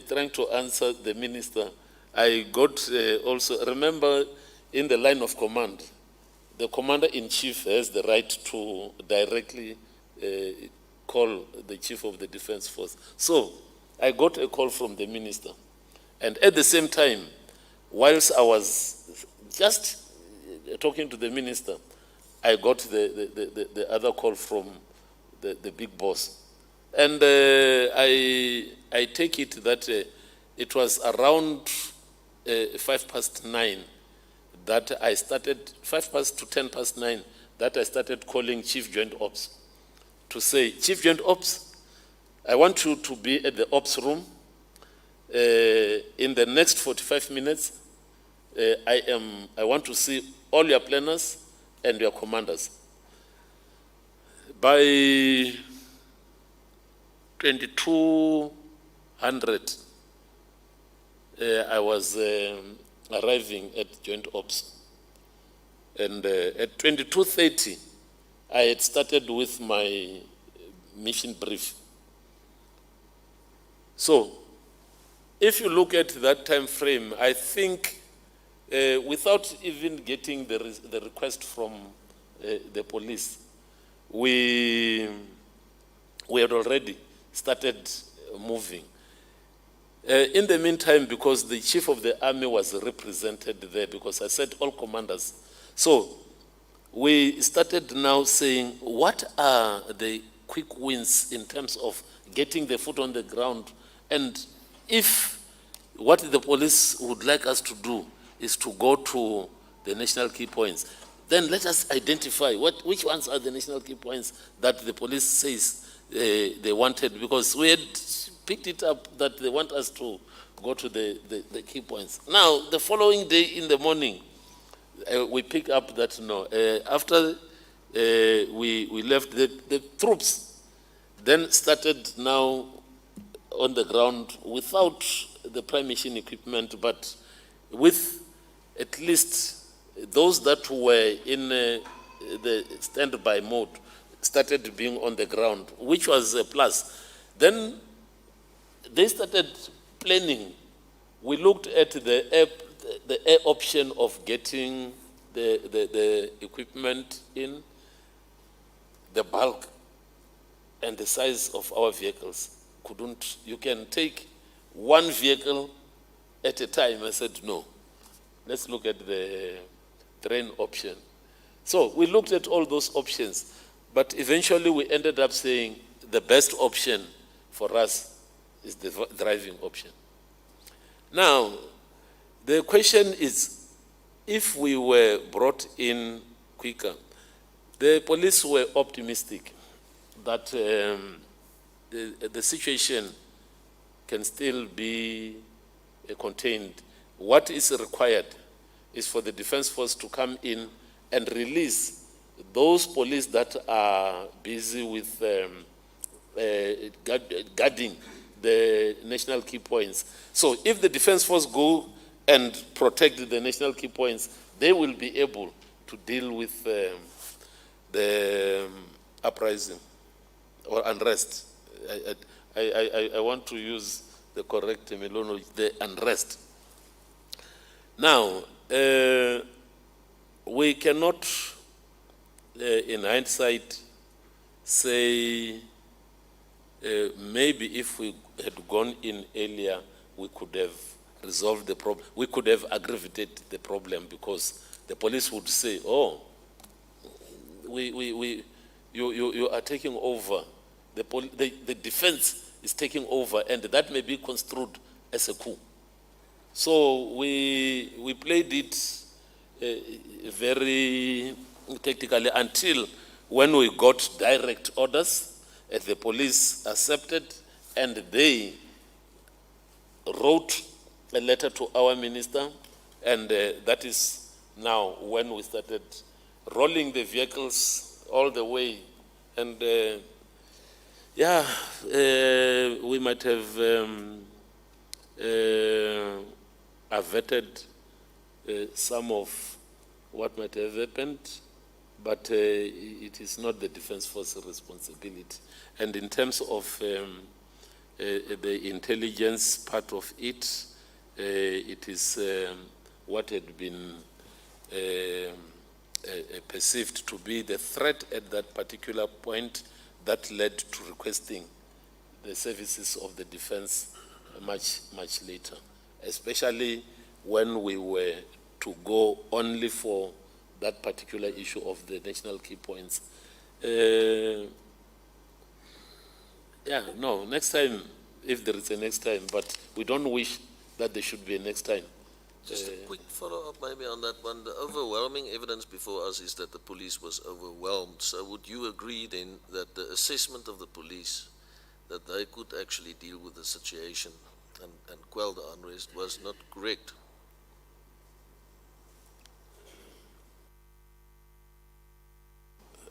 trying to answer the minister, I got also, remember, in the line of command, the commander-in-chief has the right to directly call the chief of the defense force. So I got a call from the minister. And at the same time, whilst I was just talking to the minister, I got the other call from the big boss. And I take it that it was around 9:05 that I started, 9:05 to 9:10, that I started calling Chief Joint Ops to say, Chief Joint Ops, I want you to be at the ops room in the next 45 minutes. I want to see all your planners and your commanders. By 2200, I was arriving at Joint Ops. And at 22:30, I had started with my mission brief. So, if you look at that time frame, I think without even getting the request from the police, we had already started moving. In the meantime, because the chief of the army was represented there, because I said all commanders. So we started now saying, what are the quick wins in terms of getting the foot on the ground? And if what the police would like us to do is to go to the national key points, then let us identify which ones are the national key points that the police says they wanted, because we had picked it up that they want us to go to the key points. Now, the following day in the morning, we pick up that no, after we left, the troops then started now on the ground without the prime mission equipment, but with at least those that were in the standby mode started being on the ground, which was a plus. Then they started planning. We looked at the air option of getting the equipment in, the bulk and the size of our vehicles. You can take one vehicle at a time. I said, no, let's look at the train option. So we looked at all those options, but eventually we ended up saying the best option for us is the driving option. Now, the question is, if we were brought in quicker, the police were optimistic that the situation can still be contained. What is required is for the defense force to come in and release those police that are busy with guarding the national key points. So if the defense force go and protect the national key points, they will be able to deal with the uprising or unrest. I want to use the correct terminology, the unrest. Now, we cannot, in hindsight, say maybe if we had gone in earlier, we could have resolved the problem. We could have aggravated the problem, because the police would say, oh, you are taking over. The defense is taking over, and that may be construed as a coup. So we played it very tactically until when we got direct orders, the police accepted, and they wrote a letter to our minister, and that is now when we started rolling the vehicles all the way. And we might have averted some of what might have happened, but it is not the defense force's responsibility. And in terms of the intelligence part of it, it is what had been perceived to be the threat at that particular point that led to requesting the services of the defense much later, especially when we were to go only for that particular issue of the national key points. Next time, if there is a next time, but we don't wish that there should be a next time. Just a quick follow-up maybe on that one. The overwhelming evidence before us is that the police was overwhelmed. So would you agree then that the assessment of the police, that they could actually deal with the situation and quell the unrest, was not correct?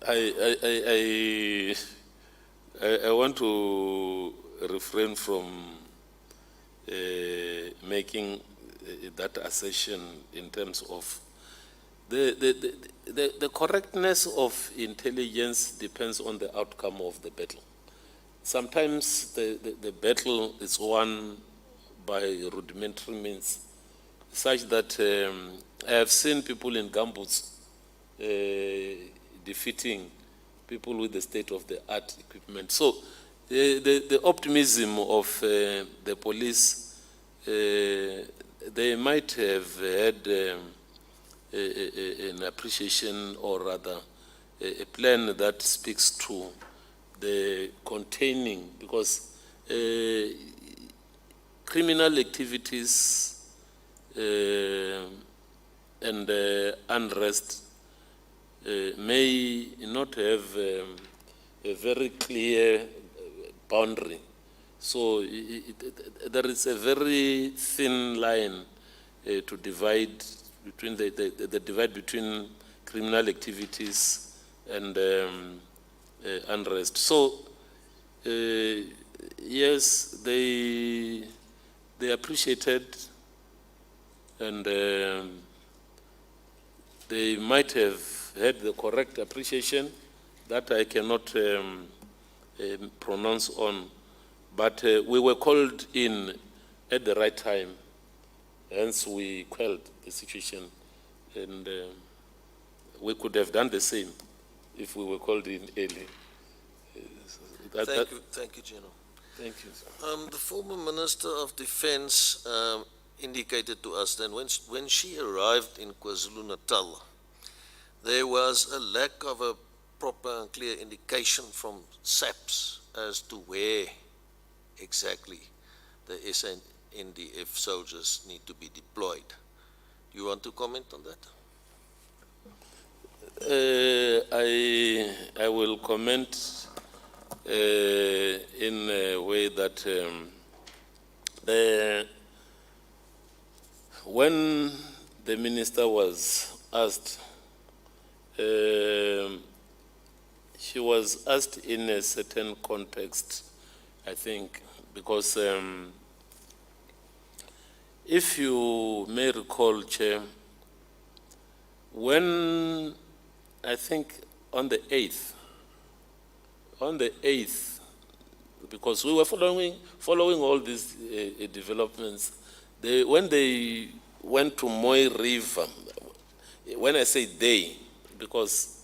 I want to refrain from making that assertion in terms of the correctness of intelligence depends on the outcome of the battle. Sometimes the battle is won by rudimentary means, such that I have seen people in gumboots defeating people with the state-of-the-art equipment. So the optimism of the police, they might have had an appreciation, or rather a plan that speaks to the containing, because criminal activities and unrest may not have a very clear boundary. So there is a very thin line to divide between the divide between criminal activities and unrest. So yes, they appreciated, and they might have had the correct appreciation that I cannot pronounce on, but we were called in at the right time, hence we quelled the situation, and we could have done the same if we were called in early. Thank you, General. Thank you, sir. The former Minister of Defense indicated to us that when she arrived in KwaZulu-Natal, there was a lack of a proper and clear indication from SAPS as to where exactly the Sndf soldiers need to be deployed. You want to comment on that? I will comment in a way that when the minister was asked, she was asked in a certain context, I think, because if you may recall, Chair, when I think on the 8th, because we were following all these developments, when they went to Moy River, when I say they, because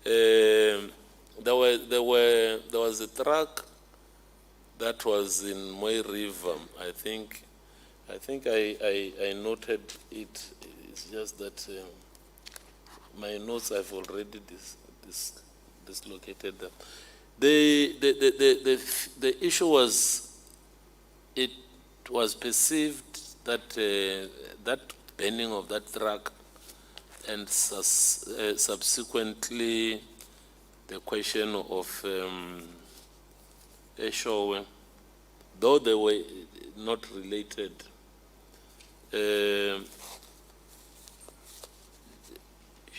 there was a truck that was in Moy River. I think I noted it. It's just that my notes I've already dislocated them. The issue was, it was perceived that that burning of that truck, and subsequently the question of Eshowe, though they were not related,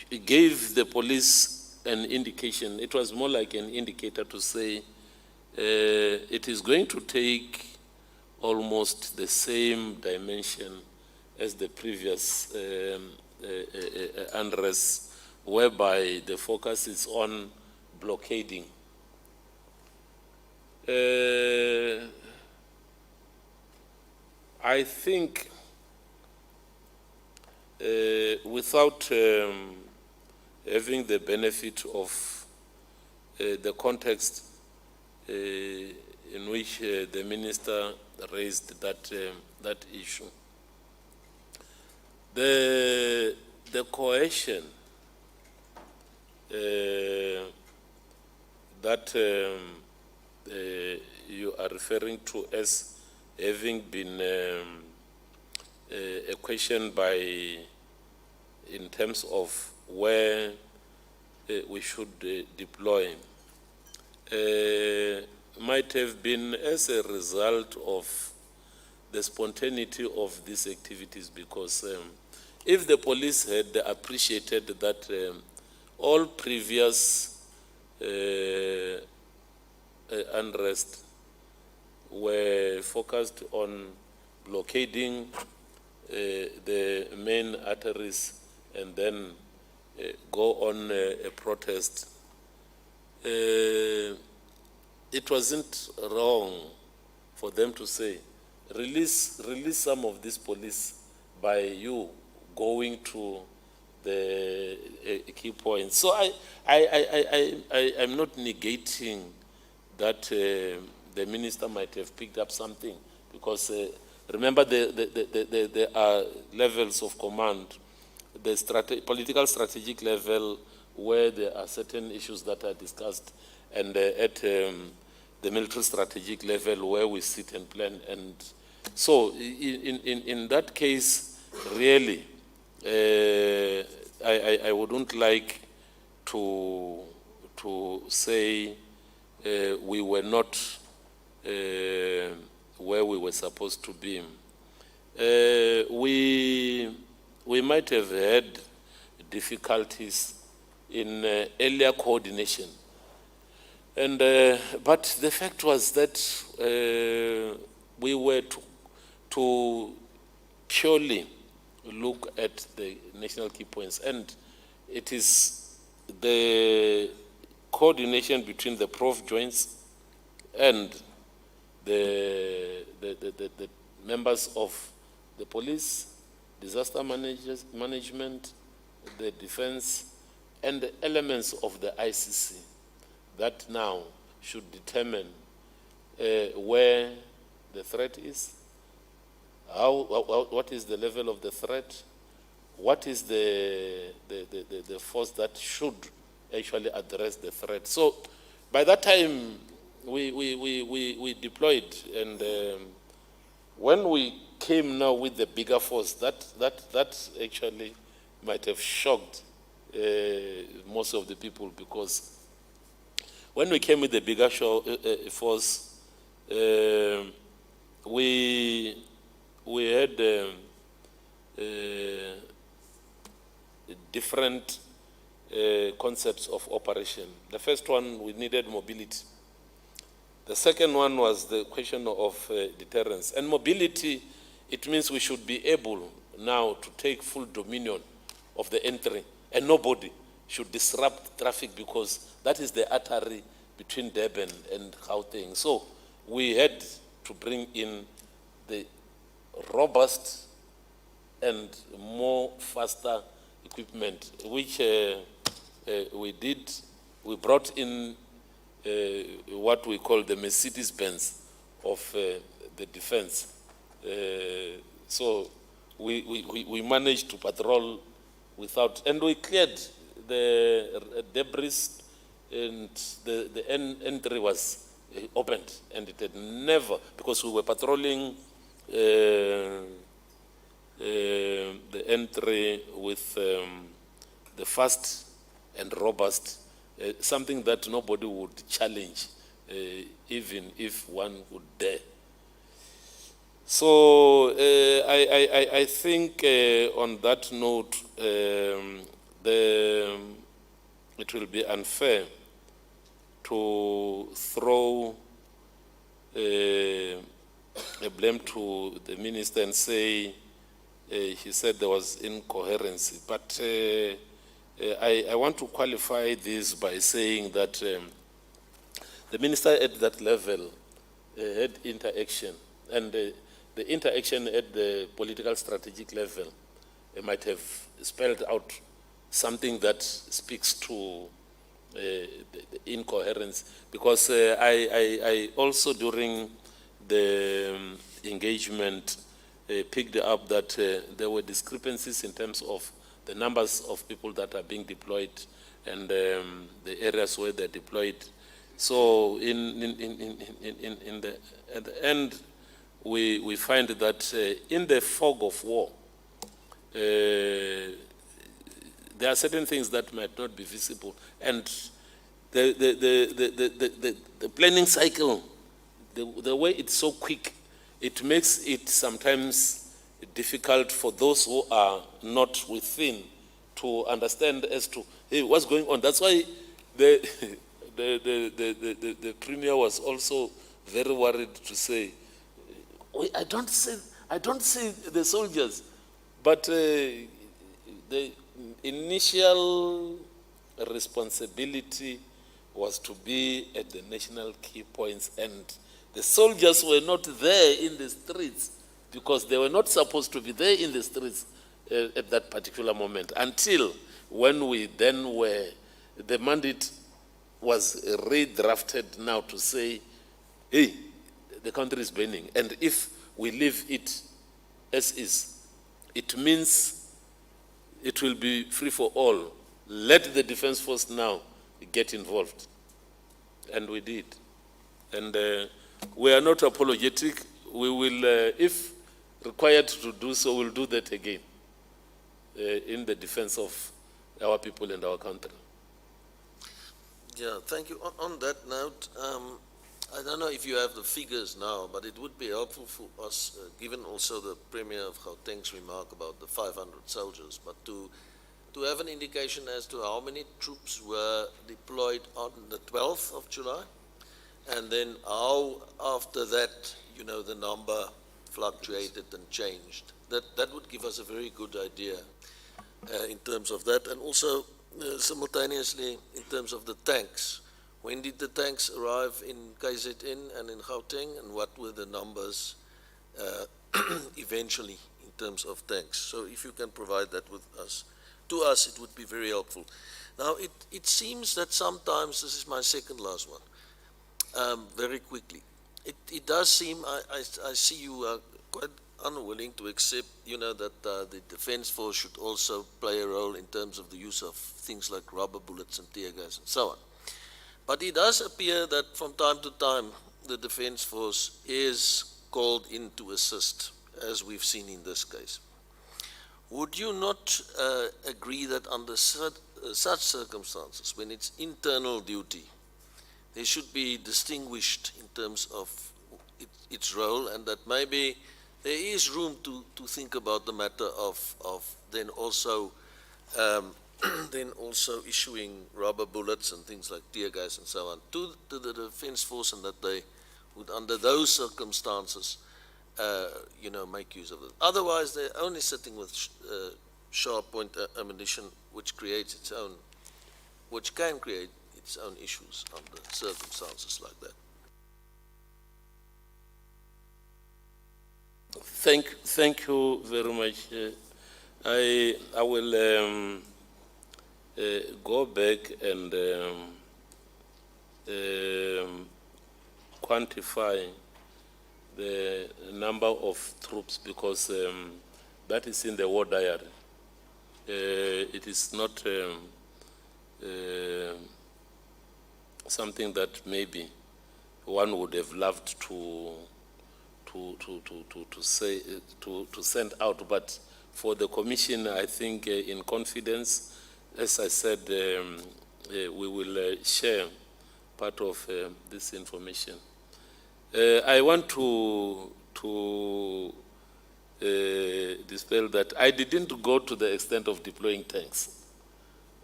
it gave the police an indication. It was more like an indicator to say it is going to take almost the same dimension as the previous unrest, whereby the focus is on blockading. I think without having the benefit of the context in which the minister raised that issue, the coercion that you are referring to as having been a question in terms of where we should deploy, might have been as a result of the spontaneity of these activities, because if the police had appreciated that all previous unrest were focused on blockading the main arteries and then go on a protest, it wasn't wrong for them to say, release some of this police by you going to the key points. So I'm not negating that the minister might have picked up something, because remember there are levels of command. the political strategic level where there are certain issues that are discussed, and at the military strategic level where we sit and plan. And so in that case, really, I wouldn't like to say we were not where we were supposed to be. We might have had difficulties in earlier coordination, and but the fact was that we were to purely look at the national key points, and it is the coordination between the prof joints and the members of the police, disaster management, the defense, and the elements of the ICC that now should determine where the threat is, what is the level of the threat, what is the force that should actually address the threat. So by that time, we deployed, and when we came now with the bigger force, that actually might have shocked most of the people, because when we came with the bigger force, we had different concepts of operation. The first one, we needed mobility. The second one was the question of deterrence. And mobility, it means we should be able now to take full dominion of the entry, and nobody should disrupt traffic, because that is the artery between Durban and Gauteng. So we had to bring in the robust and more faster equipment, which we did. We brought in what we call the Mercedes-Benz of the defense. So we managed to patrol without, and we cleared the debris, and the entry was opened, and it had never, because we were patrolling the entry with the fast and robust, something that nobody would challenge, even if one would dare. So I think on that note, it will be unfair to throw a blame to the minister and say he said there was incoherency. But I want to qualify this by saying that the minister at that level had interaction, and the interaction at the political strategic level might have spelled out something that speaks to the incoherence, because I also during the engagement picked up that there were discrepancies in terms of the numbers of people that are being deployed and the areas where they're deployed. So at the end, we find that in the fog of war, there are certain things that might not be visible, and the planning cycle, the way it's so quick, it makes it sometimes difficult for those who are not within to understand as to, hey, what's going on. That's why the premier was also very worried to say, I don't see the soldiers, but the initial responsibility was to be at the national key points, and the soldiers were not there in the streets because they were not supposed to be there in the streets at that particular moment, until when we then were, the mandate was redrafted now to say, hey, the country is burning, and if we leave it as is, it means it will be free for all. Let the Defence Force now get involved. And we did. And we are not apologetic. We will, if required to do so, we'll do that again in the defense of our people and our country. Yeah, thank you. On that note, I don't know if you have the figures now, but it would be helpful for us, given also the Premier of Gauteng's remark about the 500 soldiers, but to have an indication as to how many troops were deployed on the 12th of July, and then how after that, you know, the number fluctuated and changed. That would give us a very good idea in terms of that, and also simultaneously in terms of the tanks. When did the tanks arrive in KZN and in Gauteng, and what were the numbers eventually in terms of tanks? So if you can provide that with us, to us it would be very helpful. Now it seems that sometimes, this is my second last one, very quickly, it does seem, I see you are quite unwilling to accept, you know, that the Defence Force should also play a role in terms of the use of things like rubber bullets and tear gas and so on. But it does appear that from time to time the Defence Force is called in to assist, as we've seen in this case. Would you not agree that under such circumstances, when it's internal duty, they should be distinguished in terms of its role, and that maybe there is room to think about the matter of then also issuing rubber bullets and things like tear gas and so on to the Defence Force, and that they would, under those circumstances, you know, make use of it. Otherwise, they're only sitting with sharp point ammunition, which creates its own, which can create its own issues under circumstances like that. Thank you very much. I will go back and quantify the number of troops, because that is in the war diary. It is not something that maybe one would have loved to say to send out, but for the Commission, I think in confidence, as I said, we will share part of this information. I want to dispel that I didn't go to the extent of deploying tanks.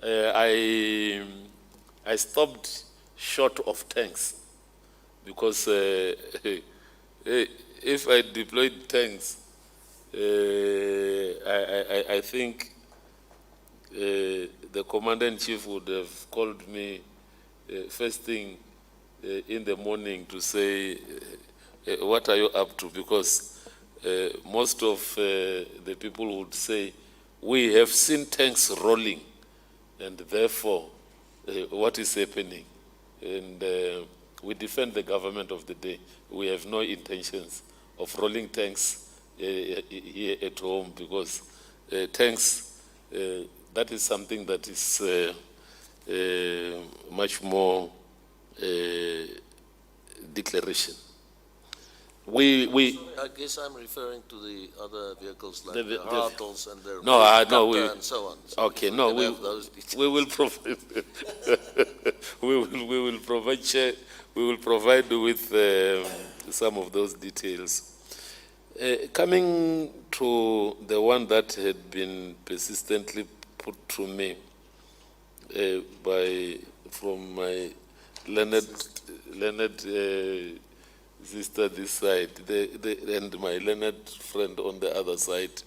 I stopped short of tanks, because if I deployed tanks, I think the Commander-in-Chief would have called me first thing in the morning to say, what are you up to? Because most of the people would say, we have seen tanks rolling, and therefore, what is happening? And we defend the government of the day. We have no intentions of rolling tanks here at home, because tanks, that is something that is much more declaration. I guess I'm referring to the other vehicles like the Rattles and the and so on. So okay, no, we will provide. we will provide with some of those details. Coming to the one that had been persistently put to me from my learned sister this side, and my learned friend on the other side.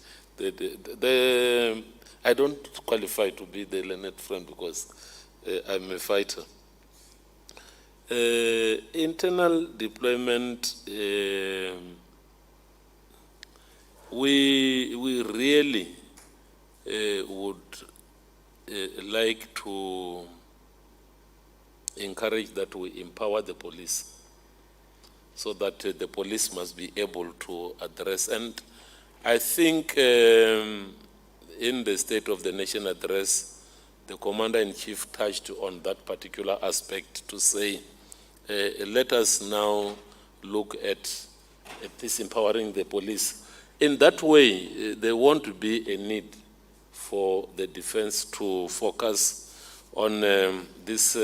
I don't qualify to be the learned friend, because I'm a fighter. Internal deployment, we really would like to encourage that we empower the police, so that the police must be able to address. And I think in the State of the Nation address, the Commander-in-Chief touched on that particular aspect to say, let us now look at this empowering the police. In that way, there won't be a need for the defense to focus on this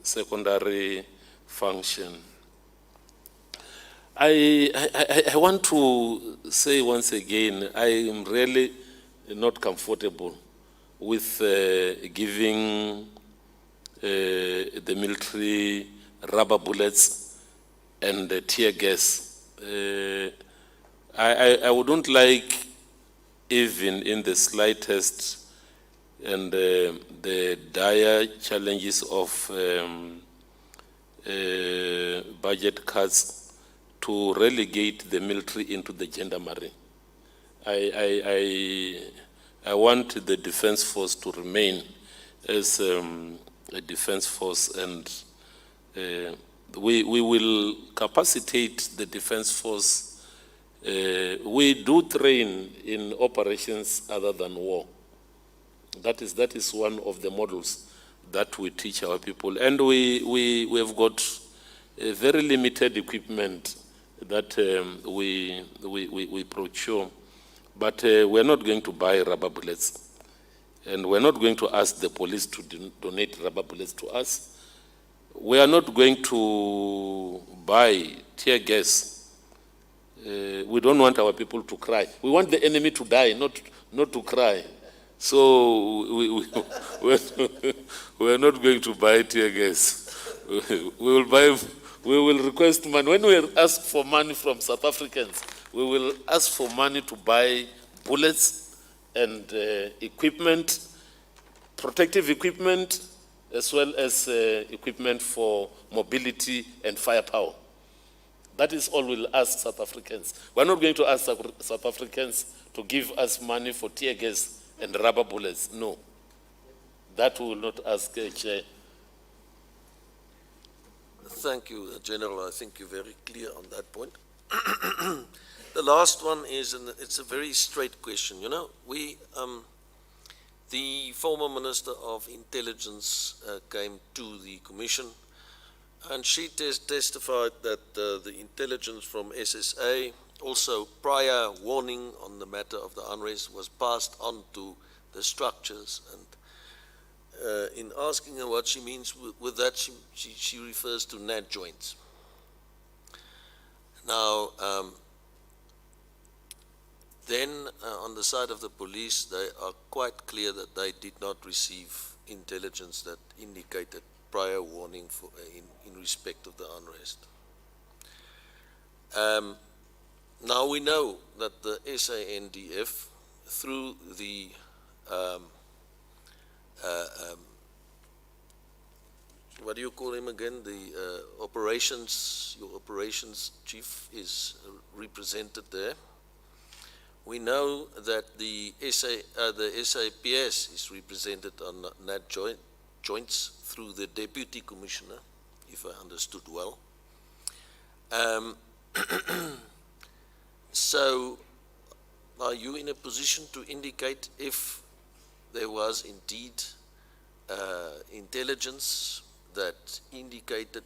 secondary function. I want to say once again, I am really not comfortable with giving the military rubber bullets and tear gas. I wouldn't like, even in the slightest, and the dire challenges of budget cuts to relegate the military into the gendarmerie. I want the defense force to remain as a defense force, and we will capacitate the defense force. We do train in operations other than war. That is one of the models that we teach our people, and we have got a very limited equipment that we procure, but we're not going to buy rubber bullets, and we're not going to ask the police to donate rubber bullets to us. We are not going to buy tear gas. We don't want our people to cry. We want the enemy to die, not to cry. So we're not going to buy tear gas. We will request money. When we ask for money from South Africans, we will ask for money to buy bullets and equipment, protective equipment, as well as equipment for mobility and firepower. That is all we'll ask South Africans. We're not going to ask South Africans to give us money for tear gas and rubber bullets. No. That we will not ask, Chair. Thank you, General. I think you're very clear on that point. The last one is, and it's a very straight question. You know, the former Minister of Intelligence came to the Commission, and she testified that the intelligence from SSA, also prior warning on the matter of the unrest, was passed on to the structures. And in asking her what she means with that, she refers to NAD joints. Now, then on the side of the police, they are quite clear that they did not receive intelligence that indicated prior warning for, in respect of the unrest. Now we know that the Sndf, through the what do you call him again? The operations, your operations chief is represented there. We know that the SAPS is represented on NAD joints through the Deputy Commissioner, if I understood well. So, are you in a position to indicate if there was indeed intelligence that indicated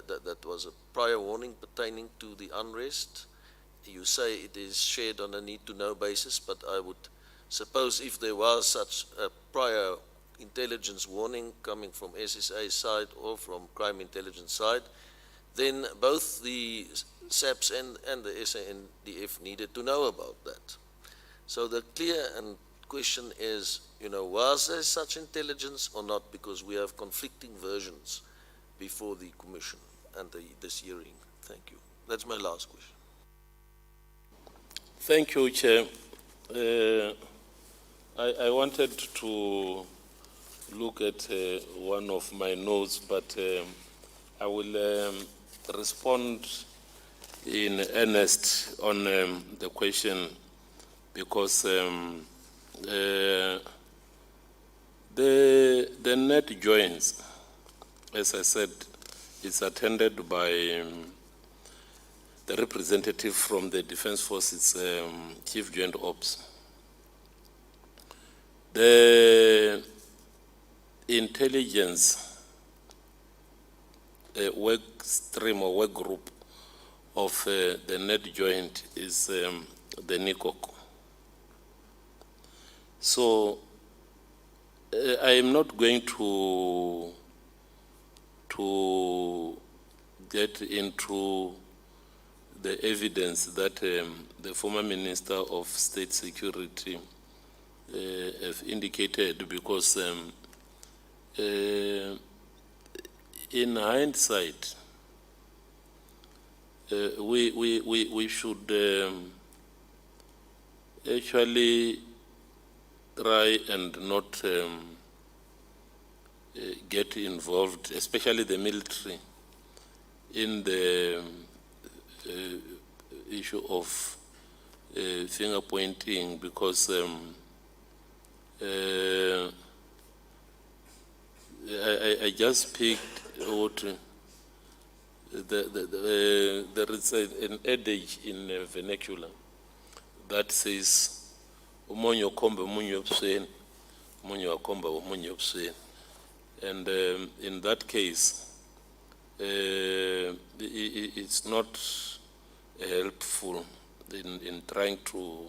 that was a prior warning pertaining to the unrest? You say it is shared on a need-to-know basis, but I would suppose if there was such a prior intelligence warning coming from SSA side or from crime intelligence side, then both the SAPS and the Sndf needed to know about that. So the clear and question is, you know, was there such intelligence or not? Because we have conflicting versions before the commission and this hearing. Thank you. That's my last question. Thank you, Chair. I wanted to look at one of my notes, but I will respond in earnest on the question, because the net joins, as I said, is attended by the representative from the Defence Forces Chief Joint Ops. The intelligence work stream or work group of the net joint is the NICOC. So I am not going to get into the evidence that the former Minister of State Security have indicated, because in hindsight, we should actually try and not get involved, especially the military, in the issue of finger pointing, because I just picked what there is an adage in vernacular that says, "Umonyo komba umonyo obswen, umonyo akomba umonyo obswen." And in that case, it's not helpful in trying to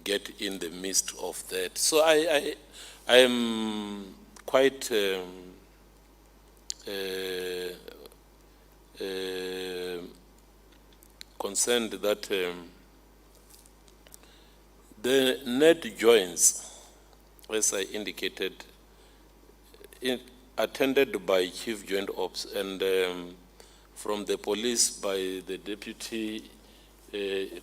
get in the midst of that. So I am quite concerned that the net joins, as I indicated, attended by Chief Joint Ops, and from the police by the Deputy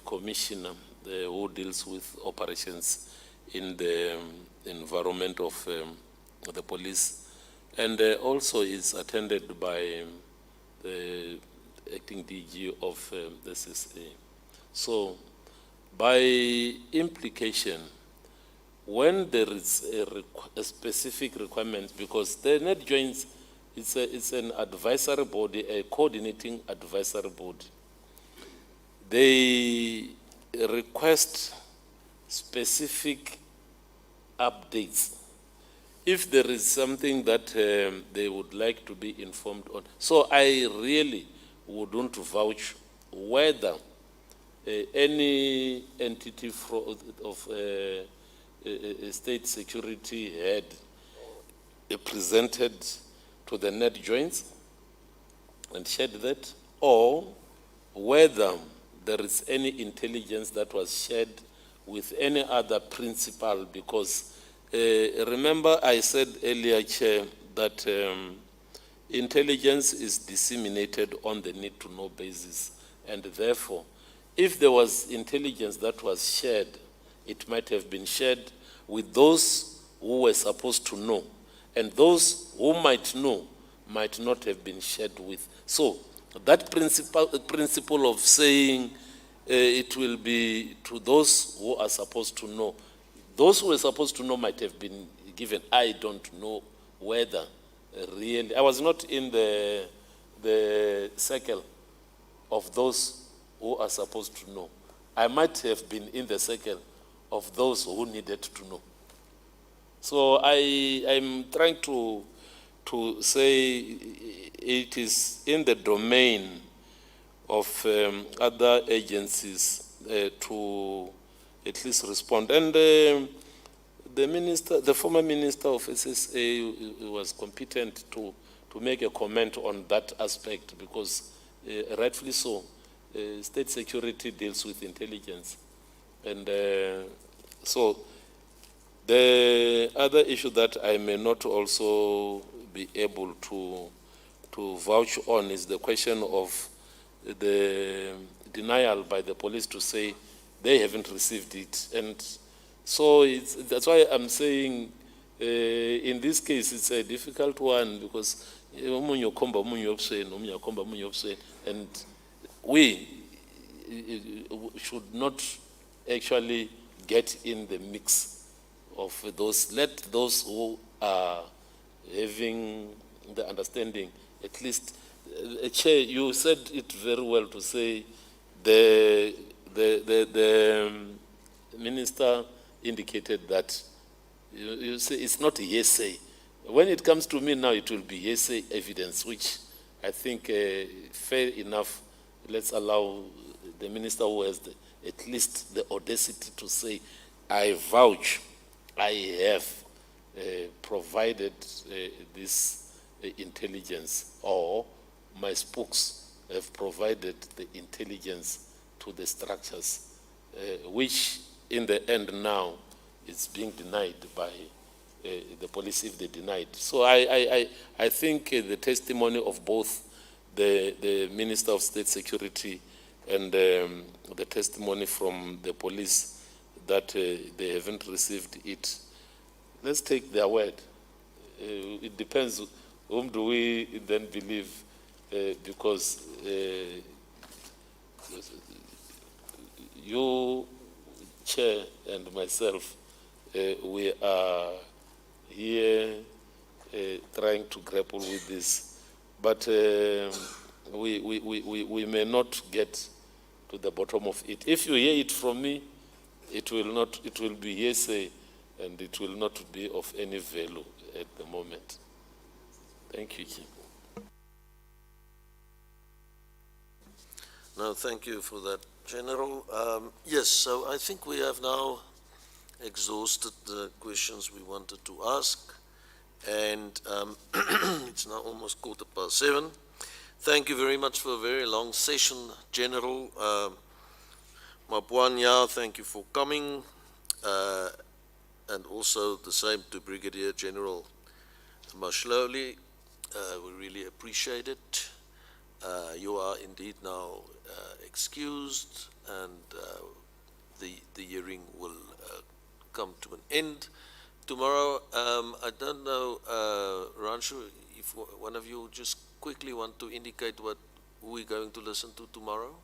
Commissioner who deals with operations in the environment of the police, and also is attended by the acting DG of the SSA. So by implication, when there is a specific requirement, because the net joints, it's an advisory body, a coordinating advisory body. They request specific updates if there is something that they would like to be informed on. So I really wouldn't vouch whether any entity of state security had presented to the net joints and shared that, or whether there is any intelligence that was shared with any other principal, because remember I said earlier, Chair, that intelligence is disseminated on the need-to-know basis, and therefore, if there was intelligence that was shared, it might have been shared with those who were supposed to know, and those who might know might not have been shared with. So that principle of saying it will be to those who are supposed to know, those who were supposed to know might have been given. I don't know whether really, I was not in the circle of those who are supposed to know. I might have been in the circle of those who needed to know. So I'm trying to say it is in the domain of other agencies to at least respond. And the former minister of SSA was competent to make a comment on that aspect, because rightfully so, state security deals with intelligence. And so the other issue that I may not also be able to vouch on is the question of the denial by the police to say they haven't received it. And so that's why I'm saying in this case it's a difficult one, because and we should not actually get in the mix of those. Let those who are having the understanding, at least, Chair, you said it very well to say the minister indicated that you say it's not a hearsay. When it comes to me now, it will be hearsay evidence, which I think fair enough. Let's allow the minister who has at least the audacity to say, I vouch, I have provided this intelligence, or my spokes have provided the intelligence to the structures, which in the end now is being denied by the police if they denied. So I think the testimony of both the Minister of State Security and the testimony from the police that they haven't received it, let's take their word. It depends whom do we then believe, because you, Chair, and myself, we are here trying to grapple with this, but we may not get to the bottom of it. If you hear it from me, it will be hearsay, and it will not be of any value at the moment. Thank you, Chief. No, thank you for that, General. Yes, so I think we have now exhausted the questions we wanted to ask, and it's now almost 7:15. Thank you very much for a very long session, General. Mapuana, thank you for coming, and also the same to Brigadier General Mashloli. We really appreciate it. You are indeed now excused, and the hearing will come to an end tomorrow. I don't know, Ranshu, if one of you just quickly want to indicate what we're going to listen to tomorrow.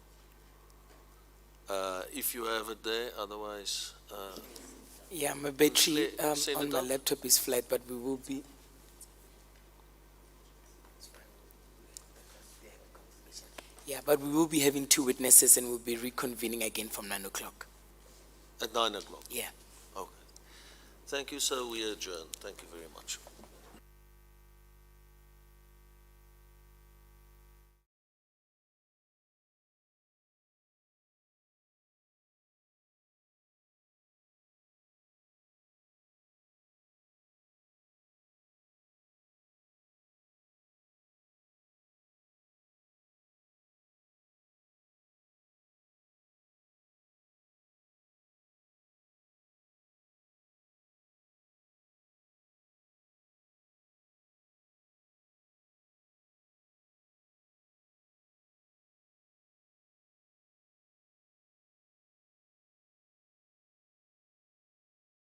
If you have it there, otherwise. Yeah, my battery Send on it my up. laptop is flat, but we will be. Yeah, but we will be having two witnesses, and we'll be reconvening again from 9 o'clock. At 9 o'clock. Yeah. Okay. Thank you, sir. We adjourn. Thank you very much.